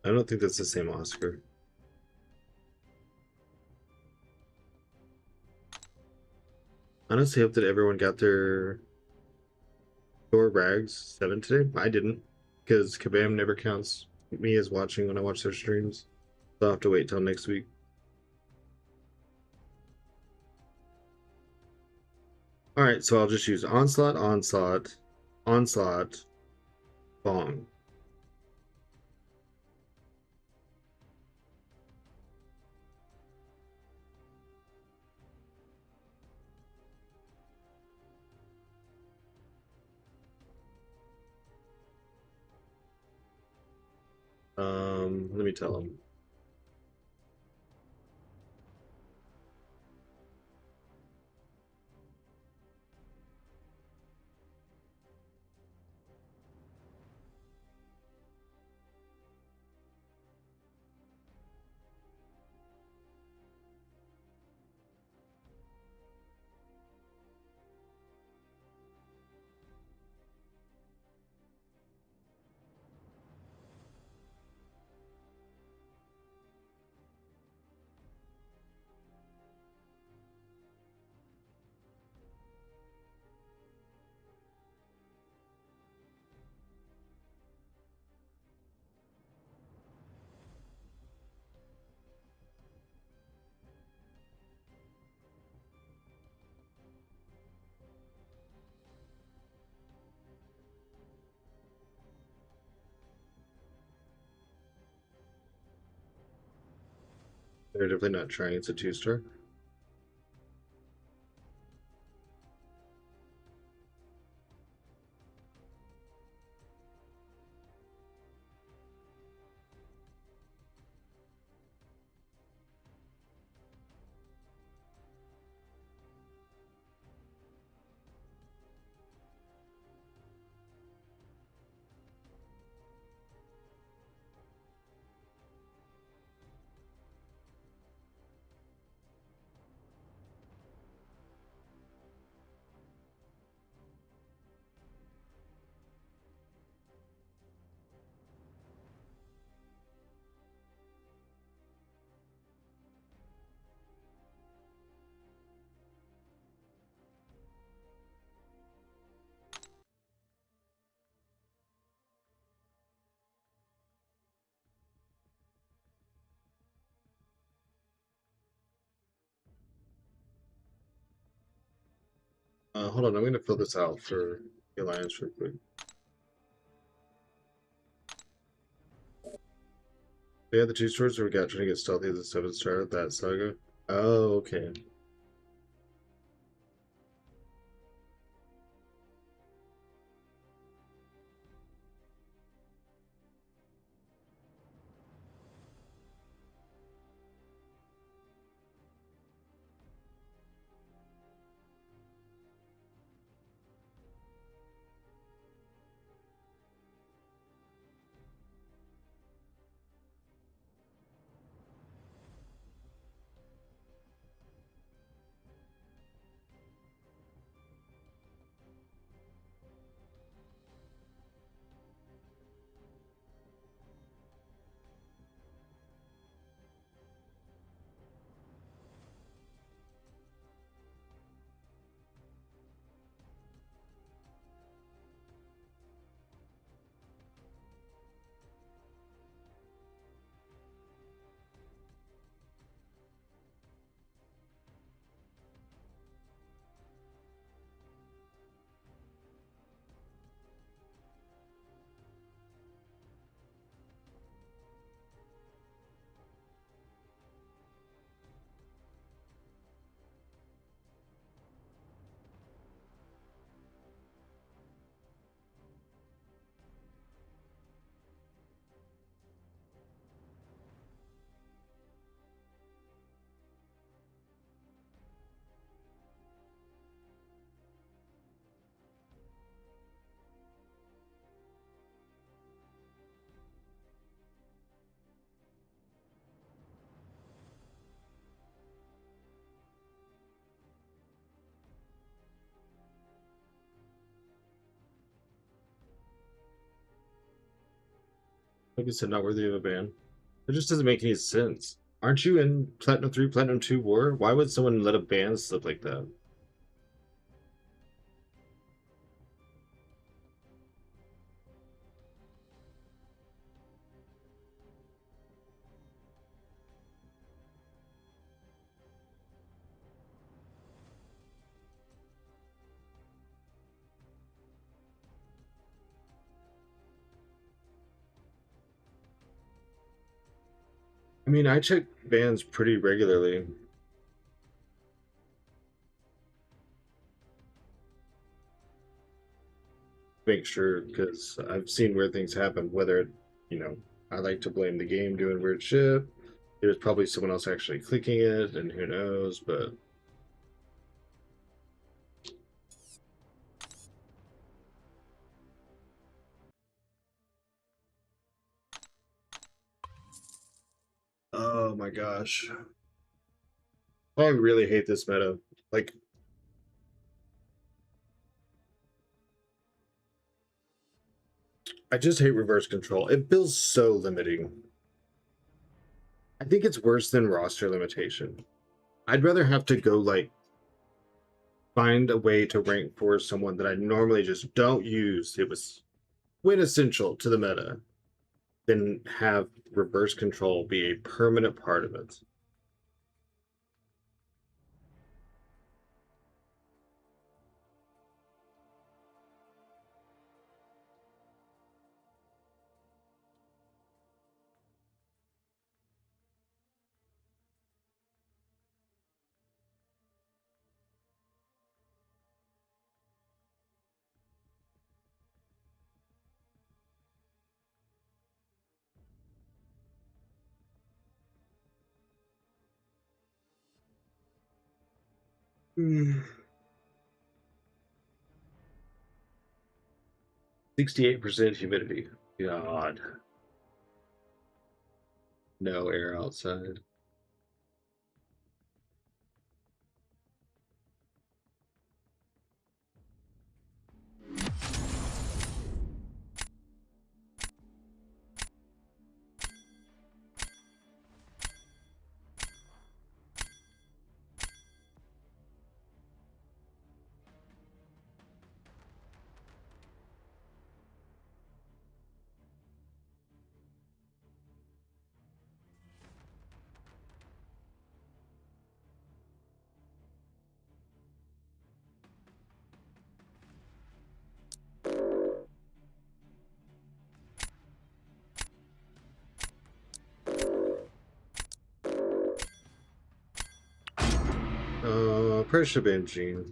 I don't think that's the same Oscar. Honestly, hope that everyone got their Thor Rags 7 today. I didn't, because Kabam never counts me as watching when I watch their streams. So I'll have to wait till next week. Alright, so I'll just use Onslaught, Onslaught, Onslaught, Bong. Let me tell him. They're definitely not trying. It's a 2-star. Hold on, I'm gonna fill this out for the Alliance real quick. Yeah, the 2 stars we got trying to get stealthy as a 7-star. That saga. Oh, okay. Like I said, not worthy of a ban. It just doesn't make any sense. Aren't you in Platinum 3, Platinum 2 War? Why would someone let a ban slip like that? I mean, I check bans pretty regularly. Make sure, because I've seen weird things happen, whether, you know, I like to blame the game doing weird shit. There's probably someone else actually clicking it, and who knows, but oh my gosh. I really hate this meta. Like, I just hate reverse control. It feels so limiting. I think it's worse than roster limitation. I'd rather have to go, like, find a way to rank for someone that I normally just don't use. It was quintessential to the meta, than have reverse control be a permanent part of it. Hmm. 68% humidity. God. No air outside. Pressure binging.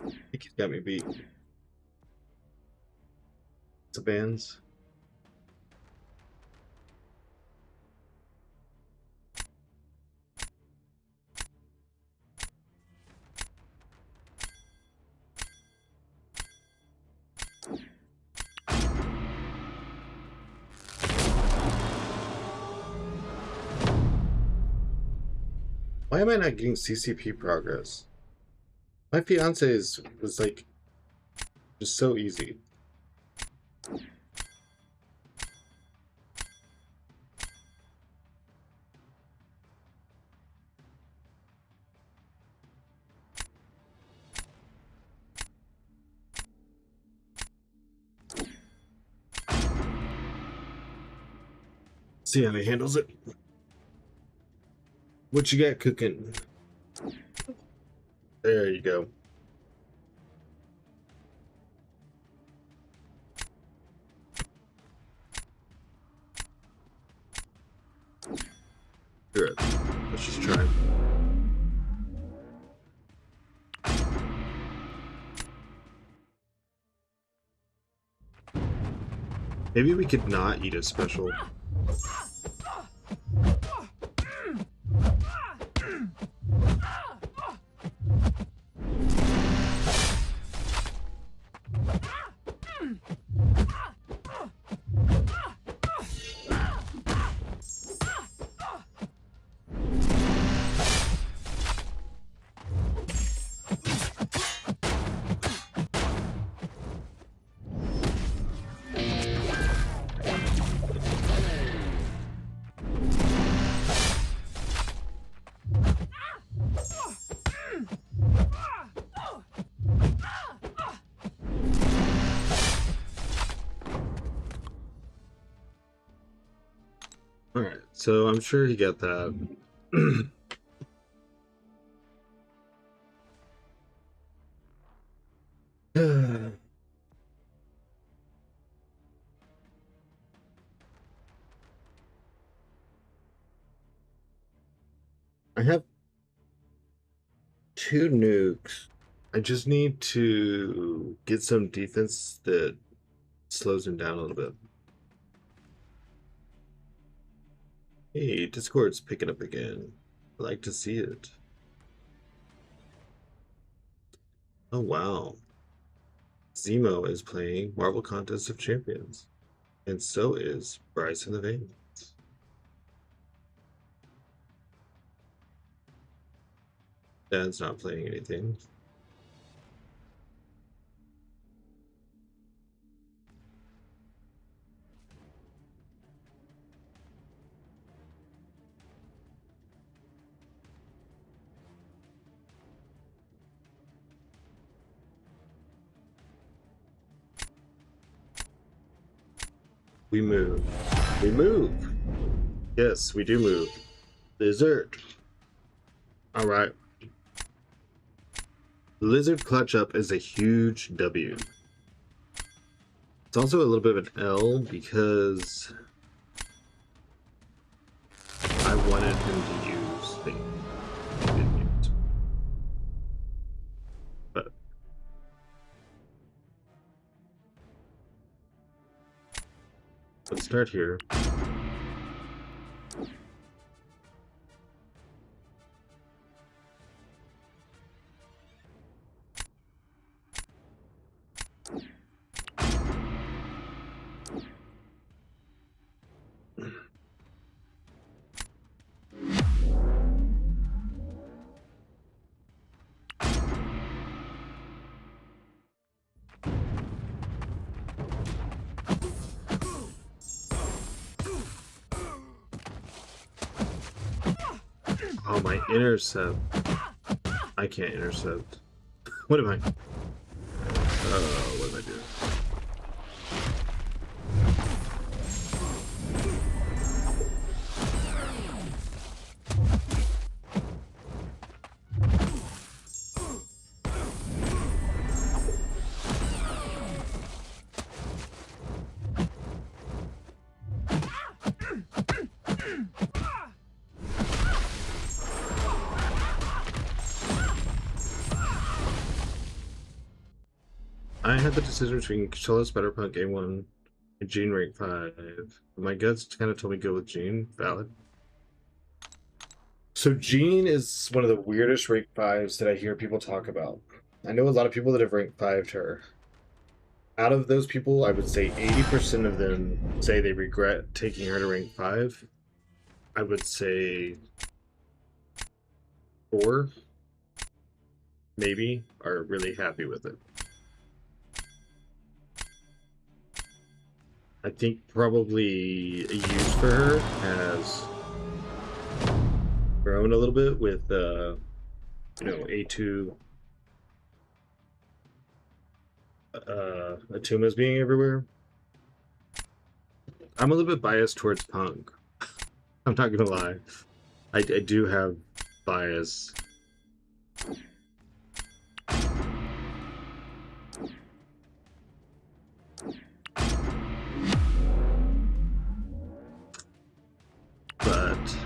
I think he's got me beat. It's a bands. Why am I not getting CCP progress? My fiance's was like just so easy. See how he handles it. What you got cooking? There you go. Good. Let's just try. Maybe we could not eat a special. Alright, so I'm sure he got that. I have 2 nukes. I just need to get some defense that slows him down a little bit. Hey, Discord's picking up again. I like to see it. Oh wow. Zemo is playing Marvel Contest of Champions. And so is Bryce in the Veins. Dad's not playing anything. We move. We move. Yes, we do move. Lizard. All right. Lizard clutch up is a huge W. It's also a little bit of an L because I wanted him to use things he didn't use. But let's start here. Oh, my intercept. I can't intercept. What am I? What am I doing? I had the decision between Chalice, Spider-Punk, A1, and Jean rank 5. My guts kind of told me to go with Jean. Valid. So Jean is one of the weirdest rank 5s that I hear people talk about. I know a lot of people that have rank 5'd her. Out of those people, I would say 80% of them say they regret taking her to rank 5. I would say 4, maybe, are really happy with it. I think probably a use for her has grown a little bit with, A2 Atumas being everywhere. I'm a little bit biased towards Punk. I'm not gonna lie. I do have bias. But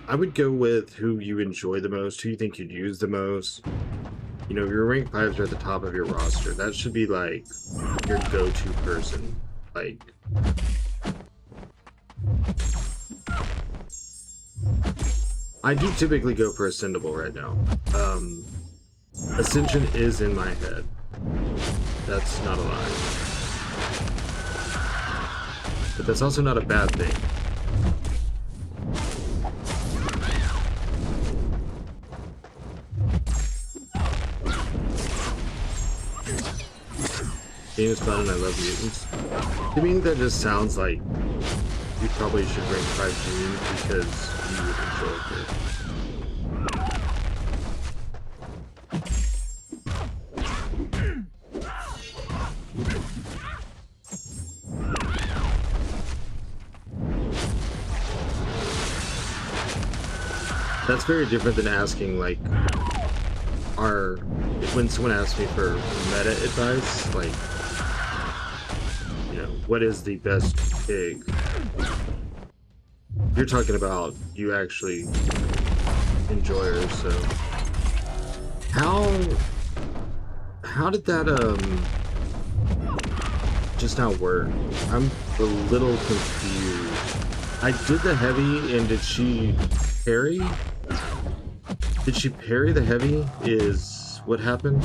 I would go with who you enjoy the most, who you think you'd use the most. You know, your rank 5s are at the top of your roster. That should be like your go-to person. Like, I do typically go for Ascendable right now. Ascension is in my head. That's not a lie. But that's also not a bad thing. Game is fun and I love mutants. To me, that just sounds like you probably should rank 5 June because you would enjoy it. That's very different than asking, like, when someone asks me for meta advice, like, you know, what is the best pig? You're talking about you actually enjoy her, so how did that just not work? I'm a little confused. I did the heavy, and did she parry? Did she parry the heavy? Is what happened?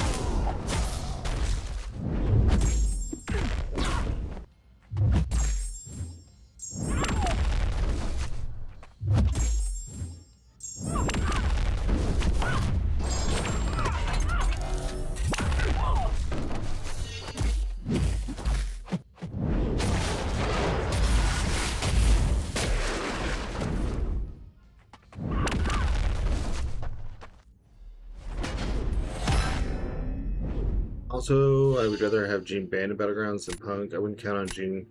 Also, I would rather have Jean banned in Battlegrounds than Punk. I wouldn't count on Jean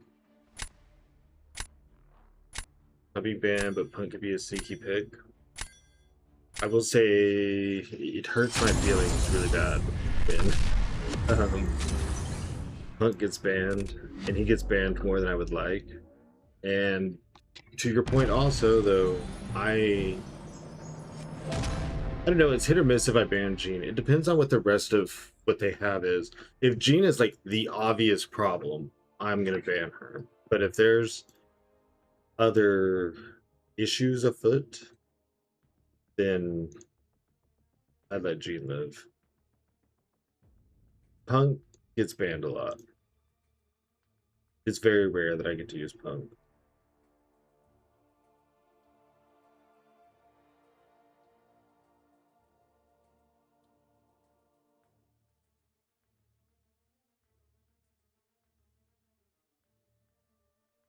not being banned, but Punk could be a sneaky pick. I will say it hurts my feelings really bad when Punk gets banned, and he gets banned more than I would like. And to your point also, though, I don't know, it's hit or miss if I ban Jean. It depends on what the rest of what they have is. If Jean is like the obvious problem, I'm gonna ban her. But if there's other issues afoot, then I'd let Jean live. Punk gets banned a lot. It's very rare that I get to use Punk.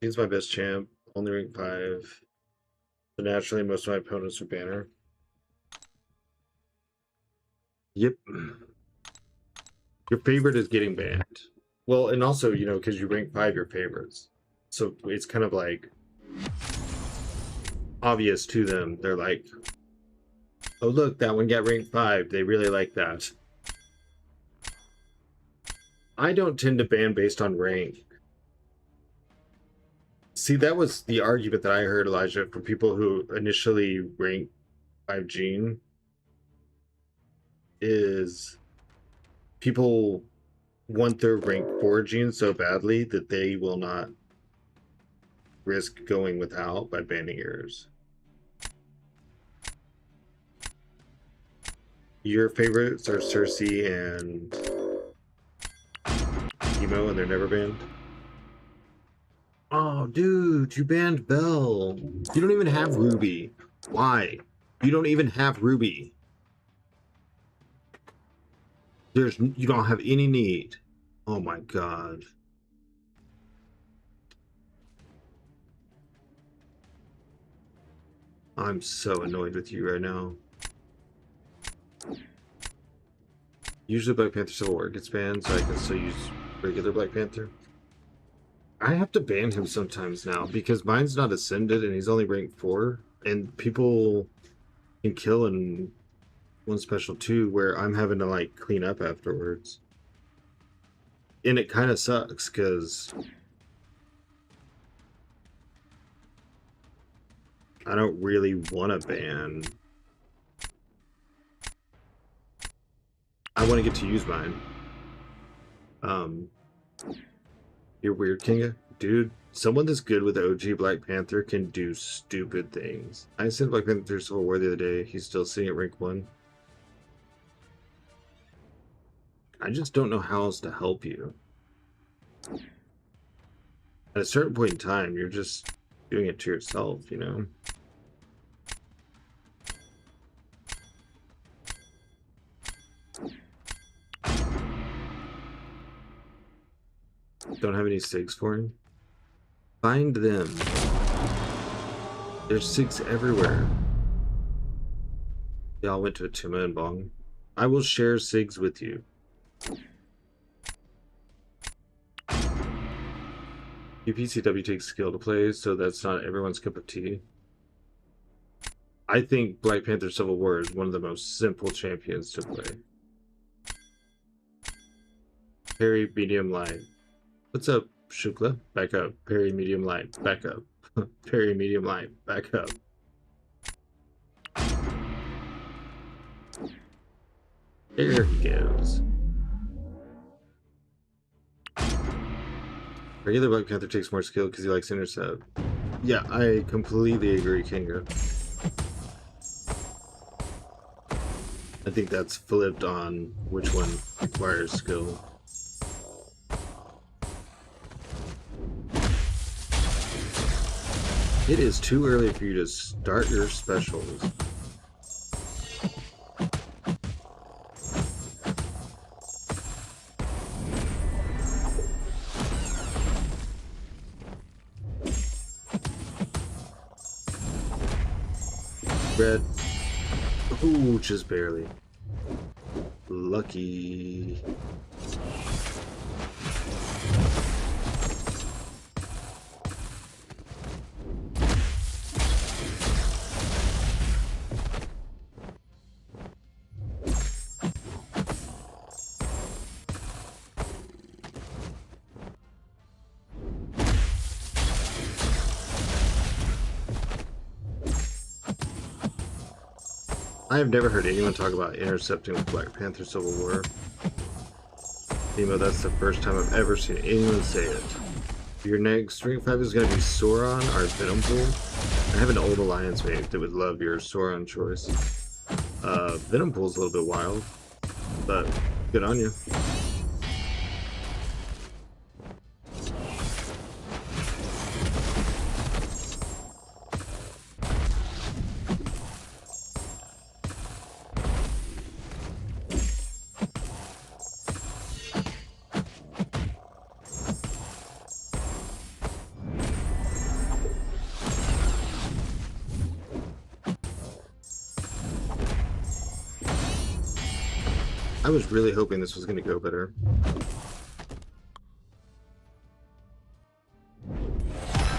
He's my best champ, only rank 5. So naturally, most of my opponents are banner. Yep. Your favorite is getting banned. Well, and also, you know, because you rank 5 your favorites. So it's kind of like obvious to them. They're like, oh, look, that one got ranked 5. They really like that. I don't tend to ban based on rank. See, that was the argument that I heard, Elijah, from people who initially ranked 5 Jean, is people want their rank 4 Jean so badly that they will not risk going without by banning yours. Your favorites are Cersei and Emo, and they're never banned. Oh, dude, you banned Belle. You don't even have Ruby. Why? You don't even have Ruby. You don't have any need. Oh my god. I'm so annoyed with you right now. Usually Black Panther Civil War gets banned, so I can still use regular Black Panther. I have to ban him sometimes now because mine's not ascended and he's only ranked 4, and people can kill in one special 2 where I'm having to like clean up afterwards. And it kind of sucks because I don't really want to ban. I want to get to use mine. You're weird, Kinga. Dude, someone that's good with OG Black Panther can do stupid things. I sent Black Panther Civil War the other day. He's still sitting at rank 1. I just don't know how else to help you. At a certain point in time, you're just doing it to yourself, you know? Don't have any SIGs for him? Find them. There's SIGs everywhere. They all went to Atuma and Bong. I will share SIGs with you. UPCW takes skill to play, so that's not everyone's cup of tea. I think Black Panther Civil War is one of the most simple champions to play. Parry, medium, light. What's up, Shukla? Back up. Parry, medium, light. Back up. Parry, medium, light. Back up. There he goes. Regular Black Panther takes more skill because he likes intercept. Yeah, I completely agree, Kinga. I think that's flipped on which one requires skill. It is too early for you to start your specials. Red. Ooh, just barely. Lucky. I have never heard anyone talk about intercepting with Black Panther Civil War. Nemo, that's the first time I've ever seen anyone say it. Your next String 5 is going to be Sauron or Venompool. I have an old Alliance mate that would love your Sauron choice. Venompool's a little bit wild, but good on you. I was really hoping this was going to go better.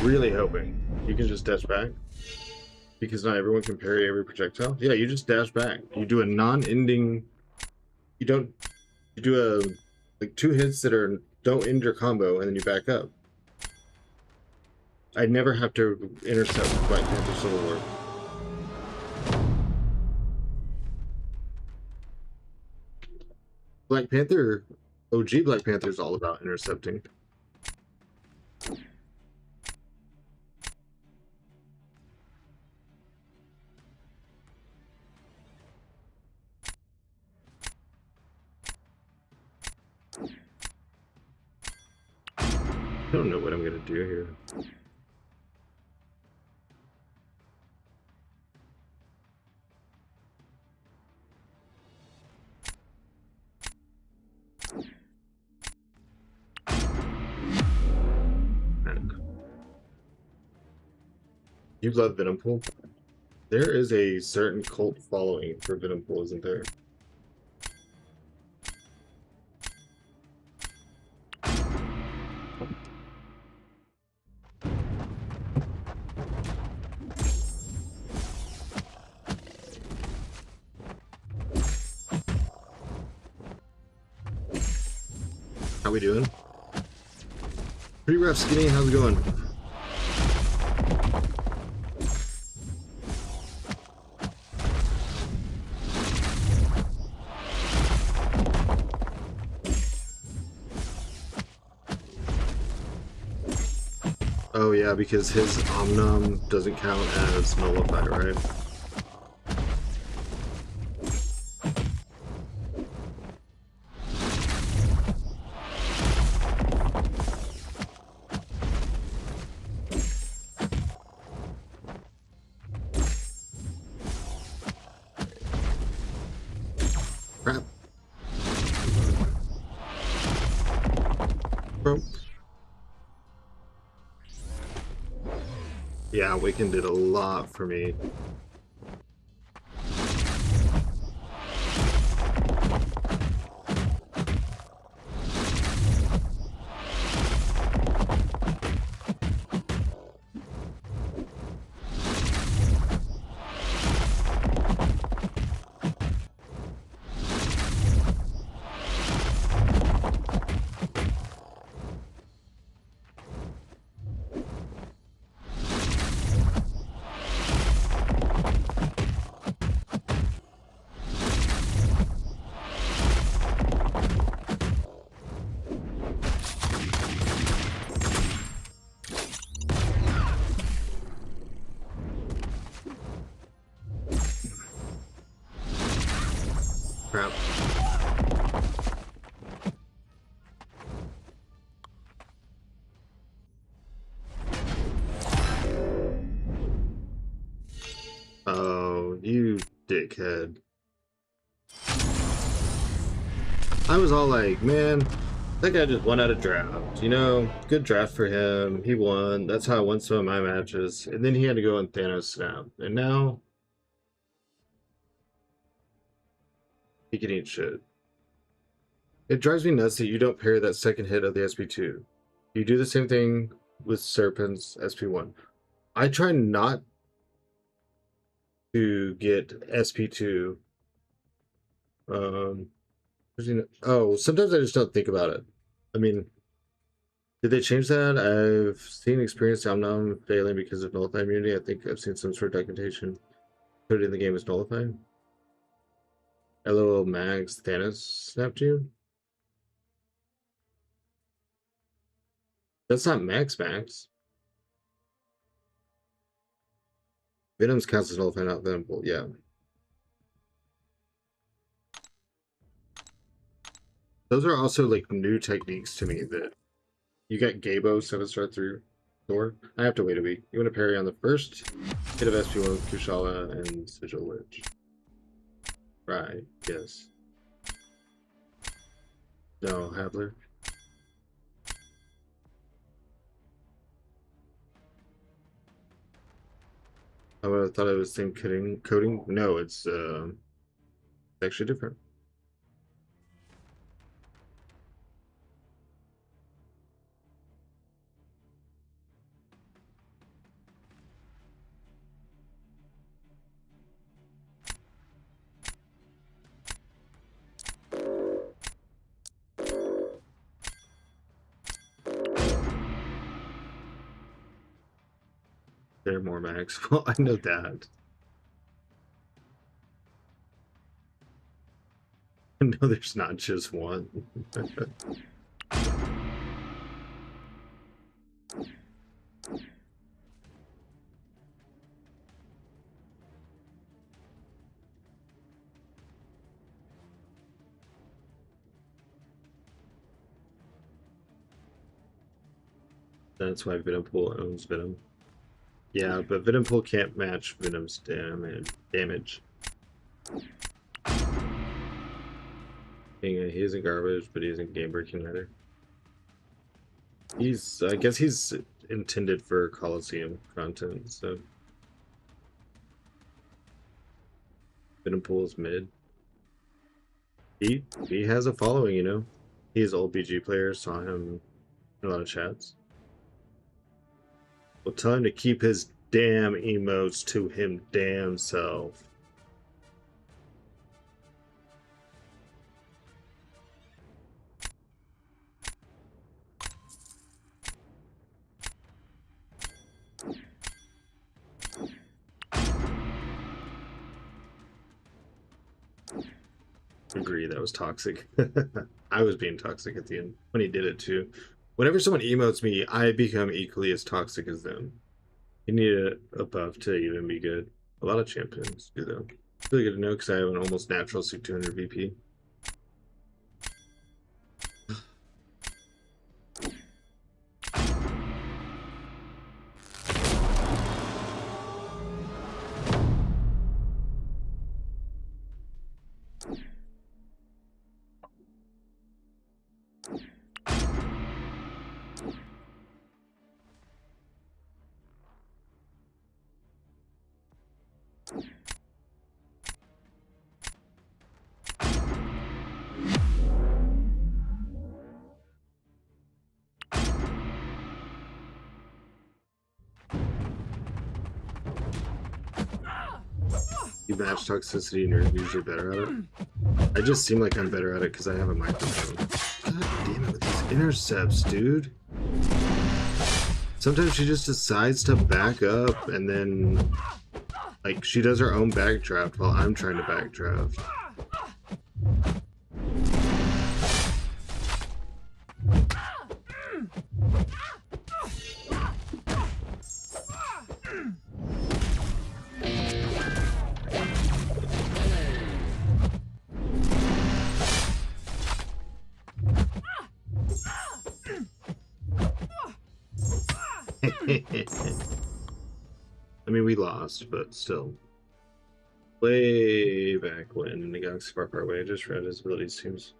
Really hoping. You can just dash back? Because not everyone can parry every projectile? Yeah, you just dash back. You do a non-ending... You do a... like 2 hits that don't end your combo, and then you back up. I'd never have to intercept Black Panther Civil War. Black Panther, OG Black Panther is all about intercepting. I don't know what I'm gonna do here. You love Venompool? There is a certain cult following for Venompool, isn't there? How we doing? Pretty rough, Skinny. How's it going? Oh yeah, because his Omnom doesn't count as nullified, right? Crap. Bro. Yeah, Awakened did a lot for me. Crap. Oh, you dickhead. I was all like, man, that guy just won out of draft. You know, good draft for him. He won. That's how I won some of my matches. And then he had to go on Thanos snap. And now he can eat shit. It drives me nuts that you don't parry that second hit of the SP2. You do the same thing with Serpent's SP1. I try not to get SP2. Oh, sometimes I just don't think about it. I mean, did they change that? I've seen experience Nom failing because of nullify immunity. I think I've seen some sort of documentation put in the game as nullified. LOL Mags Thanos snapped you? That's not Max. Venom's counts as nullify, not Venom. Well, yeah. Those are also like new techniques to me that you got Gabo 7-star through Thor. I have to wait a week. You want to parry on the first hit of SP1 with Kushala and Sigil Witch. Right, yes. No, Habler. I thought it was the same coding. No, it's actually different. There are more mags. Well, I know that. No, there's not just one. That's why Venompool owns Venom. Yeah, but Venompool can't match Venom's damage. He isn't garbage, but he isn't game breaking either. I guess he's intended for Coliseum content, so. Venompool is mid. He has a following, you know. He's an old BG player, saw him in a lot of chats. Well, tell him to keep his damn emotes to him damn self. Agree, that was toxic. I was being toxic at the end when he did it too. Whenever someone emotes me, I become equally as toxic as them. You need a buff to even be good. A lot of champions do though. It's really good to know because I have an almost natural 200 VP. You match toxicity and you're usually better at it. I just seem like I'm better at it because I have a microphone. God damn it with these intercepts, dude. Sometimes she just decides to back up and then, like, she does her own backdraft while I'm trying to backdraft. I mean, we lost, but still. Way back when in the galaxy far, far away, I just read his ability seems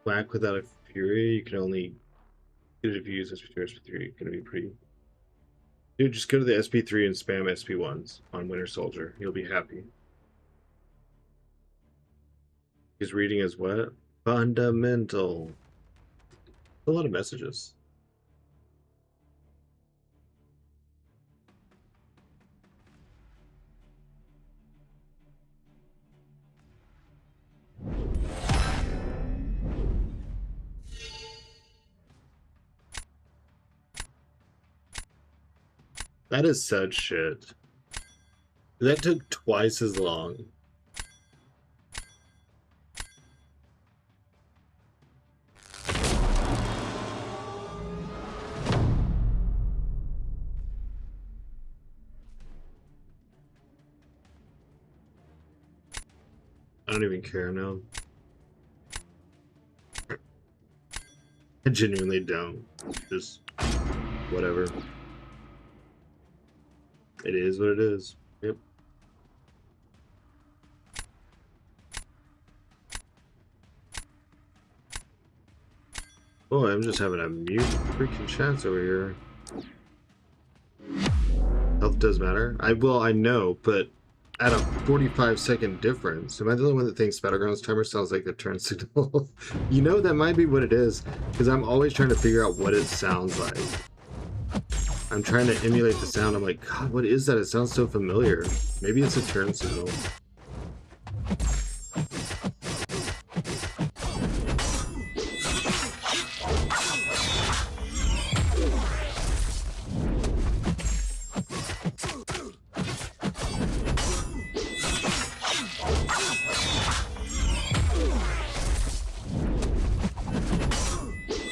whack without a fury. You can only get it if you use SP2 or SP3. Gonna be pretty. Dude, just go to the SP3 and spam SP1s on Winter Soldier. You'll be happy. His reading is what? Fundamental. A lot of messages. That is such shit. That took twice as long. I don't even care now. I genuinely don't. Just whatever. It is what it is. Yep. Boy, I'm just having a mute freaking chance over here. Health does matter. I know, but at a 45-second difference. Am I the only one that thinks Battlegrounds timer sounds like the turn signal? You know, that might be what it is, because I'm always trying to figure out what it sounds like. I'm trying to emulate the sound. I'm like, God, what is that? It sounds so familiar. Maybe it's a turn signal.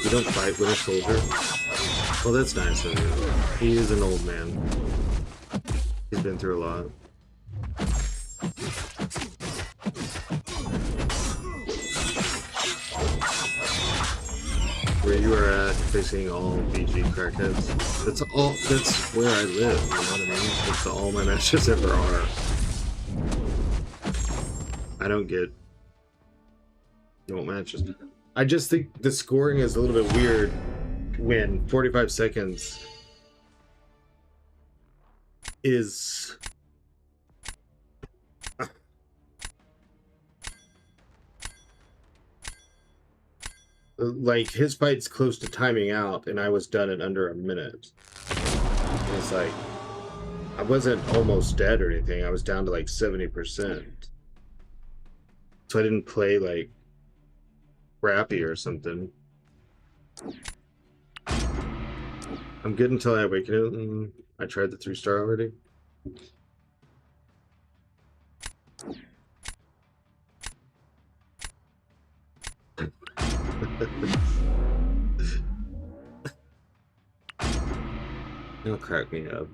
You don't fight with a soldier? Well, that's nice of you. He is an old man. He's been through a lot. Where you are at, facing all BG crackheads. That's where I live, you know what I mean? That's all my matches ever are. I don't get matches. I just think the scoring is a little bit weird when 45 seconds is like his fight's close to timing out and I was done in under a minute. And it's like I wasn't almost dead or anything. I was down to like 70%. So I didn't play like crappy or something. I'm good until I awaken it. I tried the 3-star already. It'll crack me up.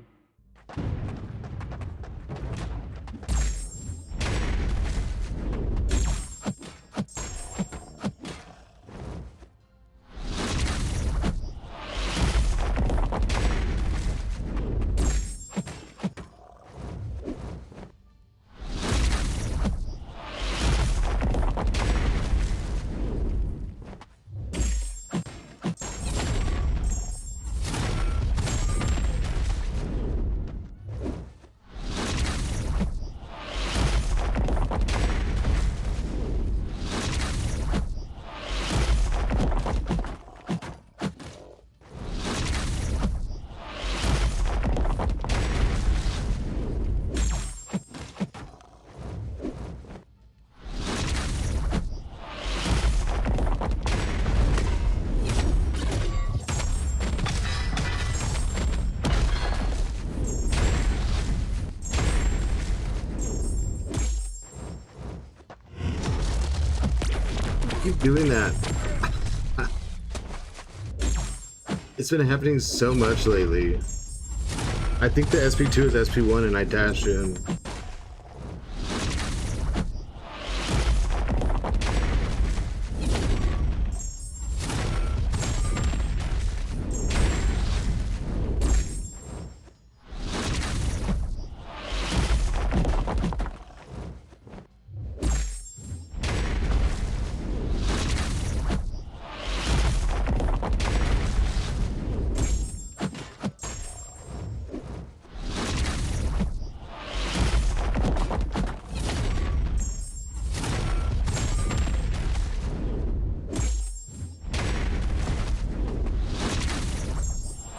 Keep doing that. It's been happening so much lately. I think the SP2 is SP1 and I dash in.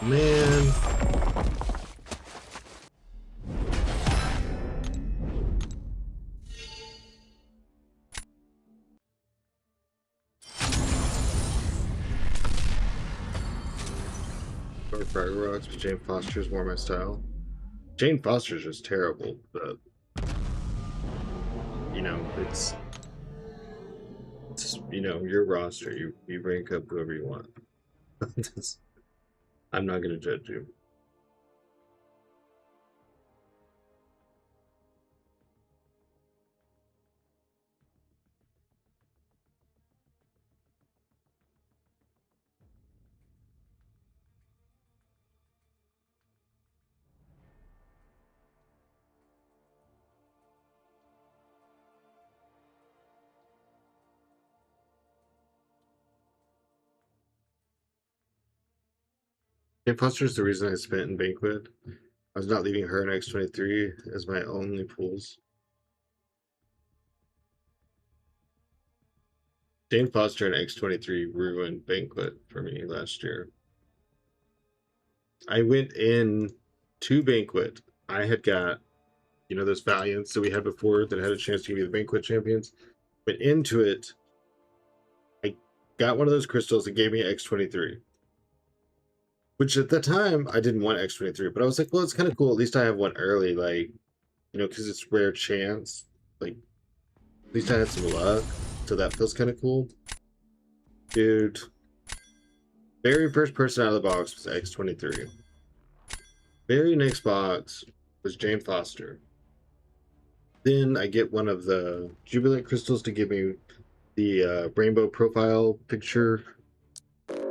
Man. Or Fraggle Rocks, but Jane Foster's more my style. Jane Foster's just terrible, but you know, it's you know, your roster, you rank up whoever you want. I'm not gonna judge you. Jane Foster is the reason I spent in Banquet. I was not leaving her in X23 as my only pools. Jane Foster and X23 ruined Banquet for me last year. I went in to Banquet. I had got, you know, those Valiants that we had before that had a chance to give me the Banquet champions. Went into it. I got one of those crystals and gave me X23. Which at the time, I didn't want X23, but I was like, well, it's kind of cool. At least I have one early, like, you know, because it's rare chance. Like, at least I had some luck. So that feels kind of cool. Dude. Very first person out of the box was X23. Very next box was Jane Foster. Then I get one of the Jubilant crystals to give me the rainbow profile picture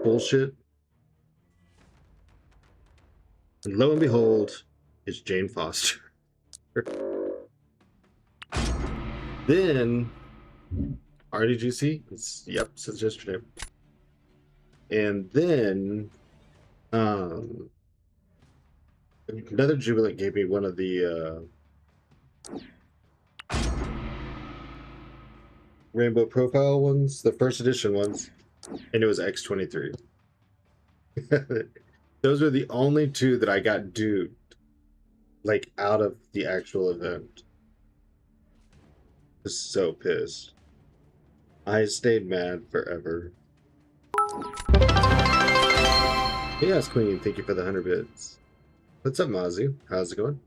bullshit. And lo and behold, it's Jane Foster. Then RDGC, yep, since yesterday. And then another Jubilant gave me one of the rainbow profile ones, the first edition ones, and it was X23. Those were the only two that I got duped, like, out of the actual event. I was so pissed. I stayed mad forever. Yes, Queen, thank you for the 100 bits. What's up, Mazu? How's it going?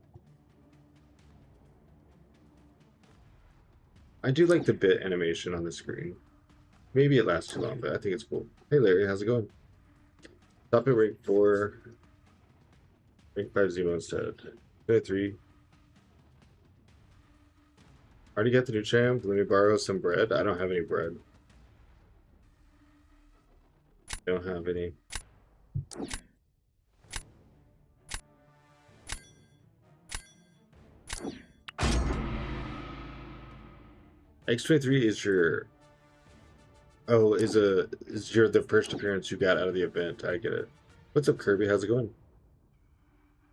I do like the bit animation on the screen. Maybe it lasts too long, but I think it's cool. Hey, Larry, how's it going? Stop at rank 4. Rank 5 Zemo instead. 3. Already got the new champ. Let me borrow some bread. I don't have any bread. I don't have any. X23 is your... Oh, is your the first appearance you got out of the event. I get it. What's up, Kirby? How's it going?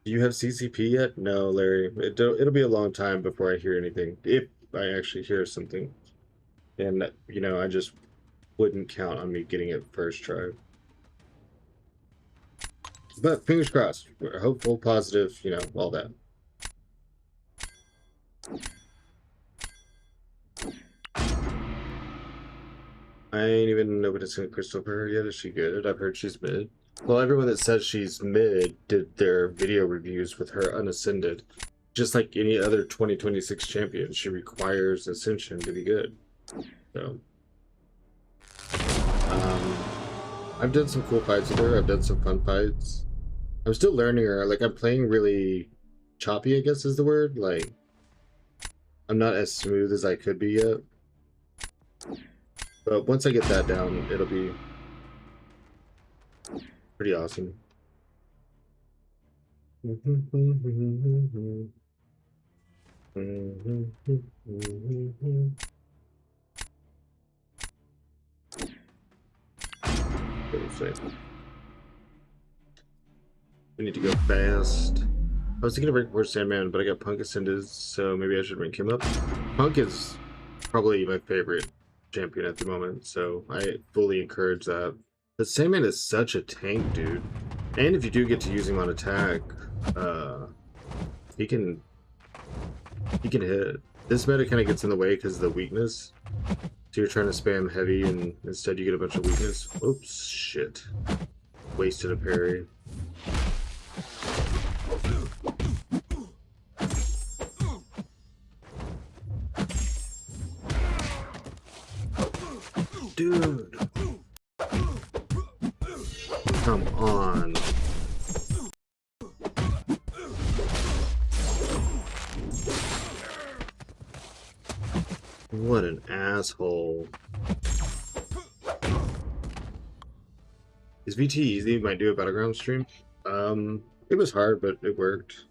Do you have CCP yet? No, Larry. It'll be a long time before I hear anything. If I actually hear something. And, you know, I just wouldn't count on me getting it first try. But fingers crossed. We're hopeful, positive, you know, all that. I ain't even noticing Crystal for her yet. Is she good? I've heard she's mid. Well, everyone that says she's mid did their video reviews with her unascended. Just like any other 2026 champion, she requires Ascension to be good. So, I've done some cool fights with her. I've done some fun fights. I'm still learning her. Like, I'm playing really choppy, I guess is the word. Like, I'm not as smooth as I could be yet. But once I get that down, it'll be pretty awesome. We need to go fast. I was thinking of rank 4 Sandman, but I got Punk Ascended, so maybe I should rank him up. Punk is probably my favorite champion at the moment, so I fully encourage that. But Sandman is such a tank, dude. And if you do get to use him on attack, he can hit. This meta kind of gets in the way because of the weakness. So you're trying to spam heavy and instead you get a bunch of weakness. Oops, shit. Wasted a parry. Dude. Come on. What an asshole. Is VT easy? Might do a Battlegrounds stream. It was hard, but it worked.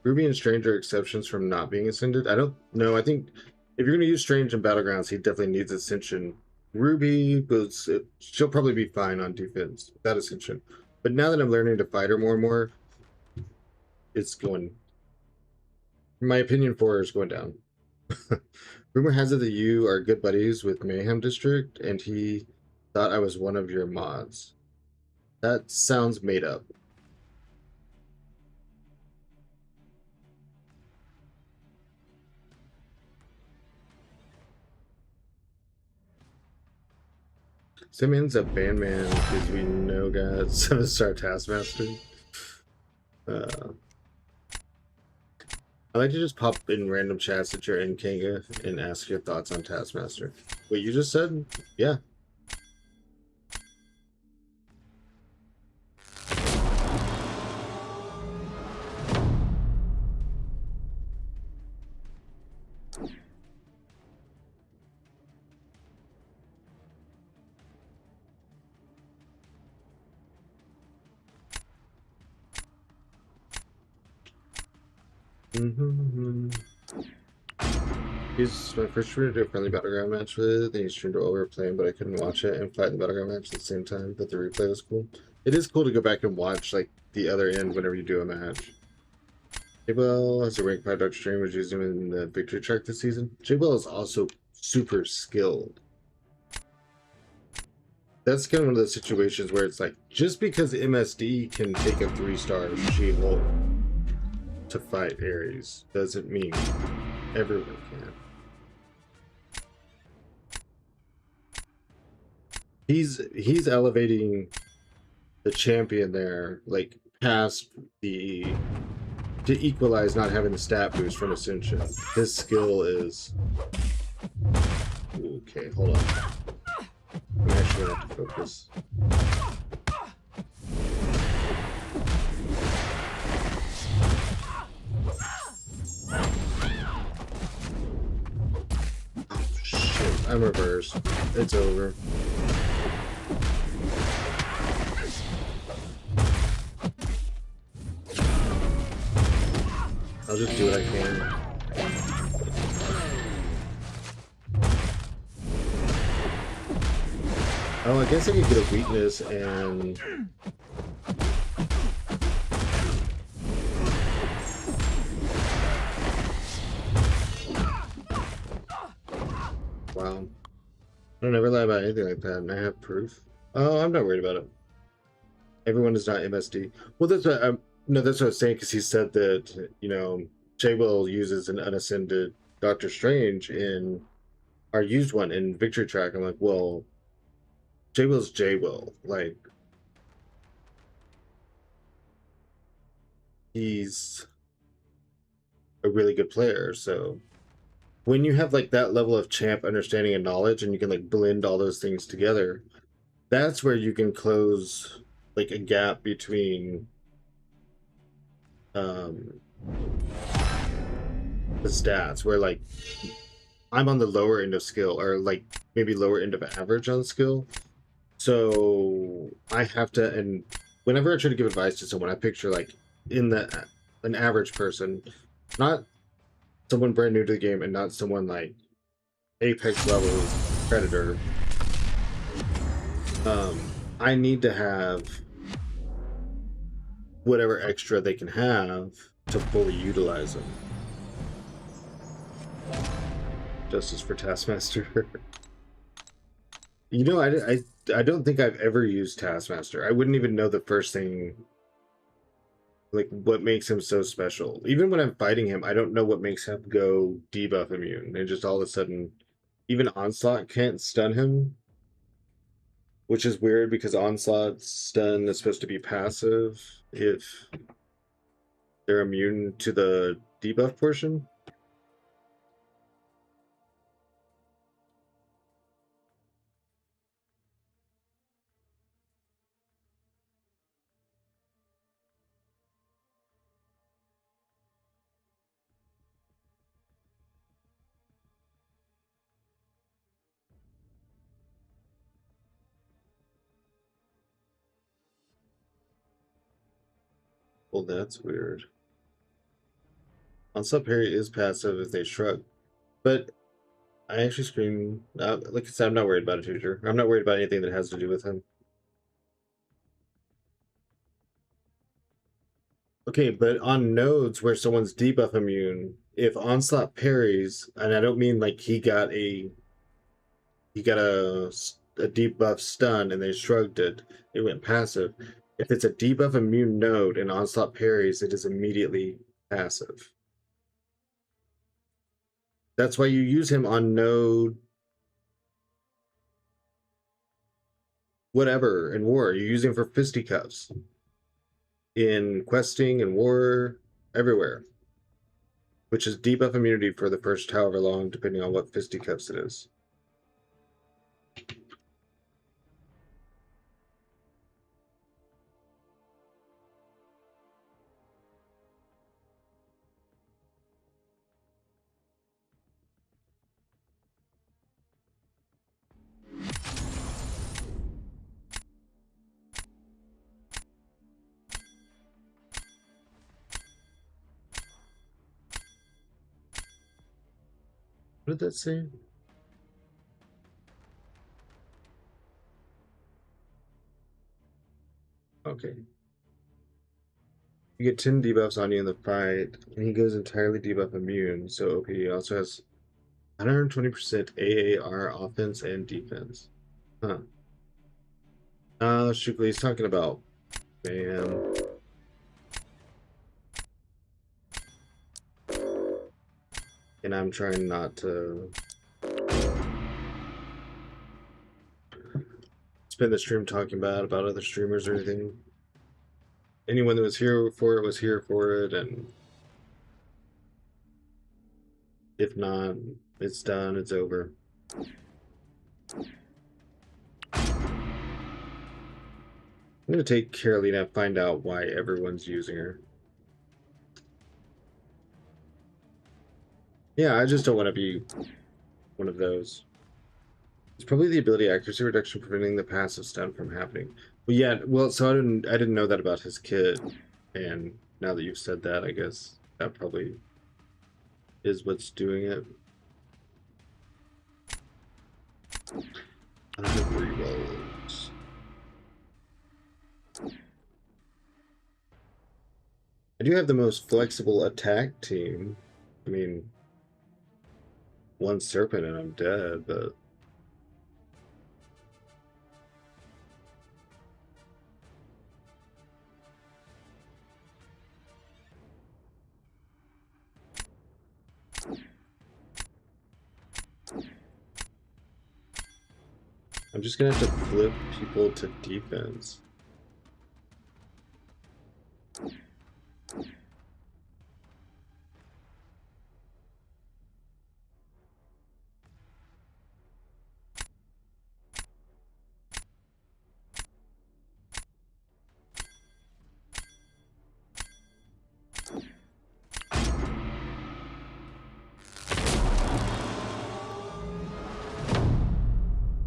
Ruby and Strange are exceptions from not being Ascended. I don't know. I think if you're going to use Strange in Battlegrounds, he definitely needs Ascension. Ruby, she'll probably be fine on defense without Ascension. But now that I'm learning to fight her more and more, it's going... My opinion for her is going down. Rumor has it that you are good buddies with Mayhem District, and he thought I was one of your mods. That sounds made up. Simmons a bandman because we know God 7-star Taskmaster. I like to just pop in random chats that you're in Kanga and ask your thoughts on Taskmaster. What you just said? Yeah. He's my first streamer to do a friendly Battleground match with, and he streamed while we were playing, but I couldn't watch it and fight the Battleground match at the same time, but the replay was cool. It is cool to go back and watch, like, the other end whenever you do a match. J-Well has a rank 5 Dr. Stream, was using him in the victory track this season. J-Well is also super skilled. That's kind of one of those situations where it's like, just because MSD can take a 3-star She-Hulk to fight Ares doesn't mean everyone can. He's elevating the champion there, like past the to equalize not having the stat boost from Ascension. His skill is okay. Hold on, I'm actually gonna have to focus. Oh shit! I'm reversed. It's over. I'll just do what I can. Oh, I guess I could get a weakness and... Wow. I don't ever lie about anything like that, and I have proof. Oh, I'm not worried about it. Everyone is not MSD. Well, that's what I'm... No, that's what I was saying, because he said that, you know, J-Will uses an unascended Doctor Strange in, or used one in Victory Track. I'm like, well, J-Will's J-Will. Like, he's a really good player, so when you have, like, that level of champ understanding and knowledge, and you can, like, blend all those things together, that's where you can close, like, a gap between the stats where like I'm on the lower end of skill, or like maybe lower end of average on skill, so I have to, and whenever I try to give advice to someone, I picture like in an average person, not someone brand new to the game and not someone like apex level predator. I need to have whatever extra they can have to fully utilize them. Justice for Taskmaster. You know, I don't think I've ever used Taskmaster. I wouldn't even know the first thing Like, what makes him so special? Even when I'm fighting him, I don't know what makes him go debuff immune. And just all of a sudden, even Onslaught can't stun him, which is weird because Onslaught's stun is supposed to be passive if they're immune to the debuff portion. Well, that's weird. Onslaught parry is passive if they shrug, but I actually scream. Like I said, I'm not worried about a tutor. I'm not worried about anything that has to do with him. Okay, but on nodes where someone's debuff immune, if Onslaught parries, and I don't mean like he got a debuff stun and they shrugged it, it went passive. If it's a debuff immune node and Onslaught parries, it is immediately passive. That's why you use him on node whatever in war. You use him for fisticuffs in questing and war, everywhere. Which is debuff immunity for the first however long, depending on what fisticuffs it is. What did that say? Okay. You get 10 debuffs on you in the fight, and he goes entirely debuff immune, so OP also has 120% AAR offense and defense. Huh. Shukla, he's talking about man. And I'm trying not to spend the stream talking bad about other streamers or anything. Anyone that was here for it was here for it, and if not, it's done, it's over. I'm gonna take Carolina and find out why everyone's using her. Yeah, I just don't want to be one of those. It's probably the ability accuracy reduction preventing the passive stun from happening. Well, yeah, well, so I didn't know that about his kit, and now that you've said that, I guess that probably is what's doing it. I don't have rerolls. I do have the most flexible attack team. I mean, one serpent and I'm dead, but I'm just gonna have to flip people to defense.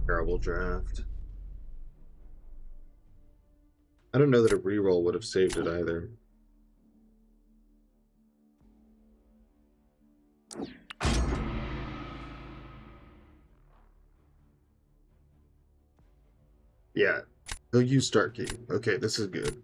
Terrible draft. I don't know that a reroll would have saved it either. Yeah, he'll use Start Key. Okay, this is good.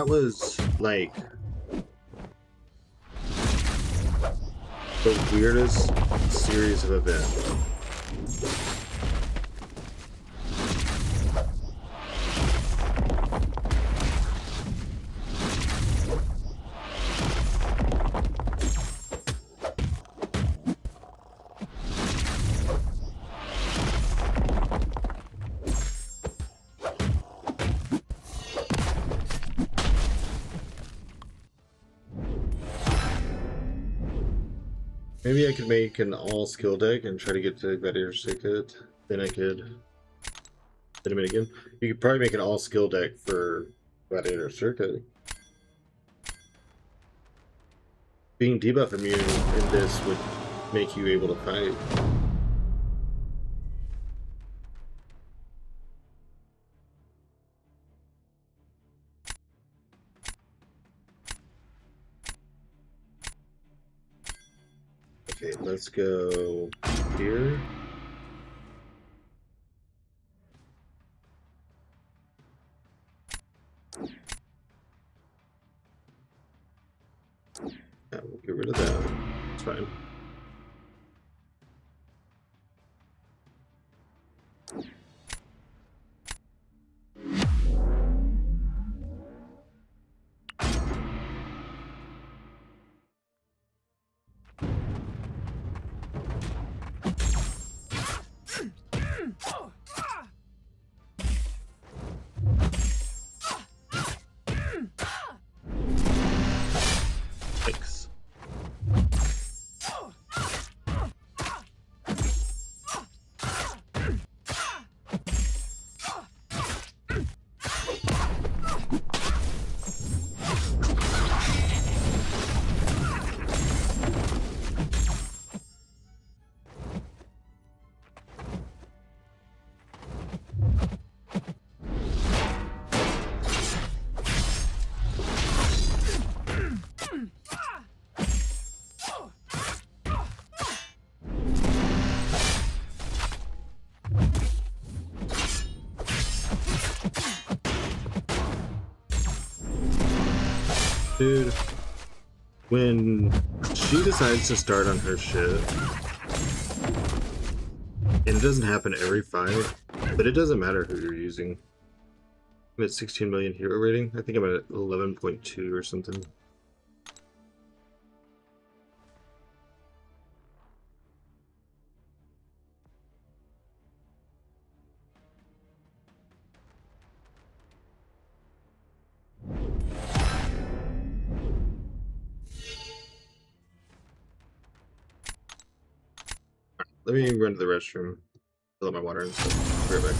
that was like the weirdest series of events. Maybe I could make an all skill deck and try to get to Gladiator Circuit. Then I could. Wait a minute again. You could probably make an all skill deck for Gladiator Circuit. Being debuff immune in this would make you able to fight. Okay, let's go here. Yeah, we'll get rid of that. It's fine. Thanks. Dude, when she decides to start on her shit, and it doesn't happen every fight, but it doesn't matter who you're using. I'm at 16 million hero rating. I think I'm at 11.2 or something. Let me run to the restroom, fill up my water and stuff. Be right back.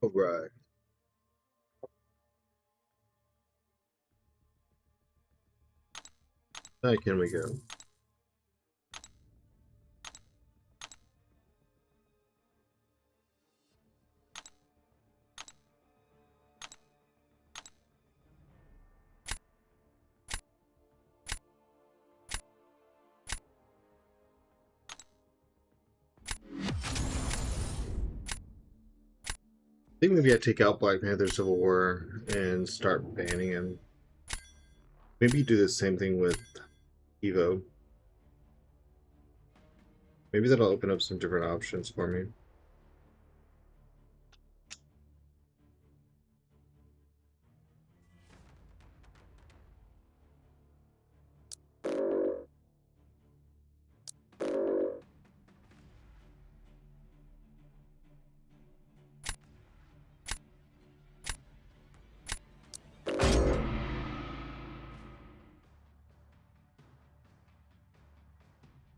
All right. Now can we go? I think maybe I take out Black Panther Civil War and start banning him. Maybe do the same thing with Evo. Maybe that'll open up some different options for me.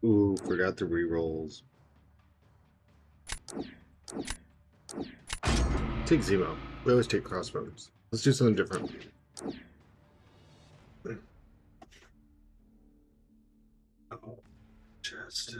Ooh, forgot the rerolls. Take Zemo. We always take crossbones. Let's do something different. Oh, chest.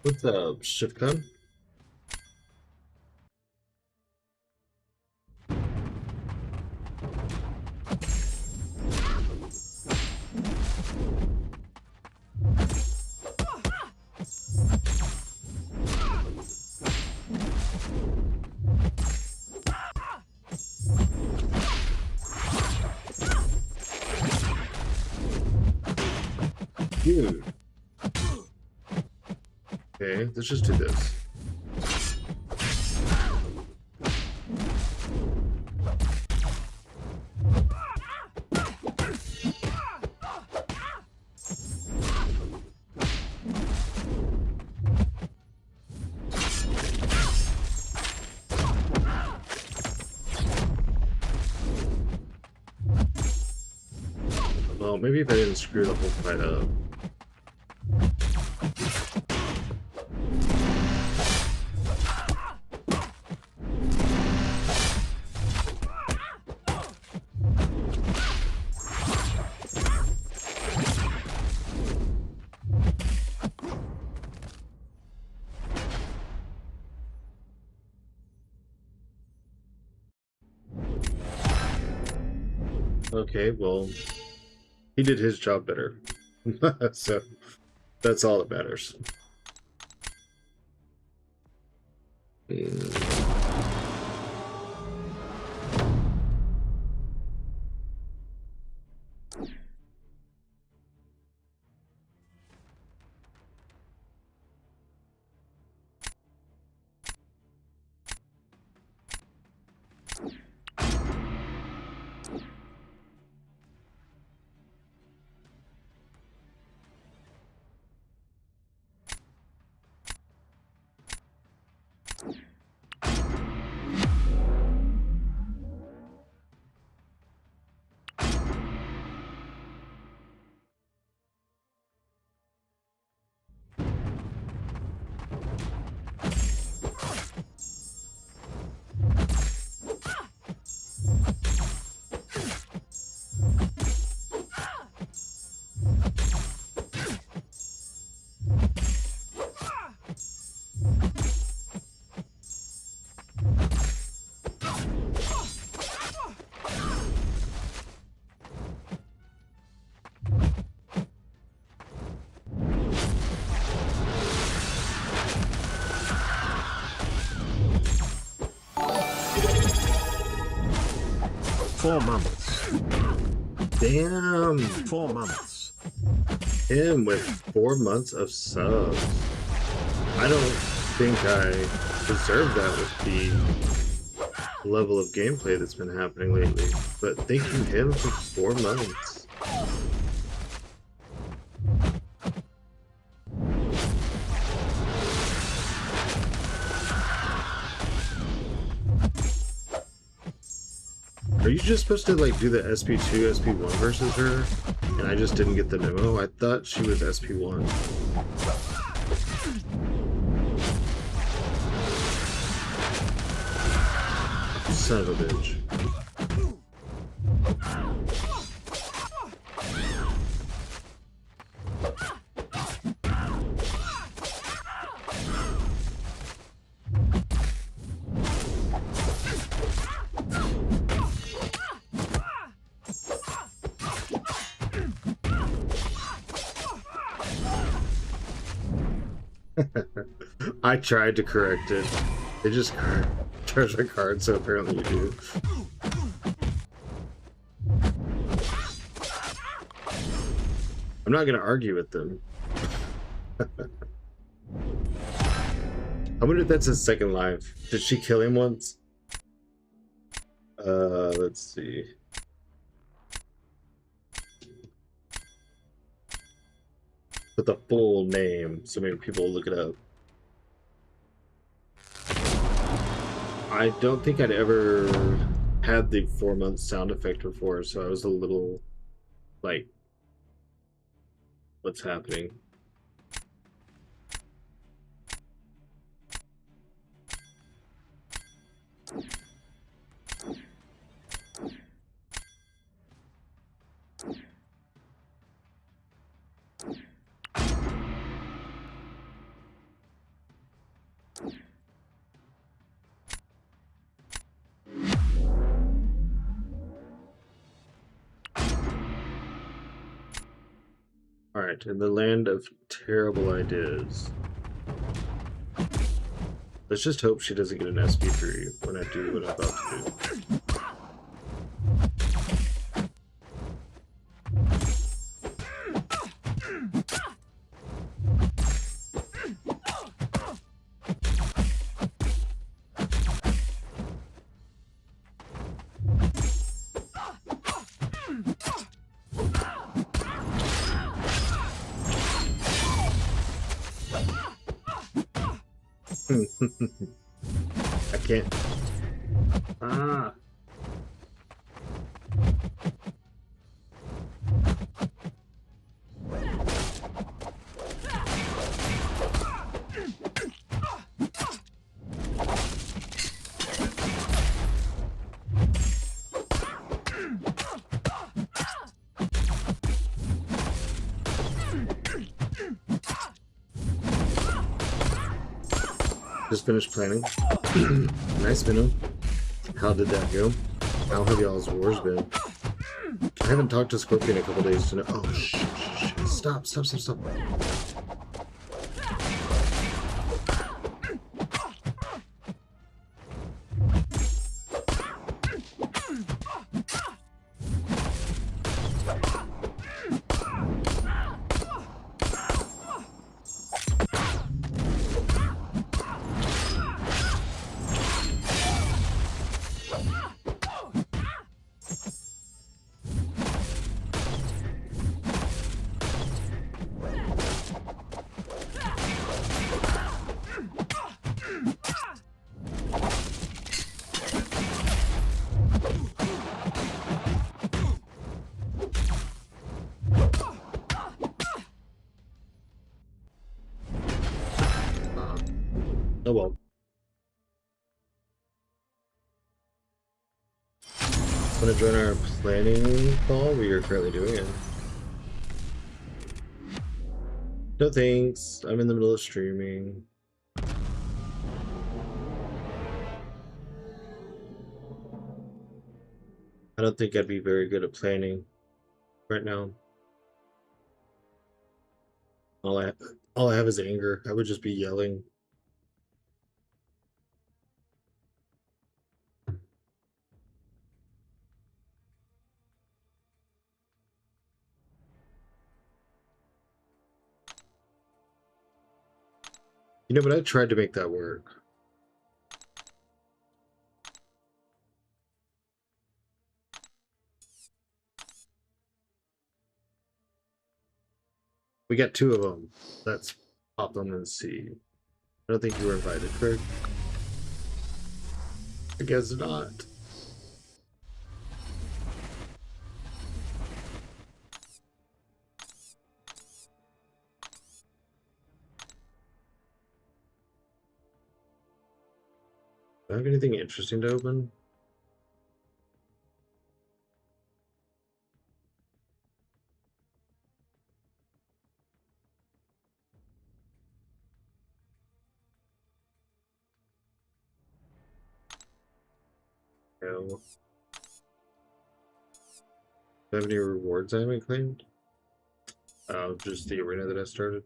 What's up, Shift Gun? Dude. Okay, let's just do this. Well, maybe if I didn't screw the whole fight up. Okay, well, he did his job better. So that's all that matters. Four months. Damn! 4 months. Him with 4 months of subs. I don't think I deserve that with the level of gameplay that's been happening lately. But thank you him for 4 months. Are you just supposed to like do the SP2, SP1 versus her? And I just didn't get the memo? I thought she was SP1. Son of a bitch. I tried to correct it. It just charged my card, so apparently you do. I'm not gonna argue with them. I wonder if that's his second life. Did she kill him once? Let's see. Put the full name so maybe people will look it up. I don't think I'd ever had the 4 month sound effect before, so I was a little like, what's happening? Alright, in the land of terrible ideas. Let's just hope she doesn't get an SP3 when I do what I'm about to do. I can't. Ah. Just finished planning. Nice, Venom. How did that go? How have y'all's wars been? I haven't talked to Scorpion in a couple days to know. Oh, shit. Stop. Oh well. Want to join our planning call? We are currently doing it. No thanks. I'm in the middle of streaming. I don't think I'd be very good at planning right now. All I have is anger. I would just be yelling. You know, but I tried to make that work. We got 2 of them. Let's pop them and see. I don't think you were invited, Craig. I guess not. Do I have anything interesting to open? No. Do I have any rewards I haven't claimed? Just the arena that I started.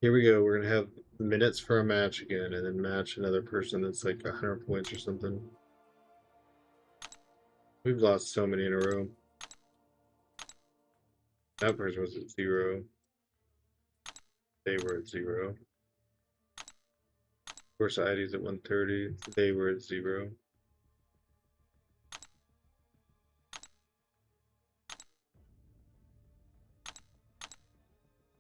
Here we go. We're gonna have minutes for a match again, and then match another person that's like 100 points or something. We've lost so many in a row. That person was at 0. They were at 0. Of course, ID's at 130. They were at 0.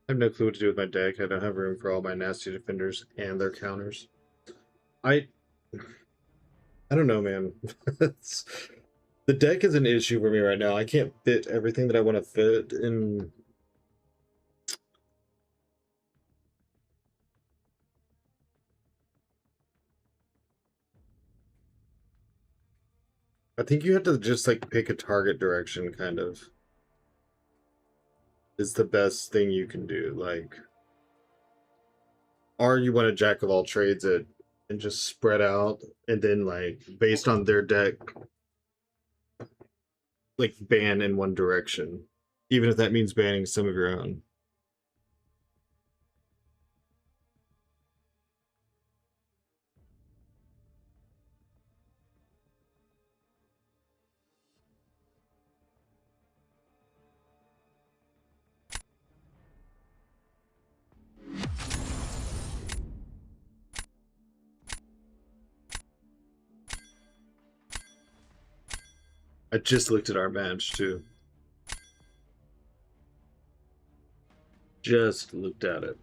I have no clue what to do with my deck. I don't have room for all my nasty defenders and their counters. I don't know, man. The deck is an issue for me right now. I can't fit everything that I want to fit in. I think you have to just like pick a target direction, kind of. Is the best thing you can do. Like, or you want to jack of all trades it and just spread out, and then like based on their deck, like ban in one direction, even if that means banning some of your own. I just looked at our match too. Just looked at it.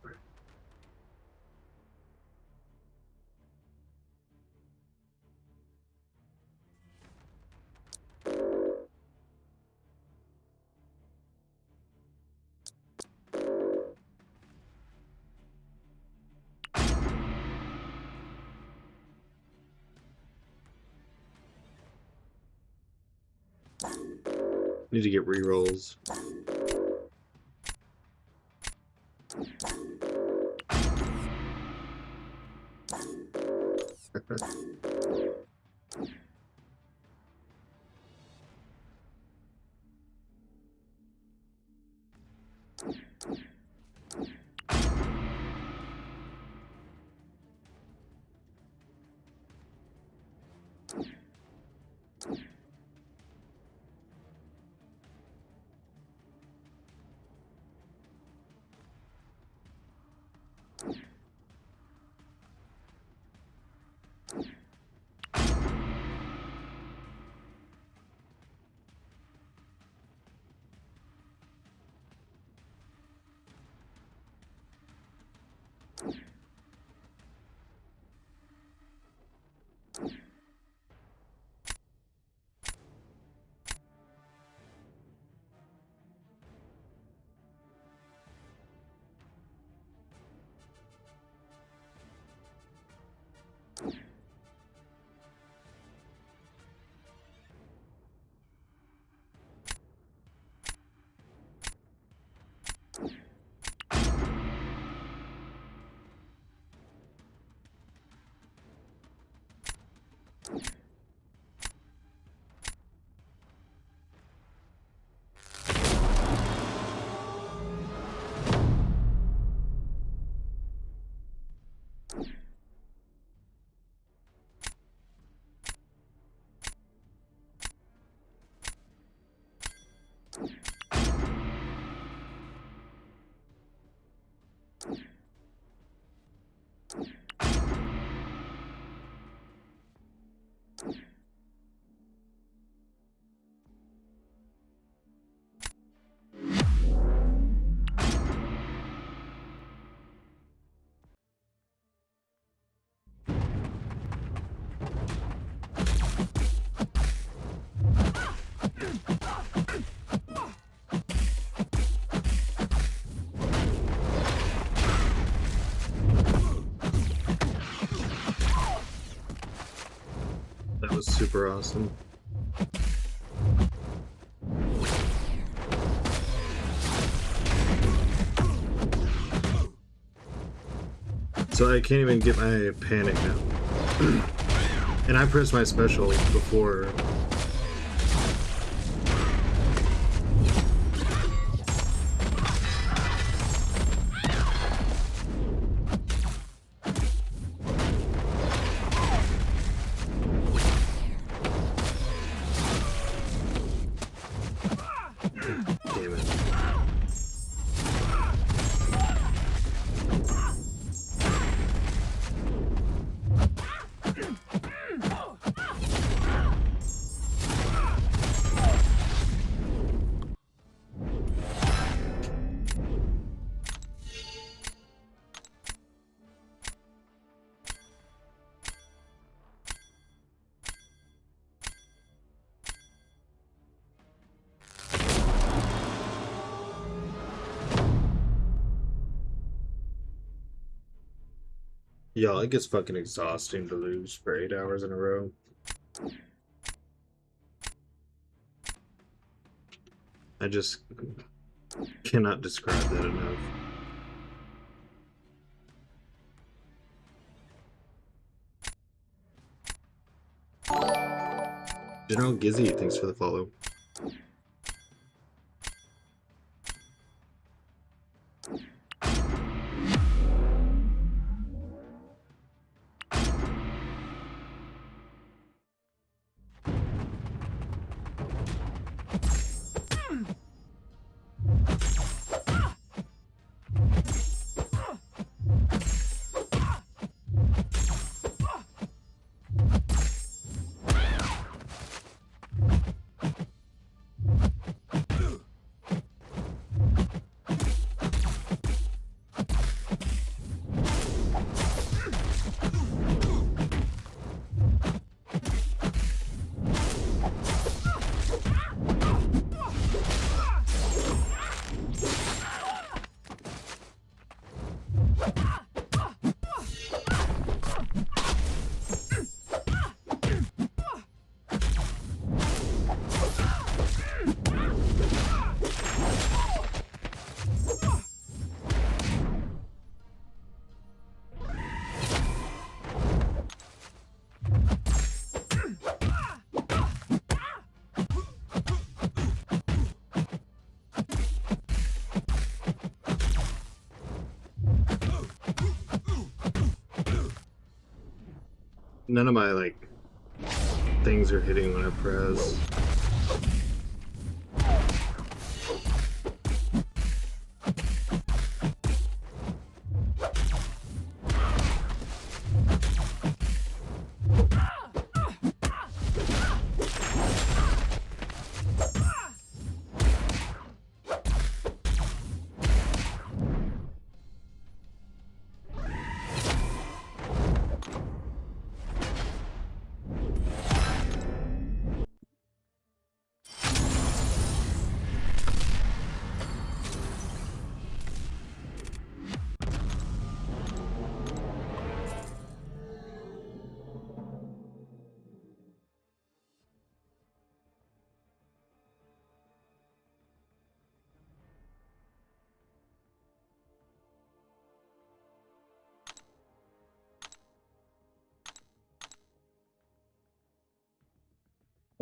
Need to get rerolls. That was super awesome. So I can't even get my panic now. And I pressed my special before. Damn it. Y'all, it gets fucking exhausting to lose for 8 hours in a row. I just cannot describe that enough. General Gizzy, thanks for the follow. None of my like things are hitting when I press.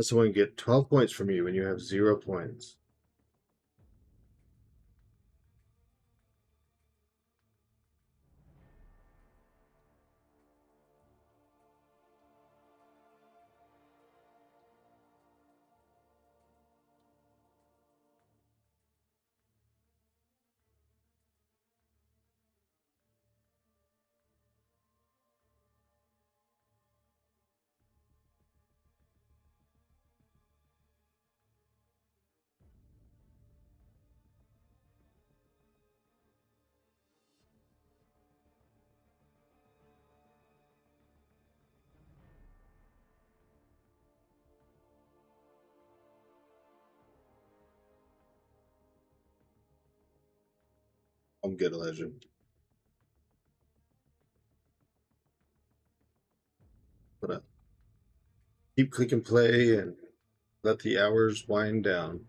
Someone get 12 points from you when you have 0 points. I'm good, legend. But keep clicking play and let the hours wind down.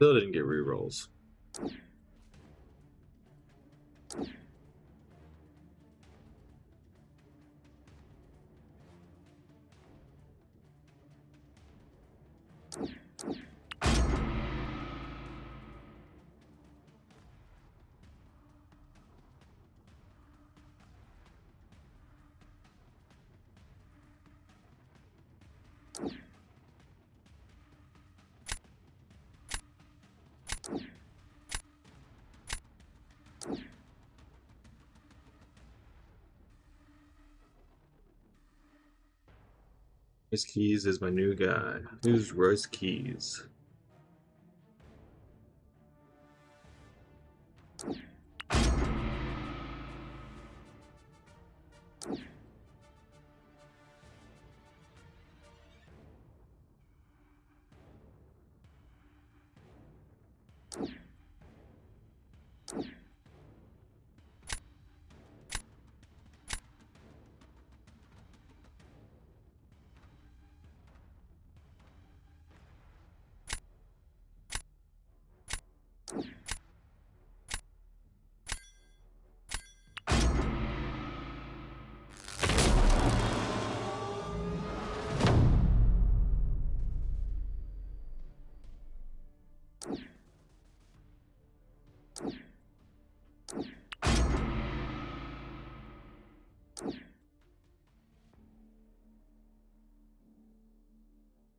Still didn't get rerolls. Royce Keys is my new guy. Who's Royce Keys?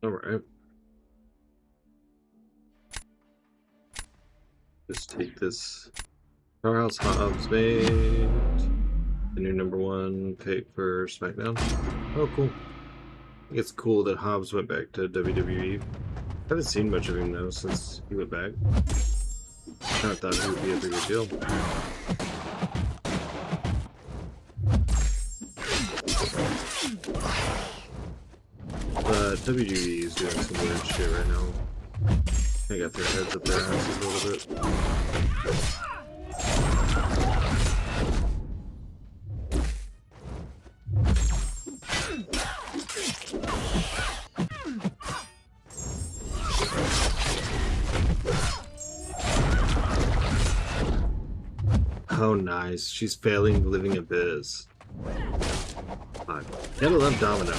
All right. Just take this Powerhouse Hobbs made the new #1 pick for SmackDown. Oh, cool. I think it's cool that Hobbs went back to WWE. I haven't seen much of him though since he went back. Kind of thought he would be a bigger deal. But WWE is doing some weird shit right now. They got their heads up their asses a little bit. Oh, nice. She's failing Living Abyss. Gotta love Domino.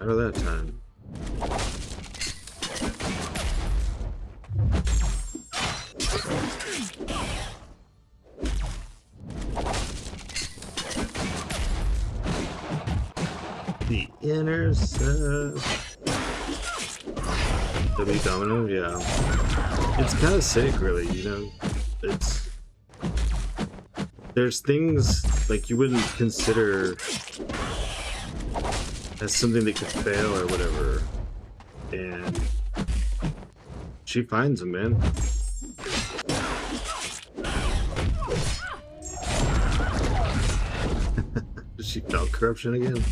Out of that time. The intercept. W Domino, yeah. It's kind of sick, really, you know? It's... There's things, like, you wouldn't consider as something that could fail or whatever. And... she finds them, man. She felt corruption again.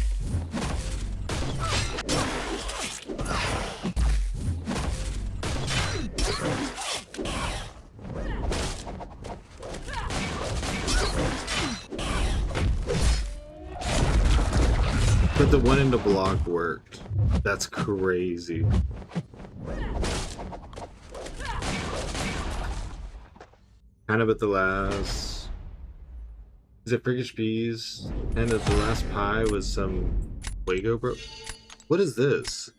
But the one in the block worked. That's crazy. Kind of at the last... Is it Freakish Bees? And at the last pie was some Wago bro. What is this?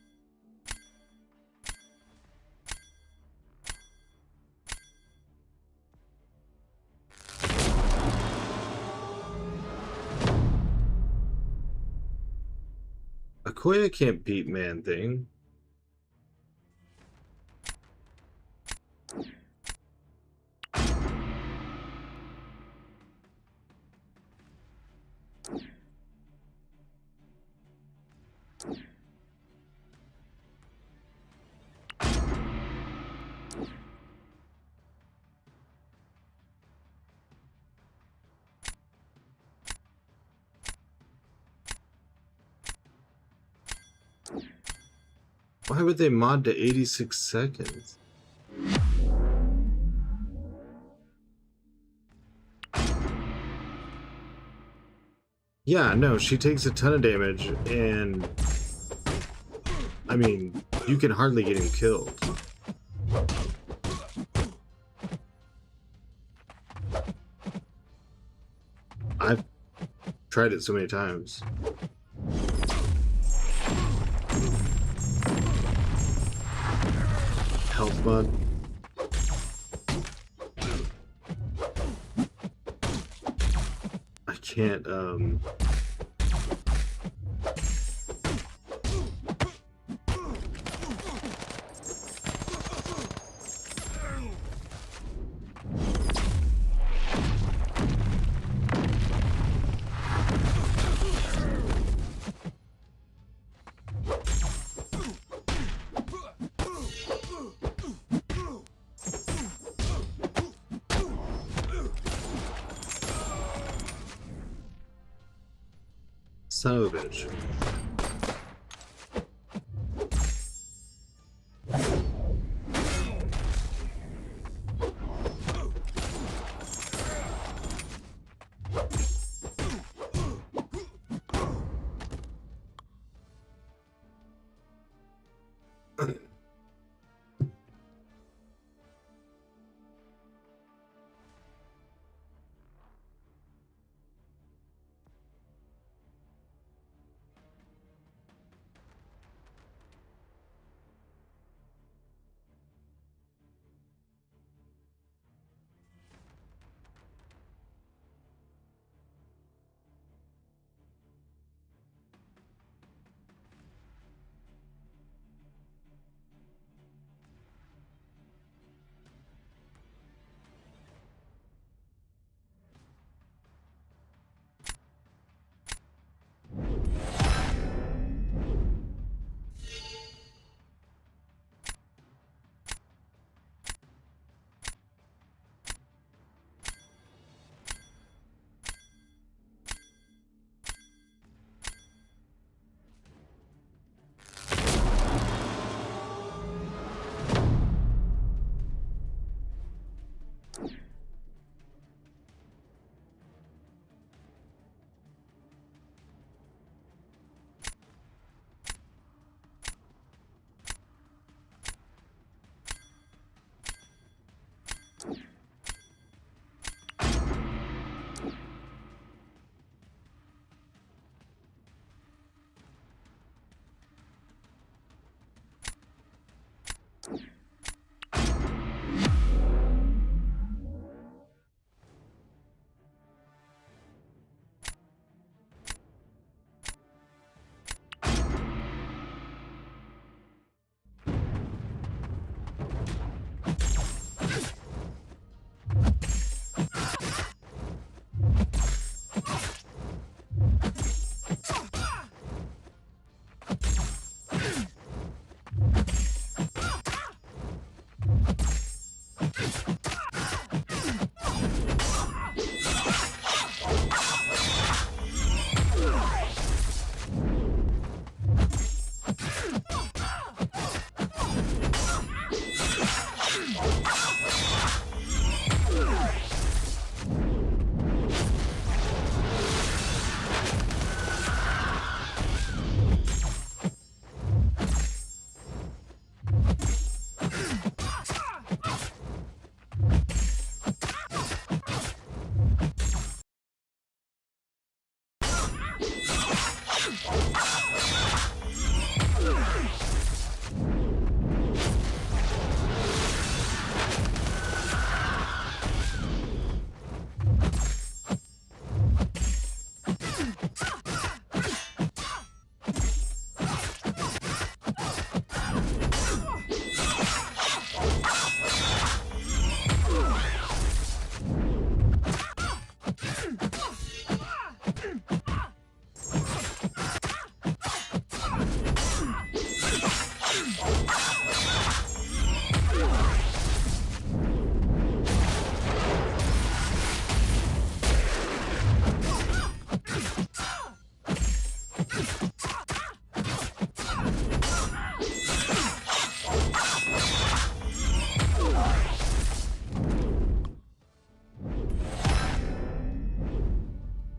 Akoya can't beat Man Thing. Why would they mod to 86 seconds? Yeah, no, she takes a ton of damage, and I mean, you can hardly get him killed. I've tried it so many times. Health bud. I can't, son of a bitch.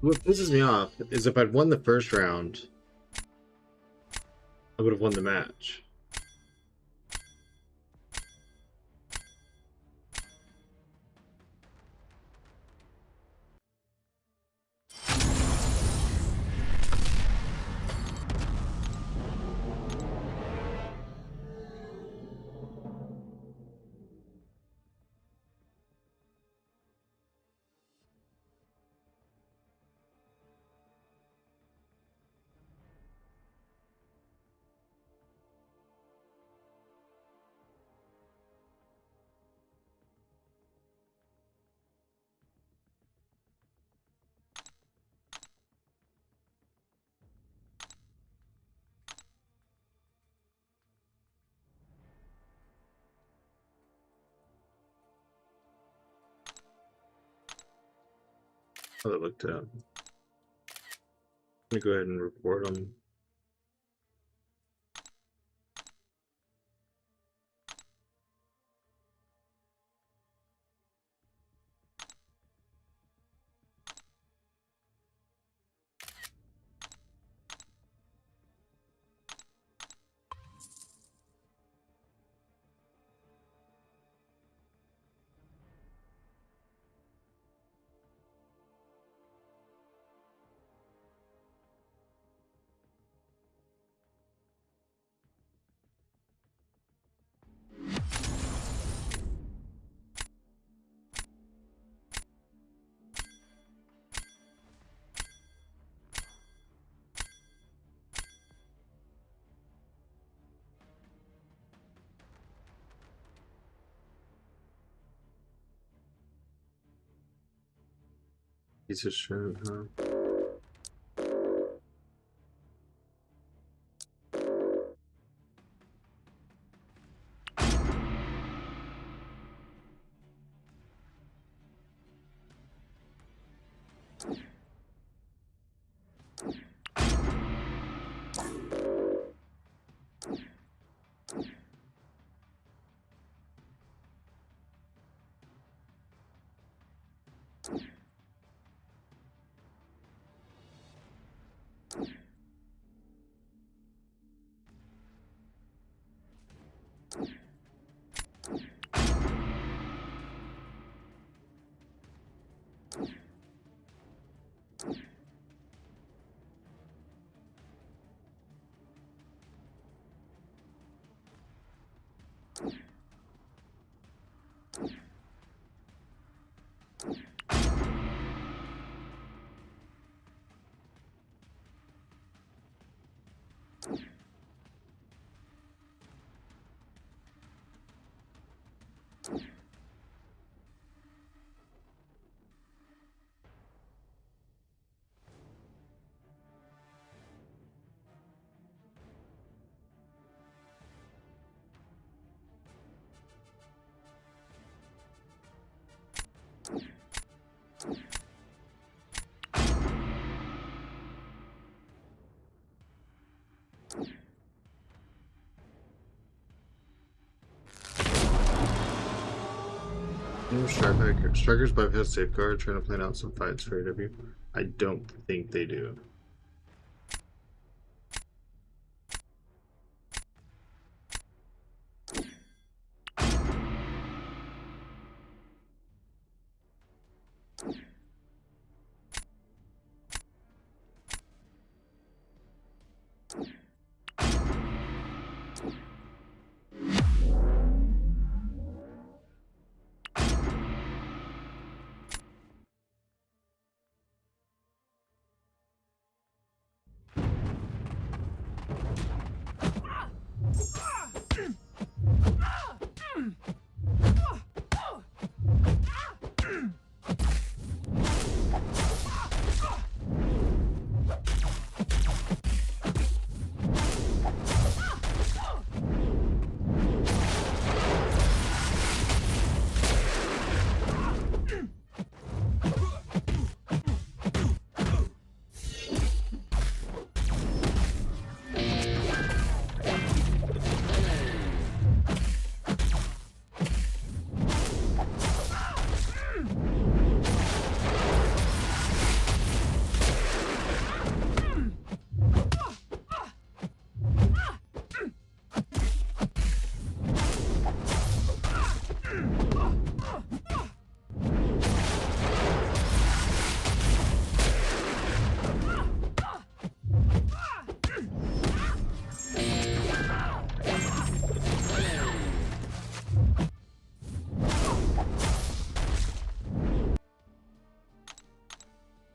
What pisses me off is if I'd won the first round, I would have won the match. Oh, that looked up. Let me go ahead and report them. Piece of shit, huh? Strikers bypass safeguard, trying to plan out some fights for AW. I don't think they do.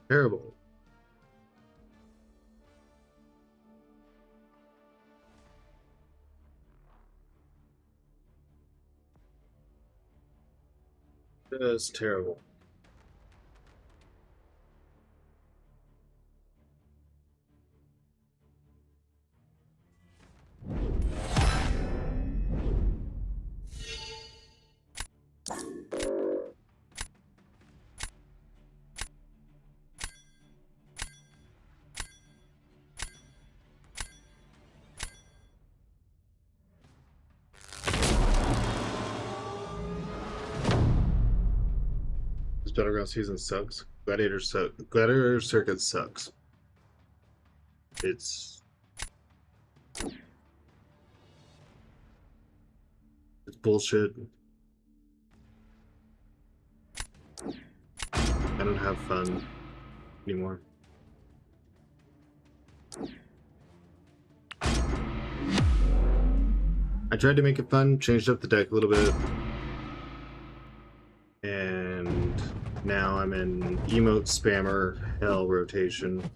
Terrible. That's terrible. This Battleground season sucks. Gladiator Circuit sucks. It's bullshit. I don't have fun anymore. I tried to make it fun, changed up the deck a little bit, and now I'm in emote spammer hell rotation.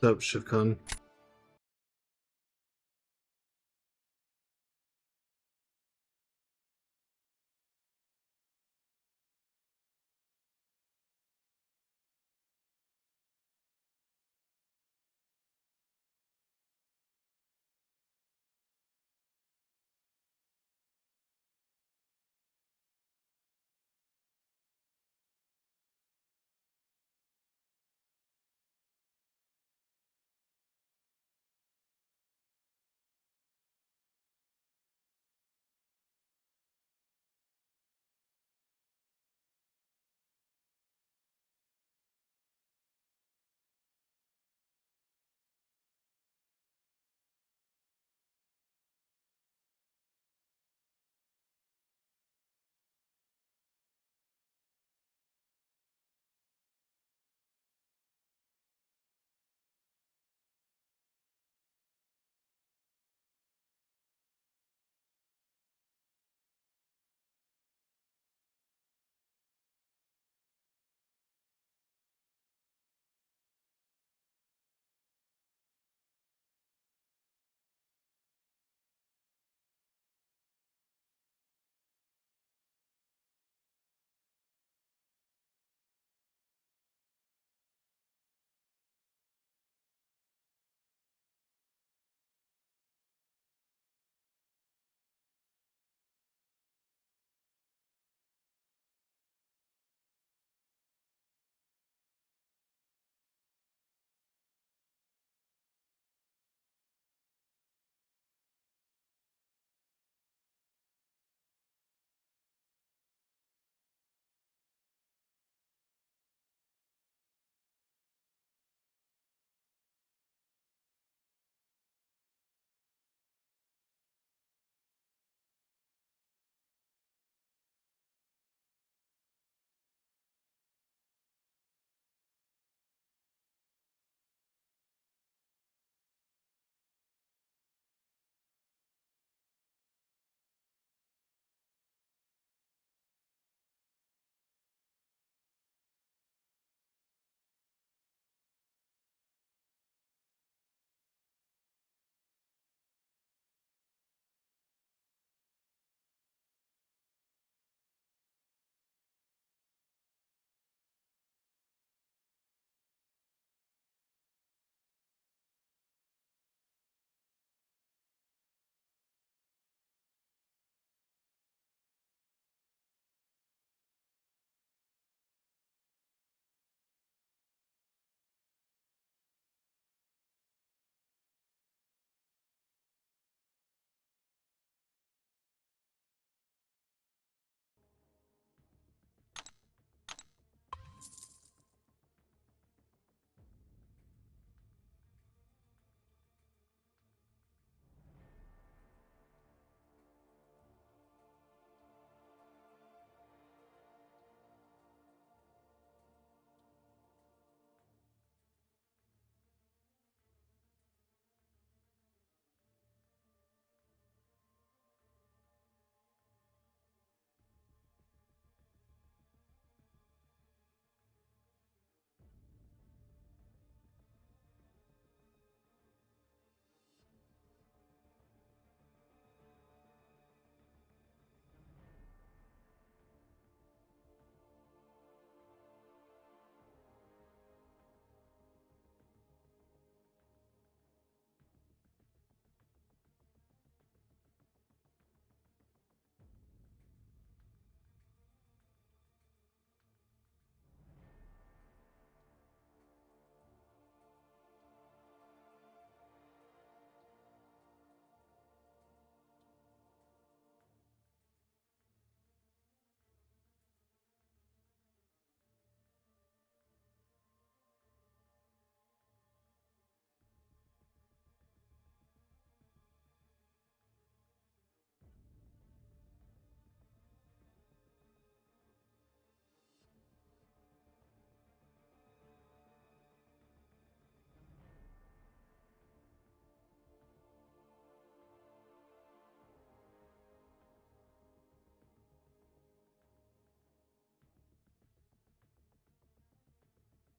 What's up, Shivkun?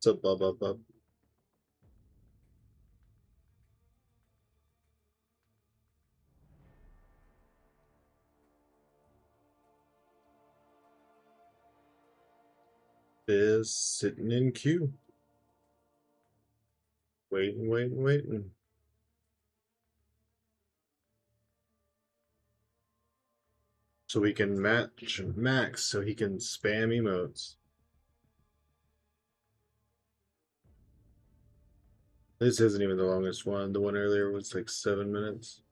What's up, bub? Is sitting in queue. Waiting. So we can match Max so he can spam emotes. This isn't even the longest one. The one earlier was like 7 minutes.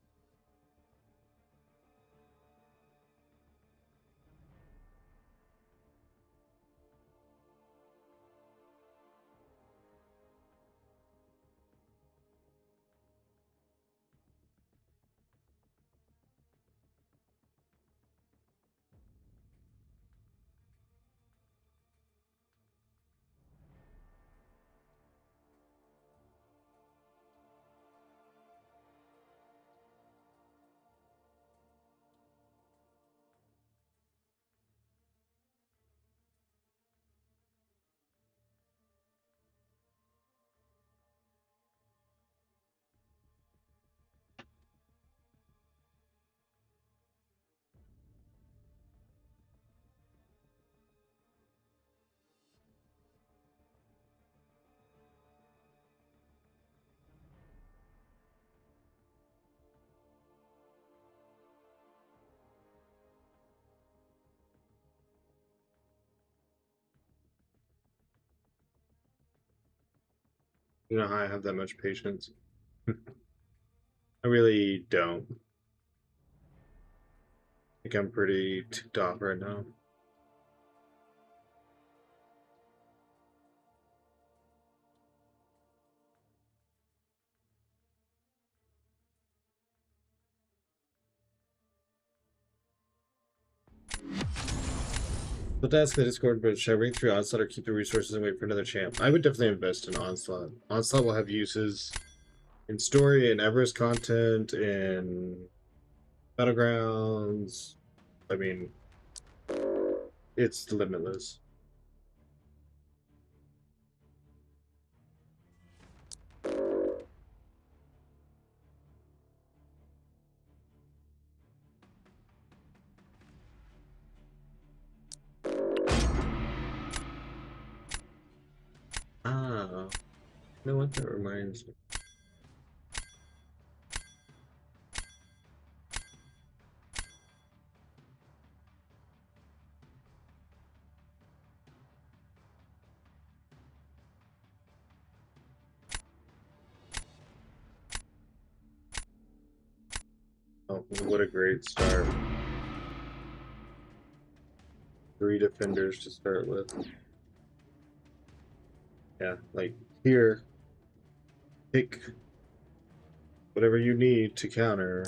You know how I have that much patience? I really don't. I think I'm pretty ticked off right now. But that's the Discord, but should I bring through Onslaught or keep the resources and wait for another champ? I would definitely invest in Onslaught. Onslaught will have uses in story and Everest content and Battlegrounds. I mean, it's limitless. Ah, you know what that reminds me? Oh, what a great start. 3 defenders to start with. Yeah, like here, pick whatever you need to counter.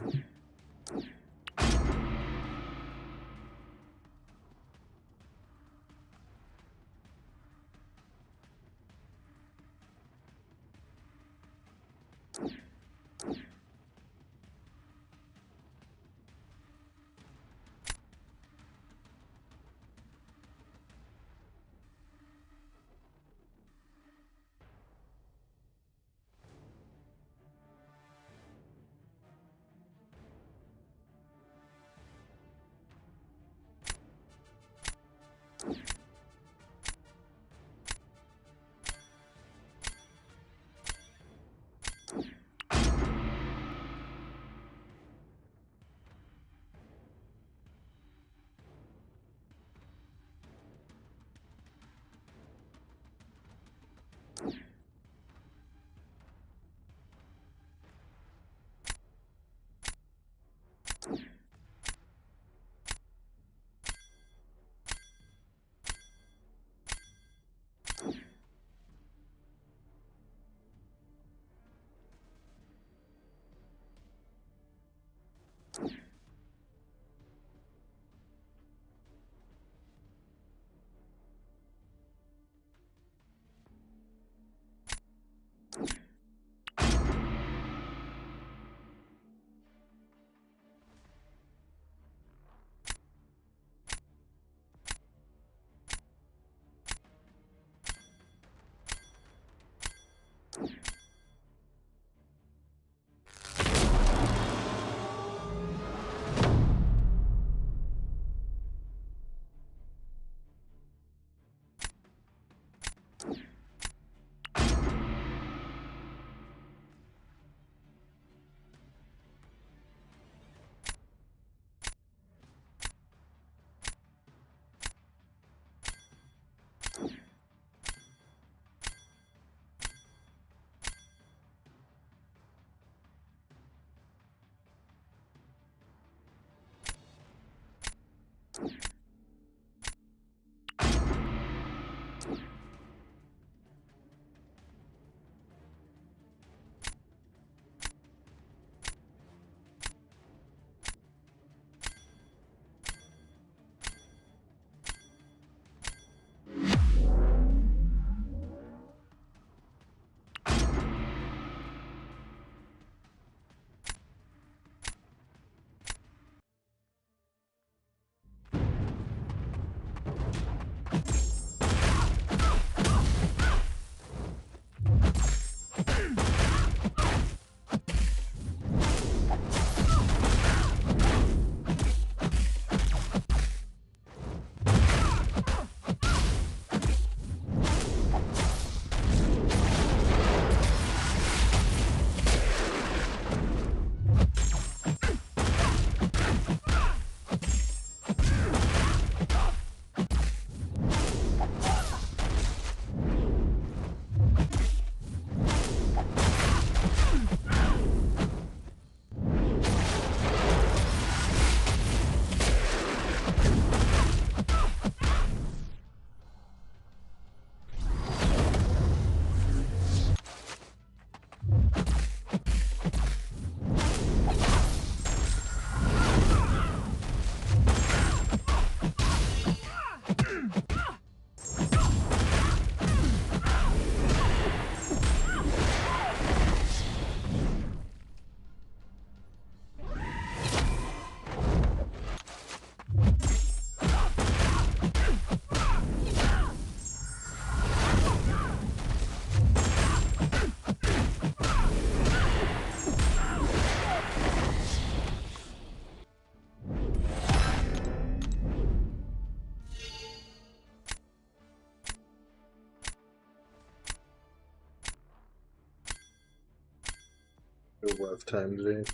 A rough time today.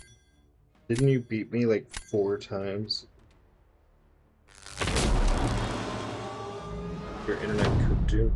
Didn't you beat me like 4 times? Your internet cooked you.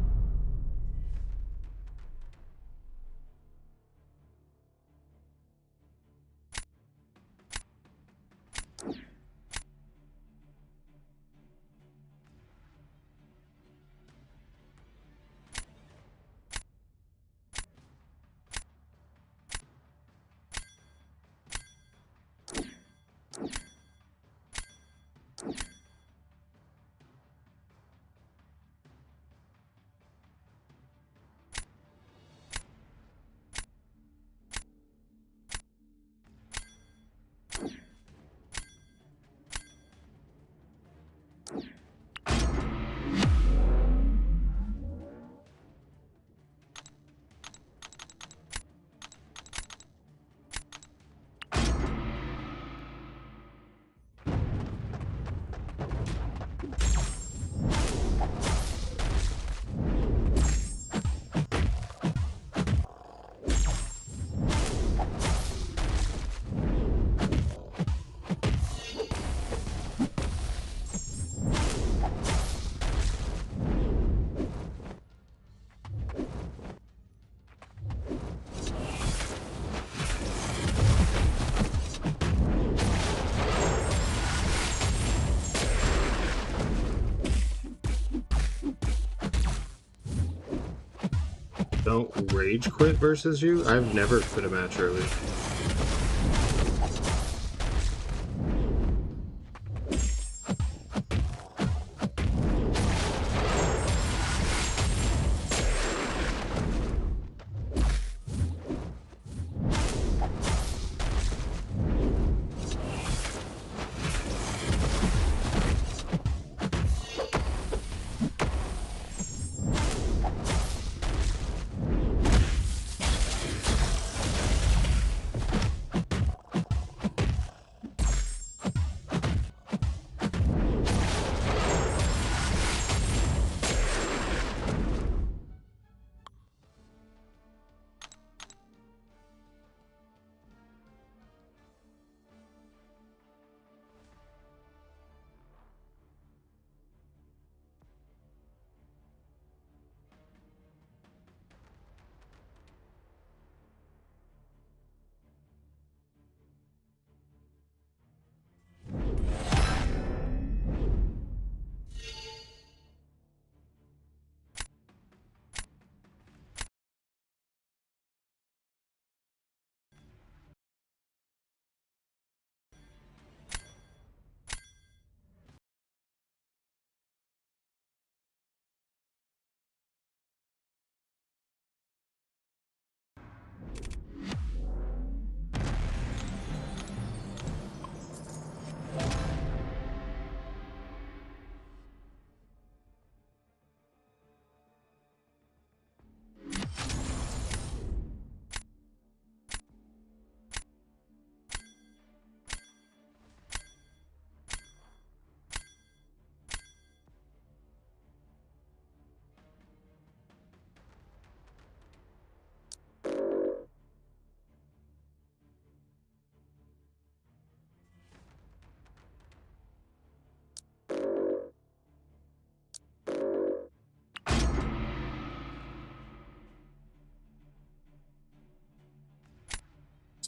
Don't rage quit versus you? I've never quit a match early.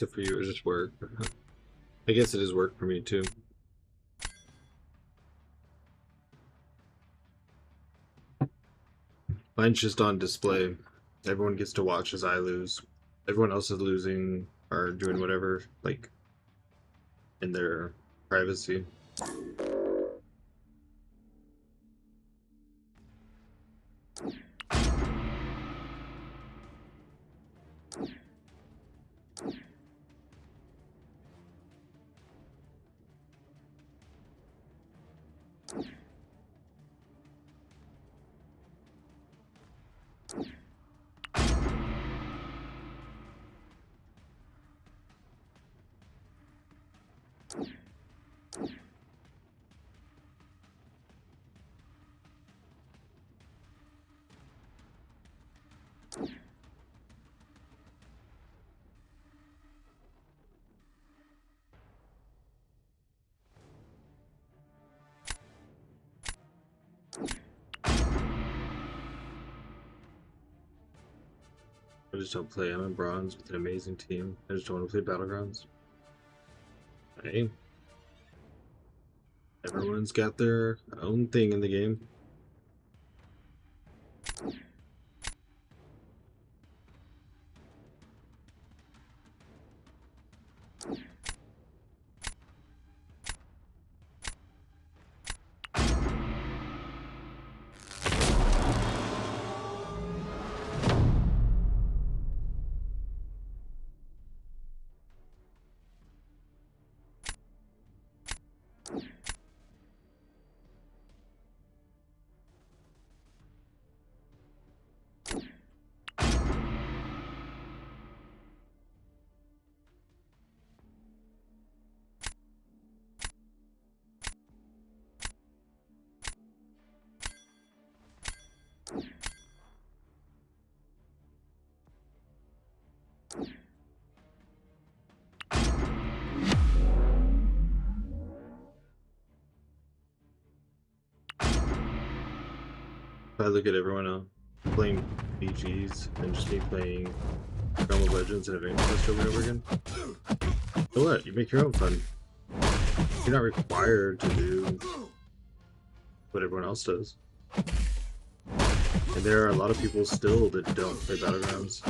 Except for you, it was just work. I guess it is work for me too. Mine's just on display. Everyone gets to watch as I lose. Everyone else is losing or doing whatever, like, in their privacy. I just don't play. I'm in bronze with an amazing team. I just don't want to play Battlegrounds. Hey. Everyone's got their own thing in the game. If I look at everyone else playing BGs and just me playing Realm of Legends and Advanced Quest over and over again, so what? You make your own fun. You're not required to do what everyone else does. And there are a lot of people still that don't play Battlegrounds.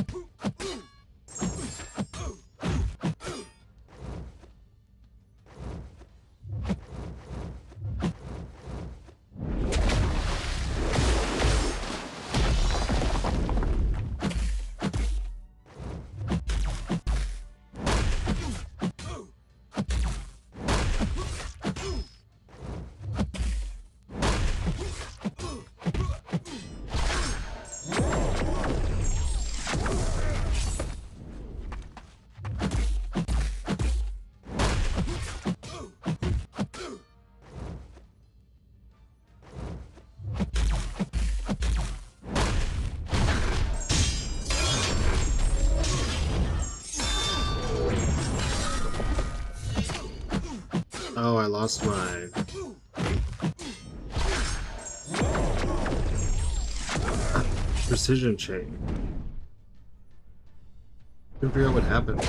Oh, I lost my... precision chain. Couldn't figure out what happened.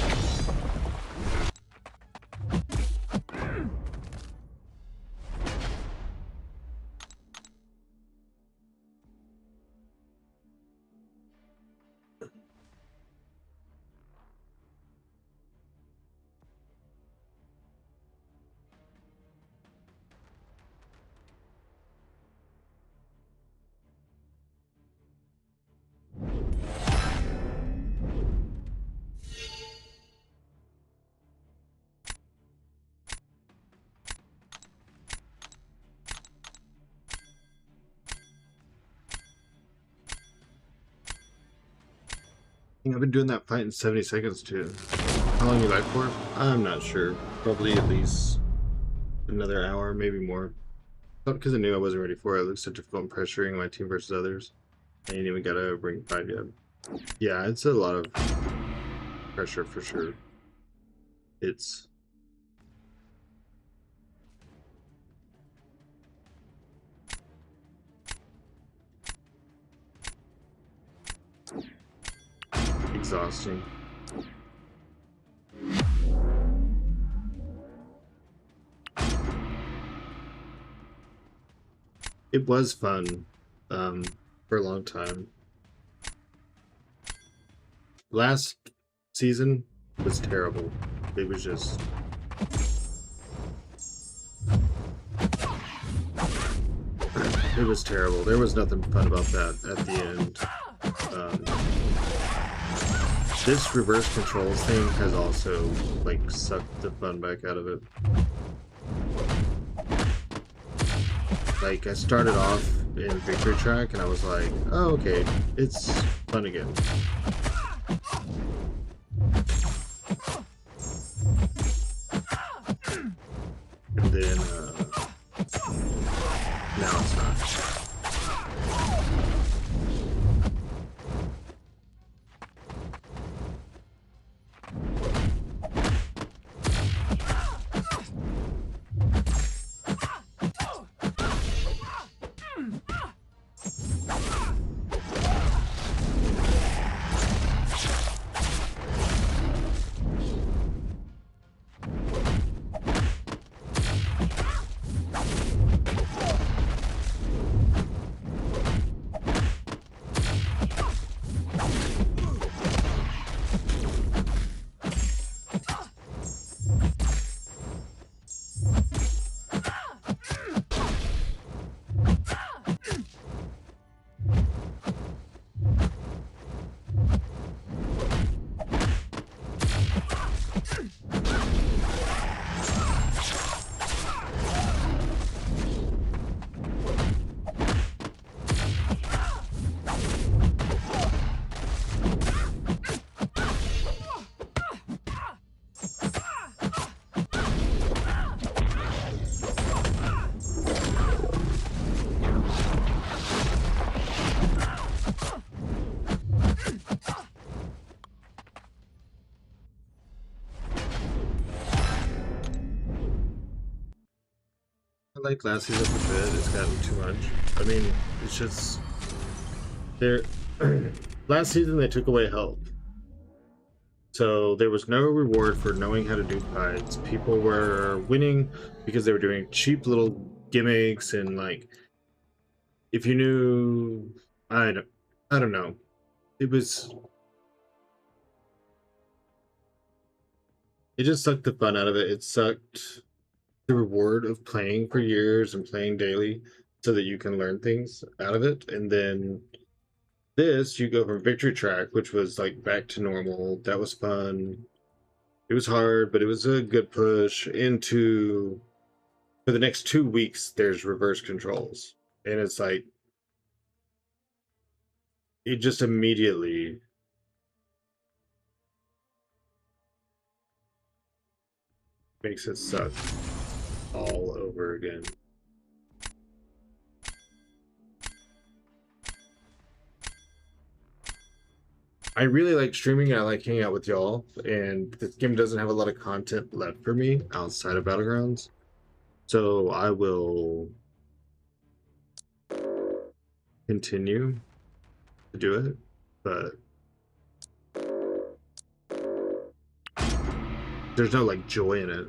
I've been doing that fight in 70 seconds too. How long you like for? I'm not sure. Probably at least another hour, maybe more. Not because I knew I wasn't ready for it. It looks so difficult and pressuring my team versus others. I ain't even got a ring 5 yet. Yeah, it's a lot of pressure for sure. It's... exhausting. it was fun for a long time. Last season was terrible. It was just it was terrible. There was nothing fun about that at the end. This reverse controls thing has also like sucked the fun back out of it. Like I started off in victory track and I was like, oh okay, it's fun again. And then now it's not. I like last season a bit. It's gotten too much. I mean, it's just there. Last season they took away health, so there was no reward for knowing how to do fights. People were winning because they were doing cheap little gimmicks and like if you knew, I don't know. It was it just sucked the fun out of it. It sucked the reward of playing for years and playing daily so that you can learn things out of it. And then this, you go from victory track, which was like back to normal. That was fun. It was hard, but it was a good push into for the next 2 weeks. There's reverse controls, and it's like it just immediately makes it suck all over again. I really like streaming. I like hanging out with y'all, and this game doesn't have a lot of content left for me outside of Battlegrounds. So I will continue to do it, but there's no like joy in it.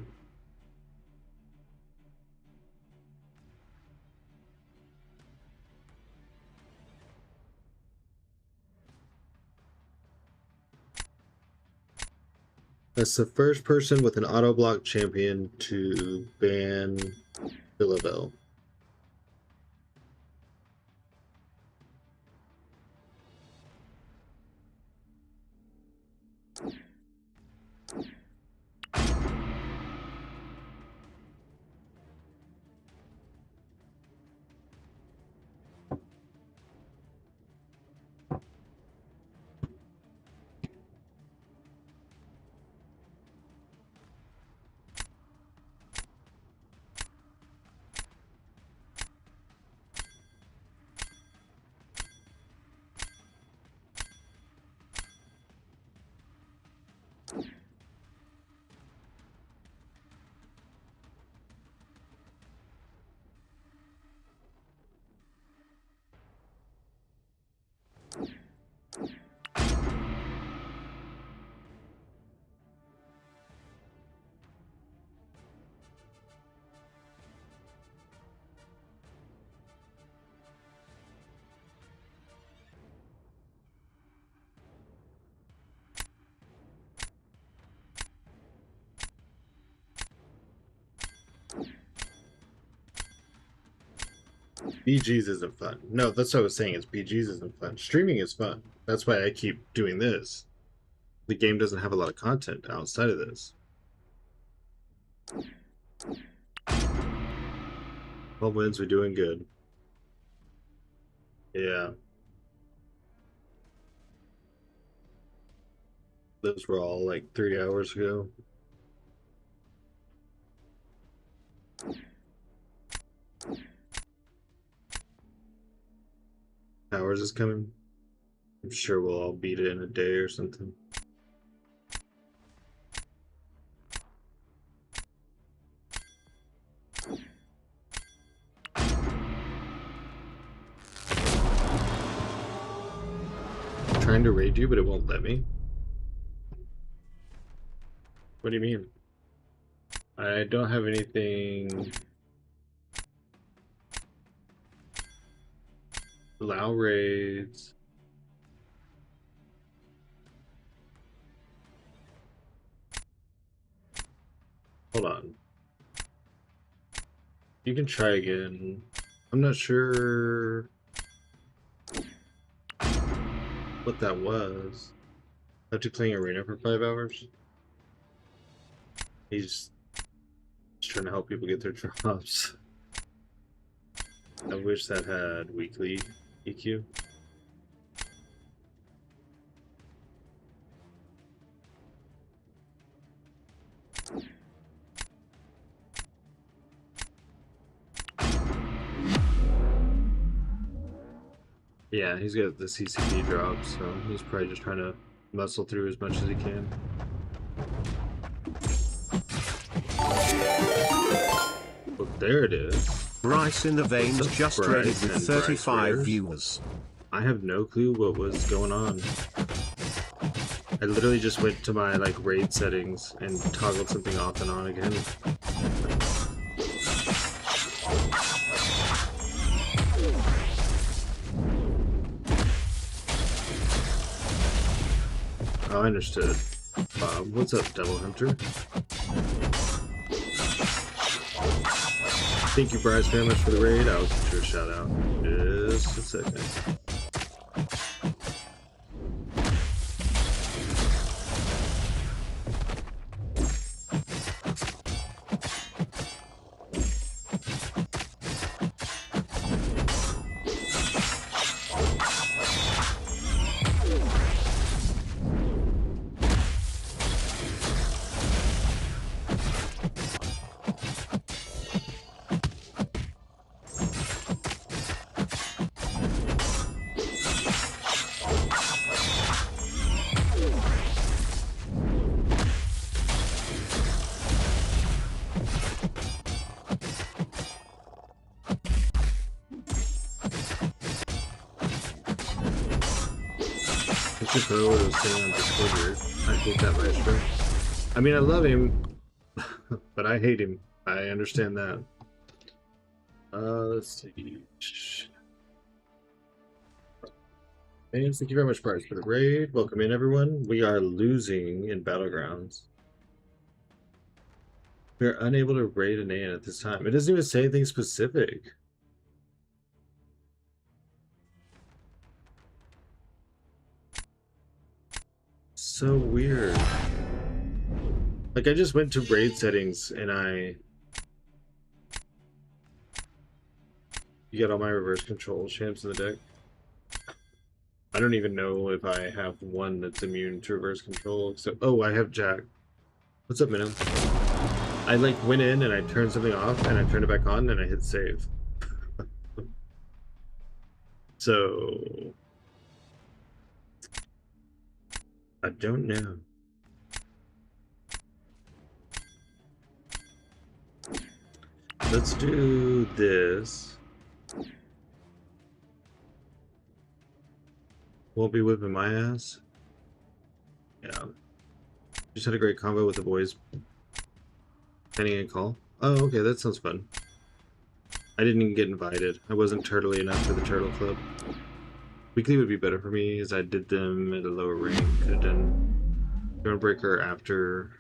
That's the first person with an auto block champion to ban Phyla. BGs isn't fun. No, that's what I was saying. Is BGs isn't fun. Streaming is fun. That's why I keep doing this. The game doesn't have a lot of content outside of this. 12 wins, we're doing good. Yeah. Those were all like 3 hours ago. Towers is coming. I'm sure we'll all beat it in a day or something. I'm trying to raid you, but it won't let me. What do you mean? I don't have anything. Allow raids. Hold on. You can try again. I'm not sure what that was. After playing arena for 5 hours? He's just trying to help people get their drops. I wish that had weekly EQ. Yeah, he's got the CCP drop, so he's probably just trying to muscle through as much as he can. Well, there it is. Bryce in the veins What's up, just Bryce raided with and 35 Bryce viewers. I have no clue what was going on. I literally just went to my like raid settings and toggled something off and on again. Oh, I understood. What's up, Devil Hunter? Thank you, Bryce, very much for the raid. I'll get you a shout out. Just a second. What's your what I was saying on Discord? I hate that maestro. I mean, I love him, but I hate him. I understand that. Let's see. Thank you very much, Bryce, for the raid. Welcome in, everyone. We are losing in Battlegrounds. We are unable to raid an AN at this time. It doesn't even say anything specific. So weird. Like, I just went to raid settings and you got all my reverse control champs in the deck. I don't even know if I have one that's immune to reverse control. So, oh, I have Jack. What's up, Minnow? I like went in and I turned something off and I turned it back on and I hit save. So I don't know. Let's do this. Won't be whipping my ass. Yeah. Just had a great combo with the boys. Penny and call. Oh, okay, that sounds fun. I didn't even get invited. I wasn't turtly enough for the turtle club. Weekly would be better for me as I did them at a lower rank. Could have done Thronebreaker after.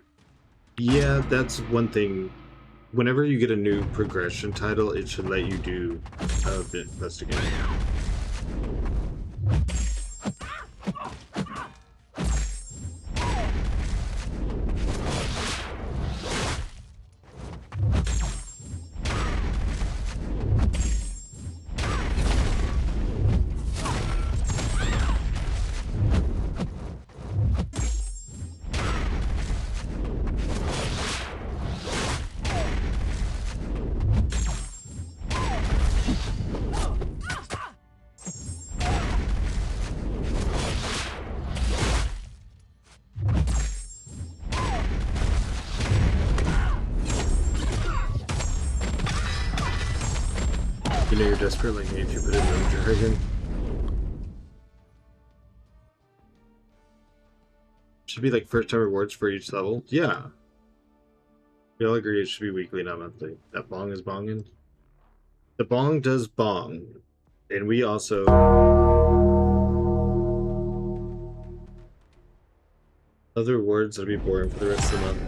Yeah, that's one thing whenever you get a new progression title, it should let you do a bit investigation. You know you're desperate like me if you put it in the dragon. Should be like first time rewards for each level. Yeah. We all agree it should be weekly, not monthly. That bong is bonging. The bong does bong. And we also... Other rewards that'll be boring for the rest of the month.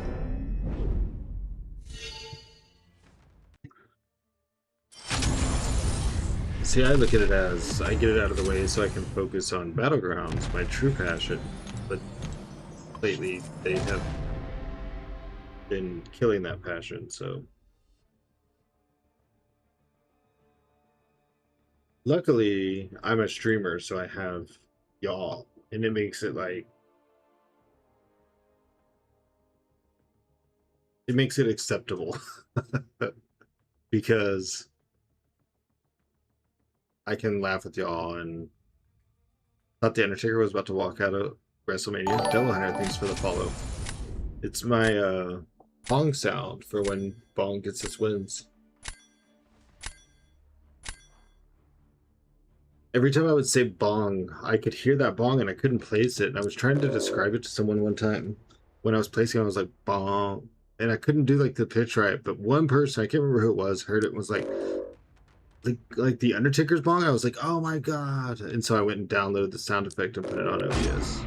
See, I look at it as I get it out of the way so I can focus on Battlegrounds, my true passion. But lately, they have been killing that passion, so. Luckily, I'm a streamer, so I have y'all, and it makes it like. It makes it acceptable. Because I can laugh with y'all and thought the Undertaker was about to walk out of WrestleMania. Devil Hunter, thanks for the follow. It's my bong sound for when Bong gets its wins. Every time I would say bong, I could hear that bong and I couldn't place it. And I was trying to describe it to someone one time. When I was placing it, I was like, bong. And I couldn't do like the pitch right. But one person, I can't remember who it was, heard it and was like the Undertaker's bong. I was like, oh my god. And so I went and downloaded the sound effect and put it on OBS.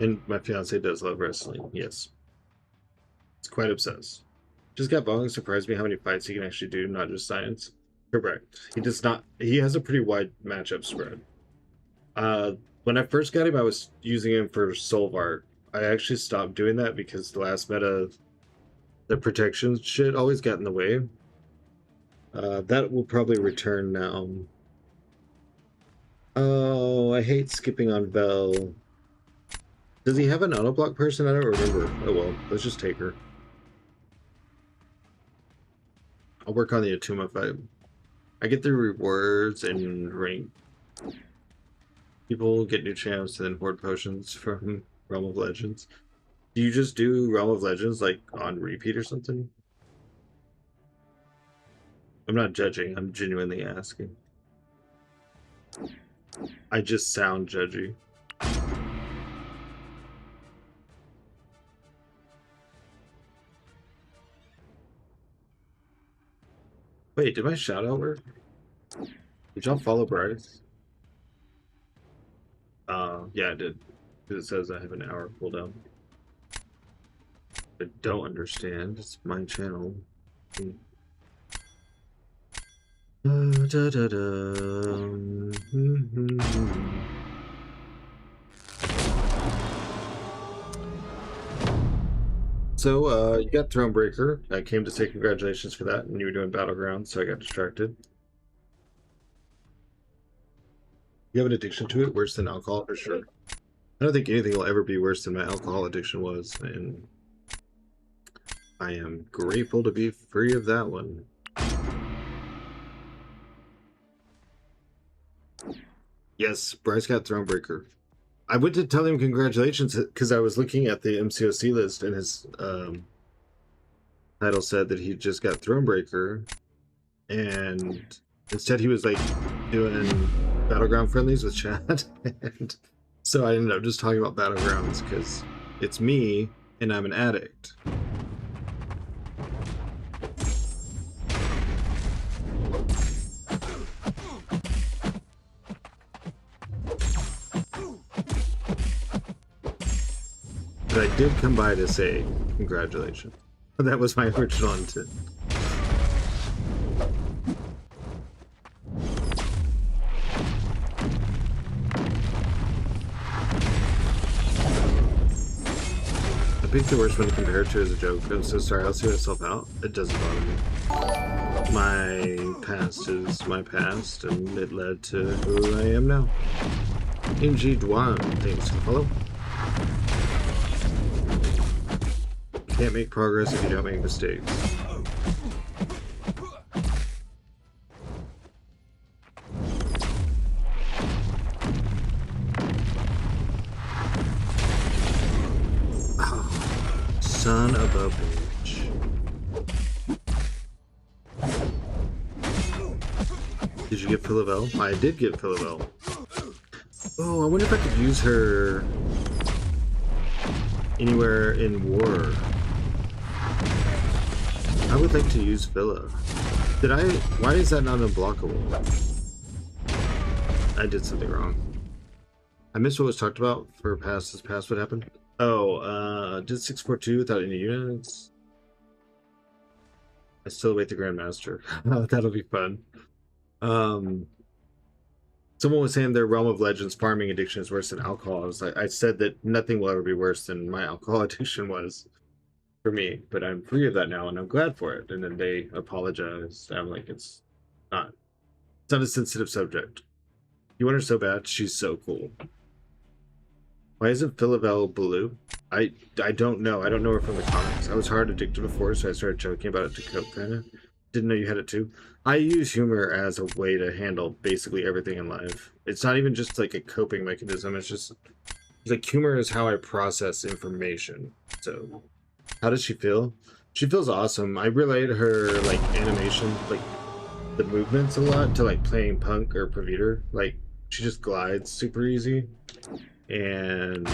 And my fiance does love wrestling, yes. It's quite obsessed. Just got Bong surprised me how many fights he can actually do, not just science. Correct. He does not. He has a pretty wide matchup spread. When I first got him, I was using him for Soulvart. I actually stopped doing that because the last meta, the protection shit always got in the way. That will probably return now. Oh, I hate skipping on Bell. Does he have an auto-block person? I don't remember. Oh well, let's just take her. I'll work on the Atuma fight. I get the rewards and rank. People get new champs and then hoard potions from Realm of Legends. Do you just do Realm of Legends like on repeat or something? I'm not judging, I'm genuinely asking. I just sound judgy. Wait, did my shout out work? Did y'all follow Bryce? Yeah, I did. Because it says I have an hour cooldown. I don't understand. It's my channel. Da, da, da. So, you got Thronebreaker. I came to say congratulations for that, and you were doing Battlegrounds, so I got distracted. You have an addiction to it, worse than alcohol, for sure. I don't think anything will ever be worse than my alcohol addiction was, and I am grateful to be free of that one. Yes, Bryce got Thronebreaker. I went to tell him congratulations because I was looking at the MCOC list and his title said that he just got Thronebreaker, and instead he was like doing Battleground friendlies with chat. And so I ended up just talking about Battlegrounds because it's me And I'm an addict. But I did come by to say congratulations. That was my original intent. I picked the worst one to compare it to as a joke. I'm so sorry. I'll see myself out. It doesn't bother me. My past is my past, and it led to who I am now. MG Dwan, thanks for the follow. Can't make progress if you don't make mistakes. Oh, son of a bitch. Did you get Phyla? I did get Phyla. Oh, I wonder if I could use her anywhere in war. I would like to use Phyla. Why is that not unblockable? I did something wrong. I missed what was talked about for past this past what happened. Oh, did 642 without any units. I still await the Grandmaster. That'll be fun. Someone was saying their Realm of Legends farming addiction is worse than alcohol. I said that nothing will ever be worse than my alcohol addiction was for me, but I'm free of that now, and I'm glad for it. And then they apologized. I'm like, it's not a sensitive subject. You want her so bad? She's so cool. Why isn't Phyla blue? I don't know. I don't know her from the comics. I was hard addicted before, so I started joking about it to cope, kind of. Didn't know you had it too. I use humor as a way to handle basically everything in life. It's not even just like a coping mechanism. It's just like humor is how I process information. So how does she feel? She feels awesome. I relate her like animation, like the movements a lot to like playing Punk or Paviter. Like she just glides super easy. And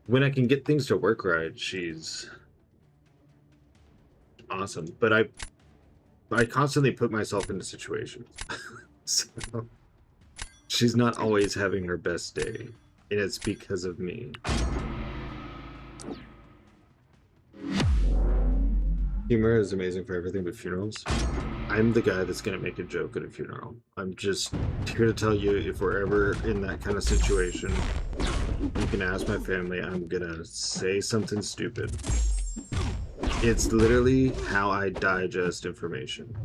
when I can get things to work right, she's awesome. But I constantly put myself into situations. So she's not always having her best day, and it's because of me. Humor is amazing for everything but funerals. I'm the guy that's gonna make a joke at a funeral. I'm just here to tell you, if we're ever in that kind of situation, you can ask my family. I'm gonna say something stupid. It's literally how I digest information.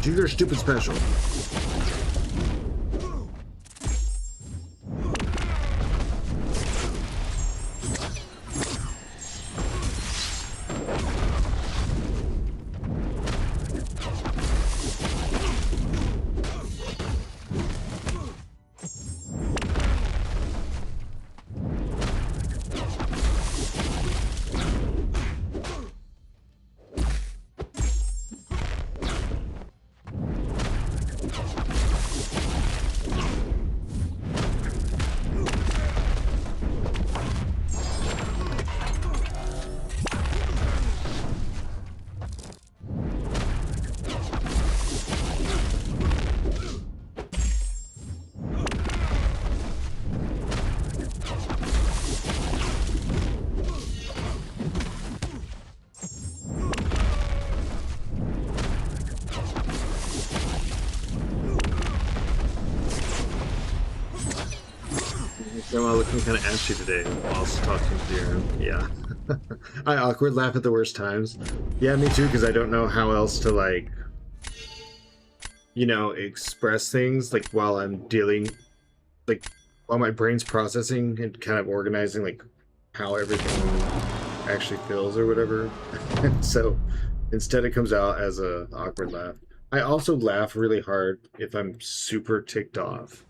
Do your stupid special. Grandma looking kind of ashy today whilst talking to you. Yeah. I awkward laugh at the worst times. Yeah, me too, because I don't know how else to, like, you know, express things, like, while I'm dealing, like, while my brain's processing and kind of organizing, like, how everything actually feels or whatever. So instead it comes out as a awkward laugh. I also laugh really hard if I'm super ticked off.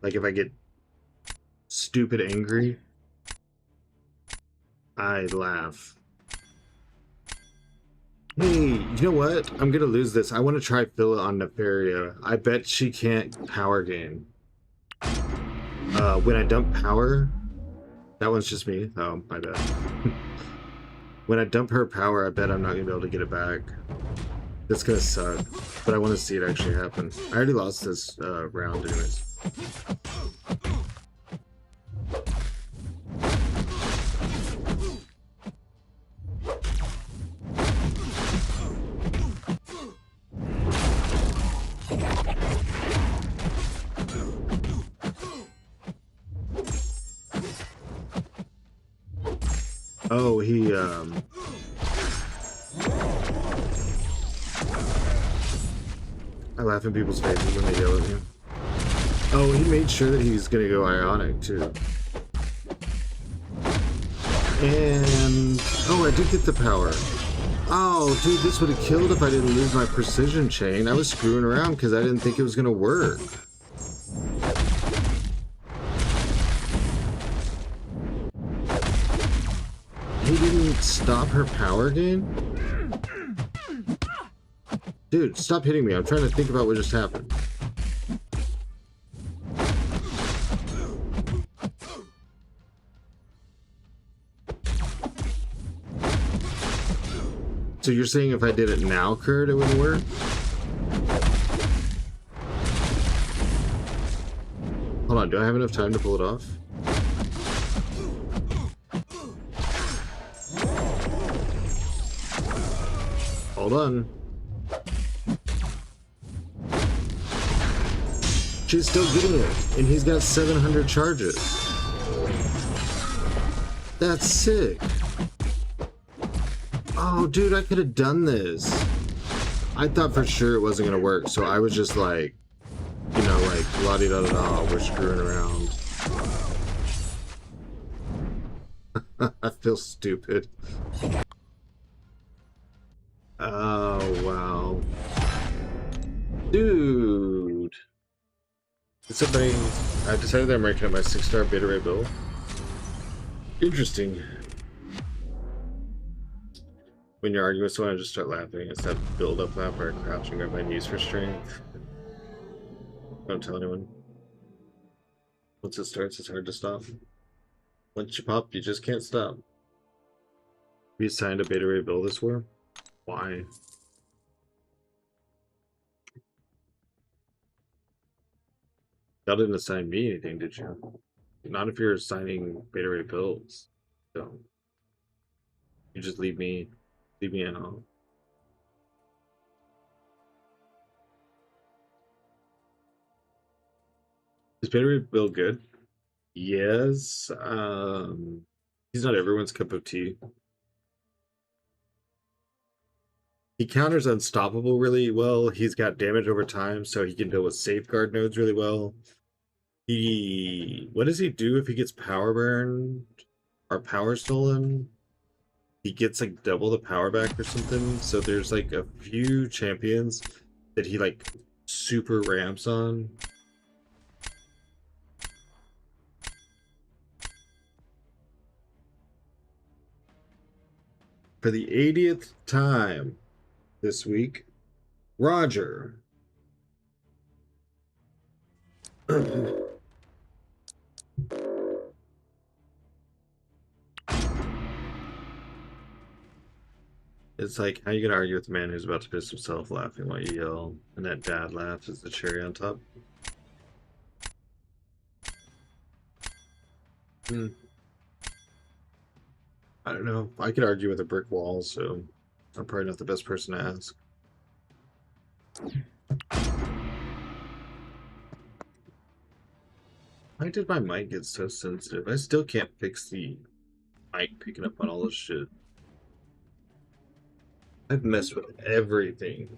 Like, if I get stupid angry, I laugh. Hey, you know what? I'm gonna lose this. I want to try Phyla on Nefaria. I bet she can't power game. When I dump power, that one's just me. Oh, my bad. When I dump her power, I bet I'm not gonna be able to get it back. That's gonna suck, but I want to see it actually happen. I already lost this round anyways. Oh, he I laugh in people's faces when they yell at me. Oh, he made sure that he was gonna go Ionic too. And oh, I did get the power. Oh, dude, this would have killed if I didn't lose my precision chain. I was screwing around because I didn't think it was gonna work. He didn't stop her power gain? Dude, stop hitting me. I'm trying to think about what just happened. So you're saying if I did it now, Kurt, it wouldn't work? Hold on, do I have enough time to pull it off? Hold on. She's still getting it, and he's got 700 charges. That's sick. Oh, dude, I could have done this. I thought for sure it wasn't gonna work, so I was just like, you know, like, la-di-da-da-da, we're screwing around. I feel stupid. Oh, wow. Dude. Somebody, I decided that I'm ranking up my 6-star beta ray build. Interesting. When you're arguing with someone, I just start laughing. It's that build-up laugh where I crouch and grab my knees for strength. Don't tell anyone. Once it starts, it's hard to stop. Once you pop, you just can't stop. We assigned a beta ray build this war? Why? Y'all didn't assign me anything, did you? Not if you're assigning beta ray builds. So you just leave me out. Is beta ray build good? Yes. He's not everyone's cup of tea. He counters unstoppable really well. He's got damage over time, so he can deal with safeguard nodes really well. What does he do if he gets power burned or power stolen? He gets like double the power back or something. So there's like a few champions that he like super ramps on. For the 80th time this week, Roger. It's like, how you gonna argue with a man who's about to piss himself laughing while you yell, and that dad laugh is the cherry on top? I don't know. I could argue with a brick wall, so I'm probably not the best person to ask. Why did my mic get so sensitive? I still can't fix the mic picking up on all this shit. I've messed with everything.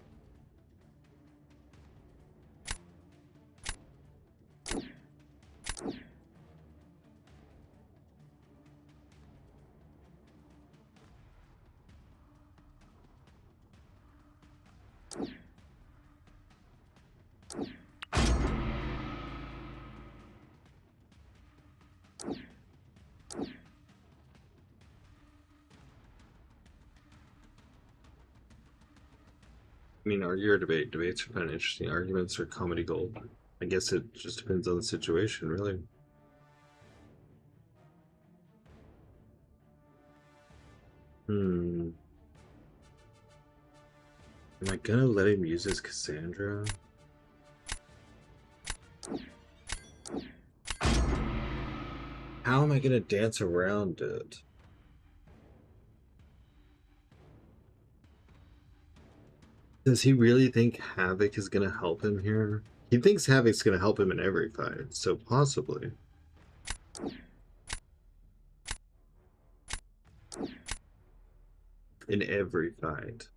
I mean, argue or debate. Debates are kind of interesting. Arguments are comedy gold. I guess it just depends on the situation, really. Am I gonna let him use his Cassandra? How am I gonna dance around it? Does he really think Havoc is gonna help him here? He thinks Havoc's gonna help him in every fight, so possibly. In every fight.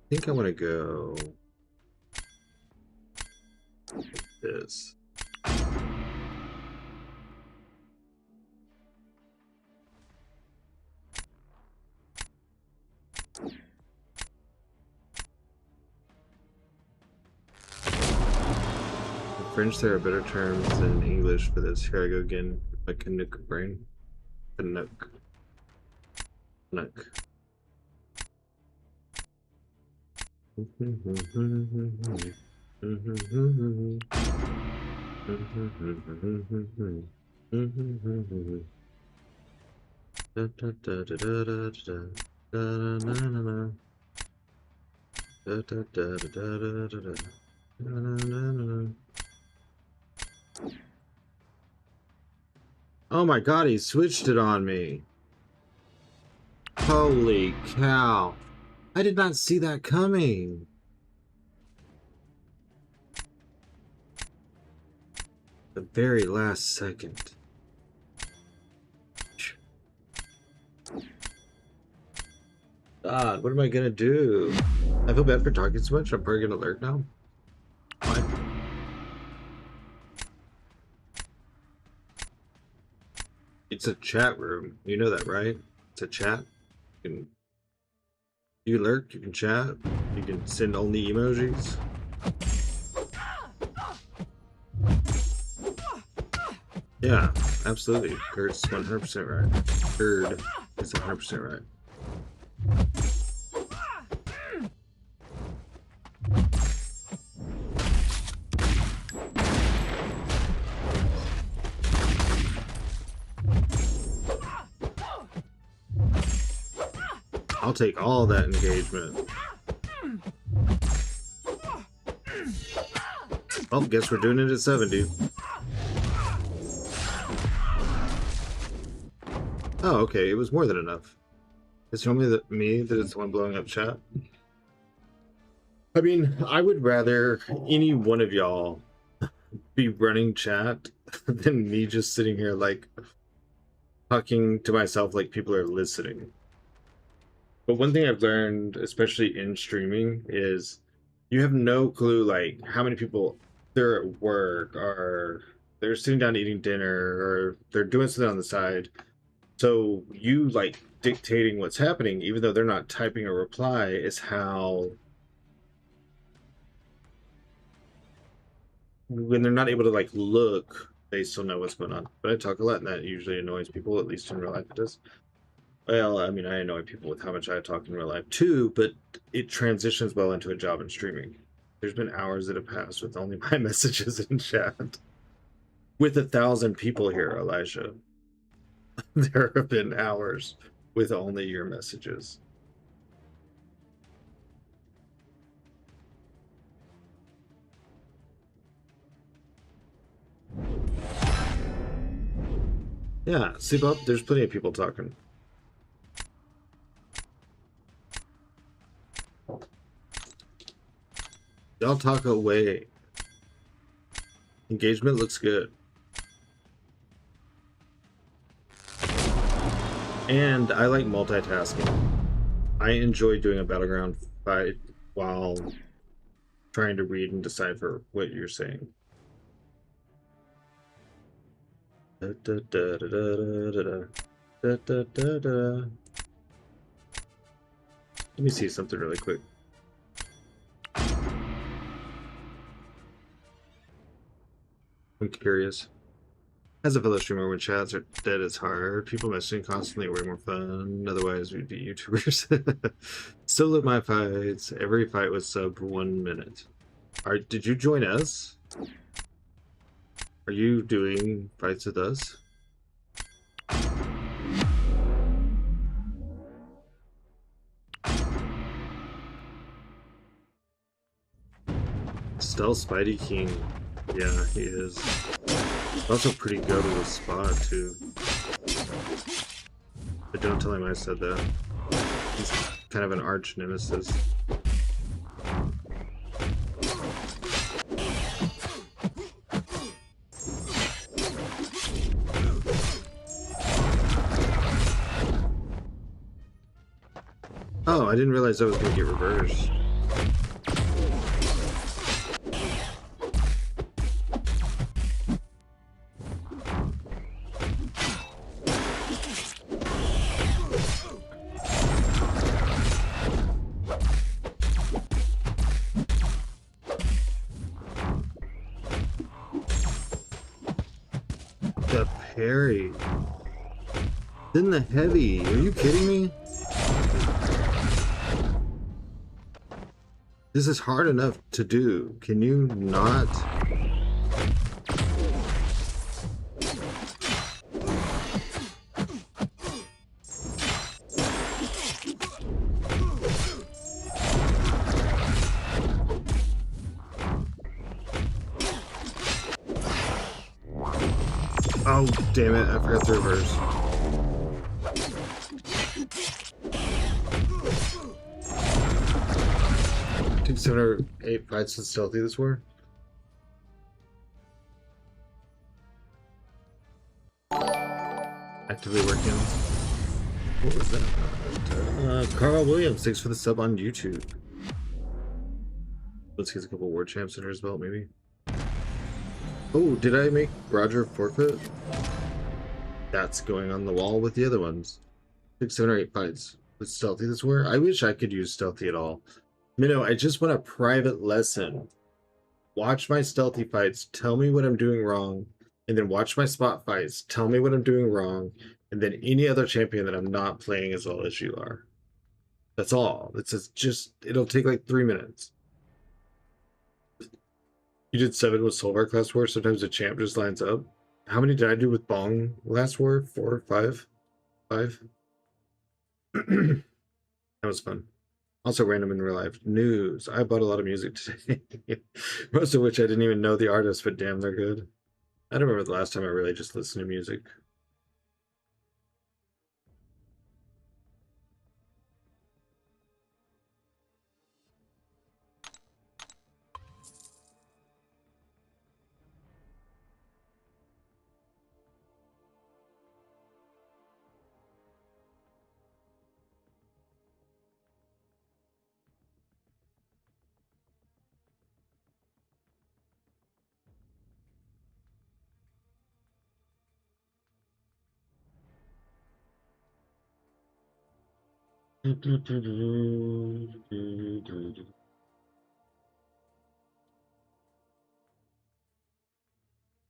I think I want to go like this. In French, there are better terms than English for this. Here I go again. My Canuck brain. Canuck. Canuck. Oh my god, he switched it on me. Holy cow. I did not see that coming. The very last second. God, what am I gonna do? I feel bad for talking so much. I'm probably gonna lurk now. Fine. It's a chat room. You know that, right? It's a chat. You can lurk, you can chat, you can send only emojis. Yeah, absolutely. Kurt's 100% right. Kurd is 100% right. I'll take all that engagement. Well, guess we're doing it at 70. Oh, okay, it was more than enough. It's only me that is the one blowing up chat. I mean, I would rather any one of y'all be running chat than me just sitting here like talking to myself like people are listening. But one thing I've learned, especially in streaming, is you have no clue like how many people they're at work or they're sitting down eating dinner or they're doing something on the side. So you like dictating what's happening, even though they're not typing a reply, is how when they're not able to like look, they still know what's going on. But I talk a lot, and that usually annoys people, at least in real life it does. Well, I mean, I annoy people with how much I talk in real life too, but it transitions well into a job in streaming. There's been hours that have passed with only my messages in chat. With 1,000 people here, Elijah. There have been hours with only your messages. Yeah, see, Bob, there's plenty of people talking. Y'all talk away. Engagement looks good. And I like multitasking. I enjoy doing a battleground fight while trying to read and decipher what you're saying. Let me see something really quick. I'm curious. As a fellow streamer, when chats are dead, it's hard. People messaging constantly are way more fun. Otherwise, we'd be YouTubers. Solo my fights. Every fight was sub 1 minute. Did you join us? Are you doing fights with us? Stealth Spidey King. Yeah, he is. Also pretty good with spot too. But don't tell him I said that. He's kind of an arch nemesis. Oh, I didn't realize I was gonna get reversed. The parry. Then the heavy. Are you kidding me? This is hard enough to do. Can you not? Oh, damn it. I forgot the reverse. Took 7 or 8 fights with Stealthy this war. Actively working. What was that? Carl Williams, thanks for the sub on YouTube. Let's get a couple war champs under his belt, maybe. Oh, did I make Roger forfeit? That's going on the wall with the other ones. 6, 7, or 8 fights with Stealthy this war. I wish I could use Stealthy at all. Minnow, I just want a private lesson. Watch my Stealthy fights, tell me what I'm doing wrong, and then watch my spot fights, tell me what I'm doing wrong, and then any other champion that I'm not playing as well as you are. That's all. It's just, it'll take like 3 minutes. You did 7 with Solvar last war. Sometimes the champ just lines up. How many did I do with Bong last war? 4, 5? 5? That was fun. Also random in real life. News. I bought a lot of music today. Most of which I didn't even know the artist, but damn, they're good. I don't remember the last time I really just listened to music.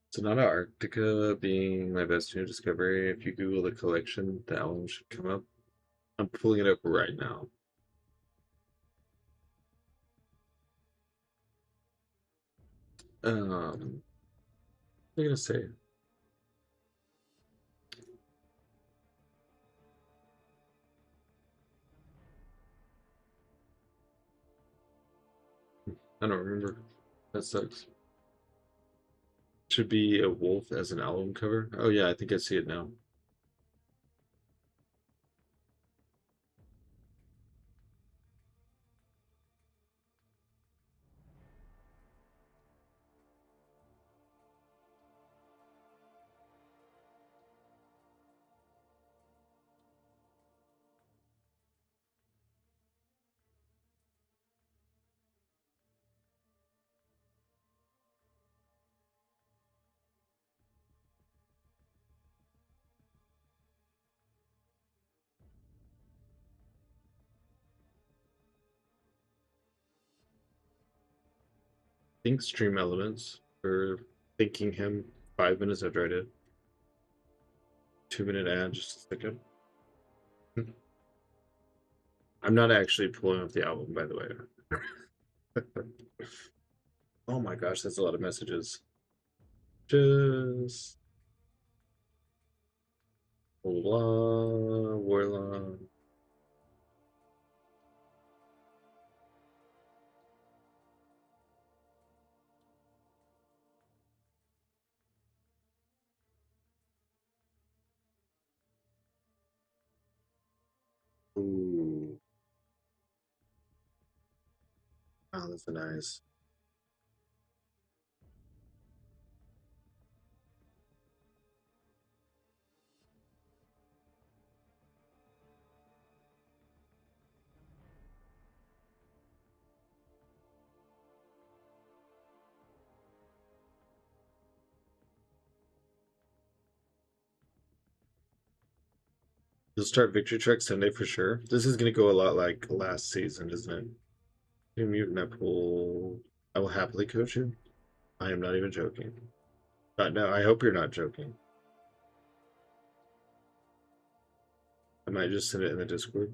Sonata Arctica being my best new discovery. If you Google the collection, the album should come up. I'm pulling it up right now. What am I gonna say? I don't remember. That sucks. Should be a wolf as an album cover. Oh yeah, I think I see it now. Think stream elements for thinking him 5 minutes after I did. 2-minute ad, just a second. I'm not actually pulling up the album, by the way. Oh my gosh, that's a lot of messages. Just Warlaw. Ooh. Oh, that's nice. You'll start Victory Trek Sunday for sure. This is gonna go a lot like last season, isn't it? You mute Nepal. I will happily coach you. I am not even joking. No, I hope you're not joking. I might just send it in the Discord.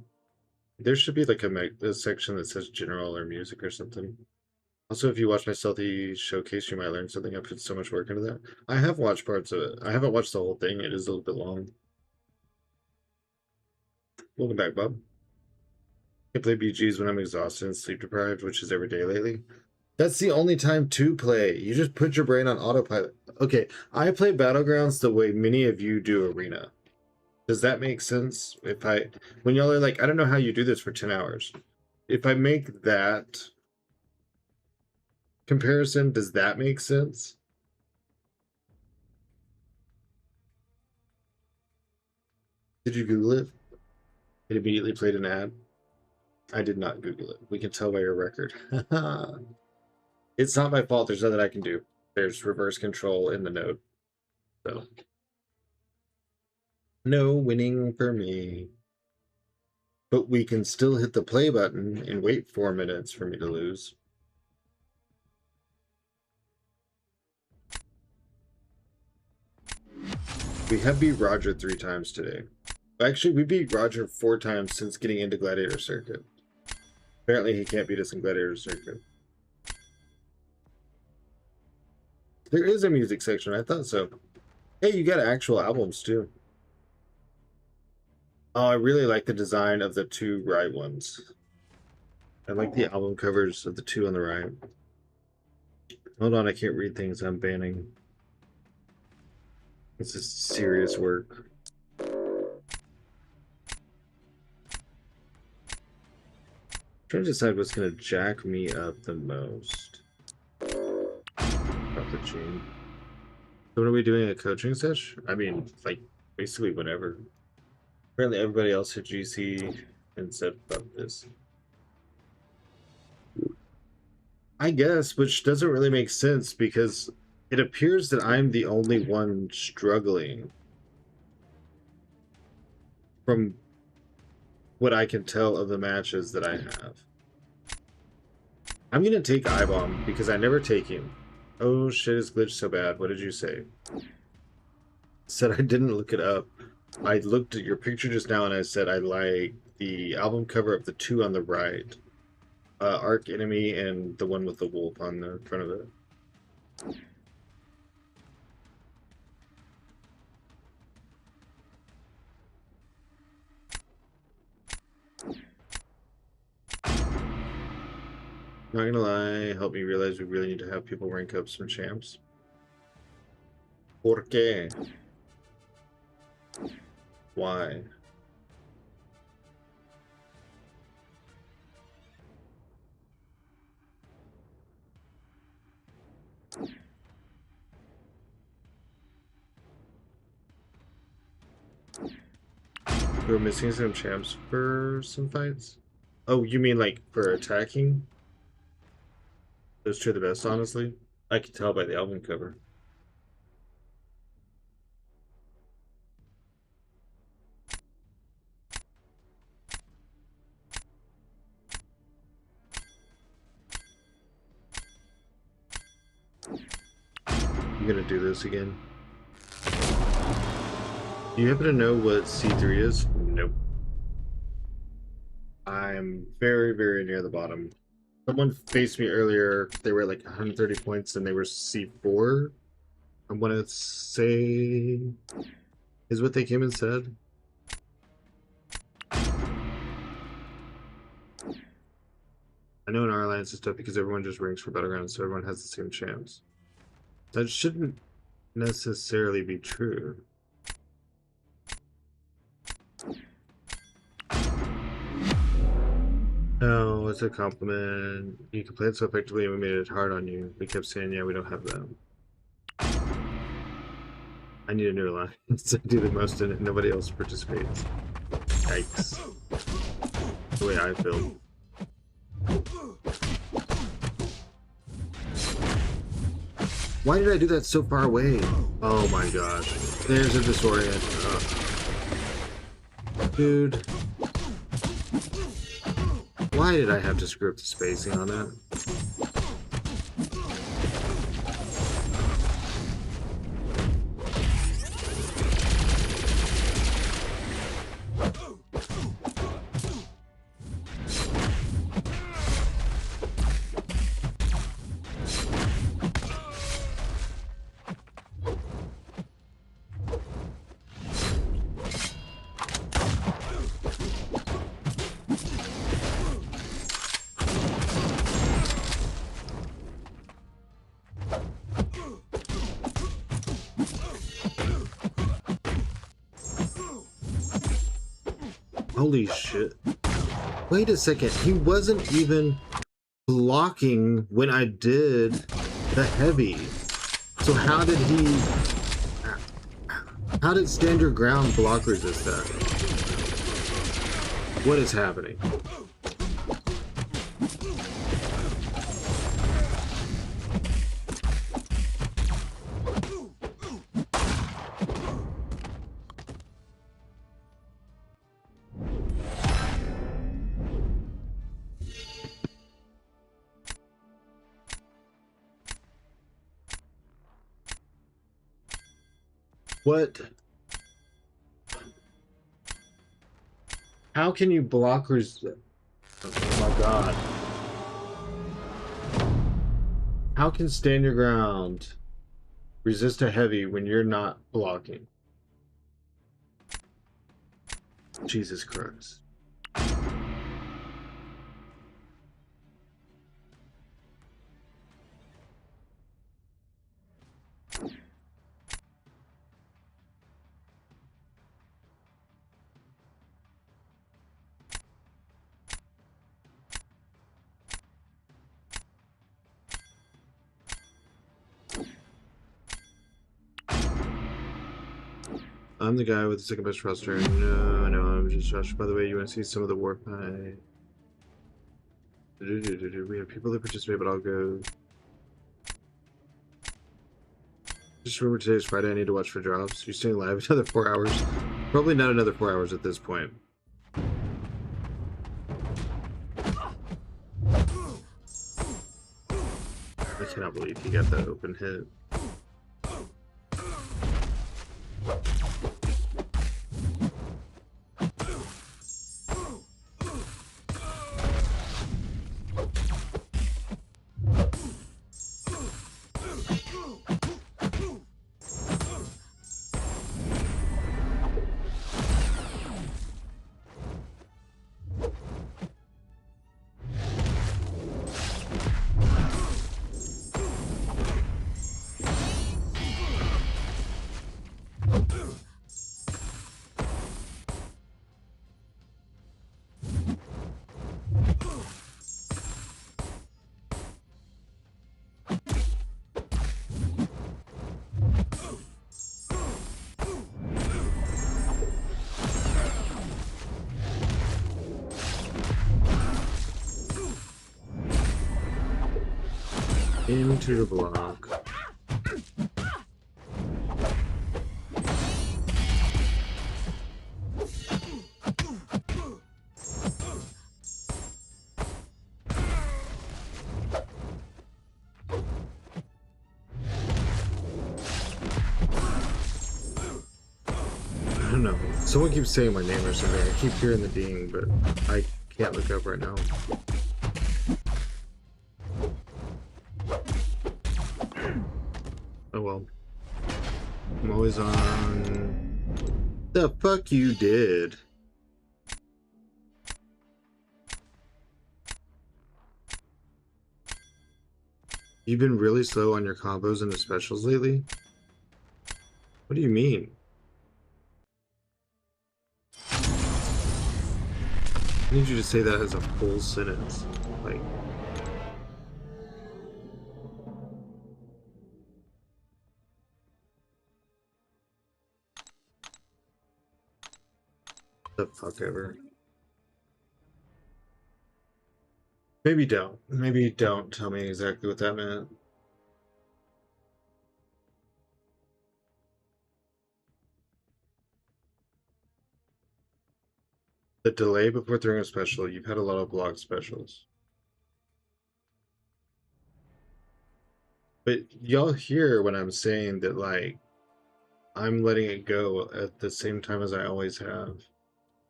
There should be like a section that says general or music or something. Also, if you watch my stealthy showcase, you might learn something. I put so much work into that. I have watched parts of it. I haven't watched the whole thing. It is a little bit long. Welcome back, Bob. I play BGs when I'm exhausted and sleep deprived, which is every day lately. That's the only time to play. You just put your brain on autopilot. Okay, I play Battlegrounds the way many of you do Arena. Does that make sense? When y'all are like, I don't know how you do this for 10 hours. If I make that comparison, does that make sense? Did you Google it? It immediately played an ad. I did not Google it. We can tell by your record. It's not my fault. There's nothing I can do. There's reverse control in the node. So no winning for me. But we can still hit the play button and wait 4 minutes for me to lose. We have beat Roger 3 times today. Actually, we beat Roger 4 times since getting into Gladiator Circuit. Apparently he can't beat us in Gladiator Circuit. There is a music section. I thought so. Hey, you got actual albums too. Oh, I really like the design of the 2 right ones. I like the album covers of the 2 on the right. Hold on, I can't read things. I'm banning. This is serious work. Trying to decide what's going to jack me up the most. About the gene. So when are we doing a coaching session? I mean, like, basically whenever. Apparently everybody else hit GC and said about this. I guess, which doesn't really make sense because it appears that I'm the only one struggling. From what I can tell of the matches that I have. I'm gonna take I-Bomb because I never take him. Oh shit, his glitch so bad. What did you say? Said I didn't look it up. I looked at your picture just now and I said I like the album cover of the 2 on the right. Arc Enemy and the one with the wolf on the front of it. Not gonna lie, help me realize we really need to have people rank up some champs. ¿Por qué? Why? We're missing some champs for some fights? Oh, you mean like for attacking? Those 2 are the best, honestly. I can tell by the album cover. I'm gonna do this again. You happen to know what C3 is? Nope. I'm very, very near the bottom. Someone faced me earlier. They were like 130 points and they were C4. I'm gonna say is what they came and said. I know in our alliance it's tough because everyone just ranks for Battlegrounds, so everyone has the same chance. That shouldn't necessarily be true. Oh, it's a compliment. You can play it so effectively and we made it hard on you. We kept saying, yeah, we don't have them. I need a new alliance. I do the most in it. Nobody else participates. Yikes. The way I feel. Why did I do that so far away? Oh my gosh. There's a disorient. Dude. Why did I have to screw up the spacing on that? Holy shit. Wait a second. He wasn't even blocking when I did the heavy. So how did he... How did Stand Your Ground block resist that? What is happening? What? How can you block resist? Oh my god. How can Stand Your Ground resist a heavy when you're not blocking? Jesus Christ. I'm the guy with the second best roster. No, I'm just Josh. By the way, you want to see some of the work I... We have people that participate, but I'll go. Just remember today's Friday. I need to watch for drops. You're staying live another 4 hours. Probably not another 4 hours at this point. I cannot believe he got that open hit. Into the block. don't know. Someone keeps saying my name or something. I keep hearing the ding, but I can't look up right now. Oh well. I'm always on... The fuck you did? You've been really slow on your combos and the specials lately? What do you mean? I need you to say that as a full sentence. Like... The fuck ever. Maybe don't. Maybe don't tell me exactly what that meant. The delay before throwing a special, you've had a lot of block specials. But y'all hear when I'm saying that, like, I'm letting it go at the same time as I always have.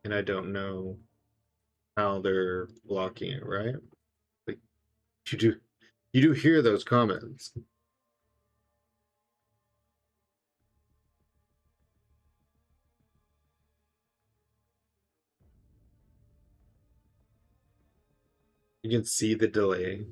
And I don't know how they're blocking it, right? Like, you do hear those comments. You can see the delay.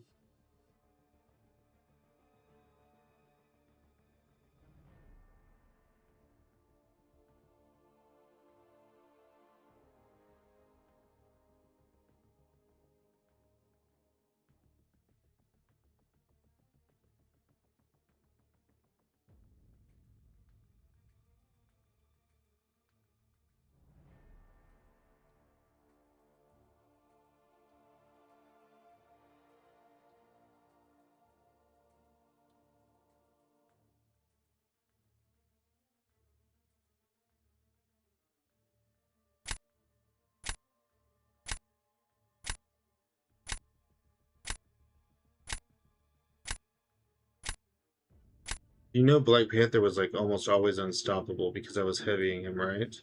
You know Black Panther was like almost always unstoppable because I was heavying him, right?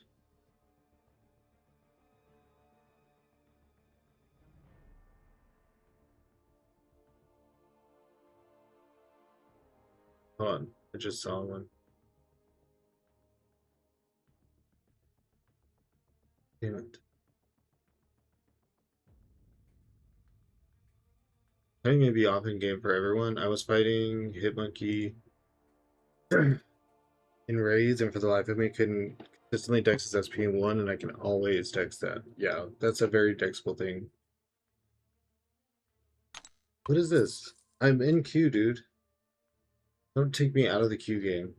Hold on, I just saw one. Damn it. I think maybe off in game for everyone. I was fighting Hitmonkey in raids, and for the life of me, couldn't consistently dex his SP in one, and I can always dex that. Yeah, that's a very dexable thing. What is this? I'm in queue, dude. Don't take me out of the queue game.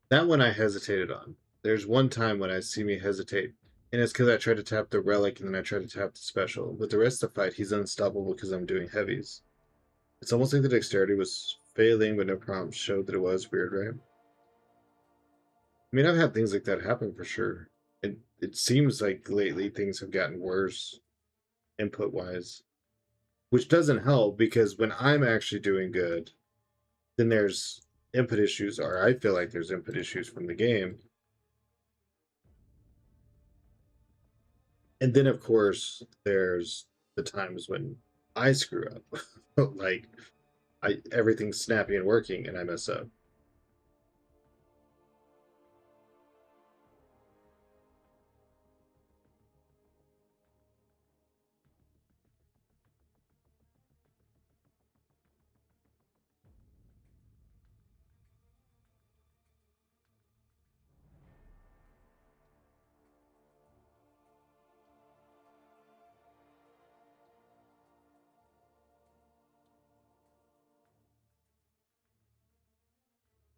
That one I hesitated on. There's one time when I see me hesitate, and it's because I tried to tap the relic and then I tried to tap the special. With the rest of the fight, he's unstoppable because I'm doing heavies. It's almost like the dexterity was failing, but no prompt showed that it was weird, right? I mean, I've had things like that happen for sure. It seems like lately things have gotten worse input wise, which doesn't help because when I'm actually doing good, then there's input issues, or I feel like there's input issues from the game. And then, of course, there's the times when I screw up. Like, everything's snappy and working, and I mess up.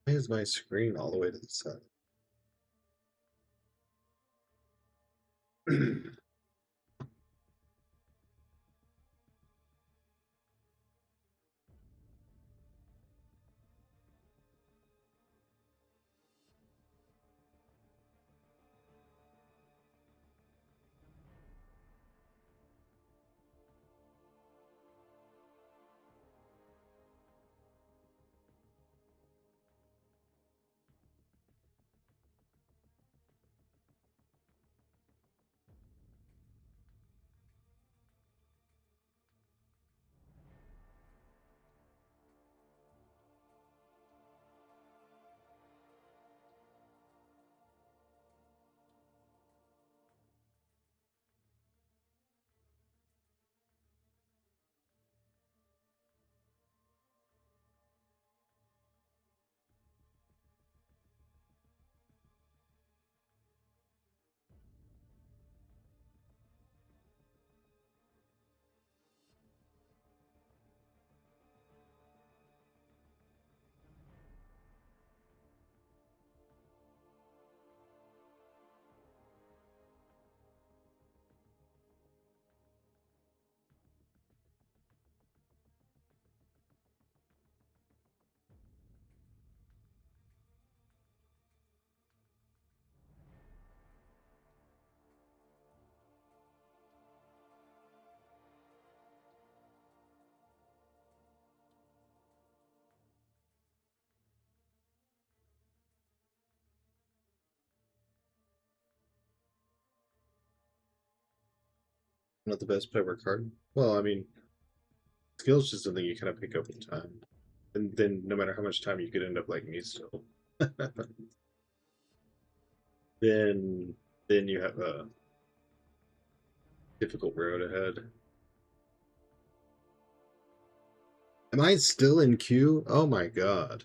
Why is my screen all the way to the side? Not the best ever card. Well, I mean, skill's just something you kind of pick up with time. And then no matter how much time you could end up like me still. then you have a difficult road ahead. Am I still in queue? Oh my god.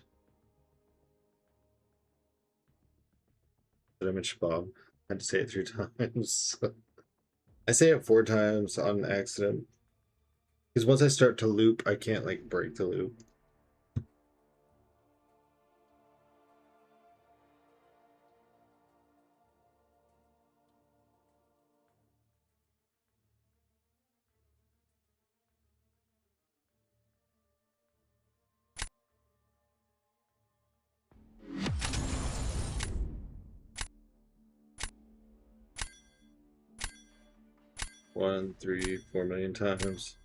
Did I mention Bob? I had to say it 3 times. I say it 4 times on accident. Because once I start to loop, I can't like break the loop. One, 3, 4 million times.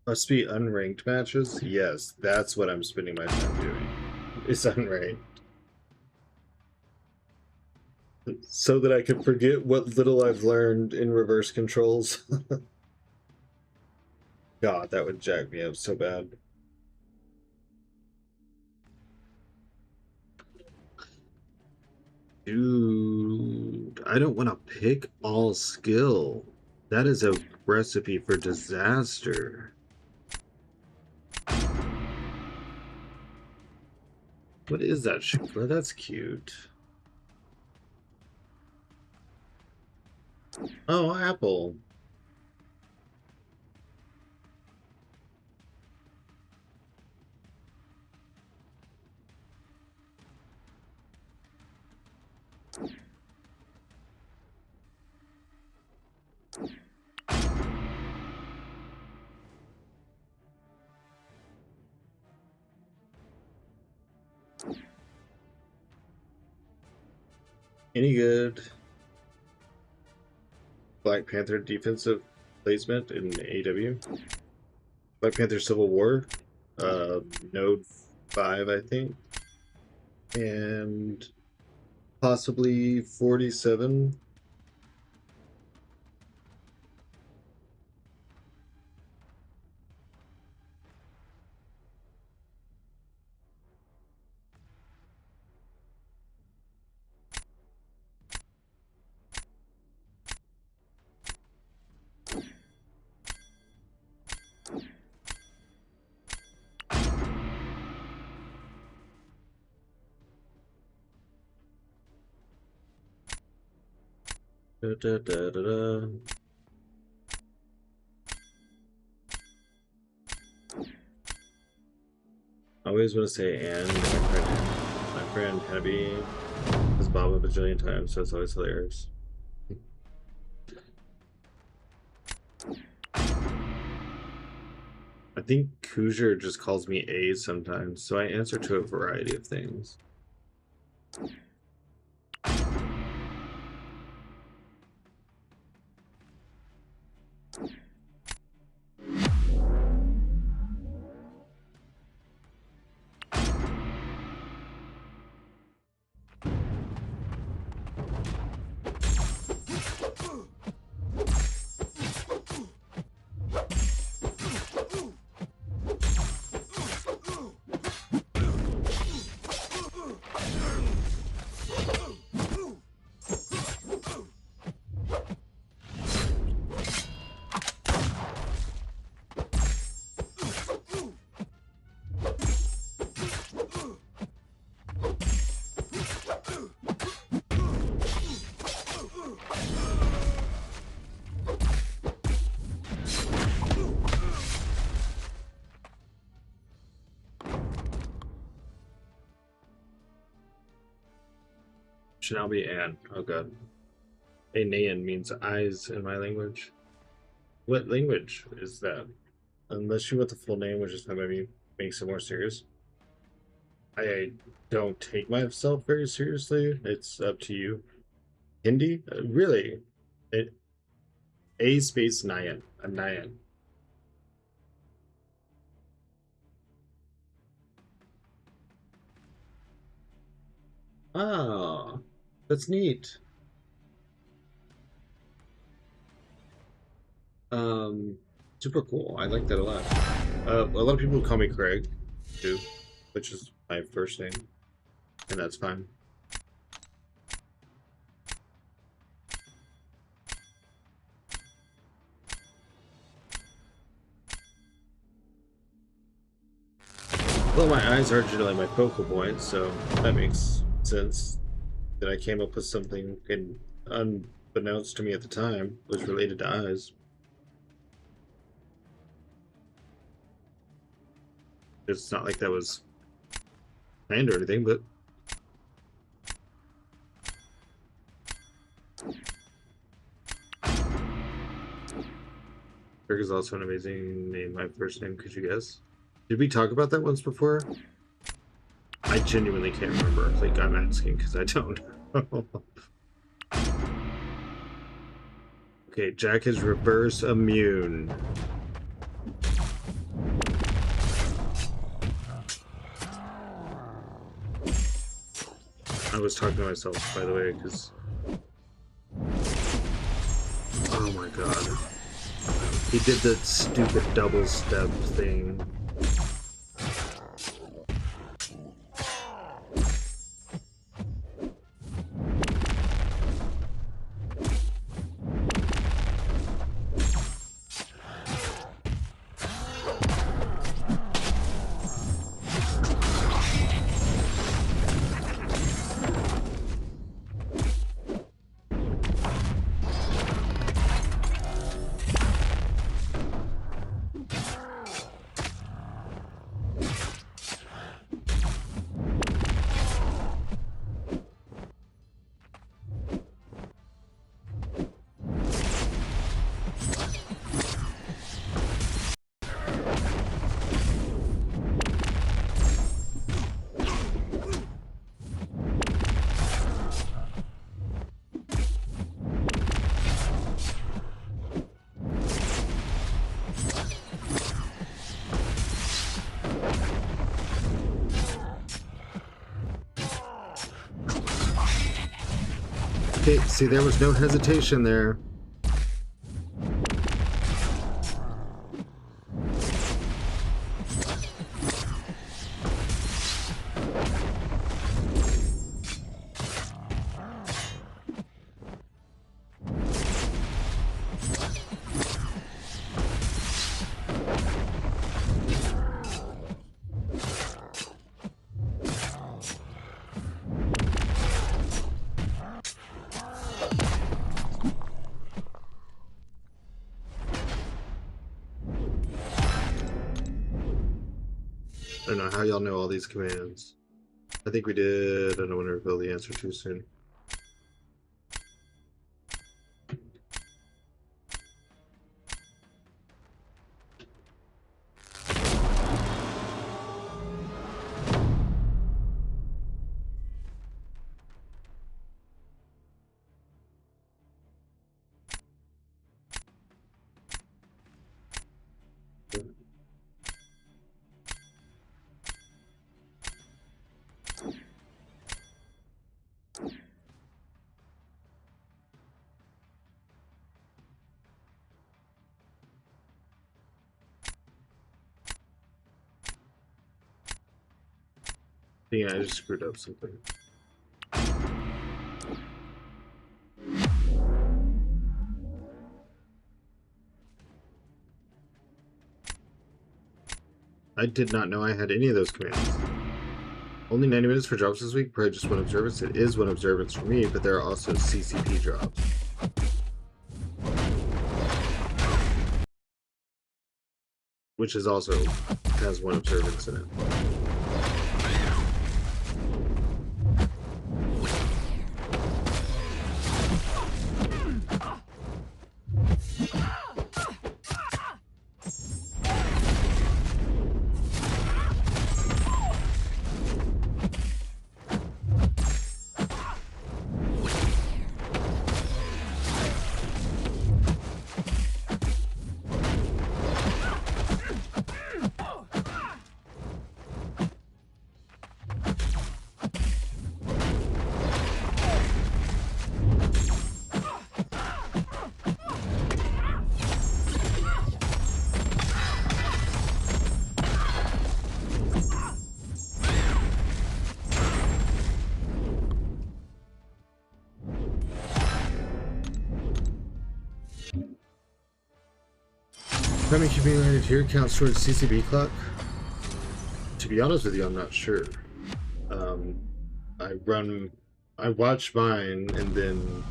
Must be unranked matches? Yes, that's what I'm spending my time doing. It's unranked. So that I can forget what little I've learned in reverse controls. God, that would jack me up so bad. Dude, I don't want to pick all skill. That is a recipe for disaster. What is that? Well, that's cute. Oh, apple. Any good Black Panther defensive placement in AW? Black Panther Civil War, Node 5, I think, and possibly 47. Da, da, da, da, da. I always want to say and my friend Heavy has Bob a bajillion times, so it's always hilarious. I think Coosier just calls me A sometimes, so I answer to a variety of things. Should now be An. Oh god. Anayan means eyes in my language. What language is that? Unless you want the full name, which is how maybe makes it more serious. I don't take myself very seriously. It's up to you. Hindi? Really? It, A space Nayan. A Nayan. Ah, that's neat. Um, Super cool. I like that a lot. A lot of people call me Craig, too, which is my first name, and that's fine. Well, my eyes are generally my focal point, so that makes sense that I came up with something unbeknownst to me at the time was related to eyes. It's not like that was planned or anything, but Kirk is also an amazing name. My first name, could you guess? Did we talk about that once before? I genuinely can't remember. Like, I'm asking because I don't know. Okay, Jack is reverse immune. I was talking to myself, by the way, because... Oh my god. He did the stupid double step thing. Okay, see, there was no hesitation there. I don't know how y'all know all these commands. I think we did. I don't want to reveal the answer too soon. Yeah, I just screwed up something. I did not know I had any of those commands. Only 90 minutes for drops this week, probably just one observance. It is one observance for me, but there are also CCP drops. Which is also has one observance in it. Timing accumulated here counts towards CCB clock. To be honest with you, I'm not sure. I watch mine, and then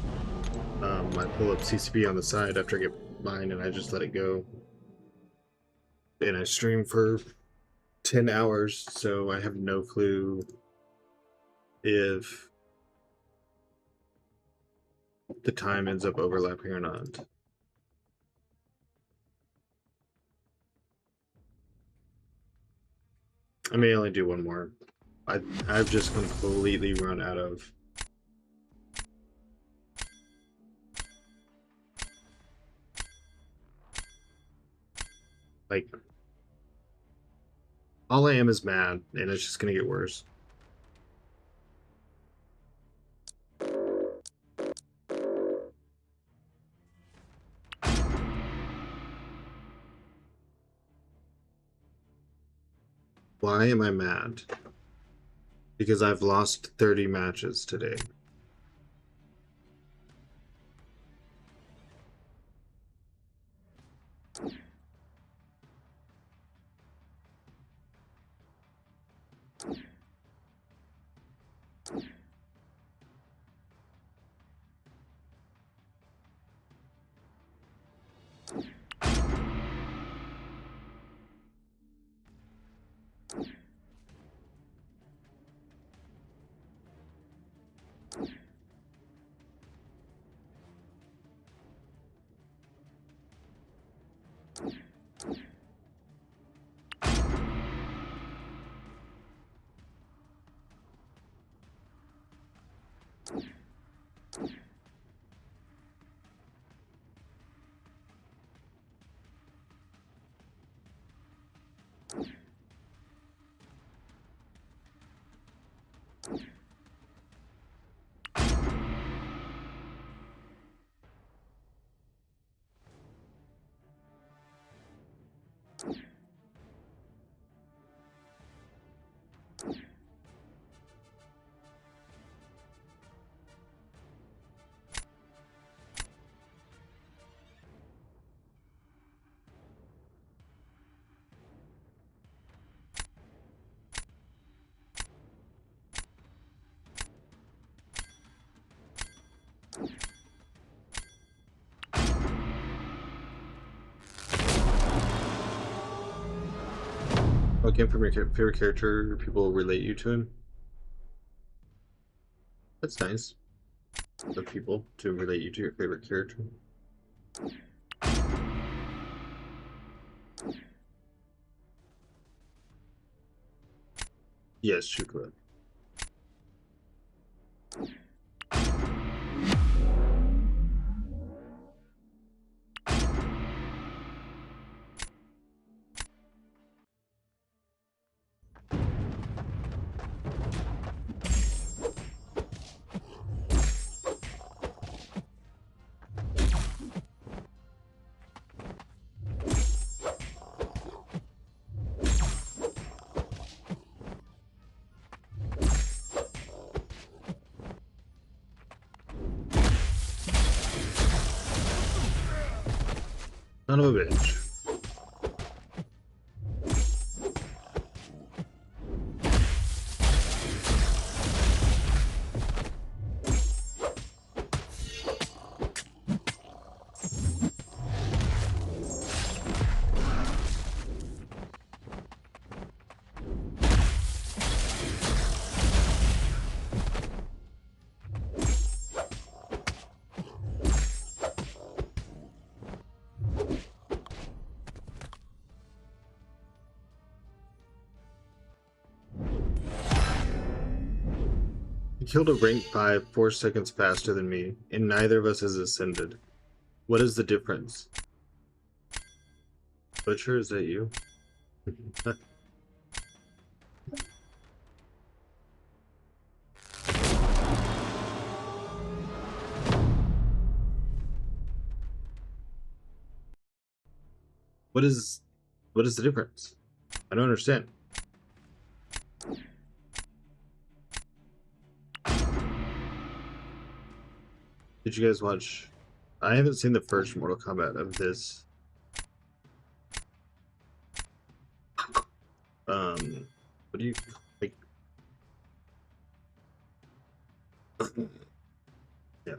I pull up CCB on the side after I get mine, and I just let it go. And I stream for 10 hours, so I have no clue if the time ends up overlapping or not. I may only do one more. I've just completely run out of like all I am is mad, and it's just gonna get worse. Why am I mad? Because I've lost 30 matches today. Okay, from your favorite character, people relate you to him. That's nice. The people to relate you to your favorite character. Yes, Shukla. Son of a bitch. He killed a rank 5 4 seconds faster than me, and neither of us has ascended. What is the difference? Butcher, is that you? What is the difference? I don't understand. Did you guys watch? I haven't seen the first Mortal Kombat of this. do you like? Yeah.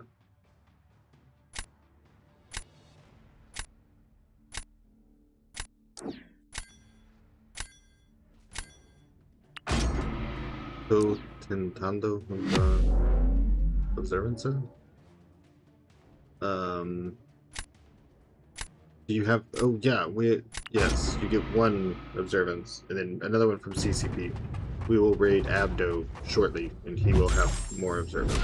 So tentando observanza. Do you have? Oh yeah, yes. You get one observance, and then another one from CCP. We will raid Abdo shortly, and he will have more observance.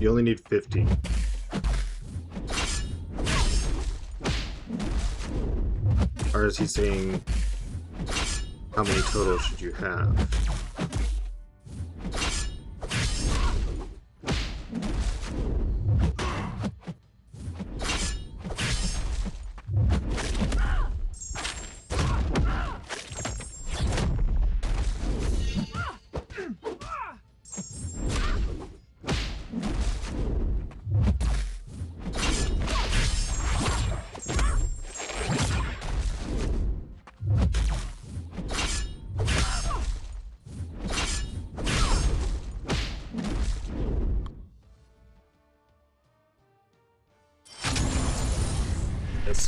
You only need 50. Or is he saying how many total should you have?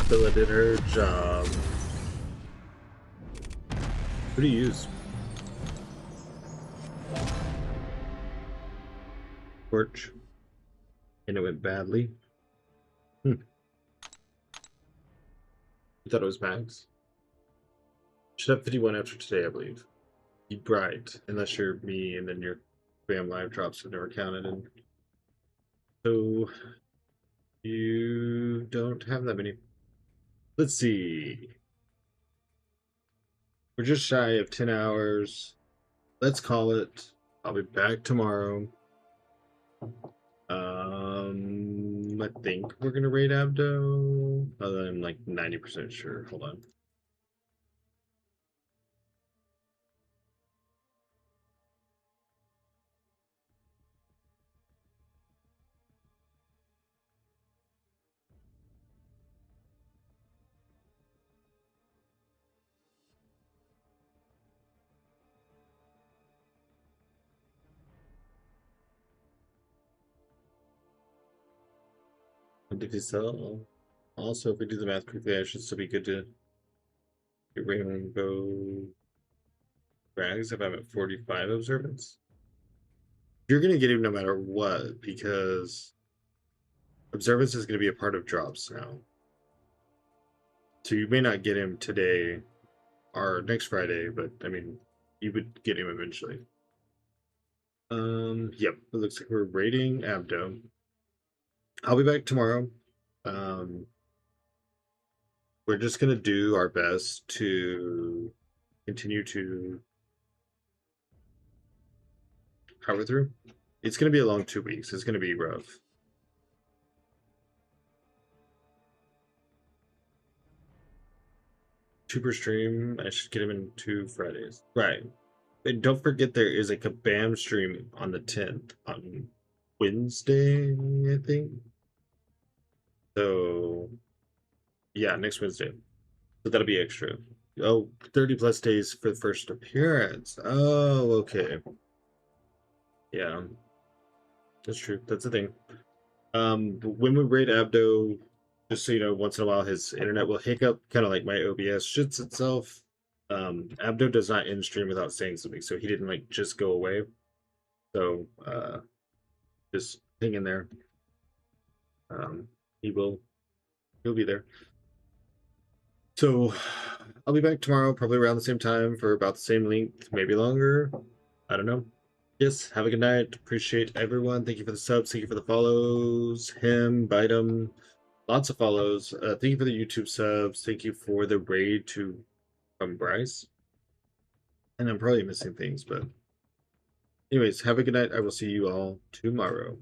Phyla did her job. What do you use? Torch. And it went badly. You thought it was max? Should have 51 after today, I believe. You right, unless you're me and then your spam live drops have never counted. And so you don't have that many. Let's see. We're just shy of 10 hours. Let's call it. I'll be back tomorrow. I think we're gonna raid Abdo. Although I'm like 90% sure. Hold on. What did he sell? Also, if we do the math quickly, I should still be good to get Rainbow Rags if I'm at 45 observance. You're gonna get him no matter what, because observance is gonna be a part of drops now. So you may not get him today or next Friday, but I mean, you would get him eventually. Yep, it looks like we're raiding Abdo. I'll be back tomorrow. We're just gonna do our best to continue to power through. It's gonna be a long 2 weeks. It's gonna be rough. Two per stream. I should get him in 2 Fridays. Right. And don't forget there is a Kabam stream on the 10th on Wednesday, I think. So yeah, next Wednesday. So that'll be extra. Oh, 30 plus days for the first appearance. Oh, okay. Yeah. That's true. That's the thing. But when we raid Abdo, just so you know, once in a while his internet will hiccup, kind of like my OBS shits itself. Abdo does not end stream without saying something, so he didn't like just go away. So just hang in there. He'll be there. So I'll be back tomorrow, probably around the same time for about the same length, maybe longer. I don't know. Yes, have a good night. Appreciate everyone. Thank you for the subs. Thank you for the follows. Him, Bite'em, lots of follows. Thank you for the YouTube subs. Thank you for the raid from Bryce. And I'm probably missing things, but anyways, have a good night. I will see you all tomorrow.